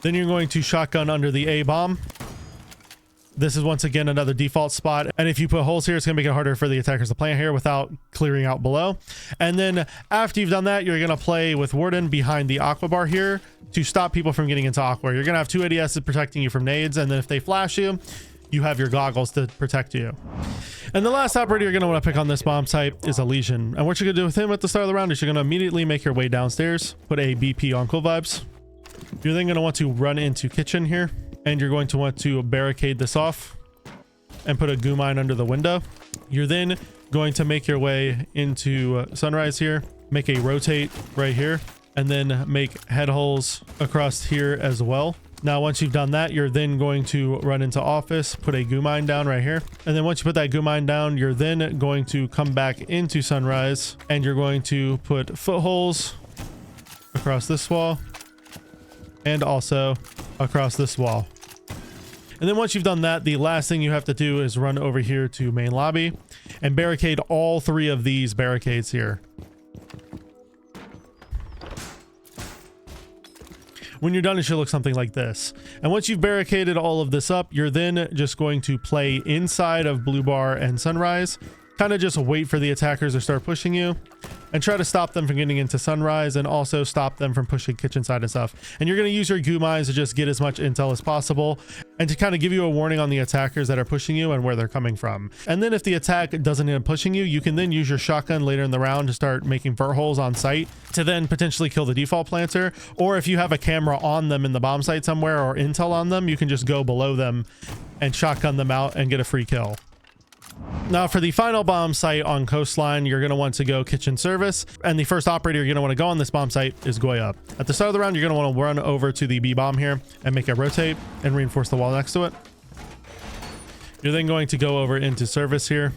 Then you're going to shotgun under the A bomb. This is once again another default spot. And if you put holes here, it's going to make it harder for the attackers to plant here without clearing out below. And then after you've done that, you're going to play with Warden behind the Aqua bar here to stop people from getting into Aqua. You're going to have 2 ADSs protecting you from nades. And then if they flash you, you have your goggles to protect you. And the last operator you're going to want to pick on this bomb site is a Legion. And what you're going to do with him at the start of the round is you're going to immediately make your way downstairs, put a BP on Cool Vibes. You're then going to want to run into kitchen here, and you're going to want to barricade this off and put a goo mine under the window. You're then going to make your way into Sunrise here, make a rotate right here, and then make head holes across here as well. Now, once you've done that, you're then going to run into office, put a goo mine down right here. And then once you put that goo mine down, you're then going to come back into sunrise and you're going to put footholes across this wall and also across this wall. And then once you've done that, the last thing you have to do is run over here to main lobby and barricade all 3 of these barricades here. When you're done, it should look something like this. And once you've barricaded all of this up, you're then just going to play inside of Blue Bar and Sunrise. Kind of just wait for the attackers to start pushing you and try to stop them from getting into Sunrise and also stop them from pushing kitchen side and stuff. And you're going to use your goo mines to just get as much intel as possible and to kind of give you a warning on the attackers that are pushing you and where they're coming from. And then if the attack doesn't end up pushing you, you can then use your shotgun later in the round to start making vert holes on site to then potentially kill the default planter. Or if you have a camera on them in the bomb site somewhere or intel on them, you can just go below them and shotgun them out and get a free kill. Now for the final bomb site on Coastline, you're going to want to go kitchen service, and the first operator you're going to want to go on this bomb site is Goya. At the start of the round, you're going to want to run over to the B bomb here and make it rotate and reinforce the wall next to it. You're then going to go over into service here,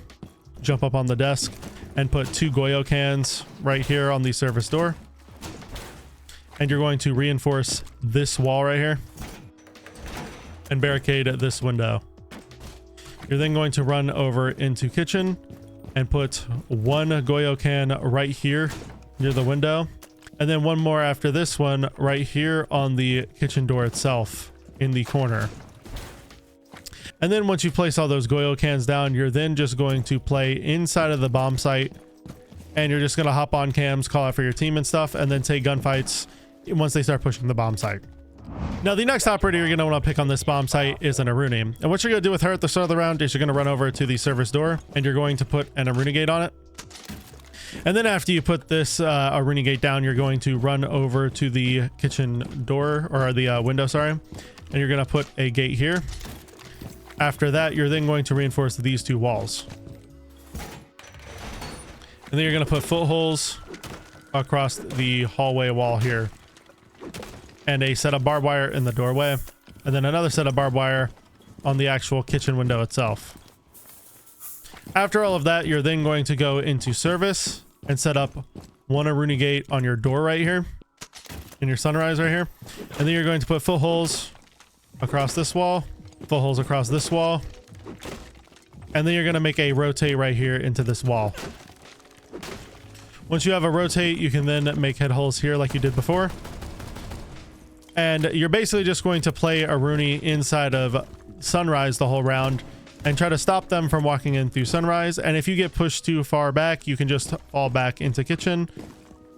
jump up on the desk and put 2 Goyo cans right here on the service door. And you're going to reinforce this wall right here and barricade this window. You're then going to run over into kitchen and put 1 Goyo can right here near the window. And then 1 more after this one right here on the kitchen door itself in the corner. And then once you place all those Goyo cans down, you're then just going to play inside of the bomb site. And you're just going to hop on cams, call out for your team and stuff, and then take gunfights once they start pushing the bomb site. Now, the next operator you're going to want to pick on this bomb site is an Aruni. And what you're going to do with her at the start of the round is you're going to run over to the service door and you're going to put an Aruni gate on it. And then after you put this Aruni gate down, you're going to run over to the kitchen door or the window, sorry. And you're going to put a gate here. After that, you're then going to reinforce these 2 walls. And then you're going to put footholes across the hallway wall here. And a set of barbed wire in the doorway, and then another set of barbed wire on the actual kitchen window itself. After all of that, you're then going to go into service and set up 1 Aruni gate on your door right here, in your sunrise right here. And then you're going to put footholes across this wall, footholes across this wall, and then you're going to make a rotate right here into this wall. Once you have a rotate, you can then make head holes here like you did before. And you're basically just going to play Aruni inside of Sunrise the whole round and try to stop them from walking in through Sunrise. And if you get pushed too far back, you can just fall back into kitchen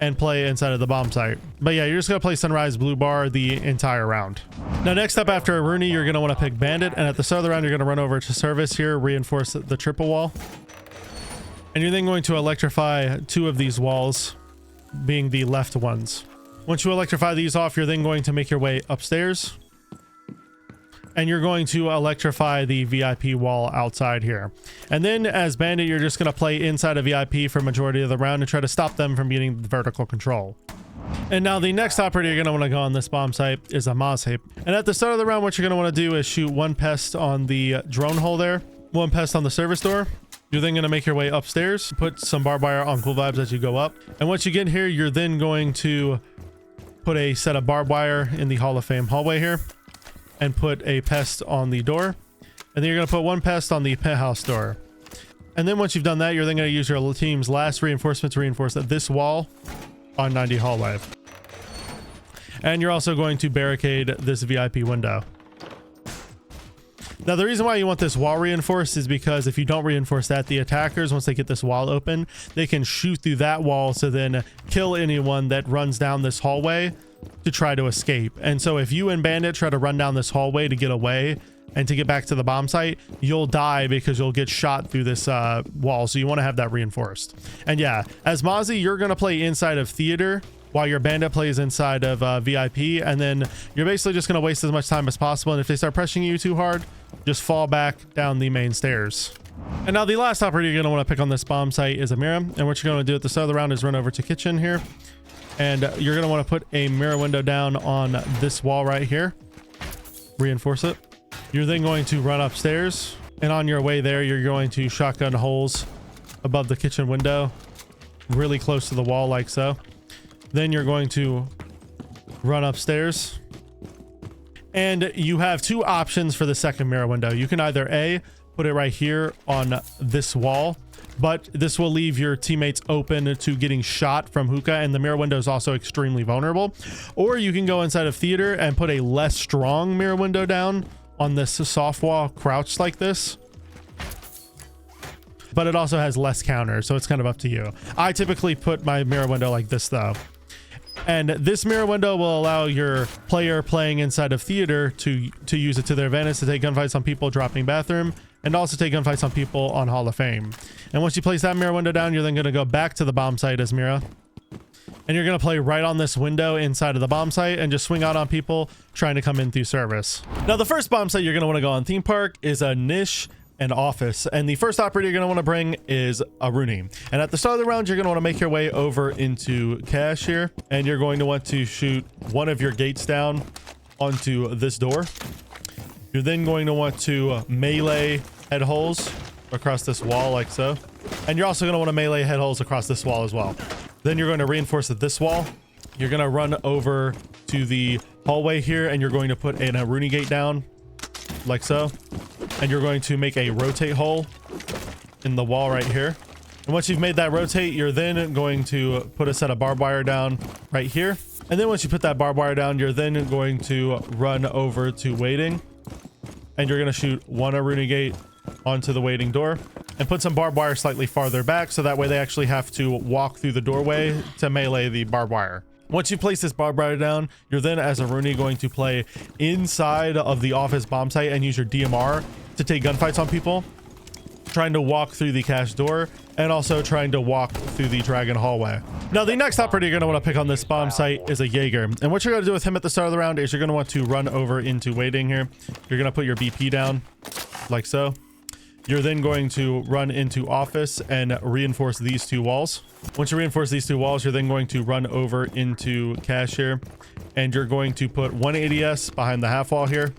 and play inside of the bomb site. But yeah, you're just going to play Sunrise Blue Bar the entire round. Now, next up after Aruni, you're going to want to pick Bandit. And at the start of the round, you're going to run over to service here, reinforce the triple wall. And you're then going to electrify 2 of these walls, being the left ones. Once you electrify these off, you're then going to make your way upstairs. And you're going to electrify the VIP wall outside here. And then as Bandit, you're just going to play inside of VIP for majority of the round and try to stop them from getting the vertical control. And now the next operator you're going to want to go on this bomb site is a Mozhip. And at the start of the round, what you're going to want to do is shoot 1 pest on the drone hole there, 1 pest on the service door. You're then going to make your way upstairs, put some barbed wire on Cool Vibes as you go up. And once you get here, you're then going to put a set of barbed wire in the Hall of Fame hallway here and put a pest on the door. And then you're going to put 1 pest on the penthouse door. And then once you've done that, you're then going to use your team's last reinforcement to reinforce this wall on 90 hallway. And you're also going to barricade this VIP window. Now, the reason why you want this wall reinforced is because if you don't reinforce that, the attackers, once they get this wall open, they can shoot through that wall to then kill anyone that runs down this hallway to try to escape. And so if you and Bandit try to run down this hallway to get away and to get back to the bomb site, you'll die because you'll get shot through this wall. So you want to have that reinforced. And yeah, as Mozzie, you're going to play inside of theater while your Bandit plays inside of VIP. And then you're basically just going to waste as much time as possible. And if they start pressuring you too hard, just fall back down the main stairs. And now the last operator you're going to want to pick on this bomb site is a Mira. And what you're going to do at the start of the round is run over to kitchen here. And you're going to want to put a mirror window down on this wall right here. reinforce it. You're then going to run upstairs, and on your way there, you're going to shotgun holes above the kitchen window, really close to the wall like so. Then you're going to run upstairs, and you have two options for the second mirror window. You can either A, put it right here on this wall, but this will leave your teammates open to getting shot from Hookah, and the mirror window is also extremely vulnerable. Or you can go inside of theater and put a less strong mirror window down on this soft wall, crouched like this, but it also has less counter, so it's kind of up to you. I typically put my mirror window like this though. And this mirror window will allow your player playing inside of theater to use it to their advantage, to take gunfights on people dropping bathroom, and also take gunfights on people on Hall of Fame. And once you place that mirror window down, you're then going to go back to the bomb site as mirror, and you're going to play right on this window inside of the bomb site and just swing out on people trying to come in through service. Now, the first bomb site you're going to want to go on theme park is a niche and office, and the first operator you're going to want to bring is a Rooney. And at the start of the round, you're going to want to make your way over into cash here, and you're going to want to shoot one of your gates down onto this door. You're then going to want to melee head holes across this wall like so, and you're also going to want to melee head holes across this wall as well. Then you're going to reinforce this wall. You're going to run over to the hallway here, and you're going to put a Rooney gate down like so, and you're going to make a rotate hole in the wall right here. And once you've made that rotate, you're then going to put a set of barbed wire down right here. And then once you put that barbed wire down, you're then going to run over to waiting, and you're going to shoot one Rooney gate onto the waiting door and put some barbed wire slightly farther back, so that way they actually have to walk through the doorway to melee the barbed wire. Once you place this barbed wire down, you're then as a Rooney going to play inside of the office bomb site and use your DMR to take gunfights on people, trying to walk through the cash door and also trying to walk through the dragon hallway. Now, the next operator you're going to want to pick on this bomb site is a Jaeger. And what you're going to do with him at the start of the round is you're going to want to run over into waiting here. You're going to put your BP down like so. You're then going to run into office and reinforce these two walls. Once you reinforce these two walls, you're then going to run over into cashier, and you're going to put one ADS behind the half wall here,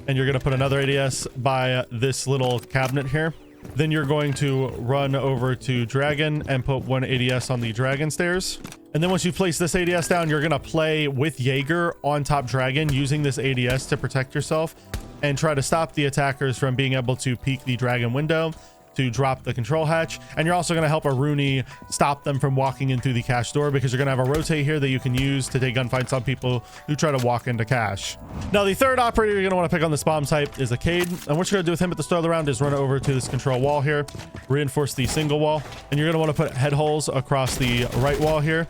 and you're going to put another ADS by this little cabinet here. Then you're going to run over to dragon and put one ADS on the dragon stairs. And then once you place this ADS down, you're going to play with Jaeger on top dragon, using this ADS to protect yourself and try to stop the attackers from being able to peek the dragon window to drop the control hatch. And you're also going to help a Rooney stop them from walking in through the cash door, because you're going to have a rotate here that you can use to take gunfights on people who try to walk into cash. Now, the third operator you're going to want to pick on this bomb site is a Cade. And what you're going to do with him at the start of the round is run over to this control wall here, reinforce the single wall, and you're going to want to put head holes across the right wall here.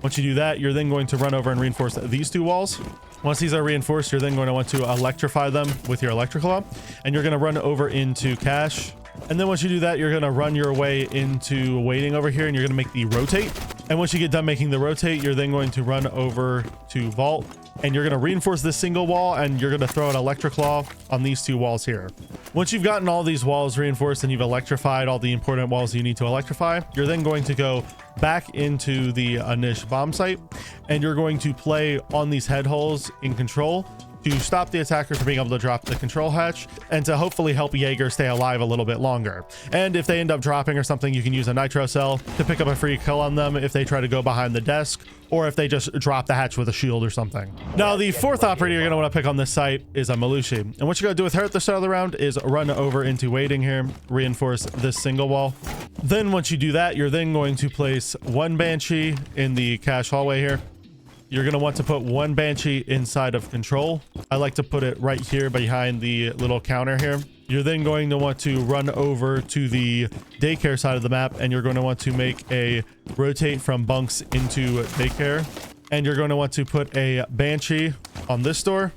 Once you do that, you're then going to run over and reinforce these two walls. Once these are reinforced, you're then going to want to electrify them with your electrical claw, and you're going to run over into cash. And then once you do that, you're going to run your way into waiting over here, and you're going to make the rotate. And once you get done making the rotate, you're then going to run over to vault, and you're going to reinforce this single wall, and you're going to throw an electric claw on these two walls here. Once you've gotten all these walls reinforced and you've electrified all the important walls you need to electrify, you're then going to go back into the niche bomb site, and you're going to play on these head holes in control to stop the attacker from being able to drop the control hatch, and to hopefully help Jaeger stay alive a little bit longer. And if they end up dropping or something, you can use a nitro cell to pick up a free kill on them if they try to go behind the desk, or if they just drop the hatch with a shield or something. Now, the fourth operator you're going to want to pick on this site is a Malushi. And what you're going to do with her at the start of the round is run over into waiting here, reinforce this single wall. Then once you do that, you're then going to place one Banshee in the cash hallway here. You're going to want to put one Banshee inside of control. I like to put it right here behind the little counter here. You're then going to want to run over to the daycare side of the map, and you're going to want to make a rotate from bunks into daycare. And you're going to want to put a Banshee on this door,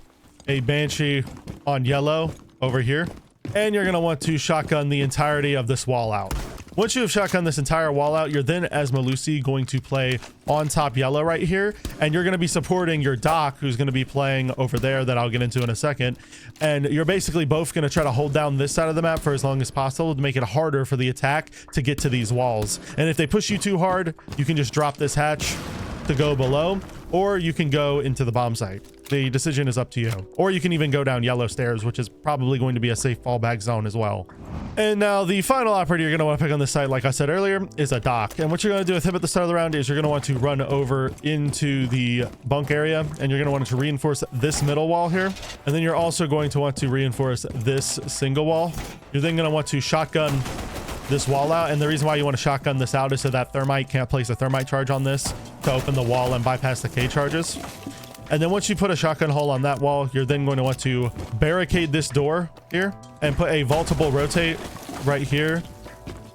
a Banshee on yellow over here, and you're going to want to shotgun the entirety of this wall out. Once you have shotgun this entire wall out, you're then, as Malusi, going to play on top yellow right here, and you're going to be supporting your Doc, who's going to be playing over there, that I'll get into in a second. And you're basically both going to try to hold down this side of the map for as long as possible to make it harder for the attack to get to these walls. And if they push you too hard, you can just drop this hatch to go below, or you can go into the bomb site. The decision is up to you. Or you can even go down yellow stairs, which is probably going to be a safe fallback zone as well. And now the final operator you're going to want to pick on this site, like I said earlier, is a dock. And what you're going to do with him at the start of the round is you're going to want to run over into the bunk area, and you're going to want to reinforce this middle wall here. And then you're also going to want to reinforce this single wall. You're then going to want to shotgun this wall out, and the reason why you want to shotgun this out is so that thermite can't place a thermite charge on this to open the wall and bypass the K charges. And then once you put a shotgun hole on that wall, you're then going to want to barricade this door here and put a vaultable rotate right here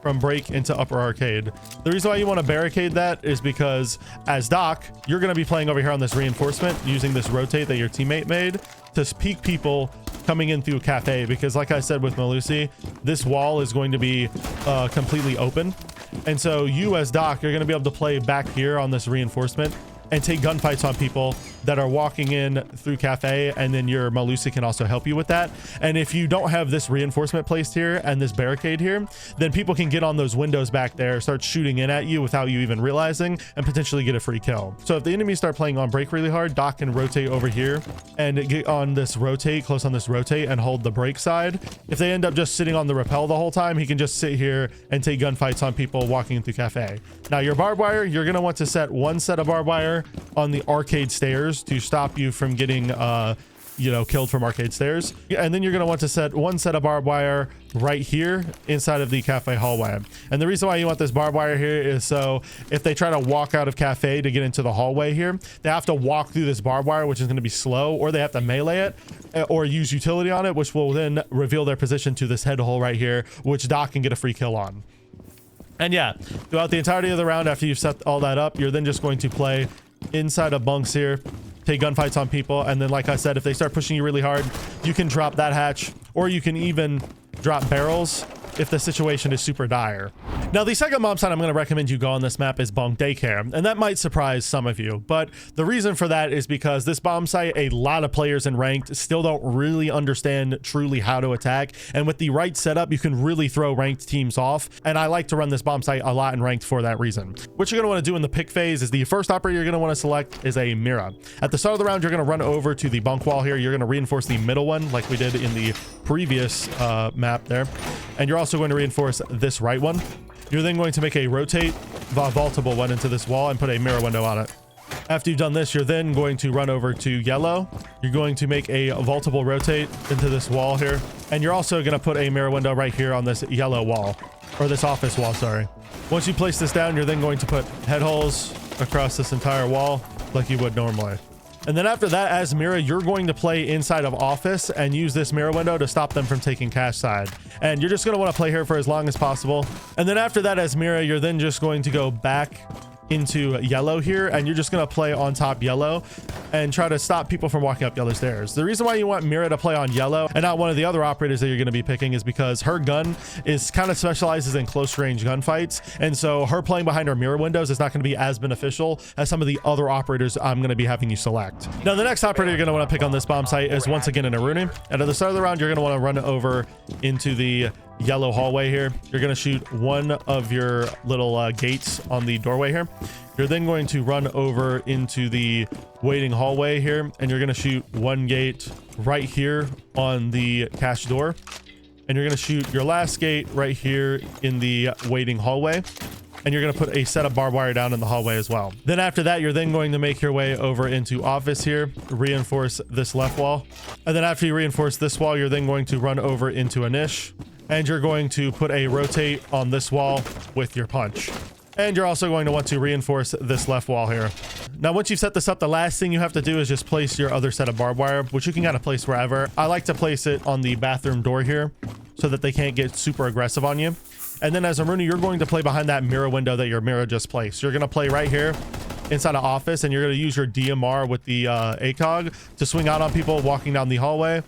from break into upper arcade. The reason why you want to barricade that is because as Doc, you're going to be playing over here on this reinforcement using this rotate that your teammate made to peek people coming in through Cafe, because like I said with Malusi, this wall is going to be completely open. And so you as Doc, you're going to be able to play back here on this reinforcement and take gunfights on people that are walking in through Cafe, and then your Malusi can also help you with that. And if you don't have this reinforcement placed here and this barricade here, then people can get on those windows back there, start shooting in at you without you even realizing, and potentially get a free kill. So if the enemies start playing on break really hard, Doc can rotate over here and get on this rotate, close on this rotate, and hold the break side. If they end up just sitting on the rappel the whole time, he can just sit here and take gunfights on people walking through Cafe. Now your barbed wire, you're going to want to set one set of barbed wire on the arcade stairs to stop you from getting killed from arcade stairs. And then you're going to want to set one set of barbed wire right here inside of the Cafe hallway. And the reason why you want this barbed wire here is so if they try to walk out of Cafe to get into the hallway here, they have to walk through this barbed wire, which is going to be slow, or they have to melee it or use utility on it, which will then reveal their position to this head hole right here, which Doc can get a free kill on. And yeah, throughout the entirety of the round, after you've set all that up, you're then just going to play inside of bunks here, take gunfights on people, and then like I said, if they start pushing you really hard, you can drop that hatch, or you can even drop barrels if the situation is super dire. Now, the second mob site I'm going to recommend you go on this map is Bunk Daycare, and that might surprise some of you, but the reason for that is because this bomb site, a lot of players in ranked still don't really understand truly how to attack, and with the right setup, you can really throw ranked teams off, and I like to run this bomb site a lot in ranked for that reason. What you're going to want to do in the pick phase is the first operator you're going to want to select is a Mira. At the start of the round, you're going to run over to the bunk wall here. You're going to reinforce the middle one like we did in the previous map there, and you're also going to reinforce this right one. You're then going to make a rotate vaultable one into this wall and put a mirror window on it. After you've done this, you're then going to run over to yellow. You're going to make a vaultable rotate into this wall here. And you're also going to put a mirror window right here on this yellow wall, or this office wall, sorry. Once you place this down, you're then going to put head holes across this entire wall like you would normally. And then after that, as Mira, you're going to play inside of office and use this mirror window to stop them from taking cash side. And you're just going to want to play here for as long as possible. And then after that, as Mira, you're then just going to go back into yellow here, and you're just going to play on top yellow and try to stop people from walking up yellow stairs. The reason why you want Mira to play on yellow and not one of the other operators that you're going to be picking is because her gun is kind of specializes in close range gunfights, and so her playing behind her mirror windows is not going to be as beneficial as some of the other operators I'm going to be having you select. Now, the next operator you're going to want to pick on this bomb site is once again an Aruni, and at the start of the round, you're going to want to run over into the yellow hallway here. You're going to shoot one of your little gates on the doorway here. You're then going to run over into the waiting hallway here, and you're going to shoot one gate right here on the cash door, and you're going to shoot your last gate right here in the waiting hallway, and you're going to put a set of barbed wire down in the hallway as well. Then after that, you're then going to make your way over into office here, reinforce this left wall, and then after you reinforce this wall, you're then going to run over into a niche, and you're going to put a rotate on this wall with your punch. And you're also going to want to reinforce this left wall here. Now, once you've set this up, the last thing you have to do is just place your other set of barbed wire, which you can kind of place wherever. I like to place it on the bathroom door here so that they can't get super aggressive on you. And then as a Rooney, you're going to play behind that mirror window that your mirror just placed. You're going to play right here inside of office, and you're going to use your DMR with the ACOG to swing out on people walking down the hallway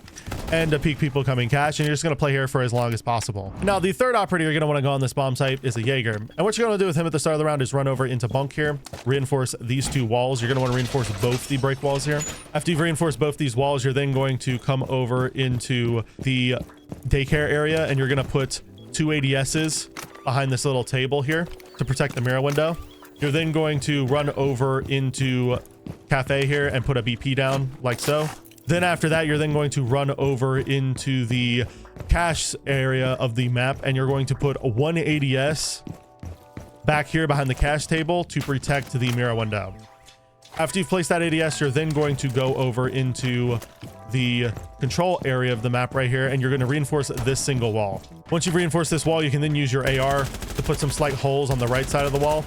and to peek people coming cash, and you're just going to play here for as long as possible. Now, the third operator you're going to want to go on this bomb site is a Jaeger, and what you're going to do with him at the start of the round is run over into bunk here, reinforce these two walls. You're going to want to reinforce both the break walls here. After you've reinforced both these walls, you're then going to come over into the daycare area, and you're going to put two ADSs behind this little table here to protect the mirror window. You're then going to run over into Kafe here and put a BP down like so. Then after that, you're then going to run over into the cache area of the map, and you're going to put one ADS back here behind the cache table to protect the mirror window. After you've placed that ADS, you're then going to go over into the control area of the map right here, and you're going to reinforce this single wall. Once you've reinforced this wall, you can then use your AR to put some slight holes on the right side of the wall.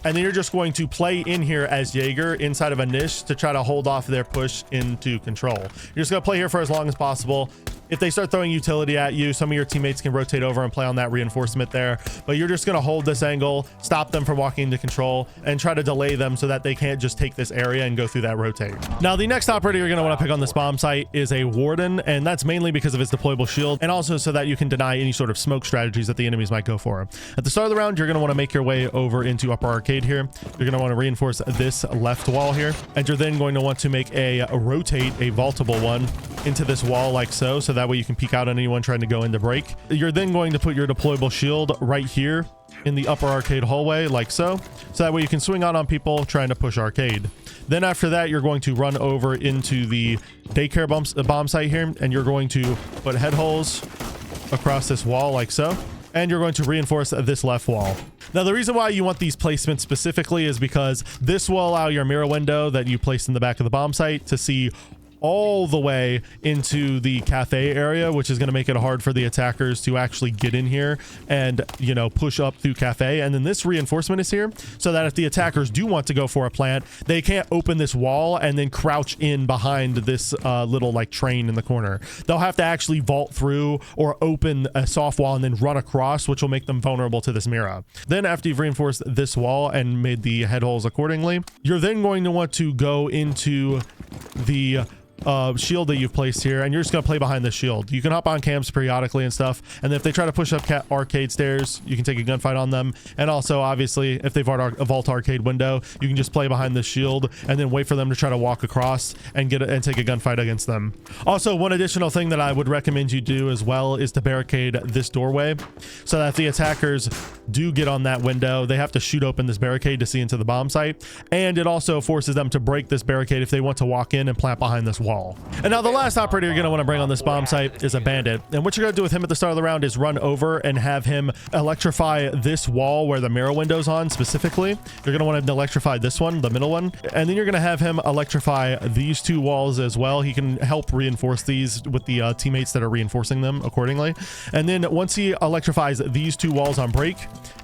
And then you're just going to play in here as Jaeger inside of a niche to try to hold off their push into control. You're just going to play here for as long as possible. If they start throwing utility at you, some of your teammates can rotate over and play on that reinforcement there, but you're just going to hold this angle, stop them from walking into control, and try to delay them so that they can't just take this area and go through that rotate. Now, the next operator you're going to want to pick on this bomb site is a Warden, and that's mainly because of its deployable shield, and also so that you can deny any sort of smoke strategies that the enemies might go for. At the start of the round, you're going to want to make your way over into upper arcade here. You're going to want to reinforce this left wall here, and you're then going to want to make a rotate, a vaultable one, into this wall like so that way you can peek out on anyone trying to go in to break. You're then going to put your deployable shield right here in the upper arcade hallway like so that way you can swing out on people trying to push arcade. Then after that, you're going to run over into the daycare bomb site here, and you're going to put head holes across this wall like so, and you're going to reinforce this left wall. Now, the reason why you want these placements specifically is because this will allow your mirror window that you placed in the back of the bomb site to see all the way into the cafe area, which is going to make it hard for the attackers to actually get in here and, you know, push up through cafe. And then this reinforcement is here so that if the attackers do want to go for a plant, they can't open this wall and then crouch in behind this little like train in the corner. They'll have to actually vault through or open a soft wall and then run across, which will make them vulnerable to this mirror. Then after you've reinforced this wall and made the head holes accordingly, you're then going to want to go into the shield that you've placed here, and you're just going to play behind the shield. You can hop on cams periodically and stuff, and if they try to push up arcade stairs, you can take a gunfight on them. And also, obviously, if they vault arcade window, you can just play behind the shield and then wait for them to try to walk across and take a gunfight against them. Also, one additional thing that I would recommend you do as well is to barricade this doorway so that if the attackers do get on that window, they have to shoot open this barricade to see into the bomb site, and it also forces them to break this barricade if they want to walk in and plant behind this wall. And now the last operator you're going to want to bring on this bomb site is a bandit, and what you're going to do with him at the start of the round is run over and have him electrify this wall where the mirror window's on. Specifically, you're going to want to electrify this one, the middle one, and then you're going to have him electrify these two walls as well. He can help reinforce these with the teammates that are reinforcing them accordingly. And then once he electrifies these two walls on break,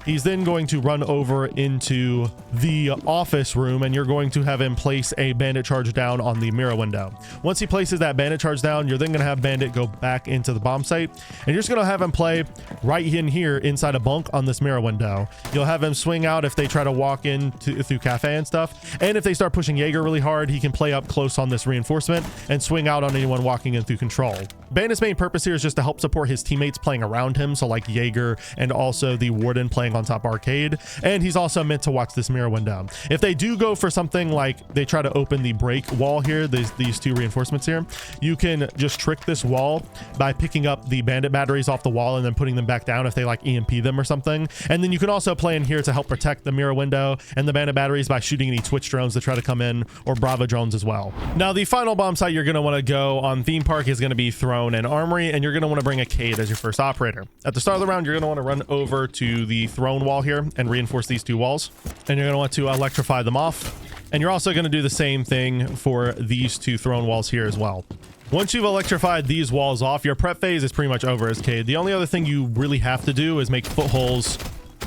he's then going to run over into the office room, and you're going to have him place a bandit charge down on the mirror window. Once he places that bandit charge down, you're then going to have bandit go back into the bomb site, and you're just going to have him play right in here inside a bunk on this mirror window. You'll have him swing out if they try to walk in through cafe and stuff, and if they start pushing Jaeger really hard, he can play up close on this reinforcement and swing out on anyone walking in through control. Bandit's main purpose here is just to help support his teammates playing around him, so like Jaeger and also the Warden playing on top arcade, and he's also meant to watch this mirror window. If they do go for something like they try to open the break wall here, these two reinforcements here, you can just trick this wall by picking up the bandit batteries off the wall and then putting them back down if they like EMP them or something. And then you can also play in here to help protect the mirror window and the bandit batteries by shooting any Twitch drones that try to come in, or Bravo drones as well. Now, the final bomb site you're going to want to go on theme park is going to be Throne and Armory, and you're going to want to bring a Cade as your first operator. At the start of the round, you're going to want to run over to the Throne wall here and reinforce these two walls, and you're going to want to electrify them off. And you're also going to do the same thing for these two Throne walls here as well. Once you've electrified these walls off, your prep phase is pretty much over as Cade. The only other thing you really have to do is make footholes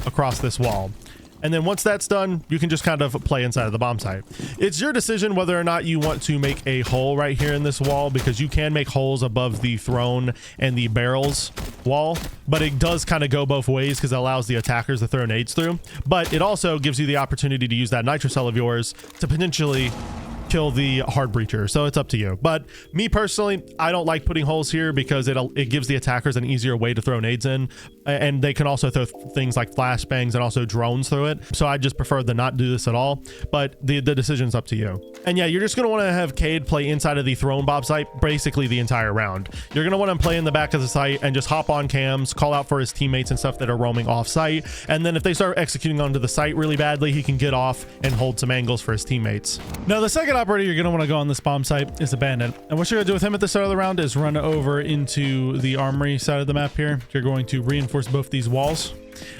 across this wall. And then once that's done, you can just kind of play inside of the bomb site. It's your decision whether or not you want to make a hole right here in this wall, because you can make holes above the throne and the barrels wall, but it does kind of go both ways because it allows the attackers to throw nades through. But it also gives you the opportunity to use that nitro cell of yours to potentially kill the hard breacher, so it's up to you. But me personally, I don't like putting holes here because it gives the attackers an easier way to throw nades in, and they can also throw things like flashbangs and also drones through it, so I just prefer to not do this at all. But the decision's up to you. And yeah, you're just going to want to have Cade play inside of the throne bob site basically the entire round. You're going to want him play in the back of the site and just hop on cams, call out for his teammates and stuff that are roaming off site, and then if they start executing onto the site really badly, he can get off and hold some angles for his teammates. Now, the second operator you're going to want to go on this bomb site is a bandit. And what you're going to do with him at the start of the round is run over into the armory side of the map here. You're going to reinforce both these walls.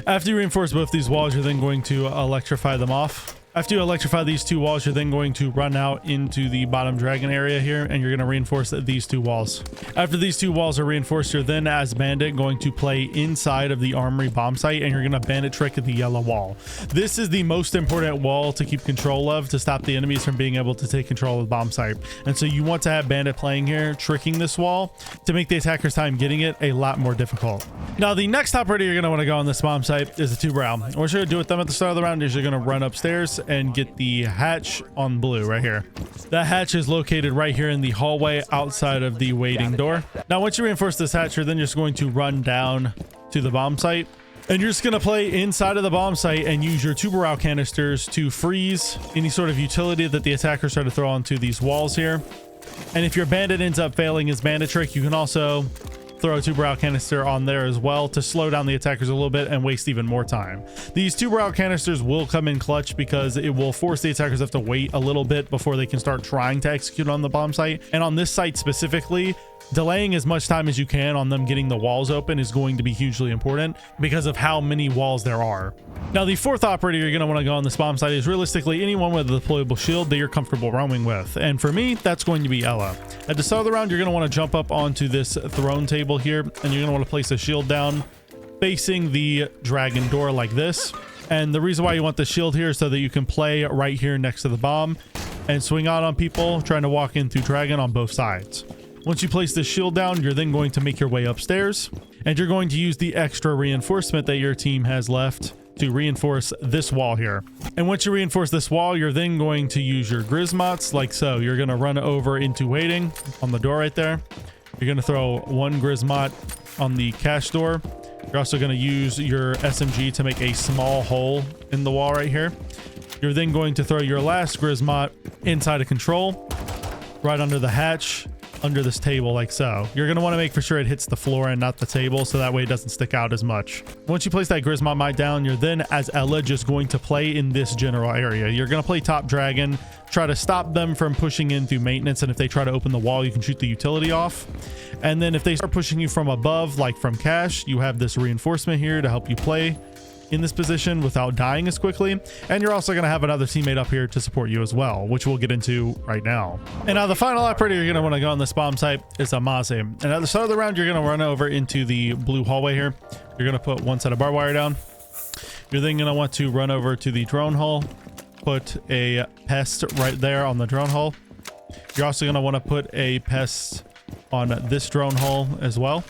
After you reinforce both these walls, you're then going to electrify them off. After you electrify these two walls, you're then going to run out into the bottom dragon area here, and you're going to reinforce these two walls. After these two walls are reinforced, you're then, as bandit, going to play inside of the armory bomb site, and you're going to bandit trick the yellow wall. This is the most important wall to keep control of to stop the enemies from being able to take control of the bomb site. And so you want to have bandit playing here, tricking this wall to make the attacker's time getting it a lot more difficult. Now, the next operator you're going to want to go on this bomb site is the two brown. What you're going to do with them at the start of the round is you're going to run upstairs and get the hatch on blue right here. That hatch is located right here in the hallway outside of the waiting door. Now, once you reinforce this hatch, you're then just going to run down to the bomb site, and you're just going to play inside of the bomb site and use your tuberow canisters to freeze any sort of utility that the attackers try to throw onto these walls here. And if your bandit ends up failing his bandit trick, you can also throw a tuberow canister on there as well to slow down the attackers a little bit and waste even more time. These tuberow canisters will come in clutch because it will force the attackers to have to wait a little bit before they can start trying to execute on the bomb site. And on this site specifically, delaying as much time as you can on them getting the walls open is going to be hugely important because of how many walls there are. Now, the fourth operator you're going to want to go on this bomb site is realistically anyone with a deployable shield that you're comfortable roaming with. And for me, that's going to be Ella. At the start of the round, you're going to want to jump up onto this throne table here, and you're going to want to place a shield down facing the dragon door like this. And the reason why you want the shield here is so that you can play right here next to the bomb and swing out on people trying to walk in through dragon on both sides. Once you place the shield down, you're then going to make your way upstairs, and you're going to use the extra reinforcement that your team has left to reinforce this wall here. And once you reinforce this wall, you're then going to use your grismots like so. You're going to run over into waiting on the door right there. You're going to throw one grismot on the cash door. You're also going to use your SMG to make a small hole in the wall right here. You're then going to throw your last grismot inside of control, right under the hatch, under this table like so. You're going to want to make for sure it hits the floor and not the table, so that way it doesn't stick out as much. Once you place that Grismot mite down, you're then, as Ella, just going to play in this general area. You're going to play top dragon, try to stop them from pushing in through maintenance, and if they try to open the wall, you can shoot the utility off. And then if they start pushing you from above, like from cash, you have this reinforcement here to help you play in this position without dying as quickly. And you're also going to have another teammate up here to support you as well, which we'll get into right now. And now the final operator you're going to want to go on this bomb site is a Maze. And at the start of the round, you're going to run over into the blue hallway here. You're going to put one set of barbed wire down. You're then going to want to run over to the drone hull, put a pest right there on the drone hull. You're also going to want to put a pest on this drone hull as well.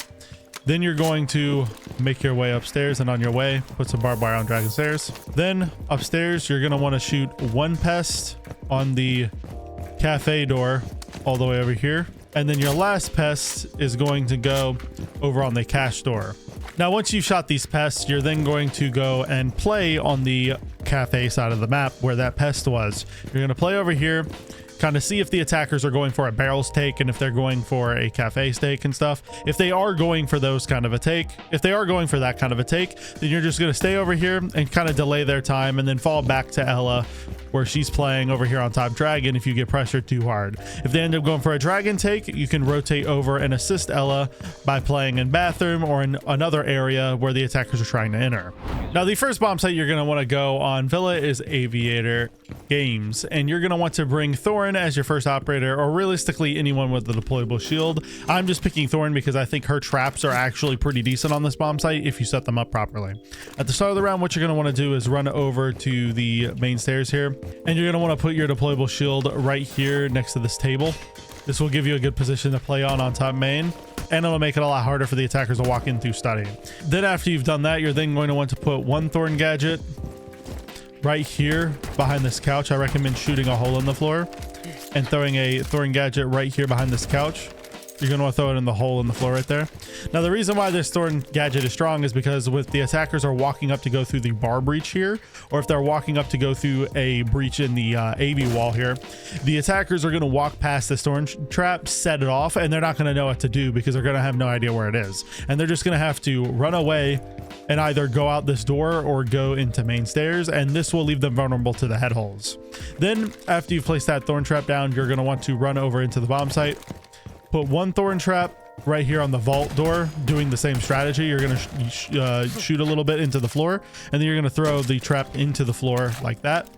Then you're going to make your way upstairs, and on your way, put some barbed wire on dragon stairs. Then upstairs, you're going to want to shoot one pest on the cafe door all the way over here. And then your last pest is going to go over on the cash door. Now, once you've shot these pests, you're then going to go and play on the cafe side of the map where that pest was. You're going to play over here, kind of see if the attackers are going for a barrels take and if they're going for a cafe stake and stuff. If they are going for those kind of a take, if they are going for that kind of a take, then you're just going to stay over here and kind of delay their time and then fall back to Ella where she's playing over here on top dragon if you get pressured too hard. If they end up going for a dragon take, you can rotate over and assist Ella by playing in bathroom or in another area where the attackers are trying to enter. Now, the first bomb site you're going to want to go on Villa is Aviator Games, and you're going to want to bring Thorin as your first operator, or realistically anyone with a deployable shield. I'm just picking Thorin because I think her traps are actually pretty decent on this bomb site if you set them up properly. At the start of the round, what you're going to want to do is run over to the main stairs here, and you're going to want to put your deployable shield right here next to this table. This will give you a good position to play on top main, and it'll make it a lot harder for the attackers to walk in through study. Then after you've done that, you're then going to want to put one Thorn gadget right here behind this couch. I recommend shooting a hole in the floor and throwing a Thorn gadget right here behind this couch. you're going to want to throw it in the hole in the floor right there. Now, the reason why this thorn gadget is strong is because if the attackers are walking up to go through the bar breach here, or if they're walking up to go through a breach in the AV wall here, the attackers are going to walk past this thorn trap, set it off, and they're not going to know what to do because they're going to have no idea where it is. And they're just going to have to run away and either go out this door or go into main stairs, and this will leave them vulnerable to the head holes. Then after you've placed that thorn trap down, you're going to want to run over into the bomb site, put one thorn trap right here on the vault door, doing the same strategy. You're going to shoot a little bit into the floor, and then you're going to throw the trap into the floor like that.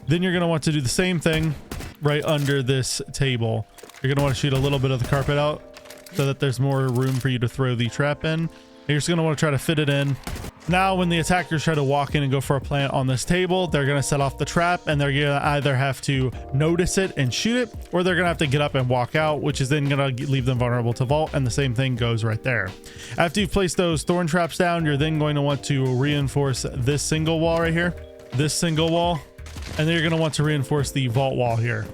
Then you're going to want to do the same thing right under this table. You're going to want to shoot a little bit of the carpet out so that there's more room for you to throw the trap in. You're just going to want to try to fit it in. Now, when the attackers try to walk in and go for a plant on this table, they're going to set off the trap, and they're going to either have to notice it and shoot it, or they're going to have to get up and walk out, which is then going to leave them vulnerable to vault, and the same thing goes right there. After you've placed those thorn traps down, you're then going to want to reinforce this single wall right here, this single wall, and then you're going to want to reinforce the vault wall here.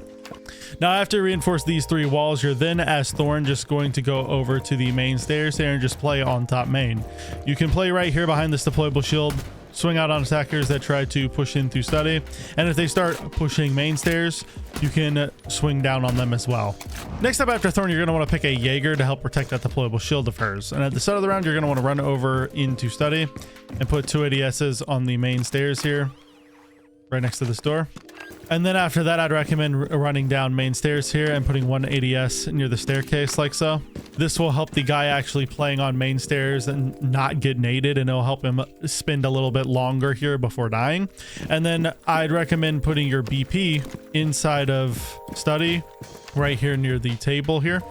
Now, after you reinforce these three walls, you're then, as Thorn, just going to go over to the main stairs here and just play on top main. You can play right here behind this deployable shield, swing out on attackers that try to push in through study, and if they start pushing main stairs, you can swing down on them as well. Next up after Thorn, you're going to want to pick a Jaeger to help protect that deployable shield of hers. And at the start of the round, you're going to want to run over into study and put 2 ADSs on the main stairs here, right next to this door. And then after that, I'd recommend running down main stairs here and putting 1 ADS near the staircase like so. This will help the guy actually playing on main stairs and not get naded, and it'll help him spend a little bit longer here before dying. And then I'd recommend putting your BP inside of study right here near the table here.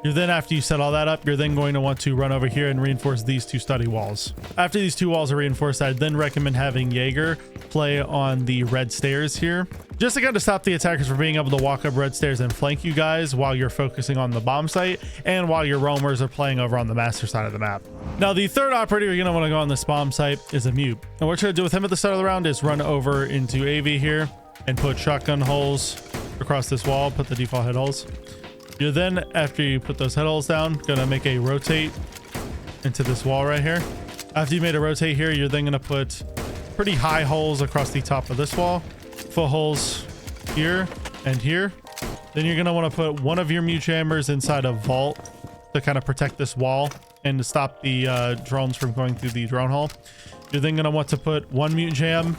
You're then, after you set all that up, you're then going to want to run over here and reinforce these 2 study walls. After these 2 walls are reinforced, I'd then recommend having Jaeger play on the red stairs here, just to kind of stop the attackers from being able to walk up red stairs and flank you guys while you're focusing on the bomb site and while your roamers are playing over on the master side of the map. Now, the third operator you're going to want to go on this bomb site is a mute. And what you're going to do with him at the start of the round is run over into AV here and put shotgun holes across this wall, put the default head holes. You're then, after you put those head holes down, going to make a rotate into this wall right here. After you made a rotate here, you're then going to put pretty high holes across the top of this wall, full holes here and here. Then you're going to want to put one of your mute jammers inside a vault to kind of protect this wall and to stop the drones from going through the drone hole. You're then going to want to put 1 mute jam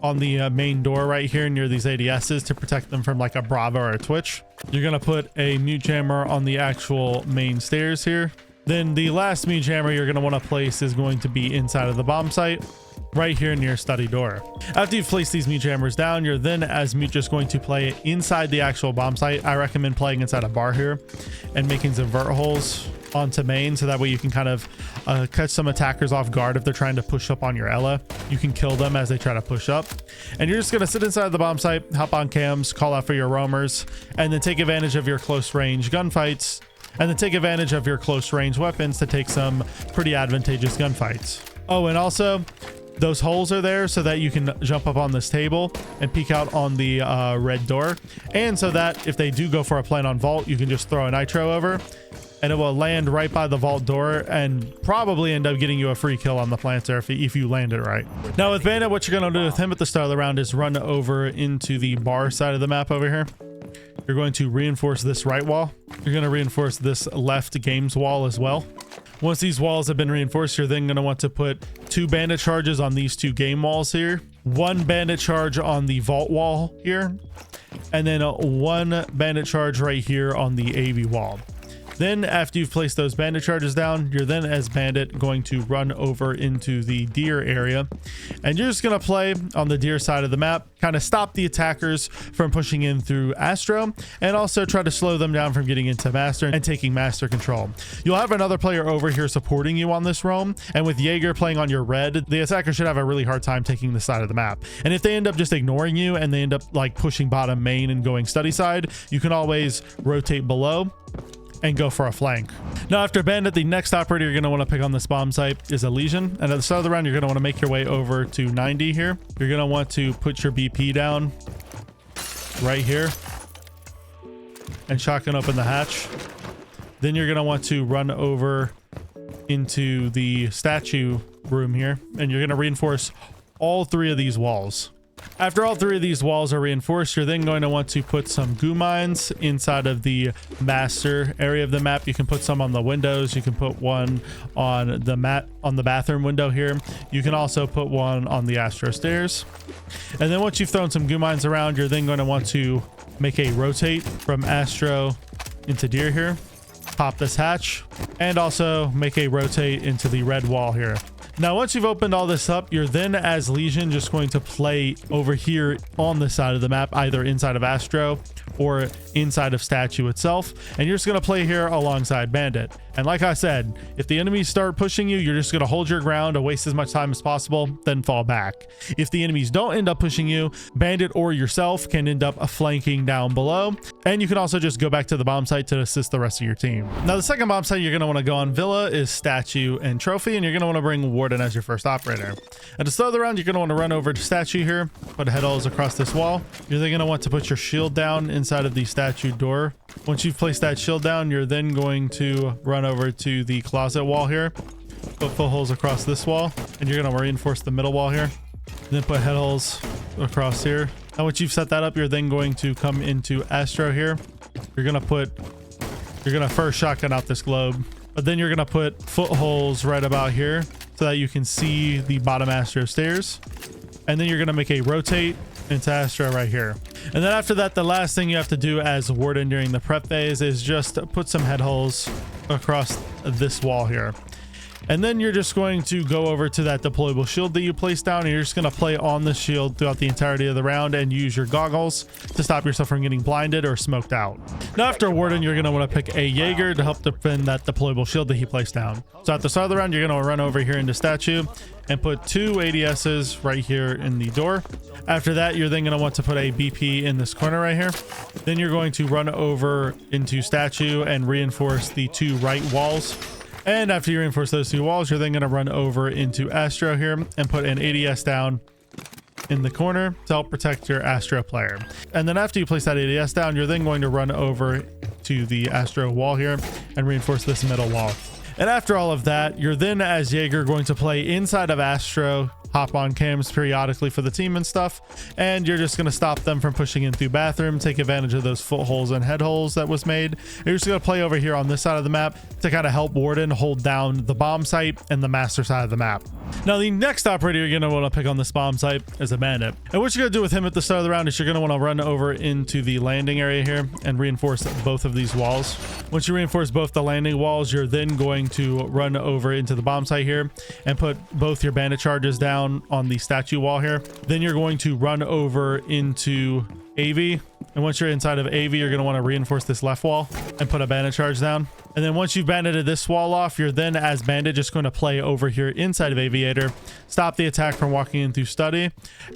on the main door right here near these ADSs to protect them from like a Bravo or a Twitch. You're going to put a mute jammer on the actual main stairs here. Then the last mute jammer you're going to want to place is going to be inside of the bomb site right here near study door. After you've placed these mute jammers down, you're then, as mute, just going to play inside the actual bomb site. I recommend playing inside a bar here and making some vert holes onto main, so that way you can kind of catch some attackers off guard if they're trying to push up on your Ella. You can kill them as they try to push up, and you're just going to sit inside the bomb site, hop on cams, call out for your roamers, and then take advantage of your close range gunfights, and then take advantage of your close range weapons to take some pretty advantageous gunfights. Oh, and also those holes are there so that you can jump up on this table and peek out on the red door, and so that if they do go for a plant on vault, you can just throw a nitro over and it will land right by the vault door and probably end up getting you a free kill on the planter if you land it right. Now with Bandit, what you're going to do with him at the start of the round is run over into the bar side of the map over here. You're going to reinforce this right wall. You're going to reinforce this left games wall as well. Once these walls have been reinforced, you're then going to want to put 2 bandit charges on these 2 game walls here, 1 bandit charge on the vault wall here, and then 1 bandit charge right here on the AV wall. Then after you've placed those bandit charges down, you're then, as Bandit, going to run over into the deer area, and you're just going to play on the deer side of the map, kind of stop the attackers from pushing in through Astro, and also try to slow them down from getting into Master and taking Master control. You'll have another player over here supporting you on this roam, and with Jaeger playing on your red, the attacker should have a really hard time taking the side of the map. And if they end up just ignoring you and they end up like pushing bottom main and going study side, you can always rotate below and go for a flank. Now after Bandit, the next operator you're going to want to pick on this bomb site is a Legion, and at the start of the round you're going to want to make your way over to 90 here. You're going to want to put your BP down right here and shotgun open the hatch. Then you're going to want to run over into the statue room here, and you're going to reinforce all 3 of these walls. After all 3 of these walls are reinforced, you're then going to want to put some goo mines inside of the master area of the map. You can put some on the windows. You can put one on the bathroom window here. You can also put one on the Astro stairs. And then once you've thrown some goo mines around, you're then going to want to make a rotate from Astro into Deer here. Pop this hatch, and also make a rotate into the red wall here. Now, once you've opened all this up, you're then as Legion just going to play over here on the side of the map, either inside of Astro or inside of Statue itself. And you're just going to play here alongside Bandit. And like I said, if the enemies start pushing you, you're just going to hold your ground to waste as much time as possible, then fall back. If the enemies don't end up pushing you, Bandit or yourself can end up flanking down below. And you can also just go back to the bomb site to assist the rest of your team. Now, the second bomb site you're going to want to go on Villa is Statue and Trophy, and you're going to want to bring Warden as your first operator. And to start the round, you're going to want to run over to Statue here, put head holes across this wall. You're then going to want to put your shield down inside of the statue door. Once you've placed that shield down, you're then going to run over to the closet wall here, put full holes across this wall, and you're going to reinforce the middle wall here. Then put head holes across here. And once you've set that up, you're then going to come into Astro here. You're going to first shotgun out this globe, but then you're going to put footholes right about here so that you can see the bottom Astro stairs. And then you're going to make a rotate into Astro right here. And then after that, the last thing you have to do as Warden during the prep phase is just put some head holes across this wall here. And then you're just going to go over to that deployable shield that you placed down, and you're just going to play on the shield throughout the entirety of the round and use your goggles to stop yourself from getting blinded or smoked out. Now, after Warden, you're going to want to pick a Jaeger to help defend that deployable shield that he placed down. So at the start of the round, you're going to run over here into Statue and put 2 ADSs right here in the door. After that, you're then going to want to put a BP in this corner right here. Then you're going to run over into Statue and reinforce the 2 right walls. And after you reinforce those 2 walls, you're then going to run over into Astro here and put an ADS down in the corner to help protect your Astro player. And then after you place that ADS down, you're then going to run over to the Astro wall here and reinforce this middle wall. And after all of that, you're then as Jaeger going to play inside of Astro, hop on cams periodically for the team and stuff, and you're just going to stop them from pushing in through bathroom, take advantage of those footholes and head holes that was made. You're just going to play over here on this side of the map to kind of help Warden hold down the bomb site and the master side of the map. Now, the next operator you're going to want to pick on this bomb site is a Bandit. And what you're going to do with him at the start of the round is you're going to want to run over into the landing area here and reinforce both of these walls. Once you reinforce both the landing walls, you're then going to run over into the bomb site here and put both your Bandit charges down on the statue wall here. Then you're going to run over into AV. And once you're inside of AV, you're going to want to reinforce this left wall and put a Bandit charge down. And then once you've bandited this wall off, you're then as Bandit just going to play over here inside of Aviator, stop the attack from walking in through study.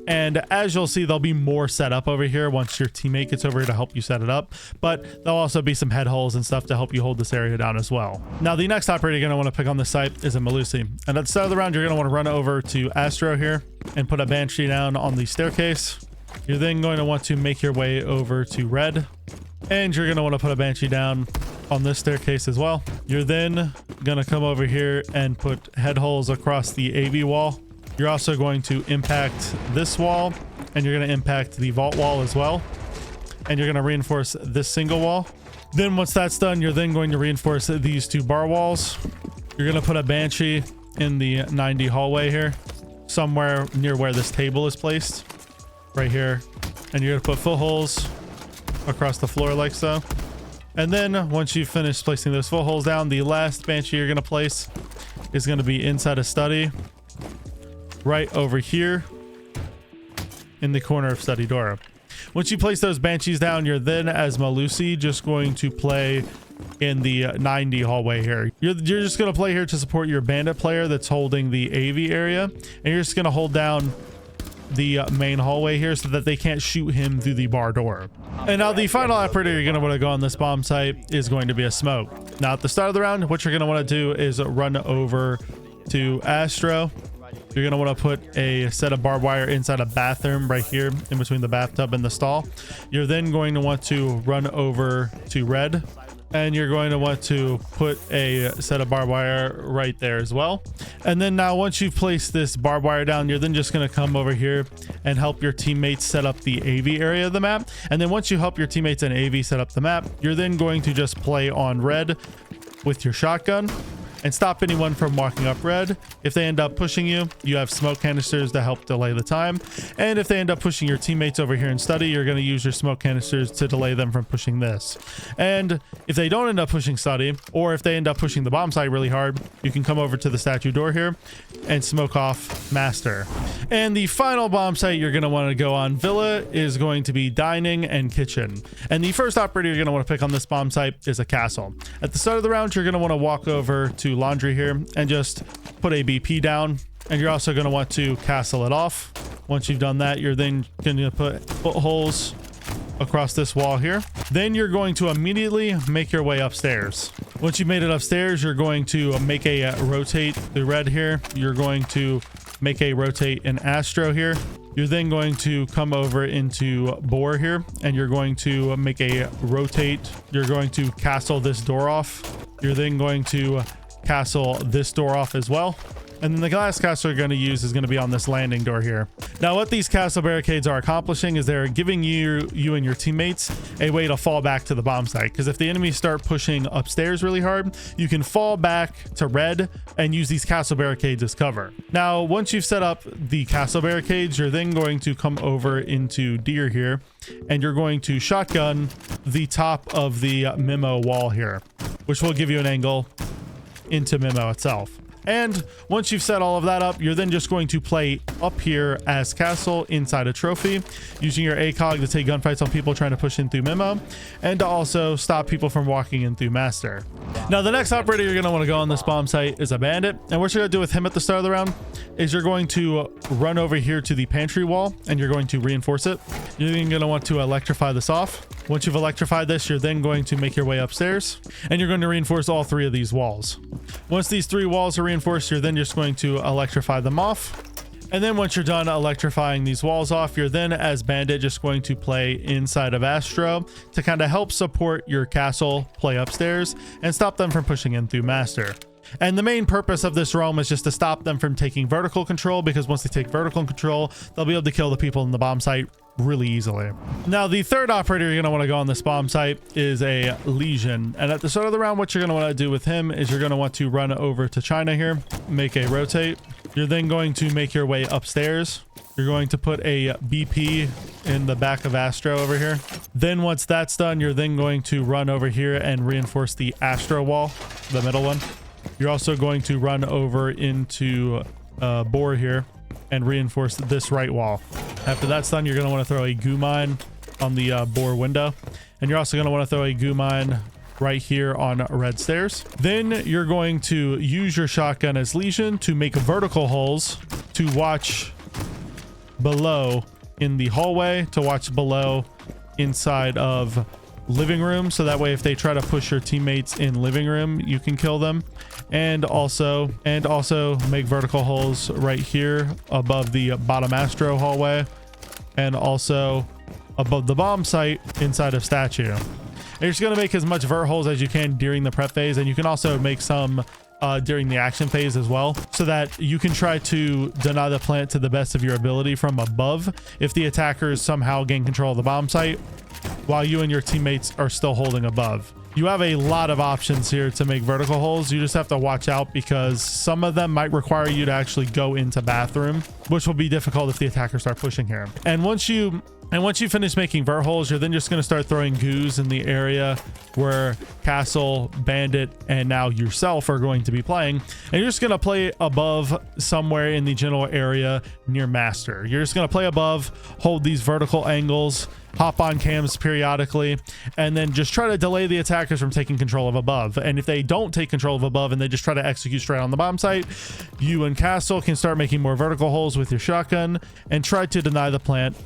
And as you'll see, there'll be more set up over here once your teammate gets over here to help you set it up. But there'll also be some head holes and stuff to help you hold this area down as well. Now, the next operator you're going to want to pick on this site is a Malusi. And at the start of the round, you're going to want to run over to Astro here and put a Banshee down on the staircase. You're then going to want to make your way over to Red, and you're going to want to put a Banshee down on this staircase as well. You're then going to come over here and put head holes across the AV wall. You're also going to impact this wall, and you're going to impact the vault wall as well. And you're going to reinforce this single wall. Then once that's done, you're then going to reinforce these 2 bar walls. You're going to put a Banshee in the 90 hallway here, somewhere near where this table is placed. Right here, and you're gonna put footholes across the floor like so. And then once you've finished placing those footholes down, the last Banshee you're gonna place is gonna be inside a study right over here in the corner of study door. Once you place those Banshees down, you're then as Malusi just going to play in the 90 hallway here. You're just gonna play here to support your Bandit player that's holding the AV area, and you're just gonna hold down the main hallway here so that they can't shoot him through the bar door. And now the final operator you're going to want to go on this bomb site is going to be a Smoke. Now at the start of the round, what you're going to want to do is run over to Astro. You're going to want to put a set of barbed wire inside a bathroom right here in between the bathtub and the stall. You're then going to want to run over to Red and you're going to want to put a set of barbed wire right there as well. And then now once you've placed this barbed wire down, you're then just going to come over here and help your teammates set up the AV area of the map. And then once you help your teammates in AV set up the map, you're then going to just play on red with your shotgun and stop anyone from walking up red. If they end up pushing you, you have smoke canisters to help delay the time. And if they end up pushing your teammates over here in study, you're going to use your smoke canisters to delay them from pushing this. And if they don't end up pushing study, or if they end up pushing the bomb site really hard, you can come over to the statue door here and smoke off master. And the final bomb site you're going to want to go on villa is going to be dining and kitchen. And the first operator you're going to want to pick on this bomb site is a castle. At the start of the round, you're going to want to walk over to laundry here and just put a BP down, and you're also going to want to castle it off. Once you've done that, you're then going to put holes across this wall here. Then you're going to immediately make your way upstairs. Once you've made it upstairs, you're going to make a rotate the red here. You're going to make a rotate an astro here. You're then going to come over into bore here, and you're going to make a rotate. You're going to castle this door off. You're then going to castle this door off as well. And then the glass castle you're going to use is going to be on this landing door here. Now, what these castle barricades are accomplishing is they're giving you and your teammates a way to fall back to the bomb site. Because if the enemies start pushing upstairs really hard, you can fall back to red and use these castle barricades as cover. Now, once you've set up the castle barricades, you're then going to come over into deer here, and you're going to shotgun the top of the memo wall here, which will give you an angle into memo itself. And once you've set all of that up, you're then just going to play up here as castle inside a trophy, using your ACOG to take gunfights on people trying to push in through memo, and to also stop people from walking in through master. Now, the next operator you're going to want to go on this bomb site is a bandit. And what you're going to do with him at the start of the round is you're going to run over here to the pantry wall, and you're going to reinforce it. You're then going to want to electrify this off. Once you've electrified this, you're then going to make your way upstairs, and you're going to reinforce all three of these walls. Once these three walls are reinforced, you're then just going to electrify them off. And then once you're done electrifying these walls off, you're then as bandit just going to play inside of Astro to kind of help support your castle play upstairs and stop them from pushing in through master. And the main purpose of this realm is just to stop them from taking vertical control, because once they take vertical control, they'll be able to kill the people in the bomb site really easily. Now, the third operator you're going to want to go on this bomb site is a Legion. And at the start of the round, what you're going to want to do with him is you're going to want to run over to China here, make a rotate. You're then going to make your way upstairs. You're going to put a BP in the back of Astro over here. Then once that's done, you're then going to run over here and reinforce the Astro wall, the middle one. You're also going to run over into bore here and reinforce this right wall. After that's done, you're going to want to throw a goo mine on the bore window. And you're also going to want to throw a goo mine right here on red stairs. Then you're going to use your shotgun as Legion to make vertical holes to watch below in the hallway, to watch below inside of living room, so that way if they try to push your teammates in living room, you can kill them. And also make vertical holes right here above the bottom Astro hallway, and also above the bomb site inside of statue. And you're just going to make as much vert holes as you can during the prep phase, and you can also make some during the action phase as well, so that you can try to deny the plant to the best of your ability from above if the attackers somehow gain control of the bomb site while you and your teammates are still holding above. You have a lot of options here to make vertical holes. You just have to watch out, because some of them might require you to actually go into bathroom, which will be difficult if the attackers start pushing here. And once you finish making vert holes, you're then just going to start throwing goos in the area where Castle, Bandit, and now yourself are going to be playing. And you're just going to play above somewhere in the general area near Master. You're just going to play above, hold these vertical angles, hop on cams periodically, and then just try to delay the attackers from taking control of above. And if they don't take control of above and they just try to execute straight on the bomb site, you and Castle can start making more vertical holes with your shotgun and try to deny the plant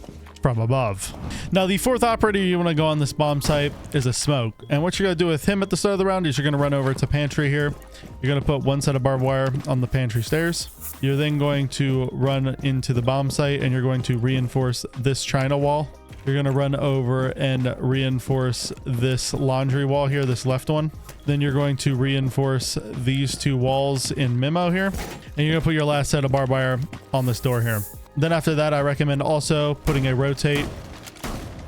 from above. Now, the fourth operator you want to go on this bomb site is a smoke. And what you're going to do with him at the start of the round is you're going to run over to pantry here. You're going to put one set of barbed wire on the pantry stairs. You're then going to run into the bomb site, and you're going to reinforce this China wall You're going to run over and reinforce this laundry wall here, this left one. Then you're going to reinforce these two walls in Memo here. And you're going to put your last set of barbed wire on this door here. Then after that, I recommend also putting a rotate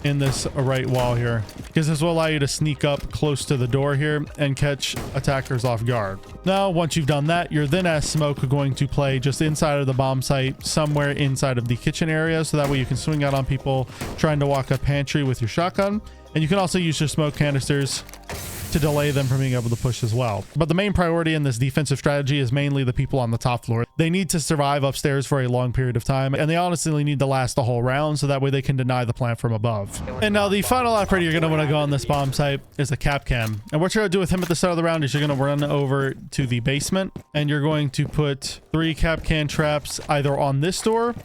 in this right wall here, because this will allow you to sneak up close to the door here and catch attackers off guard. Now, once you've done that, you're then as Smoke going to play just inside of the bomb site, somewhere inside of the kitchen area, so that way you can swing out on people trying to walk up pantry with your shotgun. And you can also use your smoke canisters to delay them from being able to push as well. But the main priority in this defensive strategy is mainly the people on the top floor. They need to survive upstairs for a long period of time, and they honestly need to last the whole round, so that way they can deny the plant from above. And now the final operator you're going to want to go on this bomb site is a Capcan. And what you're going to do with him at the start of the round is you're going to run over to the basement, and you're going to put 3 Capcan traps either on this door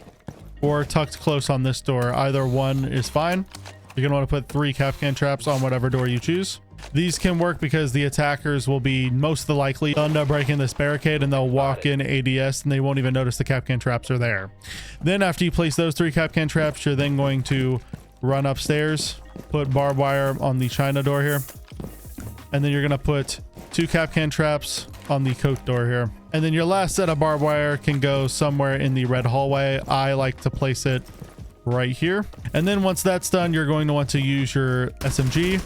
or tucked close on this door. Either one is fine. You're going to want to put 3 Capcan traps on whatever door you choose. These can work because the attackers will be most likely done to breaking this barricade, and they'll walk in ADS and they won't even notice the Capcan traps are there. Then after you place those 3 Capcan traps, you're then going to run upstairs, put barbed wire on the China door here, and then you're going to put 2 Capcan traps on the coat door here. And then your last set of barbed wire can go somewhere in the red hallway. I like to place it right here. And then once that's done, you're going to want to use your SMG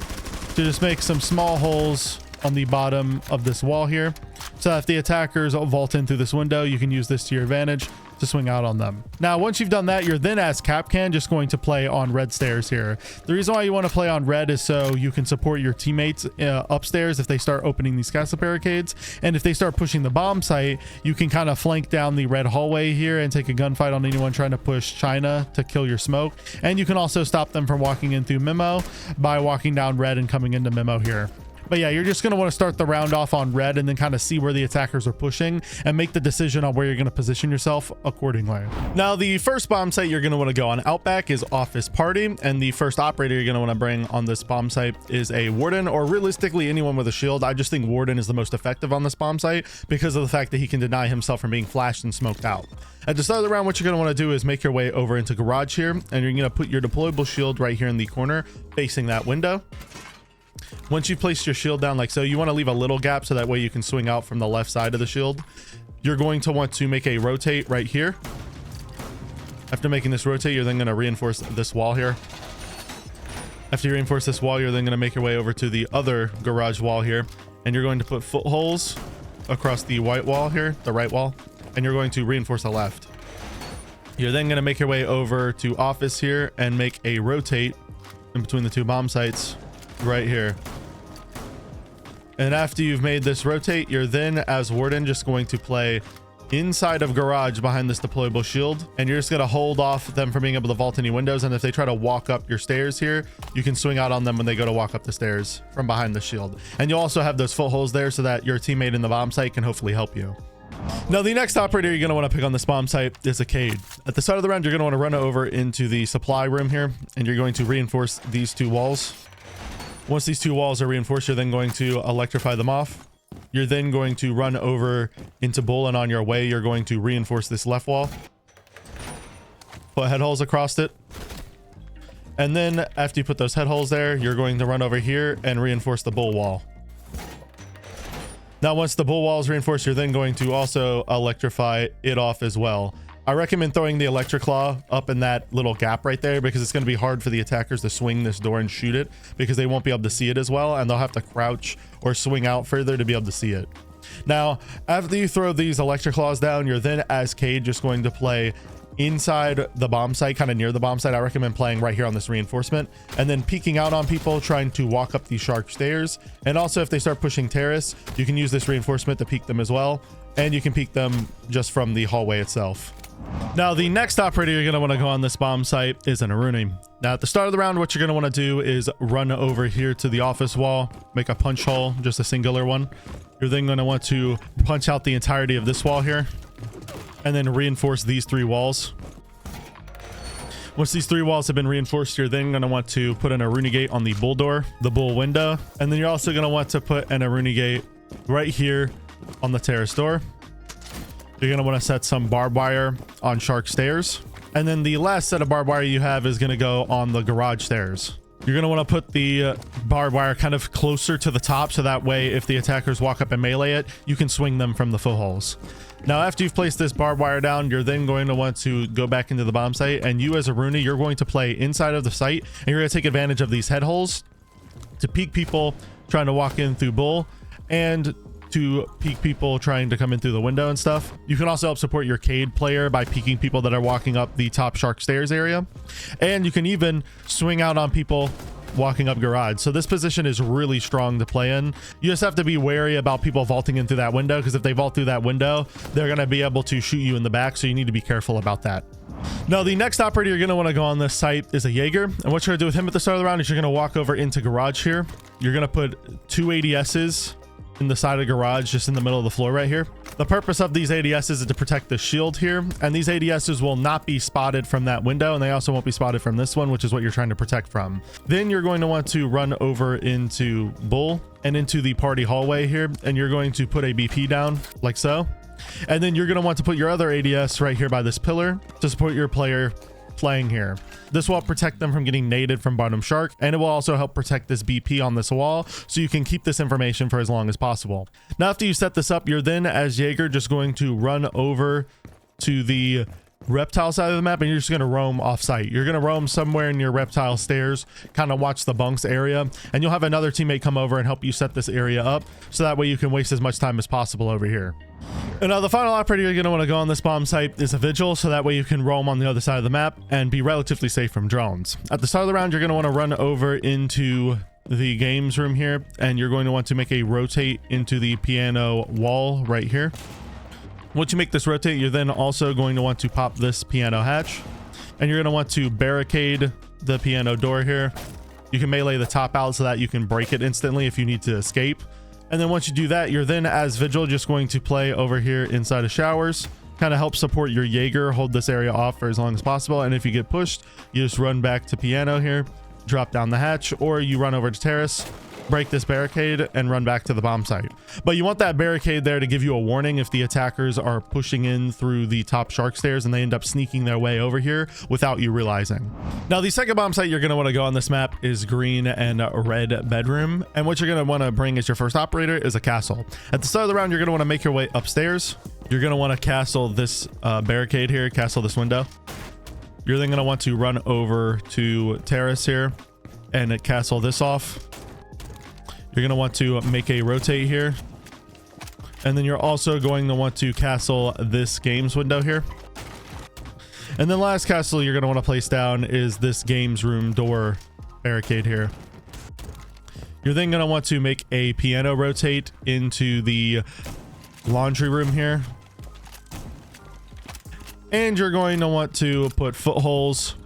to just make some small holes on the bottom of this wall here, so that if the attackers vault in through this window, you can use this to your advantage to swing out on them. Now, once you've done that, you're then as Capcan just going to play on red stairs here. The reason why you want to play on red is so you can support your teammates upstairs if they start opening these castle barricades, and if they start pushing the bomb site, you can kind of flank down the red hallway here and take a gunfight on anyone trying to push China to kill your smoke. And you can also stop them from walking in through Memo by walking down red and coming into Memo here. But yeah, you're just going to want to start the round off on red and then kind of see where the attackers are pushing and make the decision on where you're going to position yourself accordingly. Now, the first bomb site you're going to want to go on Outback is Office Party, and the first operator you're going to want to bring on this bomb site is a Warden, or realistically anyone with a shield. I just think Warden is the most effective on this bomb site because of the fact that he can deny himself from being flashed and smoked out. At the start of the round, what you're going to want to do is make your way over into Garage here, and you're going to put your deployable shield right here in the corner facing that window. Once you place your shield down like so, you want to leave a little gap so that way you can swing out from the left side of the shield. You're going to want to make a rotate right here. After making this rotate, you're then going to reinforce this wall here. After you reinforce this wall, you're then going to make your way over to the other garage wall here, and you're going to put footholes across the white wall here, the right wall, and you're going to reinforce the left. You're then going to make your way over to office here and make a rotate in between the 2 bomb sites right here. And after you've made this rotate, you're then as Warden just going to play inside of garage behind this deployable shield, and you're just going to hold off them from being able to vault any windows. And if they try to walk up your stairs here, you can swing out on them when they go to walk up the stairs from behind the shield. And you'll also have those footholes there so that your teammate in the bomb site can hopefully help you. Now, the next operator you're going to want to pick on this bomb site is a Cade. At the start of the round, you're going to want to run over into the supply room here, and you're going to reinforce these 2 walls. Once these 2 walls are reinforced, you're then going to electrify them off. You're then going to run over into Bull, and on your way, you're going to reinforce this left wall. Put head holes across it. And then after you put those head holes there, you're going to run over here and reinforce the Bull wall. Now, once the Bull wall is reinforced, you're then going to also electrify it off as well. I recommend throwing the electric claw up in that little gap right there, because it's going to be hard for the attackers to swing this door and shoot it, because they won't be able to see it as well, and they'll have to crouch or swing out further to be able to see it. Now, after you throw these electric claws down, you're then as Cade just going to play inside the bomb site, kind of near the bomb site. I recommend playing right here on this reinforcement, and then peeking out on people trying to walk up these sharp stairs. And also, if they start pushing terrace, you can use this reinforcement to peek them as well, and you can peek them just from the hallway itself. Now, the next operator you're going to want to go on this bomb site is an Aruni. Now, at the start of the round, what you're going to want to do is run over here to the office wall, make a punch hole, just a singular one. You're then going to want to punch out the entirety of this wall here, and then reinforce these 3 walls. Once these 3 walls have been reinforced, you're then going to want to put an Aruni gate on the Bull door, the Bull window, and then you're also going to want to put an Aruni gate right here on the terrace door. You're going to want to set some barbed wire on Shark stairs. And then the last set of barbed wire you have is going to go on the garage stairs. You're going to want to put the barbed wire kind of closer to the top, so that way if the attackers walk up and melee it, you can swing them from the footholes. Now, after you've placed this barbed wire down, you're then going to want to go back into the bomb site, and you as a Rooney, you're going to play inside of the site, and you're going to take advantage of these head holes to peek people trying to walk in through bull, and to peek people trying to come in through the window and stuff. You can also help support your Cade player by peeking people that are walking up the top shark stairs area, and you can even swing out on people walking up garage. So this position is really strong to play in. You just have to be wary about people vaulting in through that window, because if they vault through that window, they're going to be able to shoot you in the back, so you need to be careful about that. Now, the next operator you're going to want to go on this site is a Jaeger, and what you're going to do with him at the start of the round is you're going to walk over into garage here. You're going to put 2 ADSs in the side of the garage, just in the middle of the floor right here. The purpose of these ADSs is to protect the shield here, and these ADSs will not be spotted from that window, and they also won't be spotted from this one, which is what you're trying to protect from. Then you're going to want to run over into bull and into the party hallway here, and you're going to put a BP down like so, and then you're going to want to put your other ADS right here by this pillar to support your player playing here. This will protect them from getting naded from bottom shark, and it will also help protect this BP on this wall, so you can keep this information for as long as possible. Now, after you set this up, you're then as Jaeger just going to run over to the reptile side of the map, and you're just going to roam off site. You're going to roam somewhere near reptile stairs, kind of watch the bunks area, and you'll have another teammate come over and help you set this area up, so that way you can waste as much time as possible over here. And now the final operator you're going to want to go on this bomb site is a vigil, so that way you can roam on the other side of the map and be relatively safe from drones. At the start of the round, you're going to want to run over into the games room here, and you're going to want to make a rotate into the piano wall right here. Once you make this rotate, you're then also going to want to pop this piano hatch, and you're going to want to barricade the piano door here. You can melee the top out so that you can break it instantly if you need to escape. And then once you do that, you're then as vigil just going to play over here inside of showers, kind of help support your Jaeger, hold this area off for as long as possible. And if you get pushed, you just run back to piano here, drop down the hatch, or you run over to terrace, break this barricade, and run back to the bomb site. But you want that barricade there to give you a warning if the attackers are pushing in through the top shark stairs and they end up sneaking their way over here without you realizing. Now, the second bomb site you're going to want to go on this map is green and red bedroom, and what you're going to want to bring as your first operator is a castle. At the start of the round, you're going to want to make your way upstairs. You're going to want to castle this barricade here, castle this window. You're then going to want to run over to terrace here and castle this off. You're going to want to make a rotate here, and then you're also going to want to castle this games window here. And then last castle you're going to want to place down is this games room door barricade here. You're then going to want to make a piano rotate into the laundry room here, and you're going to want to put footholes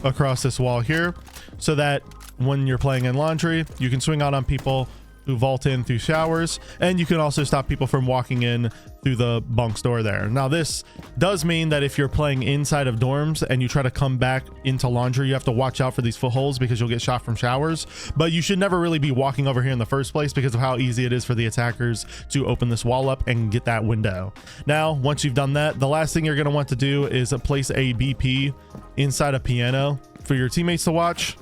across this wall here, so that when you're playing in laundry, you can swing out on people who vault in through showers, and you can also stop people from walking in through the bunks door there. Now, this does mean that if you're playing inside of dorms and you try to come back into laundry, you have to watch out for these footholes because you'll get shot from showers. But you should never really be walking over here in the first place because of how easy it is for the attackers to open this wall up and get that window. Now, once you've done that, the last thing you're going to want to do is place a BP inside a piano for your teammates to watch.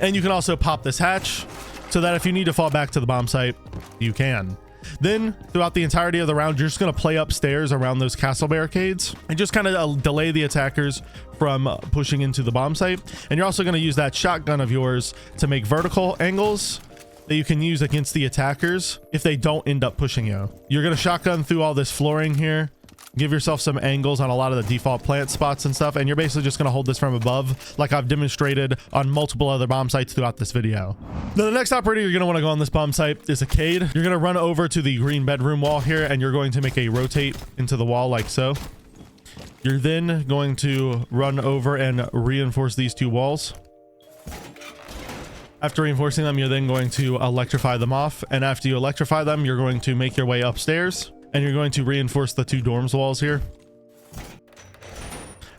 And you can also pop this hatch so that if you need to fall back to the bomb site, you can. Then throughout the entirety of the round, you're just going to play upstairs around those castle barricades and just kind of delay the attackers from pushing into the bomb site. And you're also going to use that shotgun of yours to make vertical angles that you can use against the attackers if they don't end up pushing you. You're going to shotgun through all this flooring here, give yourself some angles on a lot of the default plant spots and stuff, and you're basically just going to hold this from above like I've demonstrated on multiple other bomb sites throughout this video. Now, the next operator you're going to want to go on this bomb site is a Cade. You're going to run over to the green bedroom wall here, and you're going to make a rotate into the wall like so. You're then going to run over and reinforce these two walls. After reinforcing them, you're then going to electrify them off, and after you electrify them, you're going to make your way upstairs, and you're going to reinforce the two dorms walls here.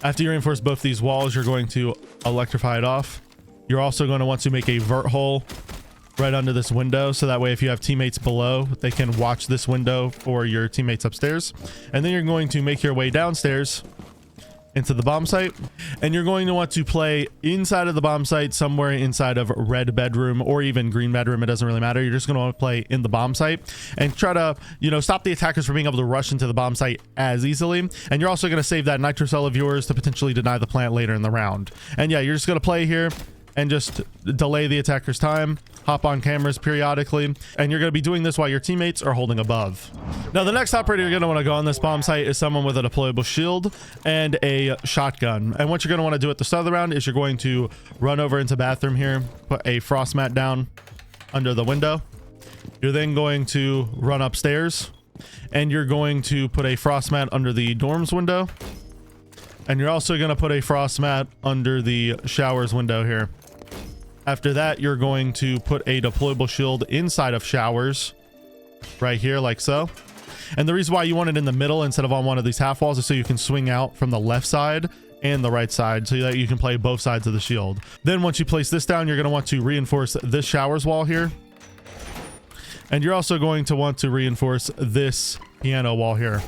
After you reinforce both these walls, you're going to electrify it off. You're also going to want to make a vert hole right under this window, so that way if you have teammates below, they can watch this window for your teammates upstairs. And then you're going to make your way downstairs, into the bomb site, and you're going to want to play inside of the bomb site, somewhere inside of red bedroom or even green bedroom. It doesn't really matter. You're just going to want to play in the bomb site and try to, you know, stop the attackers from being able to rush into the bomb site as easily. And you're also going to save that nitro cell of yours to potentially deny the plant later in the round. And yeah, you're just going to play here and just delay the attacker's time, hop on cameras periodically, and you're going to be doing this while your teammates are holding above. Now, the next operator you're going to want to go on this bomb site is someone with a deployable shield and a shotgun. And what you're going to want to do at the start of the round is you're going to run over into bathroom here, put a frost mat down under the window. You're then going to run upstairs, and you're going to put a frost mat under the dorms window. And you're also going to put a frost mat under the showers window here. After that, you're going to put a deployable shield inside of showers right here, like so. And the reason why you want it in the middle instead of on one of these half walls is so you can swing out from the left side and the right side so that you can play both sides of the shield. Then once you place this down, you're going to want to reinforce this showers wall here. And you're also going to want to reinforce this piano wall here.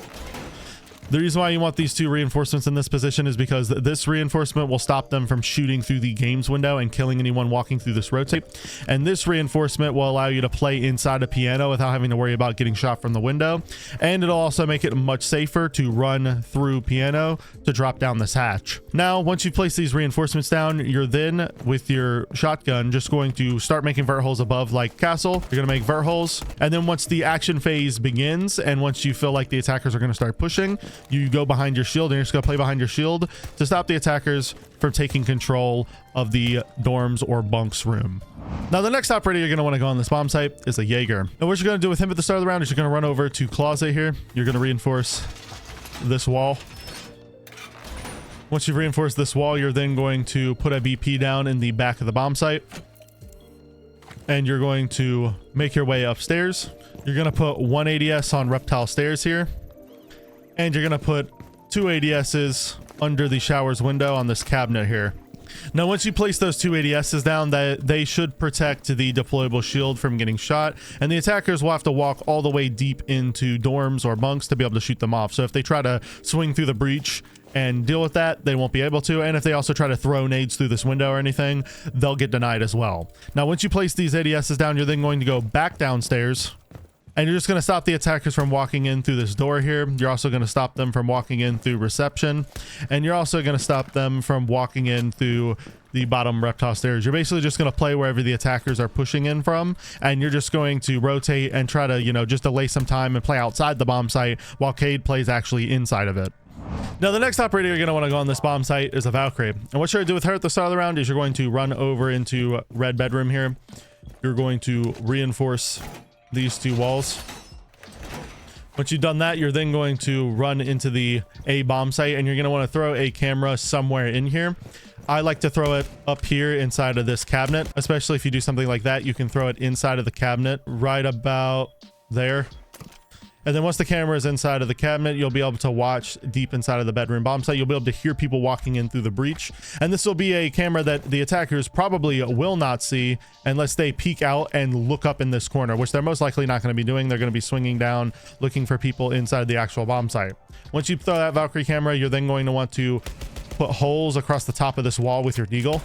The reason why you want these two reinforcements in this position is because this reinforcement will stop them from shooting through the games window and killing anyone walking through this rotate. And this reinforcement will allow you to play inside a piano without having to worry about getting shot from the window. And it'll also make it much safer to run through piano to drop down this hatch. Now, once you place these reinforcements down, you're then with your shotgun just going to start making vert holes above like castle. You're going to make vert holes. And then once the action phase begins and once you feel like the attackers are going to start pushing, you go behind your shield and you're just going to play behind your shield to stop the attackers from taking control of the dorms or bunks room. Now, the next operator you're going to want to go on this bomb site is a Jaeger. And what you're going to do with him at the start of the round is you're going to run over to closet here. You're going to reinforce this wall. Once you've reinforced this wall, you're then going to put a BP down in the back of the bomb site. And you're going to make your way upstairs. You're going to put one ADS on reptile stairs here. And you're going to put two ADSs under the showers window on this cabinet here. Now, once you place those two ADSs down, they should protect the deployable shield from getting shot. And the attackers will have to walk all the way deep into dorms or bunks to be able to shoot them off. So if they try to swing through the breach and deal with that, they won't be able to. And if they also try to throw nades through this window or anything, they'll get denied as well. Now, once you place these ADSs down, you're then going to go back downstairs. And you're just going to stop the attackers from walking in through this door here. You're also going to stop them from walking in through reception. And you're also going to stop them from walking in through the bottom reptile stairs. You're basically just going to play wherever the attackers are pushing in from. And you're just going to rotate and try to, you know, just delay some time and play outside the bomb site while Cade plays actually inside of it. Now, the next operator you're going to want to go on this bomb site is a Valkyrie. And what you're going to do with her at the start of the round is you're going to run over into red bedroom here. You're going to reinforce these two walls. Once you've done that, you're then going to run into the A bomb site and you're going to want to throw a camera somewhere in here. I like to throw it up here inside of this cabinet, especially if you do something like that. You can throw it inside of the cabinet right about there. And then once the camera is inside of the cabinet, you'll be able to watch deep inside of the bedroom bomb site. You'll be able to hear people walking in through the breach. And this will be a camera that the attackers probably will not see unless they peek out and look up in this corner, which they're most likely not going to be doing. They're going to be swinging down, looking for people inside the actual bomb site. Once you throw that Valkyrie camera, you're then going to want to put holes across the top of this wall with your deagle.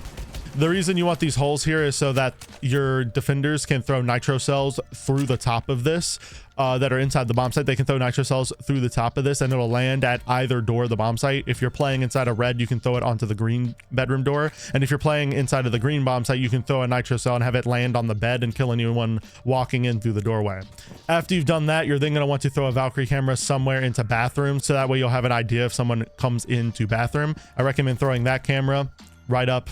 The reason you want these holes here is so that your defenders can throw nitro cells through the top of this that are inside the bomb site. They can throw nitro cells through the top of this and it'll land at either door of the bomb site. If you're playing inside a red, you can throw it onto the green bedroom door. And if you're playing inside of the green bomb site, you can throw a nitro cell and have it land on the bed and kill anyone walking in through the doorway. After you've done that, you're then going to want to throw a Valkyrie camera somewhere into bathroom. So that way you'll have an idea if someone comes into bathroom. I recommend throwing that camera right up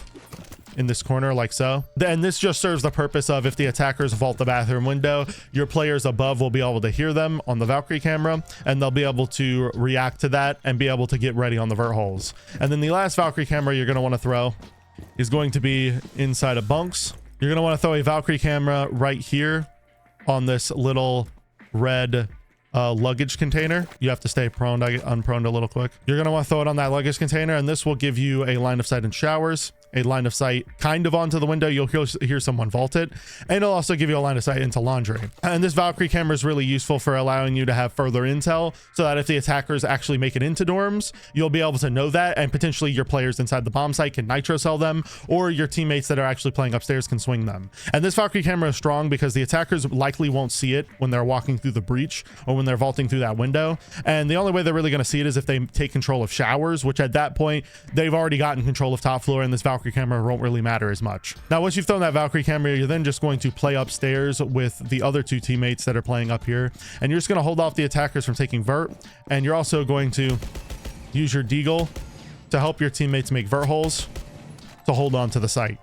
in this corner like so. And this just serves the purpose of if the attackers vault the bathroom window, your players above will be able to hear them on the Valkyrie camera and they'll be able to react to that and be able to get ready on the vert holes. And then the last Valkyrie camera you're going to want to throw is going to be inside of bunks. You're going to want to throw a Valkyrie camera right here on this little red luggage container. You have to stay prone. I get unproned a little quick. You're going to want to throw it on that luggage container and this will give you a line of sight in showers. a line of sight kind of onto the window. You'll hear someone vault it, and it'll also give you a line of sight into laundry. And this Valkyrie camera is really useful for allowing you to have further intel, so that if the attackers actually make it into dorms, you'll be able to know that, and potentially your players inside the bomb site can nitro cell them, or your teammates that are actually playing upstairs can swing them. And this Valkyrie camera is strong because the attackers likely won't see it when they're walking through the breach or when they're vaulting through that window. And the only way they're really going to see it is if they take control of showers, which at that point they've already gotten control of top floor, and this Valkyrie camera won't really matter as much. Now, once you've thrown that Valkyrie camera, you're then just going to play upstairs with the other two teammates that are playing up here, and you're just going to hold off the attackers from taking vert, and you're also going to use your deagle to help your teammates make vert holes to hold on to the site.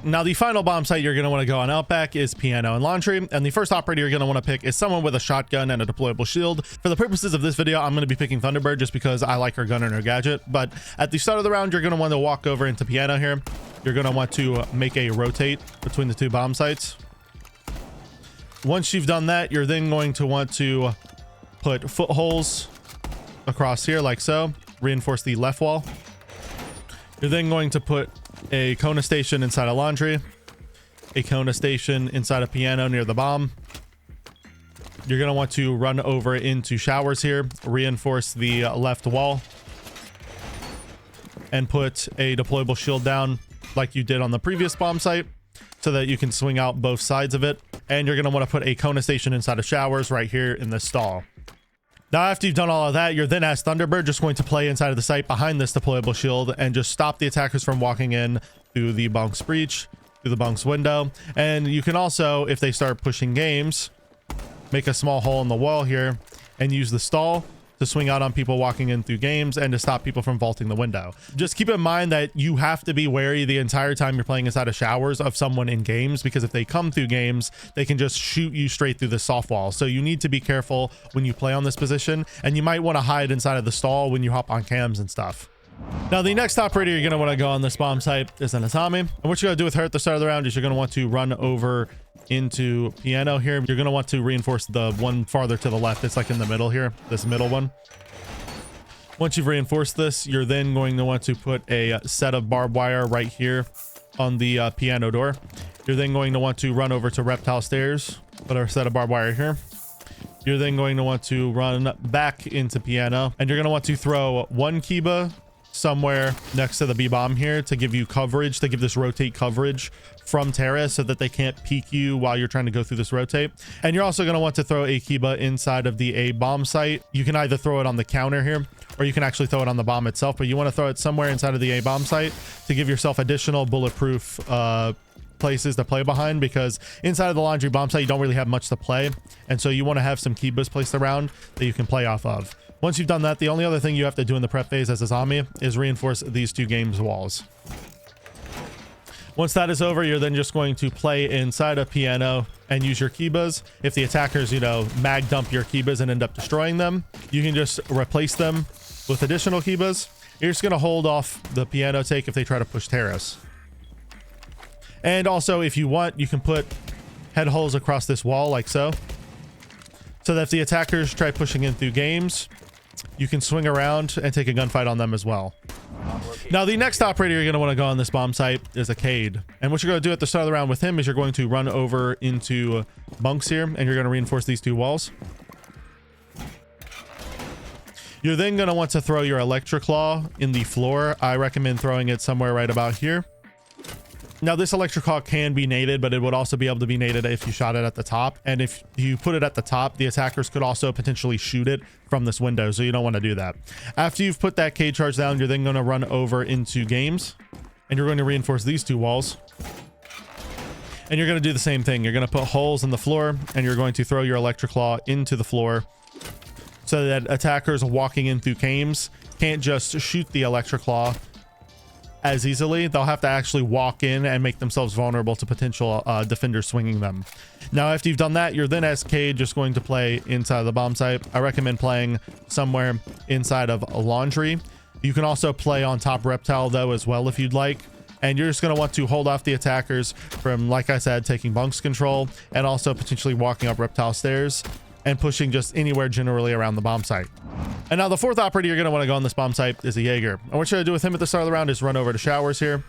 Now, the final bomb site you're going to want to go on Outback is piano and laundry, and the first operator you're going to want to pick is someone with a shotgun and a deployable shield. For the purposes of this video, I'm going to be picking Thunderbird just because I like her gun and her gadget. But at the start of the round, you're going to want to walk over into piano here. You're going to want to make a rotate between the two bomb sites. Once you've done that, you're then going to want to put footholes across here like so, reinforce the left wall. You're then going to put a Kona station inside a laundry, a Kona station inside a piano near the bomb. You're going to want to run over into showers here, reinforce the left wall, and put a deployable shield down like you did on the previous bomb site so that you can swing out both sides of it. And you're going to want to put a Kona station inside of showers right here in this stall. Now, after you've done all of that, you're then as Thunderbird just going to play inside of the site behind this deployable shield and just stop the attackers from walking in through the Bunks breach, through the Bunks window. And you can also, if they start pushing games, make a small hole in the wall here and use the stall to swing out on people walking in through games and to stop people from vaulting the window. Just keep in mind that you have to be wary the entire time you're playing inside of showers of someone in games, because if they come through games, they can just shoot you straight through the soft wall. So you need to be careful when you play on this position, and you might want to hide inside of the stall when you hop on cams and stuff. Now, the next operator you're going to want to go on this bomb site is an Asami. And what you're going to do with her at the start of the round is you're going to want to run over into piano here. You're going to want to reinforce the one farther to the left. It's like in the middle here, this middle one. Once you've reinforced this, you're then going to want to put a set of barbed wire right here on the piano door. You're then going to want to run over to reptile stairs, put a set of barbed wire here. You're then going to want to run back into piano, and you're going to want to throw one Kiba somewhere next to the B-bomb here to give you coverage, to give this rotate coverage from terrace so that they can't peek you while you're trying to go through this rotate. And you're also going to want to throw a Kiba inside of the A bomb site. You can either throw it on the counter here, or you can actually throw it on the bomb itself, but you want to throw it somewhere inside of the A bomb site to give yourself additional bulletproof places to play behind, because inside of the laundry bomb site you don't really have much to play, and so you want to have some Kibas placed around that you can play off of. Once you've done that, the only other thing you have to do in the prep phase as a zombie is reinforce these two games walls. Once that is over, you're then just going to play inside a piano and use your Kibas. If the attackers, mag dump your Kibas and end up destroying them, you can just replace them with additional Kibas. You're just going to hold off the piano take if they try to push terrace. And also, if you want, you can put head holes across this wall like so that if the attackers try pushing in through games, you can swing around and take a gunfight on them as well. Now, the next operator you're going to want to go on this bomb site is a Cade. And what you're going to do at the start of the round with him is you're going to run over into Bunks here, and you're going to reinforce these two walls. You're then going to want to throw your electric claw in the floor. I recommend throwing it somewhere right about here. Now, this electric claw can be naded, but it would also be able to be naded if you shot it at the top. And if you put it at the top, the attackers could also potentially shoot it from this window, so you don't want to do that. After you've put that Cade charge down, you're then going to run over into games, and you're going to reinforce these two walls. And you're going to do the same thing. You're going to put holes in the floor, and you're going to throw your electric claw into the floor so that attackers walking in through games can't just shoot the electric claw as easily. They'll have to actually walk in and make themselves vulnerable to potential defenders swinging them. Now, after you've done that, you're then as Cade just going to play inside the bomb site. I recommend playing somewhere inside of a laundry. You can also play on top reptile though as well if you'd like. And you're just going to want to hold off the attackers from, like I said, taking Bunks control, and also potentially walking up reptile stairs and pushing just anywhere generally around the bomb site. And now the fourth operator you're going to want to go on this bomb site is a Jaeger. And what you're going to do with him at the start of the round is run over to showers here.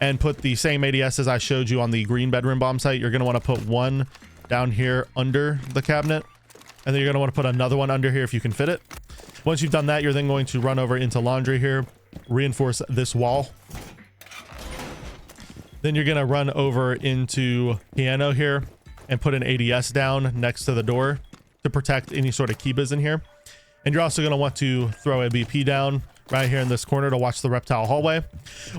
and put the same ADS as I showed you on the green bedroom bomb site. You're going to want to put one down here under the cabinet, and then you're going to want to put another one under here if you can fit it. Once you've done that, you're then going to run over into laundry here, reinforce this wall. Then you're going to run over into piano here and put an ADS down next to the door to protect any sort of keybiz in here. And you're also going to want to throw a BP down right here in this corner to watch the reptile hallway.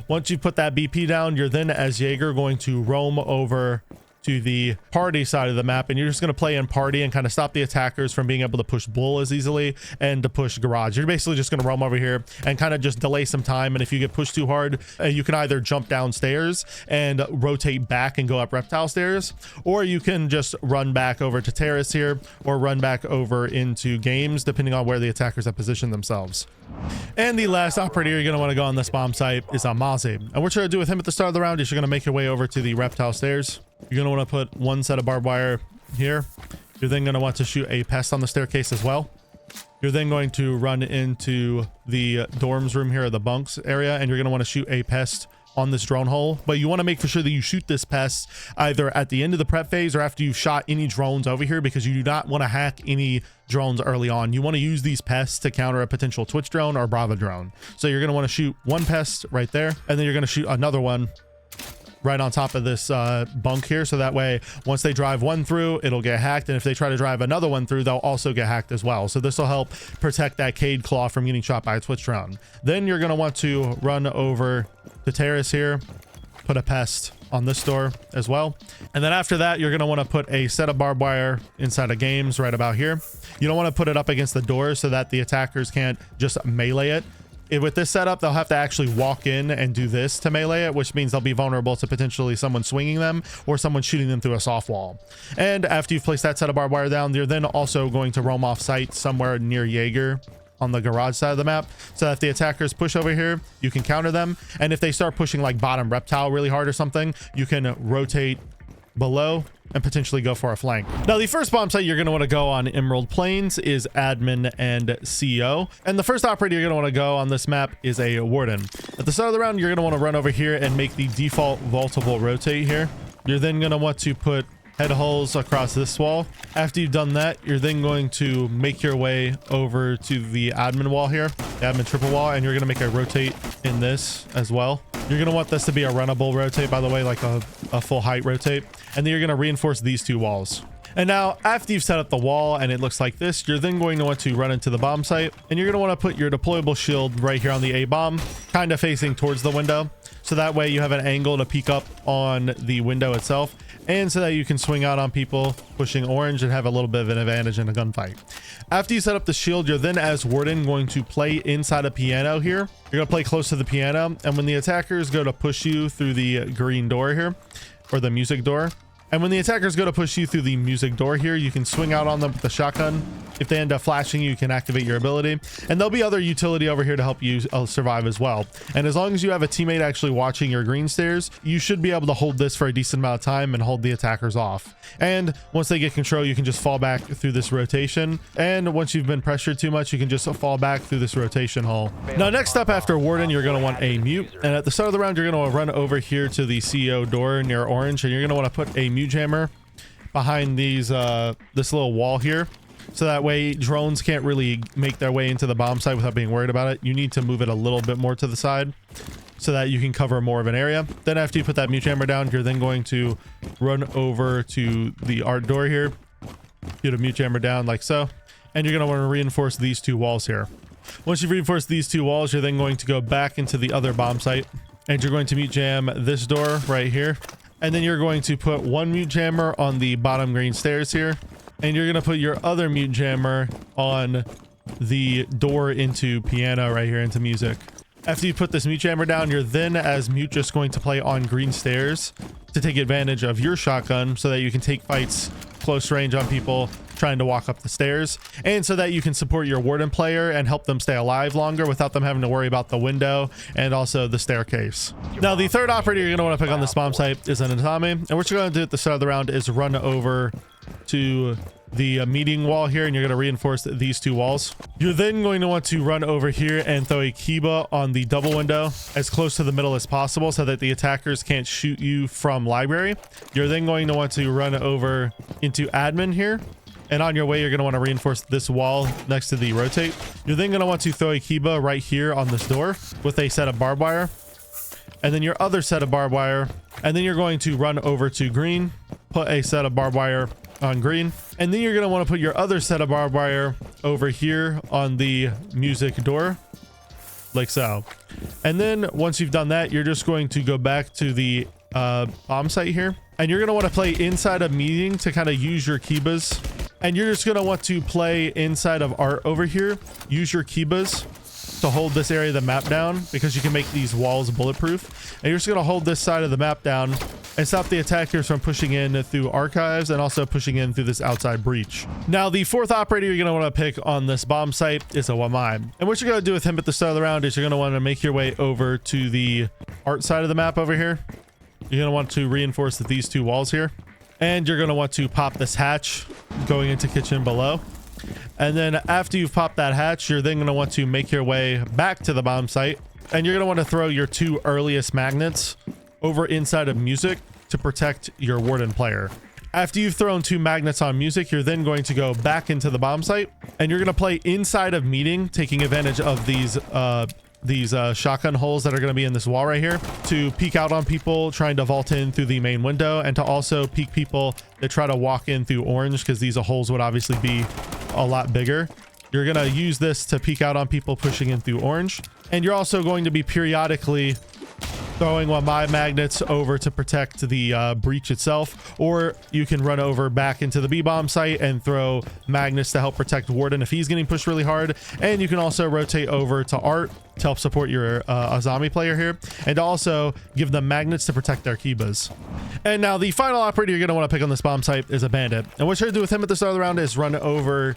Once you put that BP down, you're then as Jaeger going to roam over to the party side of the map, and you're just going to play in party and kind of stop the attackers from being able to push bull as easily and to push garage. You're basically just going to roam over here and kind of just delay some time, and if you get pushed too hard, you can either jump downstairs and rotate back and go up reptile stairs, or you can just run back over to terrace here or run back over into games depending on where the attackers have positioned themselves. And the last operator you're going to want to go on this bomb site is Amazi. And what you're going to do with him at the start of the round is you're going to make your way over to the reptile stairs. You're going to want to put one set of barbed wire here. You're then going to want to shoot a pest on the staircase as well. You're then going to run into the dorms room here, or the bunks area, and you're going to want to shoot a pest on this drone hole. But you want to make for sure that you shoot this pest either at the end of the prep phase or after you've shot any drones over here, because you do not want to hack any drones early on. You want to use these pests to counter a potential Twitch drone or Bravo drone. So you're going to want to shoot one pest right there, and then you're going to shoot another one right on top of this bunk here, so that way once they drive one through, it'll get hacked, and if they try to drive another one through, they'll also get hacked as well. So this will help protect that Cade Claw from getting shot by a Twitch drone. Then you're going to want to run over to terrace here, put a pest on this door as well, and then after that you're going to want to put a set of barbed wire inside of games right about here. You don't want to put it up against the door so that the attackers can't just melee it. With this setup, they'll have to actually walk in and do this to melee it, which means they'll be vulnerable to potentially someone swinging them or someone shooting them through a soft wall. And after you've placed that set of barbed wire down, you're then also going to roam off site somewhere near Jaeger on the garage side of the map, so that if the attackers push over here, you can counter them. And if they start pushing like bottom reptile really hard or something, you can rotate below and potentially go for a flank. Now, the first bomb site you're going to want to go on Emerald Plains is admin and CEO. And the first operator you're going to want to go on this map is a warden. At the start of the round, you're going to want to run over here and make the default vaultable rotate here. You're then going to want to put head holes across this wall. After you've done that, you're then going to make your way over to the admin wall here, the admin triple wall, and you're going to make a rotate in this as well. You're going to want this to be a runnable rotate, by the way, like a full height rotate. And then you're going to reinforce these two walls. And now after you've set up the wall and it looks like this, you're then going to want to run into the bomb site, and you're going to want to put your deployable shield right here on the A bomb, kind of facing towards the window. So that way you have an angle to peek up on the window itself, and so that you can swing out on people pushing orange and have a little bit of an advantage in a gunfight. After you set up the shield, you're then as warden going to play inside a piano here. You're going to play close to the piano, and when the attackers go to push you through the green door here, or the music door, and when the attackers go to push you through the music door here, you can swing out on them with the shotgun. If they end up flashing you, you can activate your ability. And there'll be other utility over here to help you survive as well. And as long as you have a teammate actually watching your green stairs, you should be able to hold this for a decent amount of time and hold the attackers off. And once they get control, you can just fall back through this rotation. And once you've been pressured too much, you can just fall back through this rotation hole. Now, next up after warden, you're going to want a mute. And at the start of the round, you're going to run over here to the CEO door near orange, and you're going to want to put a mute jammer behind these this little wall here, so that way drones can't really make their way into the bomb site without being worried about it. You need to move it a little bit more to the side so that you can cover more of an area. Then after you put that mute jammer down, you're then going to run over to the art door here, get a mute jammer down like so, and you're going to want to reinforce these two walls here. Once you've reinforced these two walls, you're then going to go back into the other bomb site, and you're going to mute jam this door right here. And then you're going to put one mute jammer on the bottom green stairs here. And you're going to put your other mute jammer on the door into piano right here, into music. After you put this mute jammer down, you're then as mute just going to play on green stairs to take advantage of your shotgun so that you can take fights close range on people trying to walk up the stairs, and so that you can support your warden player and help them stay alive longer without them having to worry about the window and also the staircase. Now, the third operator you're going to want to pick on this bomb site is an Atami, and what you're going to do at the start of the round is run over to the meeting wall here, and you're going to reinforce these two walls. You're then going to want to run over here and throw a Kiba on the double window as close to the middle as possible so that the attackers can't shoot you from library. You're then going to want to run over into admin here. And on your way, you're going to want to reinforce this wall next to the rotate. You're then going to want to throw a Kiba right here on this door with a set of barbed wire. And then your other set of barbed wire. And then you're going to run over to green, put a set of barbed wire on green. And then you're going to want to put your other set of barbed wire over here on the music door, like so. And then once you've done that, you're just going to go back to the Bombsite here. And you're going to want to play inside a meeting to kind of use your Kibas. And you're just going to want to play inside of art over here. Use your Kibas to hold this area of the map down because you can make these walls bulletproof. And you're just going to hold this side of the map down and stop the attackers from pushing in through archives and also pushing in through this outside breach. Now, the fourth operator you're going to want to pick on this bomb site is a Wamai. And what you're going to do with him at the start of the round is you're going to want to make your way over to the art side of the map over here. You're going to want to reinforce these two walls here. And you're going to want to pop this hatch going into kitchen below. And then after you've popped that hatch, you're then going to want to make your way back to the bomb site. And you're going to want to throw your two earliest magnets over inside of music to protect your warden player. After you've thrown two magnets on music, you're then going to go back into the bomb site. And you're going to play inside of meeting, taking advantage of these shotgun holes that are going to be in this wall right here to peek out on people trying to vault in through the main window, and to also peek people that try to walk in through orange, because these holes would obviously be a lot bigger. You're going to use this to peek out on people pushing in through orange, and you're also going to be periodically throwing Wamai magnets over to protect the breach itself, or you can run over back into the B-bomb site and throw magnets to help protect Warden if he's getting pushed really hard. And you can also rotate over to Art to help support your Azami player here, and also give them magnets to protect their Kibas. And now the final operator you're going to want to pick on this bomb site is a Bandit. And what you're going to do with him at the start of the round is run over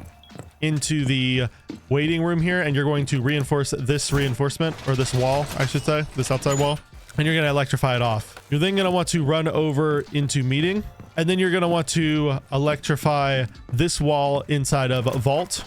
into the waiting room here, and you're going to reinforce this reinforcement, or this wall, I should say, this outside wall. And you're going to electrify it off. You're then going to want to run over into meeting, and then you're going to want to electrify this wall inside of vault.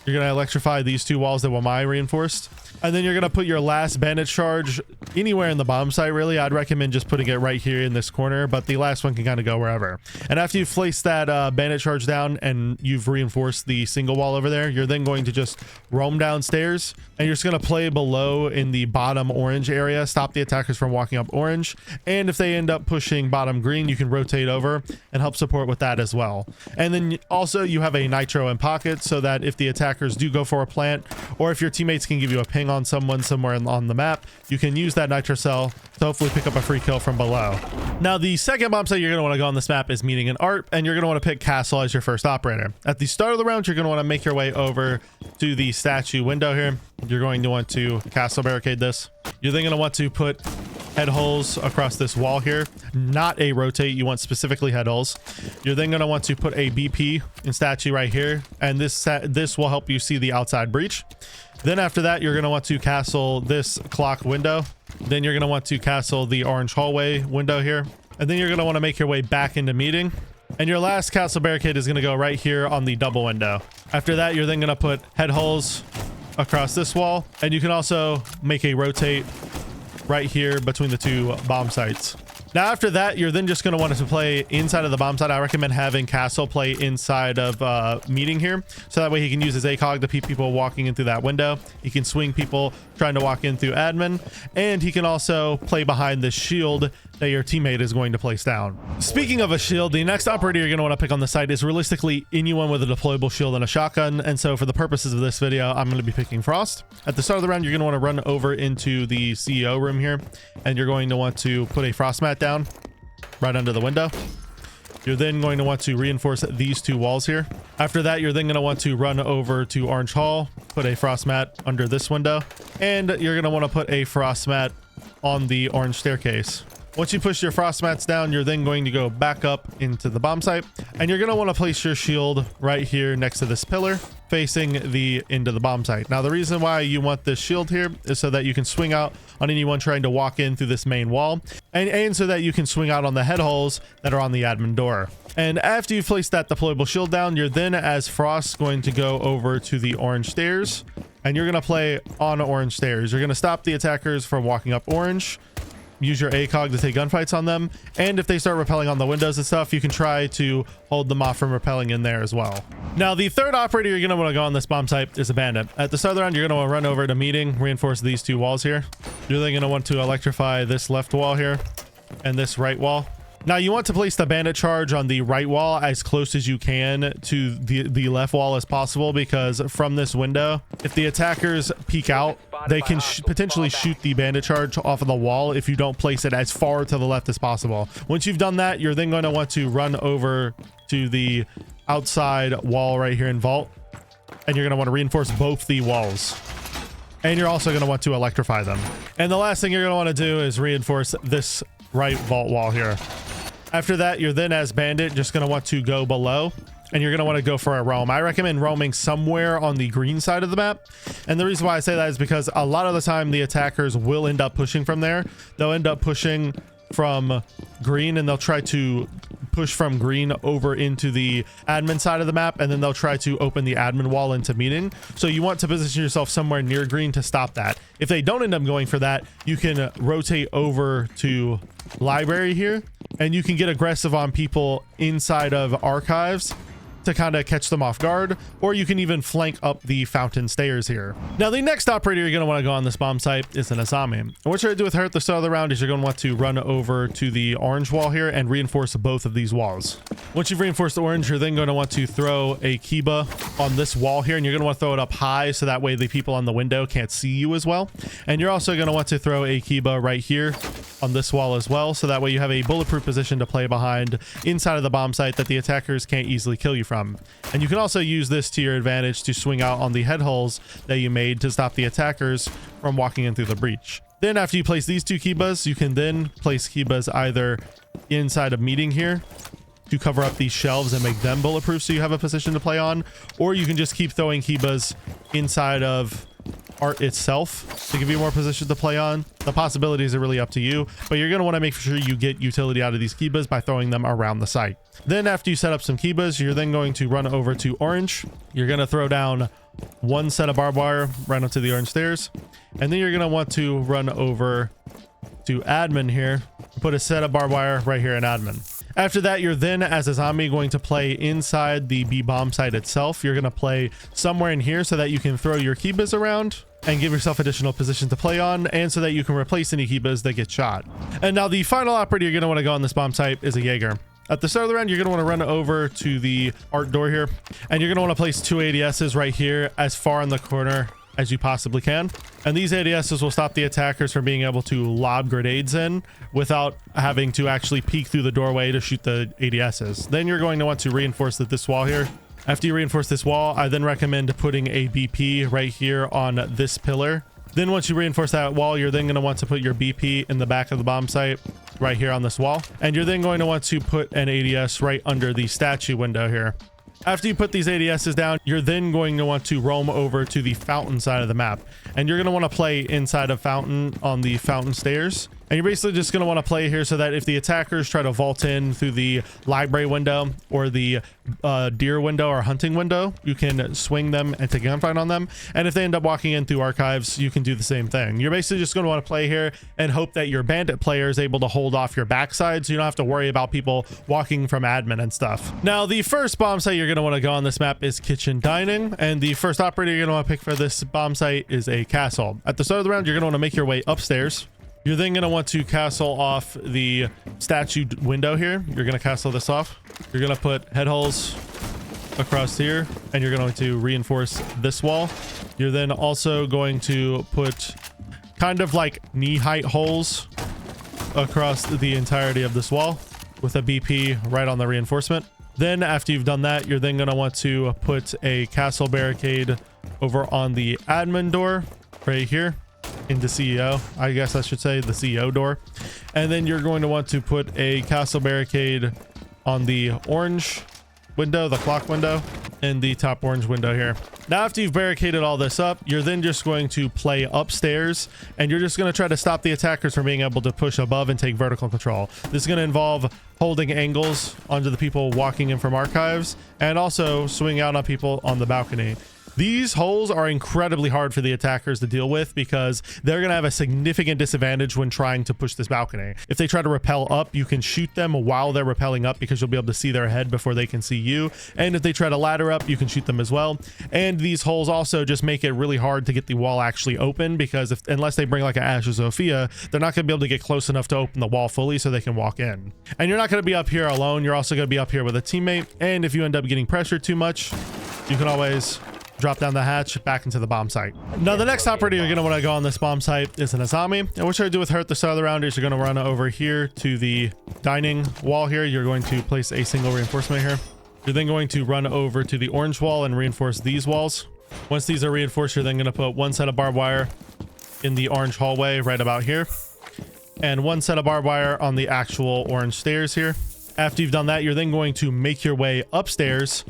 You're going to electrify these two walls that Wamai reinforced. And then you're going to put your last bandit charge anywhere in the bomb site, really. I'd recommend just putting it right here in this corner, but the last one can kind of go wherever. And after you've placed that bandit charge down and you've reinforced the single wall over there, you're then going to just roam downstairs, and you're just going to play below in the bottom orange area, stop the attackers from walking up orange. And if they end up pushing bottom green, you can rotate over and help support with that as well. And then also you have a nitro in pocket, so that if the attackers do go for a plant, or if your teammates can give you a ping on someone somewhere on the map, you can use that nitro cell to hopefully pick up a free kill from below. Now, the second bomb site you're going to want to go on this map is meeting an art, and you're going to want to pick Castle as your first operator. At the start of the round, you're going to want to make your way over to the statue window here. You're going to want to castle barricade this. You're then going to want to put head holes across this wall here, not a rotate. You want specifically head holes. You're then going to want to put a BP in statue right here, and this will help you see the outside breach. Then after that, you're going to want to castle this clock window. Then you're going to want to castle the orange hallway window here, and then you're going to want to make your way back into meeting. And your last castle barricade is going to go right here on the double window. After that, you're then going to put head holes across this wall, and you can also make a rotate right here between the two bomb sites. Now, after that, you're then just going to want to play inside of the bomb site. I recommend having Castle play inside of meeting here, so that way he can use his ACOG to peep people walking in through that window. He can swing people trying to walk in through admin, and he can also play behind this shield that your teammate is going to place down. Speaking of a shield, the next operator you're going to want to pick on the site is realistically anyone with a deployable shield and a shotgun. And so for the purposes of this video, I'm going to be picking Frost. At the start of the round, you're going to want to run over into the CEO room here, and you're going to want to put a frost mat down right under the window. You're then going to want to reinforce these two walls here. After that, you're then going to want to run over to Orange Hall, put a frost mat under this window, and you're going to want to put a frost mat on the orange staircase. Once you push your frost mats down, you're then going to go back up into the bomb site, and you're going to want to place your shield right here next to this pillar. facing the end of the bomb site. Now, the reason why you want this shield here is so that you can swing out on anyone trying to walk in through this main wall, and so that you can swing out on the head holes that are on the admin door. And after you've placed that deployable shield down, you're then, as Frost, going to go over to the orange stairs, and you're going to play on orange stairs. You're going to stop the attackers from walking up orange. Use your ACOG to take gunfights on them, and if they start rappelling on the windows and stuff, you can try to hold them off from rappelling in there as well. Now, the third operator you're going to want to go on this bomb site is a bandit. At the start of the round, you're going to want to run over to meeting, reinforce these two walls here. You're then going to want to electrify this left wall here and this right wall. Now, you want to place the bandit charge on the right wall as close as you can to the left wall as possible, because from this window, if the attackers peek out, they can potentially shoot the bandit charge off of the wall if you don't place it as far to the left as possible. Once you've done that, you're then going to want to run over to the outside wall right here in vault, and you're going to want to reinforce both the walls. And you're also going to want to electrify them. And the last thing you're going to want to do is reinforce this right vault wall here. After that, you're then, as bandit, just going to want to go below, and you're going to want to go for a roam. I recommend roaming somewhere on the green side of the map. And the reason why I say that is because a lot of the time the attackers will end up pushing from there. They'll end up pushing from green, and they'll try to push from green over into the admin side of the map, and then they'll try to open the admin wall into meeting. So you want to position yourself somewhere near green to stop that. If they don't end up going for that, you can rotate over to library here, and you can get aggressive on people inside of archives to kind of catch them off guard, or you can even flank up the fountain stairs here. Now, the next operator you're going to want to go on this bomb site is an Asami. And what you're going to do with her at the start of the round is you're going to want to run over to the orange wall here and reinforce both of these walls. Once you've reinforced the orange, you're then going to want to throw a Kiba on this wall here, and you're going to want to throw it up high so that way the people on the window can't see you as well. And you're also going to want to throw a Kiba right here on this wall as well, so that way you have a bulletproof position to play behind inside of the bomb site that the attackers can't easily kill you from. And you can also use this to your advantage to swing out on the head holes that you made to stop the attackers from walking in through the breach. Then after you place these two Kibas, you can then place Kibas either inside of meeting here to cover up these shelves and make them bulletproof so you have a position to play on, or you can just keep throwing Kibas inside of art itself to give you more position to play on. The possibilities are really up to you, but you're going to want to make sure you get utility out of these Kibas by throwing them around the site. Then after you set up some Kibas, you're then going to run over to orange. You're going to throw down one set of barbed wire right onto the orange stairs, and then you're going to want to run over to admin here, put a set of barbed wire right here in admin. After that, you're then, as a zombie, going to play inside the B bomb site itself. You're going to play somewhere in here so that you can throw your Kibas around and give yourself additional position to play on, and so that you can replace any Kibas that get shot. And now the final operator you're going to want to go on this bomb site is a Jaeger. At the start of the round, you're going to want to run over to the art door here, and you're going to want to place two ADSs right here as far in the corner as you possibly can. And these ADSs will stop the attackers from being able to lob grenades in without having to actually peek through the doorway to shoot the ADSs. Then you're going to want to reinforce this wall here. After you reinforce this wall, I then recommend putting a BP right here on this pillar. Then once you reinforce that wall, you're then going to want to put your BP in the back of the bomb site right here on this wall. And you're then going to want to put an ADS right under the statue window here. After you put these ADSs down, you're then going to want to roam over to the fountain side of the map. And you're going to want to play inside of fountain on the fountain stairs. And you're basically just going to want to play here so that if the attackers try to vault in through the library window or the deer window or hunting window, you can swing them and take a gunfight on them. And if they end up walking in through archives, you can do the same thing. You're basically just going to want to play here and hope that your bandit player is able to hold off your backside, so you don't have to worry about people walking from admin and stuff. Now, the first bomb site you're going to want to go on this map is kitchen dining. And the first operator you're going to want to pick for this bomb site is a castle. At the start of the round, you're going to want to make your way upstairs. You're then going to want to castle off the statue window here. You're going to castle this off. You're going to put head holes across here, and you're going to reinforce this wall. You're then also going to put kind of like knee height holes across the entirety of this wall with a BP right on the reinforcement. Then after you've done that, you're then going to want to put a castle barricade over on the admin door right here. Into CEO, I guess I should say the CEO door. And then you're going to want to put a castle barricade on the orange window, the clock window, in the top orange window here. Now, after you've barricaded all this up, you're then just going to play upstairs, and you're just going to try to stop the attackers from being able to push above and take vertical control. This is going to involve holding angles onto the people walking in from archives, and also swing out on people on the balcony. These holes are incredibly hard for the attackers to deal with because they're going to have a significant disadvantage when trying to push this balcony. If they try to rappel up, you can shoot them while they're rappelling up because you'll be able to see their head before they can see you. And if they try to ladder up, you can shoot them as well. And these holes also just make it really hard to get the wall actually open because unless they bring like an Asus Sophia, they're not going to be able to get close enough to open the wall fully so they can walk in. And you're not going to be up here alone. You're also going to be up here with a teammate. And if you end up getting pressured too much, you can always drop down the hatch back into the bomb site. Now, the next operator you're going to want to go on this bomb site is an Azami. And what you're going to do with her at the start of the round is you're going to run over here to the dining wall here. You're going to place a single reinforcement here. You're then going to run over to the orange wall and reinforce these walls. Once these are reinforced, you're then going to put one set of barbed wire in the orange hallway right about here, and one set of barbed wire on the actual orange stairs here. After you've done that, you're then going to make your way upstairs,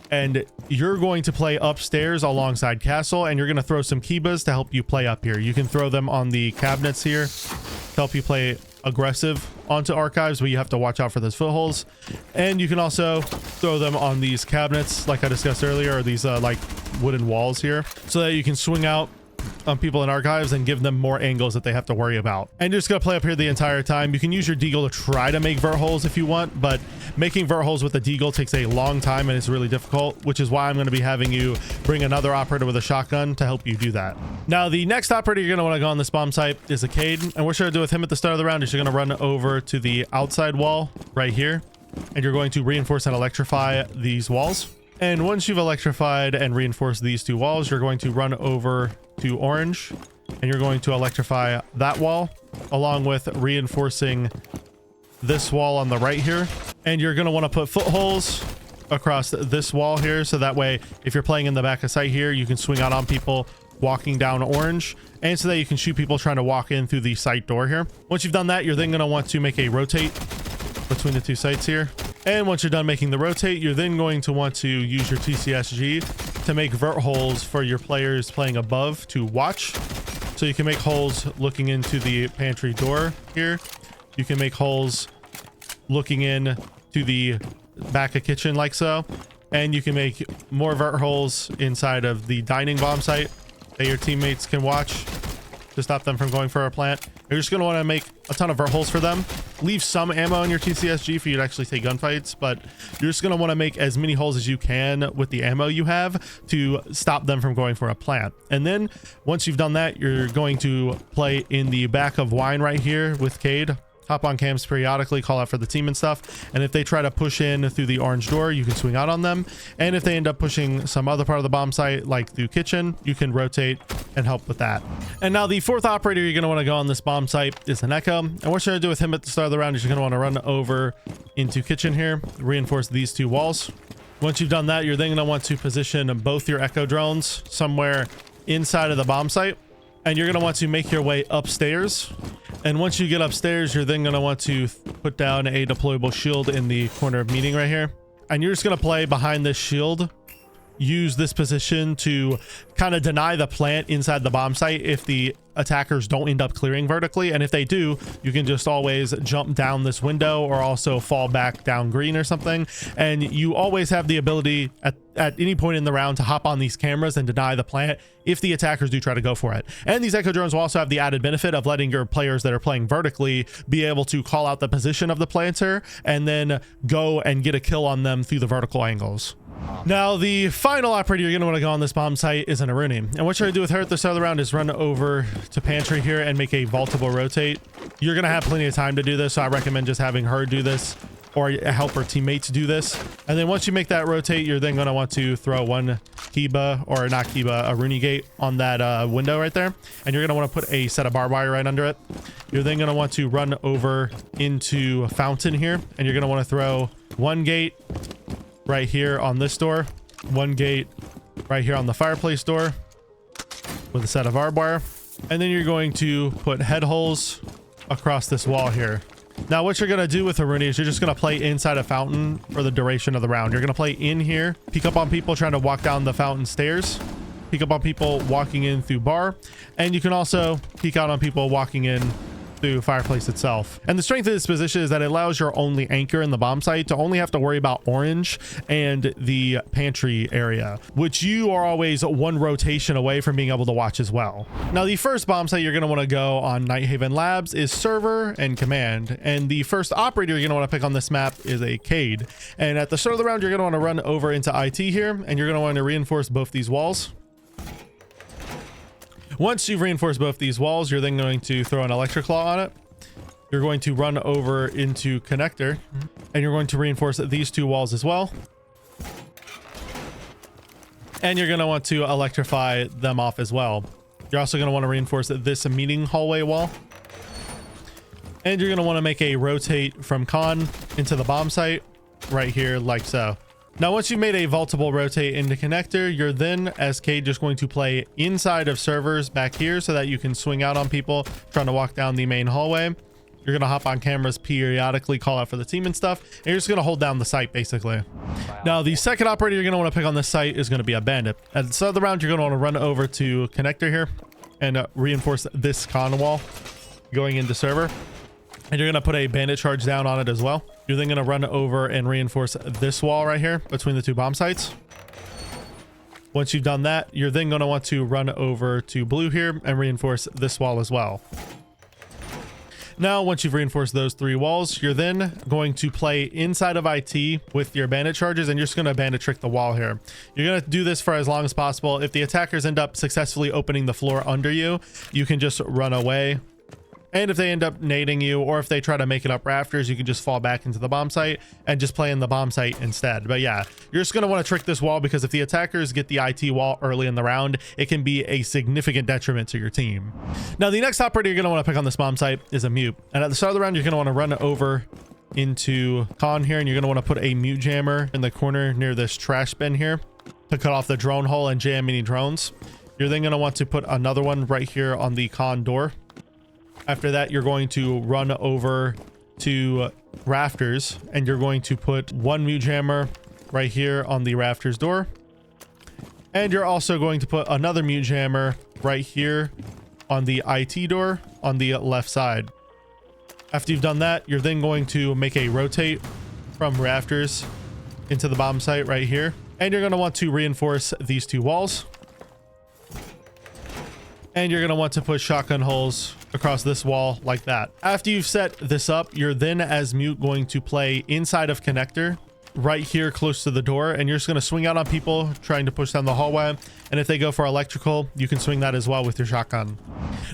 and you're going to play upstairs alongside Castle, and you're going to throw some Kibas to help you play up here. You can throw them on the cabinets here to help you play aggressive onto archives, but you have to watch out for those footholds. And you can also throw them on these cabinets like I discussed earlier, or these like wooden walls here, so that you can swing out on people in archives and give them more angles that they have to worry about. And you're just gonna play up here the entire time. You can use your deagle to try to make vert holes if you want, but making vert holes with the deagle takes a long time and it's really difficult, which is why I'm going to be having you bring another operator with a shotgun to help you do that. Now, the next operator you're going to want to go on this bomb site is a Cade, and what you're going to do with him at the start of the round is you're going to run over to the outside wall right here, and you're going to reinforce and electrify these walls. And once you've electrified and reinforced these two walls, you're going to run over to orange, and you're going to electrify that wall along with reinforcing this wall on the right here. And you're going to want to put footholes across this wall here, so that way if you're playing in the back of sight here, you can swing out on people walking down orange, and so that you can shoot people trying to walk in through the site door here. Once you've done that, you're then going to want to make a rotate between the two sites here. And once you're done making the rotate, you're then going to want to use your TCSG to make vert holes for your players playing above to watch. So you can make holes looking into the pantry door here. You can make holes looking in to the back of kitchen like so. And you can make more vert holes inside of the dining bomb site that your teammates can watch to stop them from going for a plant. You're just going to want to make a ton of vert holes for them. Leave some ammo in your TCSG for you to actually take gunfights, but you're just going to want to make as many holes as you can with the ammo you have to stop them from going for a plant. And then once you've done that, you're going to play in the back of wine right here with Cade. Hop on cams periodically, call out for the team and stuff. And if they try to push in through the orange door, you can swing out on them. And if they end up pushing some other part of the bomb site, like through kitchen, you can rotate and help with that. And now the fourth operator you're going to want to go on this bomb site is an Echo. And what you're going to do with him at the start of the round is you're going to want to run over into kitchen here, reinforce these two walls. Once you've done that, you're then going to want to position both your Echo drones somewhere inside of the bomb site. And you're going to want to make your way upstairs. And once you get upstairs, you're then going to want to put down a deployable shield in the corner of meeting right here. And you're just going to play behind this shield. Use this position to kind of deny the plant inside the bomb site if the attackers don't end up clearing vertically. And if they do, you can just always jump down this window or also fall back down green or something. And you always have the ability at any point in the round to hop on these cameras and deny the plant if the attackers do try to go for it. And these Echo drones will also have the added benefit of letting your players that are playing vertically be able to call out the position of the planter and then go and get a kill on them through the vertical angles. Now, the final operator you're going to want to go on this bomb site is an Aruni. And what you're going to do with her at the start of the round is run over to pantry here and make a vaultable rotate. You're going to have plenty of time to do this, so I recommend just having her do this or help her teammates do this. And then once you make that rotate, you're then going to want to throw one Kiba, or not Kiba, a Aruni gate on that window right there. And you're going to want to put a set of barbed wire right under it. You're then going to want to run over into a fountain here, and you're going to want to throw one gate right here on this door, one gate right here on the fireplace door with a set of barbed wire. And then you're going to put head holes across this wall here. Now what you're gonna do with Aruni is you're just gonna play inside a fountain for the duration of the round. You're gonna play in here, peek up on people trying to walk down the fountain stairs, peek up on people walking in through bar, and you can also peek out on people walking in through fireplace itself. And the strength of this position is that it allows your only anchor in the bomb site to only have to worry about orange and the pantry area, which you are always one rotation away from being able to watch as well. Now the first bomb site you're going to want to go on Night Haven Labs is server and command, and the first operator you're going to want to pick on this map is a Cade. And at the start of the round you're going to want to run over into IT here, and you're going to want to reinforce both these walls. Once you've reinforced both these walls, you're then going to throw an electric claw on it. You're going to run over into connector, and you're going to reinforce these two walls as well. And you're going to want to electrify them off as well. You're also going to want to reinforce this meeting hallway wall. And you're going to want to make a rotate from con into the bomb site right here, like so. Now, once you've made a vaultable rotate into connector, you're then, as Cade, just going to play inside of servers back here so that you can swing out on people trying to walk down the main hallway. You're going to hop on cameras periodically, call out for the team and stuff, and you're just going to hold down the site, basically. Now, the second operator you're going to want to pick on this site is going to be a bandit. At the start of the round, you're going to want to run over to connector here and reinforce this con wall going into server. And you're going to put a bandit charge down on it as well. You're then going to run over and reinforce this wall right here between the two bomb sites. Once you've done that, you're then going to want to run over to blue here and reinforce this wall as well. Now, once you've reinforced those three walls, you're then going to play inside of IT with your bandit charges, and you're just going to bandit trick the wall here. You're going to do this for as long as possible. If the attackers end up successfully opening the floor under you, you can just run away. And if they end up nading you, or if they try to make it up rafters, you can just fall back into the bomb site and just play in the bomb site instead. But yeah, you're just going to want to trick this wall, because if the attackers get the IT wall early in the round, it can be a significant detriment to your team. Now, the next operator you're going to want to pick on this bomb site is a mute. And at the start of the round, you're going to want to run over into con here, and you're going to want to put a mute jammer in the corner near this trash bin here to cut off the drone hole and jam any drones. You're then going to want to put another one right here on the con door. After that, you're going to run over to rafters, and you're going to put one mute jammer right here on the rafters door. And you're also going to put another mute jammer right here on the IT door on the left side. After you've done that, you're then going to make a rotate from rafters into the bomb site right here. And you're going to want to reinforce these two walls. And you're going to want to put shotgun holes across this wall like that. After you've set this up, you're then, as mute, going to play inside of connector right here close to the door, and you're just going to swing out on people trying to push down the hallway. And if they go for electrical, you can swing that as well with your shotgun.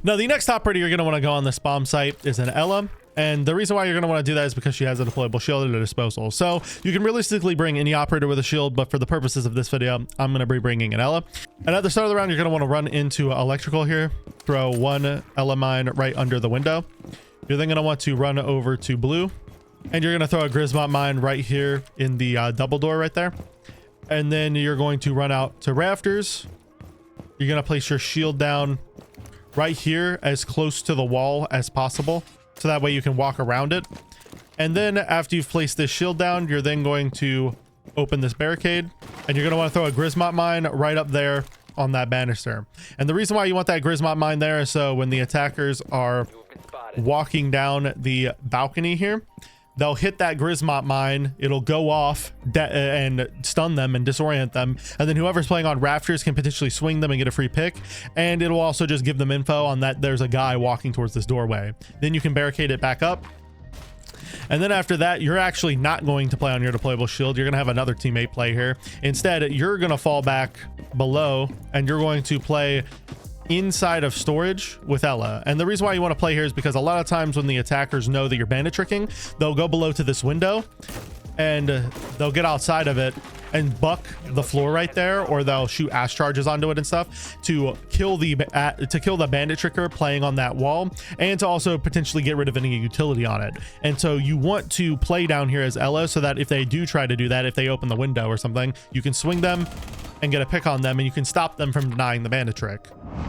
Now, the next operator you're going to want to go on this bomb site is an Ella. And the reason why you're going to want to do that is because she has a deployable shield at her disposal. So you can realistically bring any operator with a shield, but for the purposes of this video, I'm going to be bringing an Ella. And at the start of the round, you're going to want to run into electrical here, throw one Ella mine right under the window. You're then going to want to run over to blue, and you're going to throw a Grismont mine right here in the double door right there. And then you're going to run out to rafters. You're going to place your shield down right here as close to the wall as possible, so that way you can walk around it. And then after you've placed this shield down, you're then going to open this barricade, and you're going to want to throw a Grismont mine right up there on that banister. And the reason why you want that Grismont mine there is so when the attackers are walking down the balcony here, they'll hit that Grismont mine, it'll go off and stun them and disorient them, and then whoever's playing on rafters can potentially swing them and get a free pick, and it'll also just give them info on that there's a guy walking towards this doorway. Then you can barricade it back up, and then after that, you're actually not going to play on your deployable shield. You're going to have another teammate play here. Instead, you're going to fall back below, and you're going to play inside of storage with Ella. And the reason why you want to play here is because a lot of times when the attackers know that you're bandit tricking, they'll go below to this window, and they'll get outside of it and buck the floor right there, or they'll shoot ash charges onto it and stuff to kill the bandit tricker playing on that wall, and to also potentially get rid of any utility on it. And so you want to play down here as Ella, so that if they do try to do that, if they open the window or something, you can swing them and get a pick on them, and you can stop them from denying the bandit trick.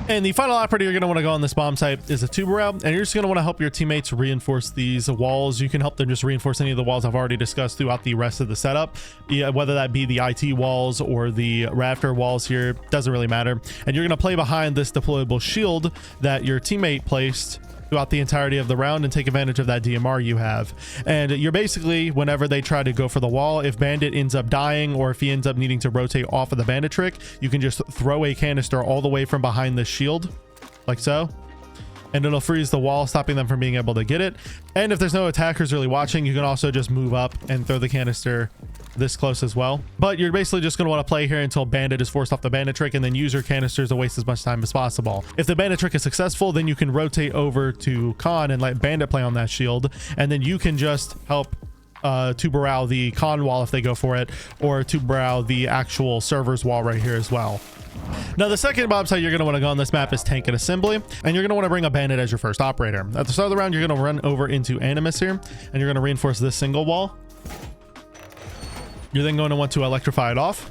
And the final operator you're going to want to go on this bomb site is a tuber route, and you're just going to want to help your teammates reinforce these walls. You can help them just reinforce any of the walls I've already discussed throughout the rest of the setup, whether that be the IT walls or the rafter walls here, doesn't really matter. And you're going to play behind this deployable shield that your teammate placed throughout the entirety of the round and take advantage of that DMR you have. And you're basically, whenever they try to go for the wall, if bandit ends up dying or if he ends up needing to rotate off of the bandit trick, you can just throw a canister all the way from behind the shield, like so, and it'll freeze the wall, stopping them from being able to get it. And if there's no attackers really watching, you can also just move up and throw the canister this close as well. But you're basically just going to want to play here until bandit is forced off the bandit trick, and then use your canisters to waste as much time as possible. If the bandit trick is successful, then you can rotate over to con and let bandit play on that shield, and then you can just help tuber out the con wall if they go for it, or tuber out the actual server's wall right here as well. Now, the second bomb site you're going to want to go on this map is tank and assembly, and you're going to want to bring a bandit as your first operator. At the start of the round, you're going to run over into animus here, and you're going to reinforce this single wall. You're then going to want to electrify it off.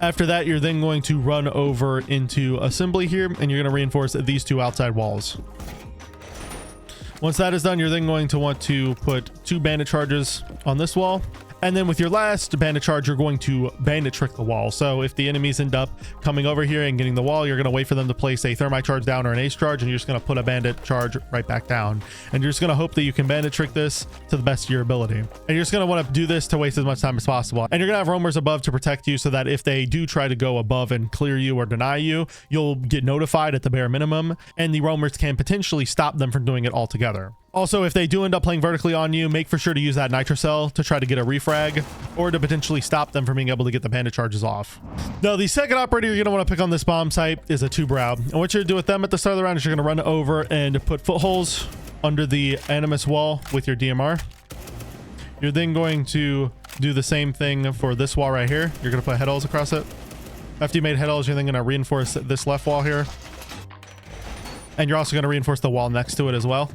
After that, you're then going to run over into assembly here, and you're going to reinforce these two outside walls. Once that is done, you're then going to want to put 2 bandit charges on this wall. And then with your last bandit charge, you're going to bandit trick the wall. So if the enemies end up coming over here and getting the wall, you're going to wait for them to place a thermite charge down or an ace charge, and you're just going to put a bandit charge right back down. And you're just going to hope that you can bandit trick this to the best of your ability. And you're just going to want to do this to waste as much time as possible. And you're going to have roamers above to protect you, so that if they do try to go above and clear you or deny you, you'll get notified at the bare minimum, and the roamers can potentially stop them from doing it altogether. Also, if they do end up playing vertically on you, make for sure to use that nitro cell to try to get a refrag, or to potentially stop them from being able to get the bandit charges off. Now, the second operator you're going to want to pick on this bomb site is a tuber route. And what you're going to do with them at the start of the round is you're going to run over and put footholes under the animus wall with your DMR. You're then going to do the same thing for this wall right here. You're going to put head holes across it. After you made head holes, you're then going to reinforce this left wall here. And you're also going to reinforce the wall next to it as well.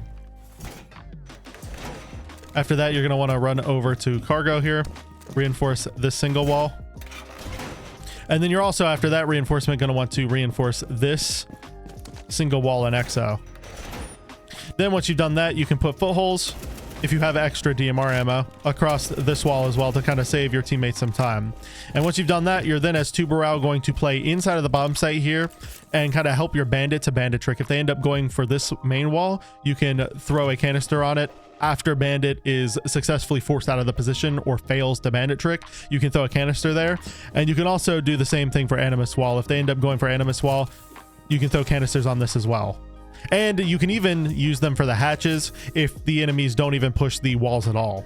After that, you're going to want to run over to cargo here, reinforce this single wall. And then you're also, after that reinforcement, going to want to reinforce this single wall in Exo. Then once you've done that, you can put footholes, if you have extra DMR ammo, across this wall as well to kind of save your teammates some time. And once you've done that, you're then as tuberao going to play inside of the bomb site here and kind of help your bandit to bandit trick. If they end up going for this main wall, you can throw a canister on it. After bandit is successfully forced out of the position or fails to bandit trick, you can throw a canister there. And you can also do the same thing for animus wall. If they end up going for animus wall, you can throw canisters on this as well. And you can even use them for the hatches if the enemies don't even push the walls at all.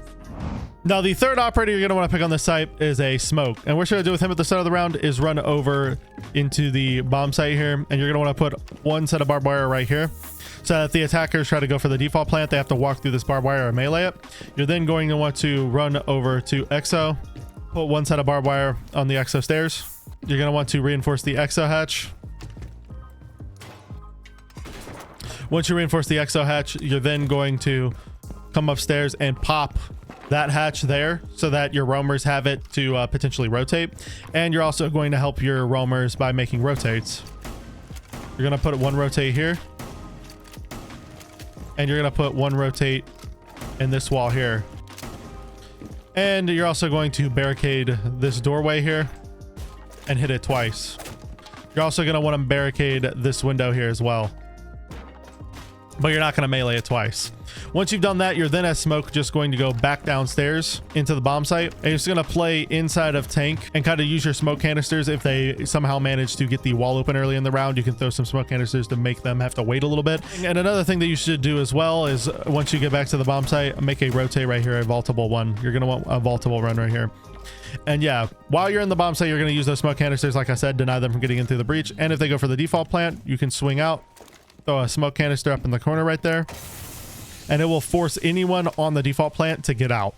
Now, the third operator you're going to want to pick on this site is a smoke. And what you're going to do with him at the start of the round is run over into the bomb site here. And you're going to want to put one set of barbed wire right here, so that if the attackers try to go for the default plant, they have to walk through this barbed wire or melee it. You're then going to want to run over to Exo, put one set of barbed wire on the Exo stairs. You're going to want to reinforce the Exo hatch. Once you reinforce the Exo hatch, you're then going to come upstairs and pop that hatch there so that your roamers have it to potentially rotate. And you're also going to help your roamers by making rotates. You're going to put one rotate here. And you're going to put one rotate in this wall here. And you're also going to barricade this doorway here and hit it twice. You're also going to want to barricade this window here as well, but you're not going to melee it twice. Once you've done that, you're then as smoke just going to go back downstairs into the bomb site, and you're just going to play inside of tank and kind of use your smoke canisters. If they somehow manage to get the wall open early in the round, you can throw some smoke canisters to make them have to wait a little bit. And another thing that you should do as well is once you get back to the bomb site, make a rotate right here, a vaultable one. You're going to want a vaultable run right here. And yeah, while you're in the bomb site, you're going to use those smoke canisters, like I said, deny them from getting in through the breach. And if they go for the default plant, you can swing out, throw a smoke canister up in the corner right there, and it will force anyone on the default plant to get out.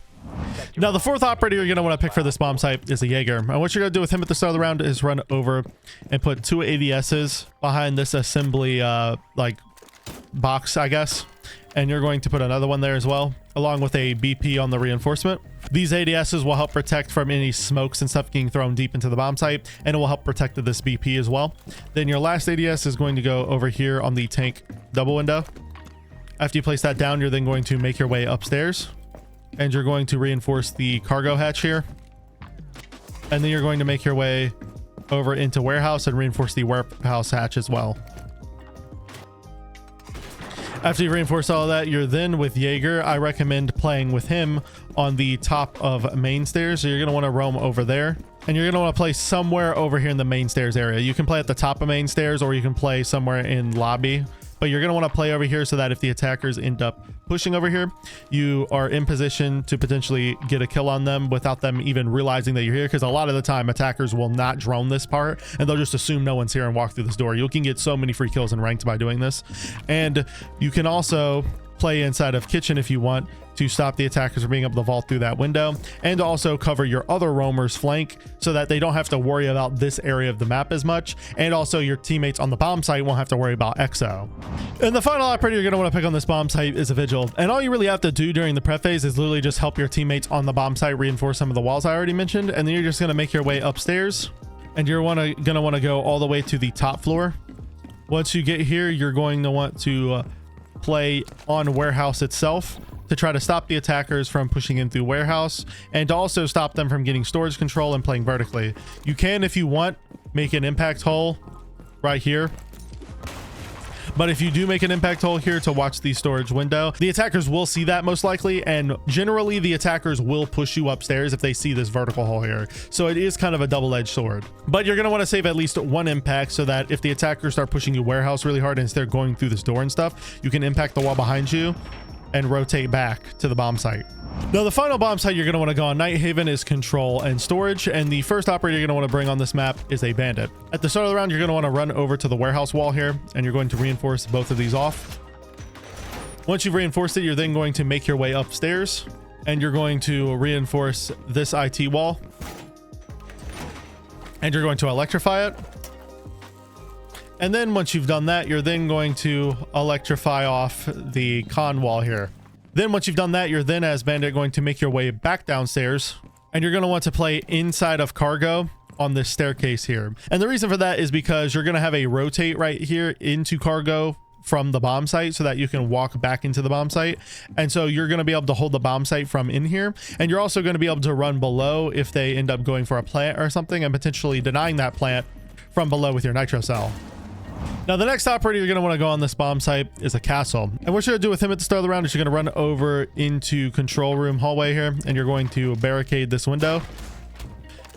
Now, the fourth operator you're going to want to pick for this bomb site is a Jaeger. And what you're going to do with him at the start of the round is run over and put 2 ADSs behind this assembly like box, I guess. And you're going to put another one there as well. along with a BP on the reinforcement. These ADSs will help protect from any smokes and stuff getting thrown deep into the bomb site, and it will help protect this BP as well. Then your last ADS is going to go over here on the tank double window. After you place that down, you're then going to make your way upstairs, and you're going to reinforce the cargo hatch here. And then you're going to make your way over into warehouse and reinforce the warehouse hatch as well. After you reinforce all of that, you're then with Jaeger. I recommend playing with him on the top of main stairs. So you're going to want to roam over there, and you're going to want to play somewhere over here in the main stairs area. You can play at the top of main stairs, or you can play somewhere in lobby, but you're going to want to play over here so that if the attackers end up pushing over here, you are in position to potentially get a kill on them without them even realizing that you're here, because a lot of the time attackers will not drone this part and they'll just assume no one's here and walk through this door. You can get so many free kills in ranked by doing this. And you can also play inside of kitchen if you want to stop the attackers from being able to vault through that window, and also cover your other roamers flank so that they don't have to worry about this area of the map as much, and also your teammates on the bomb site won't have to worry about Exo. And the final operator you're going to want to pick on this bomb site is a vigil, and all you really have to do during the prep phase is literally just help your teammates on the bomb site reinforce some of the walls I already mentioned, and then you're just going to make your way upstairs, and you're going to want to go all the way to the top floor. Once you get here, you're going to want to play on warehouse itself to try to stop the attackers from pushing in through warehouse, and to also stop them from getting storage control and playing vertically. You can, if you want, make an impact hole right here, but if you do make an impact hole here to watch the storage window, the attackers will see that most likely, and generally the attackers will push you upstairs if they see this vertical hole here. So it is kind of a double-edged sword, but you're going to want to save at least one impact so that if the attackers start pushing you warehouse really hard and they're going through this door and stuff, you can impact the wall behind you and rotate back to the bomb site. Now, the final bomb site you're going to want to go on Night Haven is control and storage, and the first operator you're going to want to bring on this map is a bandit. At the start of the round, you're going to want to run over to the warehouse wall here, and you're going to reinforce both of these off. Once you've reinforced it, you're then going to make your way upstairs, and you're going to reinforce this IT wall, and you're going to electrify it. And then once you've done that, you're then going to electrify off the con wall here. Then once you've done that, you're then as bandit going to make your way back downstairs, and you're going to want to play inside of cargo on this staircase here. And the reason for that is because you're going to have a rotate right here into cargo from the bomb site so that you can walk back into the bomb site. And so you're going to be able to hold the bomb site from in here, and you're also going to be able to run below if they end up going for a plant or something, and potentially denying that plant from below with your nitro cell. Now, the next operator you're going to want to go on this bomb site is a castle. And what you're going to do with him at the start of the round is you're going to run over into control room hallway here, and you're going to barricade this window.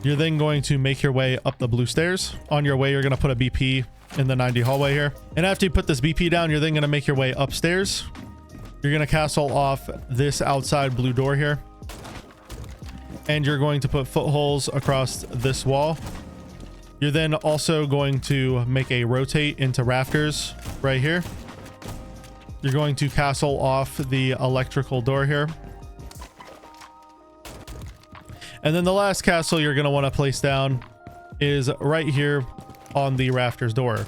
You're then going to make your way up the blue stairs. On your way, you're going to put a BP in the 90 hallway here. And after you put this BP down, you're then going to make your way upstairs. You're going to castle off this outside blue door here. And you're going to put footholes across this wall. You're then also going to make a rotate into rafters right here. You're going to castle off the electrical door here. And then the last castle you're going to want to place down is right here on the rafters door.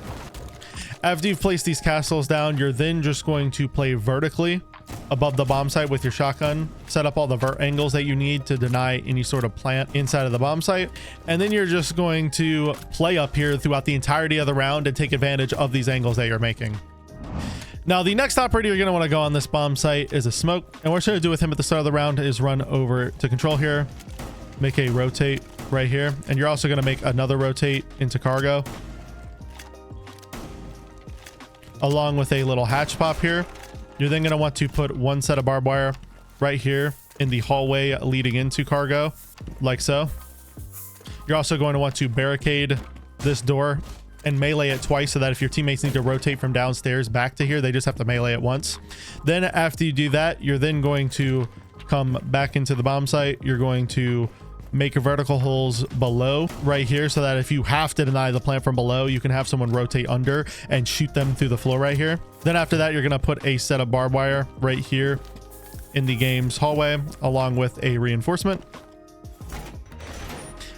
After you've placed these castles down, you're then just going to play vertically above the bomb site with your shotgun, set up all the vert angles that you need to deny any sort of plant inside of the bomb site, and then you're just going to play up here throughout the entirety of the round and take advantage of these angles that you're making. Now, the next operator you're going to want to go on this bomb site is a smoke, and what you're going to do with him at the start of the round is run over to control here, make a rotate right here, and you're also going to make another rotate into cargo, along with a little hatch pop here. You're then going to want to put one set of barbed wire right here in the hallway leading into cargo, like so. You're also going to want to barricade this door and melee it twice so that if your teammates need to rotate from downstairs back to here, they just have to melee it once. Then after you do that, you're then going to come back into the bomb site. You're going to make vertical holes below right here so that if you have to deny the plant from below, you can have someone rotate under and shoot them through the floor right here. Then after that, you're going to put a set of barbed wire right here in the game's hallway, along with a reinforcement.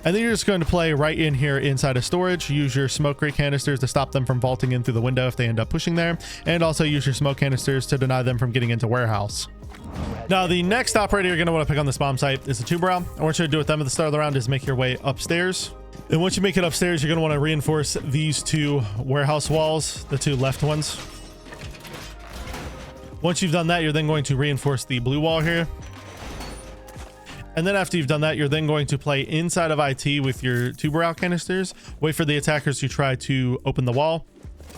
And then you're just going to play right in here inside of storage. Use your smoke crate canisters to stop them from vaulting in through the window if they end up pushing there, and also use your smoke canisters to deny them from getting into warehouse. Now, the next operator you're going to want to pick on this bomb site is the tube round. And what you're going to do with them at the start of the round is make your way upstairs. And once you make it upstairs, you're going to want to reinforce these two warehouse walls, the two left ones. Once you've done that, you're then going to reinforce the blue wall here. And then after you've done that, you're then going to play inside of IT with your tube route canisters. Wait for the attackers to try to open the wall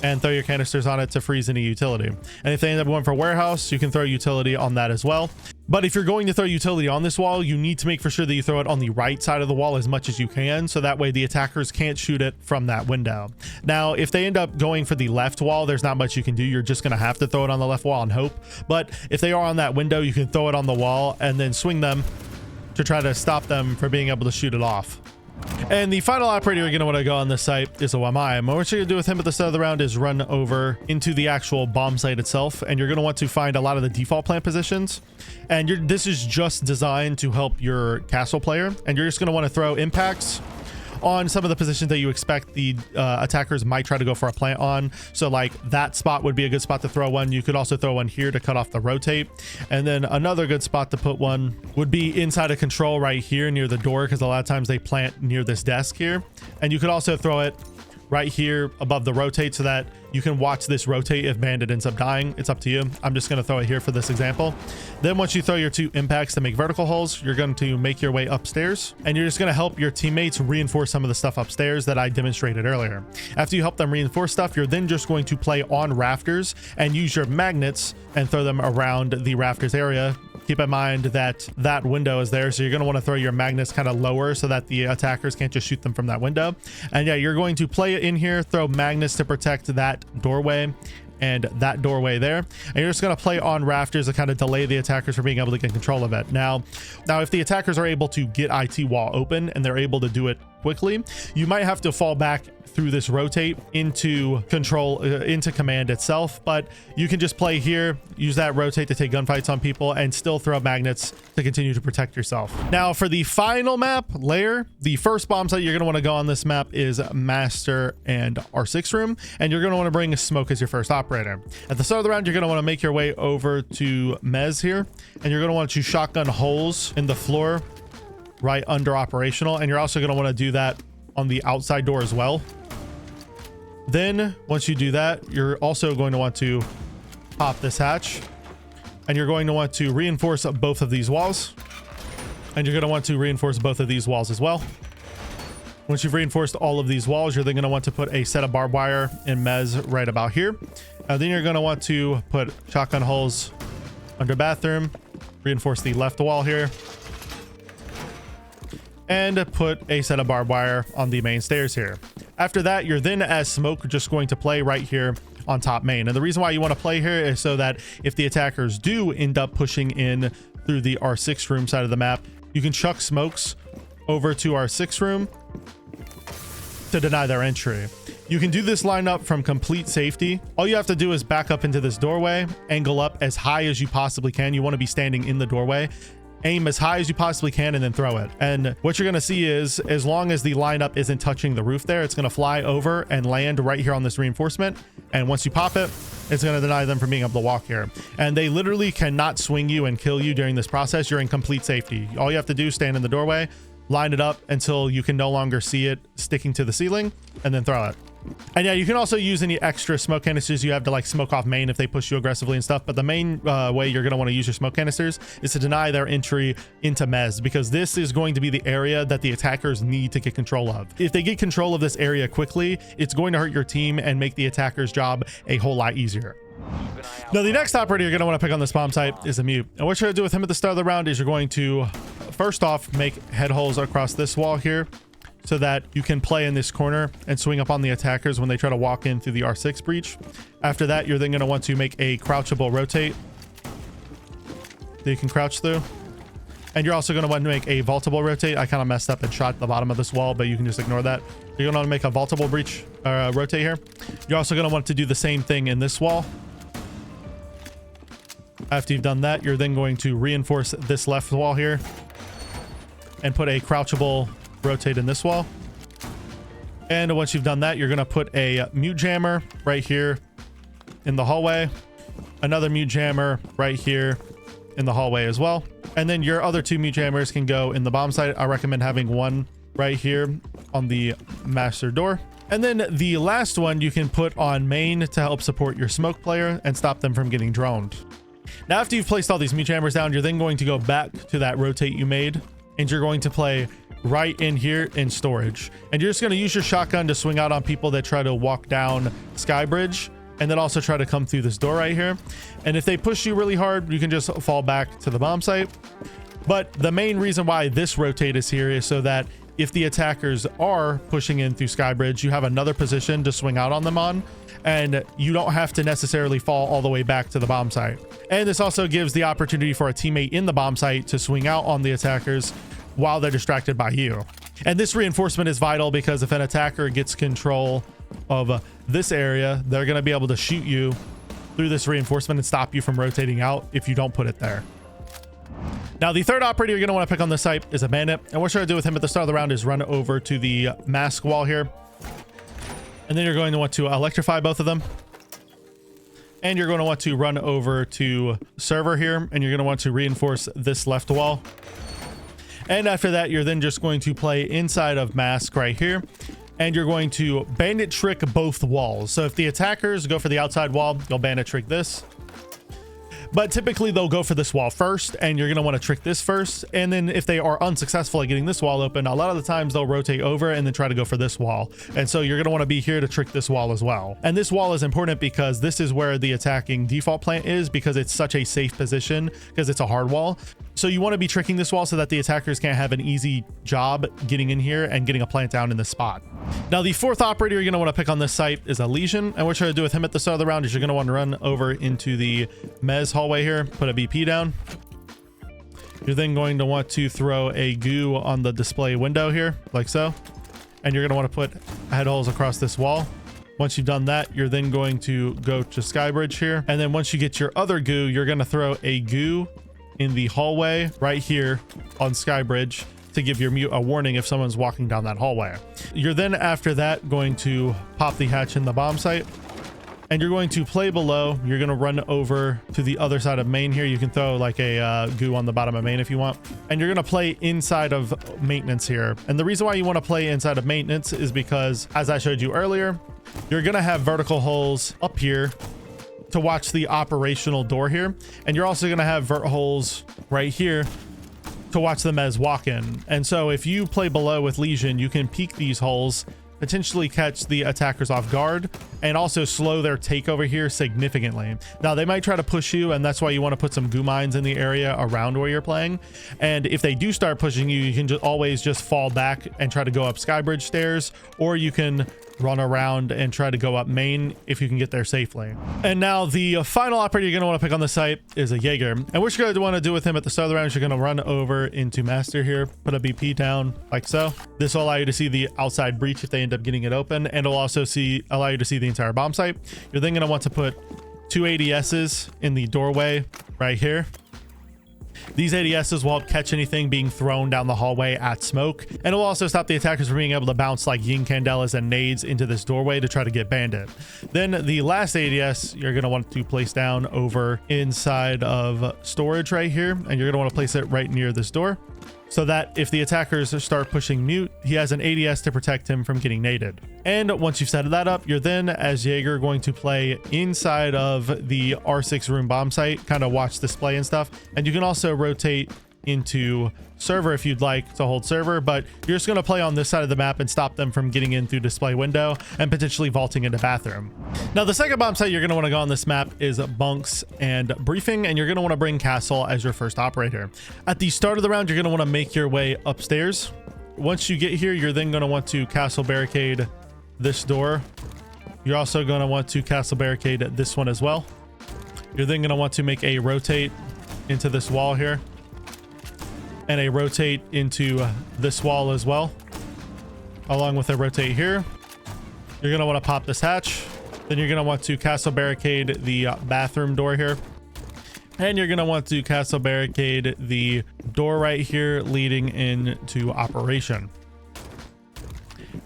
and throw your canisters on it to freeze any utility. And if they end up going for warehouse, you can throw utility on that as well. But if you're going to throw utility on this wall, you need to make for sure that you throw it on the right side of the wall as much as you can, so that way the attackers can't shoot it from that window. Now, if they end up going for the left wall, there's not much you can do. You're just going to have to throw it on the left wall and hope. But if they are on that window, you can throw it on the wall and then swing them to try to stop them from being able to shoot it off. And the final operator you're going to want to go on this site is a YMI. And what you're going to do with him at the start of the round is run over into the actual bomb site itself. And you're going to want to find a lot of the default plant positions. And this is just designed to help your castle player. And you're just going to want to throw impacts on some of the positions that you expect the attackers might try to go for a plant on. So like that spot would be a good spot to throw one. You could also throw one here to cut off the rotate. And then another good spot to put one would be inside of control right here near the door, because a lot of times they plant near this desk here. And you could also throw it right here above the rotate so that you can watch this rotate if bandit ends up dying. It's up to you. I'm just going to throw it here for this example. Then once you throw your two impacts to make vertical holes, you're going to make your way upstairs, and you're just going to help your teammates reinforce some of the stuff upstairs that I demonstrated earlier. After you help them reinforce stuff, you're then just going to play on rafters and use your magnets and throw them around the rafters area. Keep in mind that that window is there, so you're going to want to throw your magnets kind of lower so that the attackers can't just shoot them from that window. And yeah, you're going to play it in here, throw magnets to protect that doorway and that doorway there, and you're just going to play on rafters to kind of delay the attackers from being able to get control of it. Now if the attackers are able to get IT wall open and they're able to do it quickly, you might have to fall back through this rotate into control, into command itself, but you can just play here, use that rotate to take gunfights on people, and still throw magnets to continue to protect yourself. Now for the final map layer, the first bomb site you're going to want to go on this map is Master and R6 room, and you're going to want to bring Smoke as your first operator. At the start of the round, you're going to want to make your way over to Mez here, and you're going to want to shotgun holes in the floor right under operational, and you're also going to want to do that on the outside door as well. Then once you do that, you're also going to want to pop this hatch, and you're going to want to reinforce both of these walls, and you're going to want to reinforce both of these walls as well. Once you've reinforced all of these walls, you're then going to want to put a set of barbed wire in Mez right about here. And then you're going to want to put shotgun holes under bathroom, reinforce the left wall here, and put a set of barbed wire on the main stairs here. After that, you're then as Smoke just going to play right here on top main. And the reason why you want to play here is so that if the attackers do end up pushing in through the R6 room side of the map, you can chuck smokes over to R6 room to deny their entry. You can do this lineup from complete safety. All you have to do is back up into this doorway, angle up as high as you possibly can. You want to be standing in the doorway, aim as high as you possibly can, and then throw it. And what you're going to see is, as long as the lineup isn't touching the roof there, it's going to fly over and land right here on this reinforcement. And once you pop it, it's going to deny them from being able to walk here. And they literally cannot swing you and kill you during this process. You're in complete safety. All you have to do is stand in the doorway, line it up until you can no longer see it sticking to the ceiling, and then throw it. And yeah, you can also use any extra smoke canisters you have to like smoke off main if they push you aggressively and stuff. But the main way you're going to want to use your smoke canisters is to deny their entry into Mez, because this is going to be the area that the attackers need to get control of. If they get control of this area quickly, it's going to hurt your team and make the attacker's job a whole lot easier. Now, the next operator you're going to want to pick on this bomb site is a mute. And what you're going to do with him at the start of the round is you're going to, first off, make head holes across this wall here, so that you can play in this corner and swing up on the attackers when they try to walk in through the R6 breach. After that, you're then going to want to make a crouchable rotate that you can crouch through. And you're also going to want to make a vaultable rotate. I kind of messed up and shot the bottom of this wall, but you can just ignore that. You're going to want to make a vaultable breach rotate here. You're also going to want to do the same thing in this wall. After you've done that, you're then going to reinforce this left wall here and put a crouchable rotate in this wall. And once you've done that, you're going to put a mute jammer right here in the hallway, another mute jammer right here in the hallway as well. And then your other 2 mute jammers can go in the bomb site. I recommend having one right here on the master door. And then the last one you can put on main to help support your smoke player and stop them from getting droned. Now, after you've placed all these mute jammers down, you're then going to go back to that rotate you made, and you're going to play right in here in storage. And you're just going to use your shotgun to swing out on people that try to walk down Skybridge, and then also try to come through this door right here. And if they push you really hard, you can just fall back to the bomb site. But the main reason why this rotate is here is so that if the attackers are pushing in through Skybridge, you have another position to swing out on them on, and you don't have to necessarily fall all the way back to the bomb site. And this also gives the opportunity for a teammate in the bomb site to swing out on the attackers while they're distracted by you. And this reinforcement is vital because if an attacker gets control of this area, they're going to be able to shoot you through this reinforcement and stop you from rotating out if you don't put it there. Now, the third operator you're going to want to pick on this site is a bandit. And what you're going to do with him at the start of the round is run over to the mask wall here. And then you're going to want to electrify both of them. And you're going to want to run over to server here. And you're going to want to reinforce this left wall. And after that, you're then just going to play inside of mask right here. And you're going to bandit trick both walls. So if the attackers go for the outside wall, you'll bandit trick this. But typically they'll go for this wall first, and you're going to want to trick this first. And then if they are unsuccessful at getting this wall open, a lot of the times they'll rotate over and then try to go for this wall. And so you're going to want to be here to trick this wall as well. And this wall is important because this is where the attacking default plant is, because it's such a safe position because it's a hard wall. So you want to be tricking this wall so that the attackers can't have an easy job getting in here and getting a plant down in this spot. Now, the fourth operator you're going to want to pick on this site is a Legion. And what you're going to do with him at the start of the round is you're going to want to run over into the Mez hallway here, put a BP down. You're then going to want to throw a goo on the display window here, like so. And you're going to want to put head holes across this wall. Once you've done that, you're then going to go to Skybridge here. And then once you get your other goo, you're going to throw a goo in the hallway right here on Skybridge to give your mute a warning if someone's walking down that hallway. You're then after that going to pop the hatch in the bomb site, and you're going to play below. You're going to run over to the other side of main here. You can throw like a goo on the bottom of main if you want, and you're going to play inside of maintenance here. And the reason why you want to play inside of maintenance is because, as I showed you earlier, you're going to have vertical holes up here to watch the operational door here, and you're also going to have vert holes right here to watch them as walk-in. And so if you play below with Legion, you can peek these holes, potentially catch the attackers off guard, and also slow their takeover here significantly. Now, they might try to push you, and that's why you want to put some goo mines in the area around where you're playing. And if they do start pushing you, you can always just fall back and try to go up Skybridge stairs, or you can run around and try to go up main if you can get there safely. And now the final operator you're going to want to pick on the site is a Jaeger. And what you're going to want to do with him at the start of the round is you're going to run over into master here, put a BP down like so. This will allow you to see the outside breach if they end up getting it open, and it'll also allow you to see the entire bomb site. You're then going to want to put 2 ADSs in the doorway right here. These ADSs won't catch anything being thrown down the hallway at smoke, and it will also stop the attackers from being able to bounce like yin candelas and nades into this doorway to try to get bandit. Then the last ADS you're going to want to place down over inside of storage right here, and you're going to want to place it right near this door, so that if the attackers start pushing mute, he has an ADS to protect him from getting naded. And once you've set that up, you're then, as Jaeger, going to play inside of the R6 room bomb site, kind of watch display and stuff. And you can also rotate into server if you'd like to hold server, but you're just going to play on this side of the map and stop them from getting in through display window and potentially vaulting into bathroom. Now, the second bomb site you're going to want to go on this map is Bunks and Briefing, and you're going to want to bring Castle as your first operator. At the start of the round, you're going to want to make your way upstairs. Once you get here, you're then going to want to castle barricade this door. You're also going to want to castle barricade this one as well. You're then going to want to make a rotate into this wall here, and a rotate into this wall as well, along with a rotate here. You're going to want to pop this hatch. Then you're going to want to castle barricade the bathroom door here. And you're going to want to castle barricade the door right here leading into operation.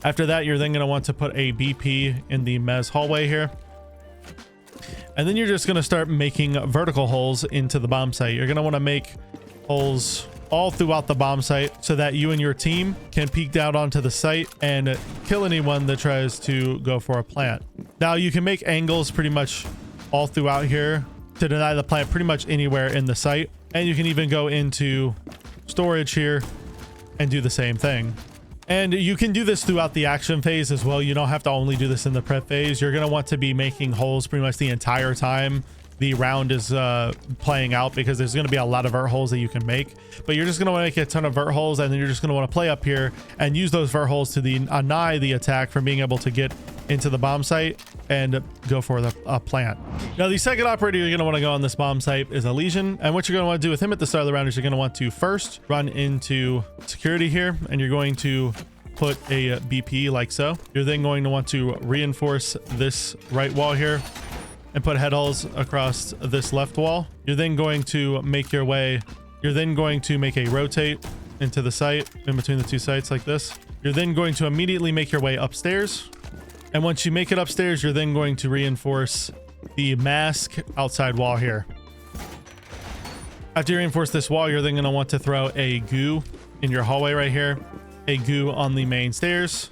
After that, you're then going to want to put a BP in the Mez hallway here. And then you're just going to start making vertical holes into the bomb site. You're going to want to make holes all throughout the bomb site so that you and your team can peek down onto the site and kill anyone that tries to go for a plant. Now you can make angles pretty much all throughout here to deny the plant pretty much anywhere in the site. And you can even go into storage here and do the same thing. And you can do this throughout the action phase as well. You don't have to only do this in the prep phase. You're going to want to be making holes pretty much the entire time the round is playing out, because there's going to be a lot of vert holes that you can make. But you're just going to want to make a ton of vert holes, and then you're just going to want to play up here and use those vert holes to deny the attack from being able to get into the bomb site and go for the plant. Now, the second operator you're going to want to go on this bomb site is Elysian, and what you're going to want to do with him at the start of the round is you're going to want to first run into security here, and you're going to put a BP like so. You're then going to want to reinforce this right wall here and put head holes across this left wall. You're then going to make your way, you're then going to make a rotate into the site in between the two sites like this. You're then going to immediately make your way upstairs. And once you make it upstairs, you're then going to reinforce the mask outside wall here. After you reinforce this wall, you're then going to want to throw a goo in your hallway right here, a goo on the main stairs,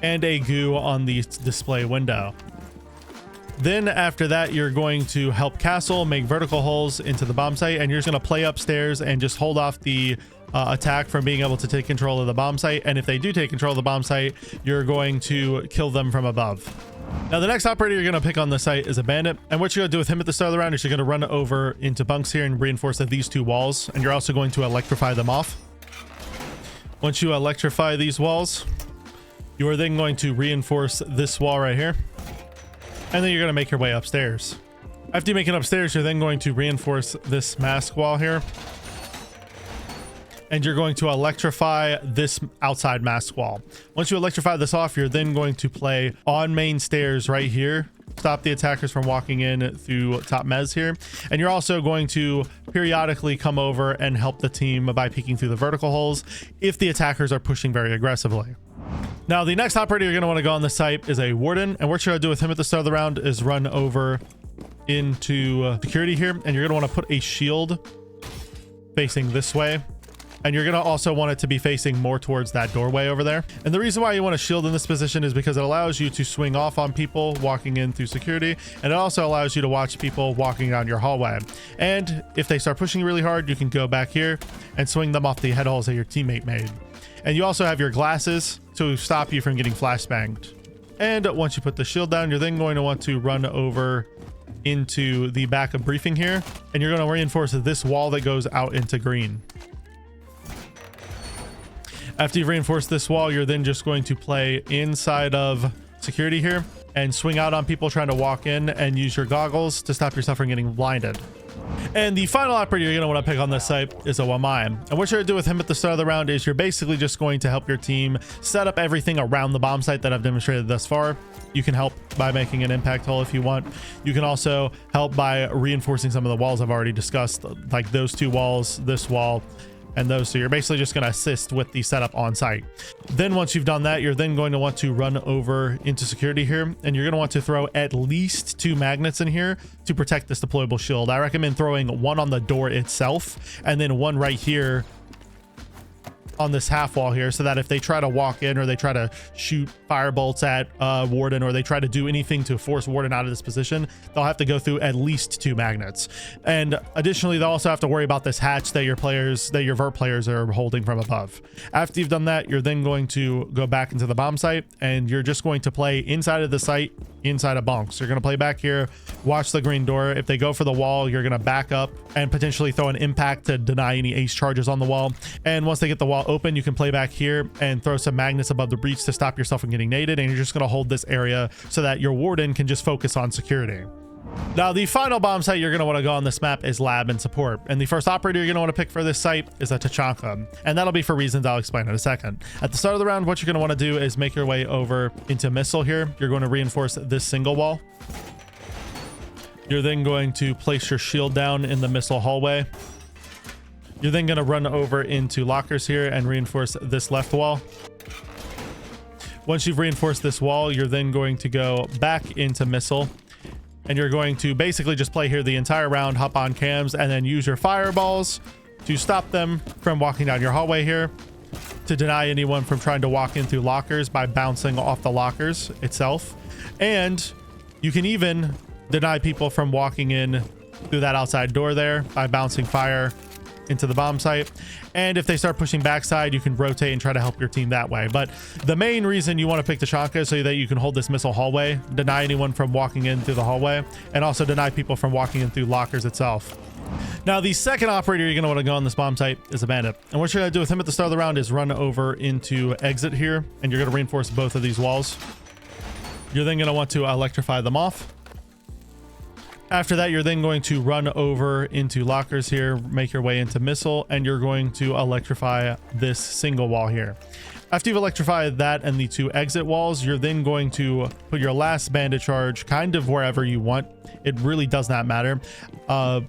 and a goo on the display window. Then after that, you're going to help Castle make vertical holes into the bomb site, and you're just going to play upstairs and just hold off the attack from being able to take control of the bomb site. And if they do take control of the bomb site, you're going to kill them from above. Now, the next operator you're going to pick on the site is a bandit, and what you're going to do with him at the start of the round is you're going to run over into Bunks here and reinforce these two walls, and you're also going to electrify them off. Once you electrify these walls, you are then going to reinforce this wall right here. And then you're going to make your way upstairs. After you make it upstairs, you're then going to reinforce this mask wall here. And you're going to electrify this outside mask wall. Once you electrify this off, you're then going to play on main stairs right here. Stop the attackers from walking in through top mez here. And you're also going to periodically come over and help the team by peeking through the vertical holes if the attackers are pushing very aggressively. Now, the next operator you're going to want to go on the site is a warden, and what you're going to do with him at the start of the round is run over into security here, and you're going to want to put a shield facing this way, and you're going to also want it to be facing more towards that doorway over there. And the reason why you want a shield in this position is because it allows you to swing off on people walking in through security, and it also allows you to watch people walking down your hallway. And if they start pushing really hard, you can go back here and swing them off the head holes that your teammate made. And you also have your glasses to stop you from getting flashbanged. And once you put the shield down, you're then going to want to run over into the back of briefing here, and you're going to reinforce this wall that goes out into green. After you've reinforced this wall, you're then just going to play inside of security here and swing out on people trying to walk in, and use your goggles to stop yourself from getting blinded. And the final operator you're going to want to pick on this site is a Wamai. And what you're going to do with him at the start of the round is you're basically just going to help your team set up everything around the bomb site that I've demonstrated thus far. You can help by making an impact hole if you want. You can also help by reinforcing some of the walls I've already discussed, like those two walls, this wall, and those. So you're basically just going to assist with the setup on site. Then once you've done that, you're then going to want to run over into security here, and you're going to want to throw at least 2 magnets in here to protect this deployable shield. I recommend throwing one on the door itself and then one right here on this half wall here, so that if they try to walk in or they try to shoot fire bolts at Warden, or they try to do anything to force Warden out of this position, they'll have to go through at least 2 magnets. And additionally, they'll also have to worry about this hatch that your vert players are holding from above. After you've done that, you're then going to go back into the bomb site, and you're just going to play inside of the site, inside of Bunks. You're going to play back here, watch the green door. If they go for the wall, you're going to back up and potentially throw an impact to deny any ace charges on the wall. And once they get the wall open, you can play back here and throw some magnets above the breach to stop yourself from getting naded, and you're just going to hold this area so that your warden can just focus on security. Now, the final bomb site you're going to want to go on this map is lab and support, and the first operator you're going to want to pick for this site is a Tachanka, and that'll be for reasons I'll explain in a second. At the start of the round, what you're going to want to do is make your way over into missile here. You're going to reinforce this single wall. You're then going to place your shield down in the missile hallway. You're then going to run over into lockers here and reinforce this left wall. Once you've reinforced this wall, you're then going to go back into missile, and you're going to basically just play here the entire round, hop on cams, and then use your fireballs to stop them from walking down your hallway here, to deny anyone from trying to walk in through lockers by bouncing off the lockers itself. And you can even deny people from walking in through that outside door there by bouncing fire into the bomb site. And if they start pushing backside, you can rotate and try to help your team that way. But the main reason you want to pick Tachanka is so that you can hold this missile hallway, deny anyone from walking in through the hallway, and also deny people from walking in through lockers itself. Now, the second operator you're going to want to go on this bomb site is a bandit. And what you're going to do with him at the start of the round is run over into exit here, and you're going to reinforce both of these walls. You're then going to want to electrify them off. After that, you're then going to run over into lockers here, make your way into missile, and you're going to electrify this single wall here. After you've electrified that and the two exit walls, you're then going to put your last bandit charge kind of wherever you want. It really does not matter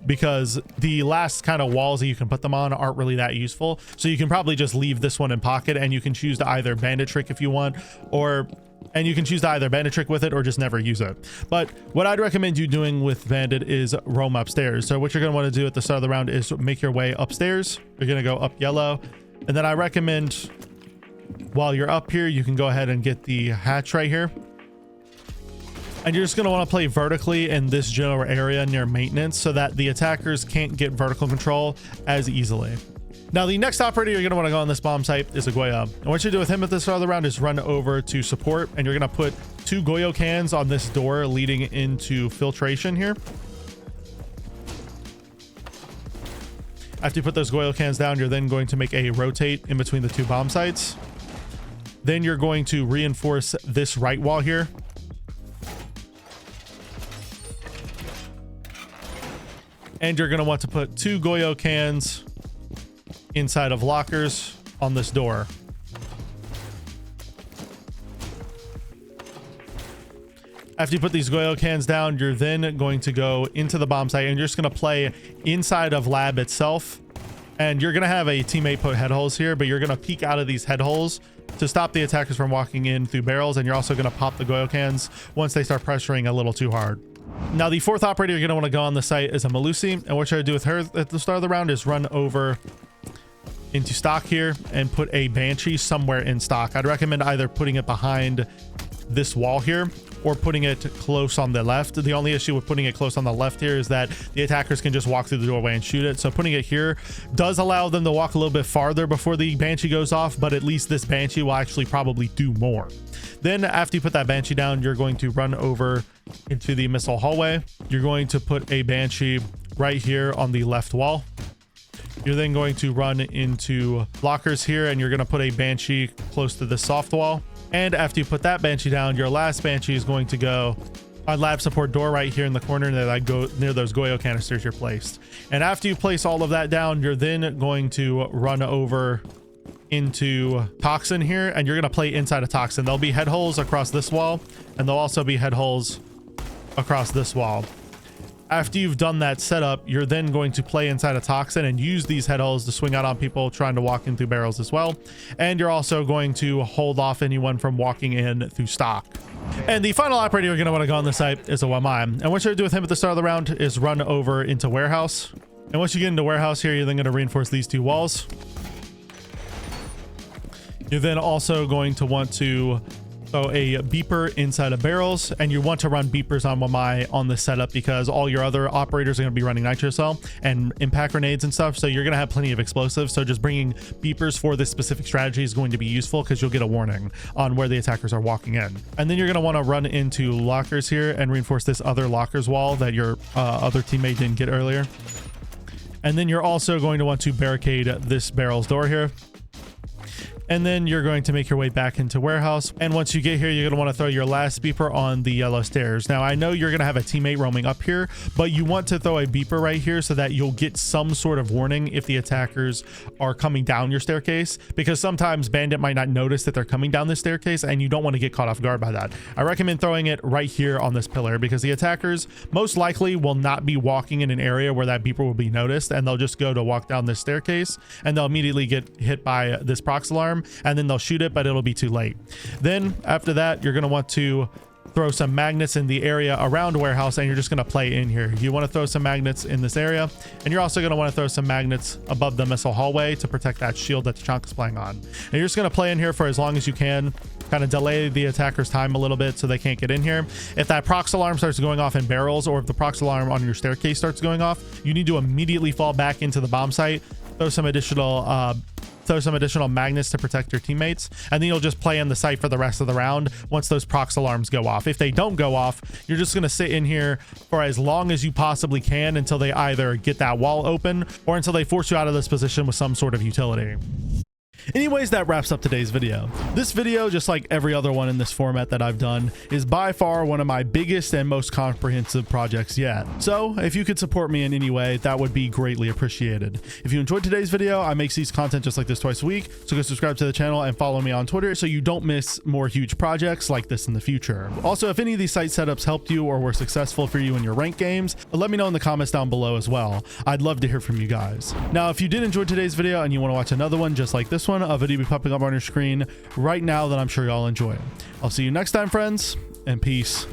because the last kind of walls that you can put them on aren't really that useful. So you can probably just leave this one in pocket, and you can choose to either bandit trick if you want, and you can choose to either bandit trick with it or just never use it. But what I'd recommend you doing with bandit is roam upstairs. So what you're going to want to do at the start of the round is make your way upstairs. You're going to go up yellow, and then I recommend while you're up here, you can go ahead and get the hatch right here. And you're just going to want to play vertically in this general area near maintenance so that the attackers can't get vertical control as easily. Now, the next operator you're going to want to go on this bomb site is a Goyo. And what you do with him at the start of the round is run over to support, and you're going to put 2 Goyo cans on this door leading into filtration here. After you put those Goyo cans down, you're then going to make a rotate in between the 2 bomb sites. Then you're going to reinforce this right wall here. And you're going to want to put 2 Goyo cans inside of lockers on this door. After you put these Goyo cans down, you're then going to go into the bomb site, and you're just going to play inside of lab itself. And you're going to have a teammate put head holes here, but you're going to peek out of these head holes to stop the attackers from walking in through barrels. And you're also going to pop the Goyo cans once they start pressuring a little too hard. Now, the fourth operator you're going to want to go on the site is a Malusi. And what you're going to do with her at the start of the round is run over into stock here and put a Banshee somewhere in stock. I'd recommend either putting it behind this wall here or putting it close on the left. The only issue with putting it close on the left here is that the attackers can just walk through the doorway and shoot it. So putting it here does allow them to walk a little bit farther before the Banshee goes off, but at least this Banshee will actually probably do more. Then after you put that Banshee down, you're going to run over into the missile hallway. You're going to put a Banshee right here on the left wall. You're then going to run into lockers here, and you're going to put a Banshee close to the soft wall. And after you put that Banshee down, your last Banshee is going to go on lab support door right here in the corner that I go near those Goyo canisters you're placed. And after you place all of that down, you're then going to run over into Toxin here, and you're going to play inside a Toxin. There'll be head holes across this wall, and there'll also be head holes across this wall. After you've done that setup, you're then going to play inside a Toxin and use these head holes to swing out on people trying to walk in through barrels as well. And you're also going to hold off anyone from walking in through stock. And the final operator you're going to want to go on the site is a Wamai. And what you're going to do with him at the start of the round is run over into warehouse. And once you get into warehouse here, you're then going to reinforce these 2 walls. You're then also going to want to throw a beeper inside of barrels, and you want to run beepers on Wamai on this setup because all your other operators are going to be running nitro cell and impact grenades and stuff, so you're going to have plenty of explosives. So just bringing beepers for this specific strategy is going to be useful because you'll get a warning on where the attackers are walking in. And then you're going to want to run into lockers here and reinforce this other lockers wall that your other teammate didn't get earlier. And then you're also going to want to barricade this barrel's door here. And then you're going to make your way back into warehouse. And once you get here, you're going to want to throw your last beeper on the yellow stairs. Now, I know you're going to have a teammate roaming up here, but you want to throw a beeper right here so that you'll get some sort of warning if the attackers are coming down your staircase, because sometimes bandit might not notice that they're coming down this staircase and you don't want to get caught off guard by that. I recommend throwing it right here on this pillar because the attackers most likely will not be walking in an area where that beeper will be noticed, and they'll just go to walk down this staircase and they'll immediately get hit by this prox alarm, and then they'll shoot it, but it'll be too late. Then after that, you're going to want to throw some magnets in the area around warehouse, and you're just going to play in here. You want to throw some magnets in this area, and you're also going to want to throw some magnets above the missile hallway to protect that shield that Chunk is playing on. And you're just going to play in here for as long as you can, kind of delay the attacker's time a little bit so they can't get in here. If that prox alarm starts going off in barrels, or if the prox alarm on your staircase starts going off, you need to immediately fall back into the bomb site, throw some additional magnets to protect your teammates, and then you'll just play in the site for the rest of the round once those prox alarms go off. If they don't go off, you're just going to sit in here for as long as you possibly can until they either get that wall open or until they force you out of this position with some sort of utility. Anyways, that wraps up today's video. This video, just like every other one in this format that I've done, is by far one of my biggest and most comprehensive projects yet. So if you could support me in any way, that would be greatly appreciated. If you enjoyed today's video, I make these content just like this twice a week, so go subscribe to the channel and follow me on Twitter so you don't miss more huge projects like this in the future. Also, if any of these site setups helped you or were successful for you in your ranked games, let me know in the comments down below as well. I'd love to hear from you guys. Now, if you did enjoy today's video and you want to watch another one just like this one, a video will be popping up on your screen right now that I'm sure y'all enjoy. I'll see you next time, friends, and peace.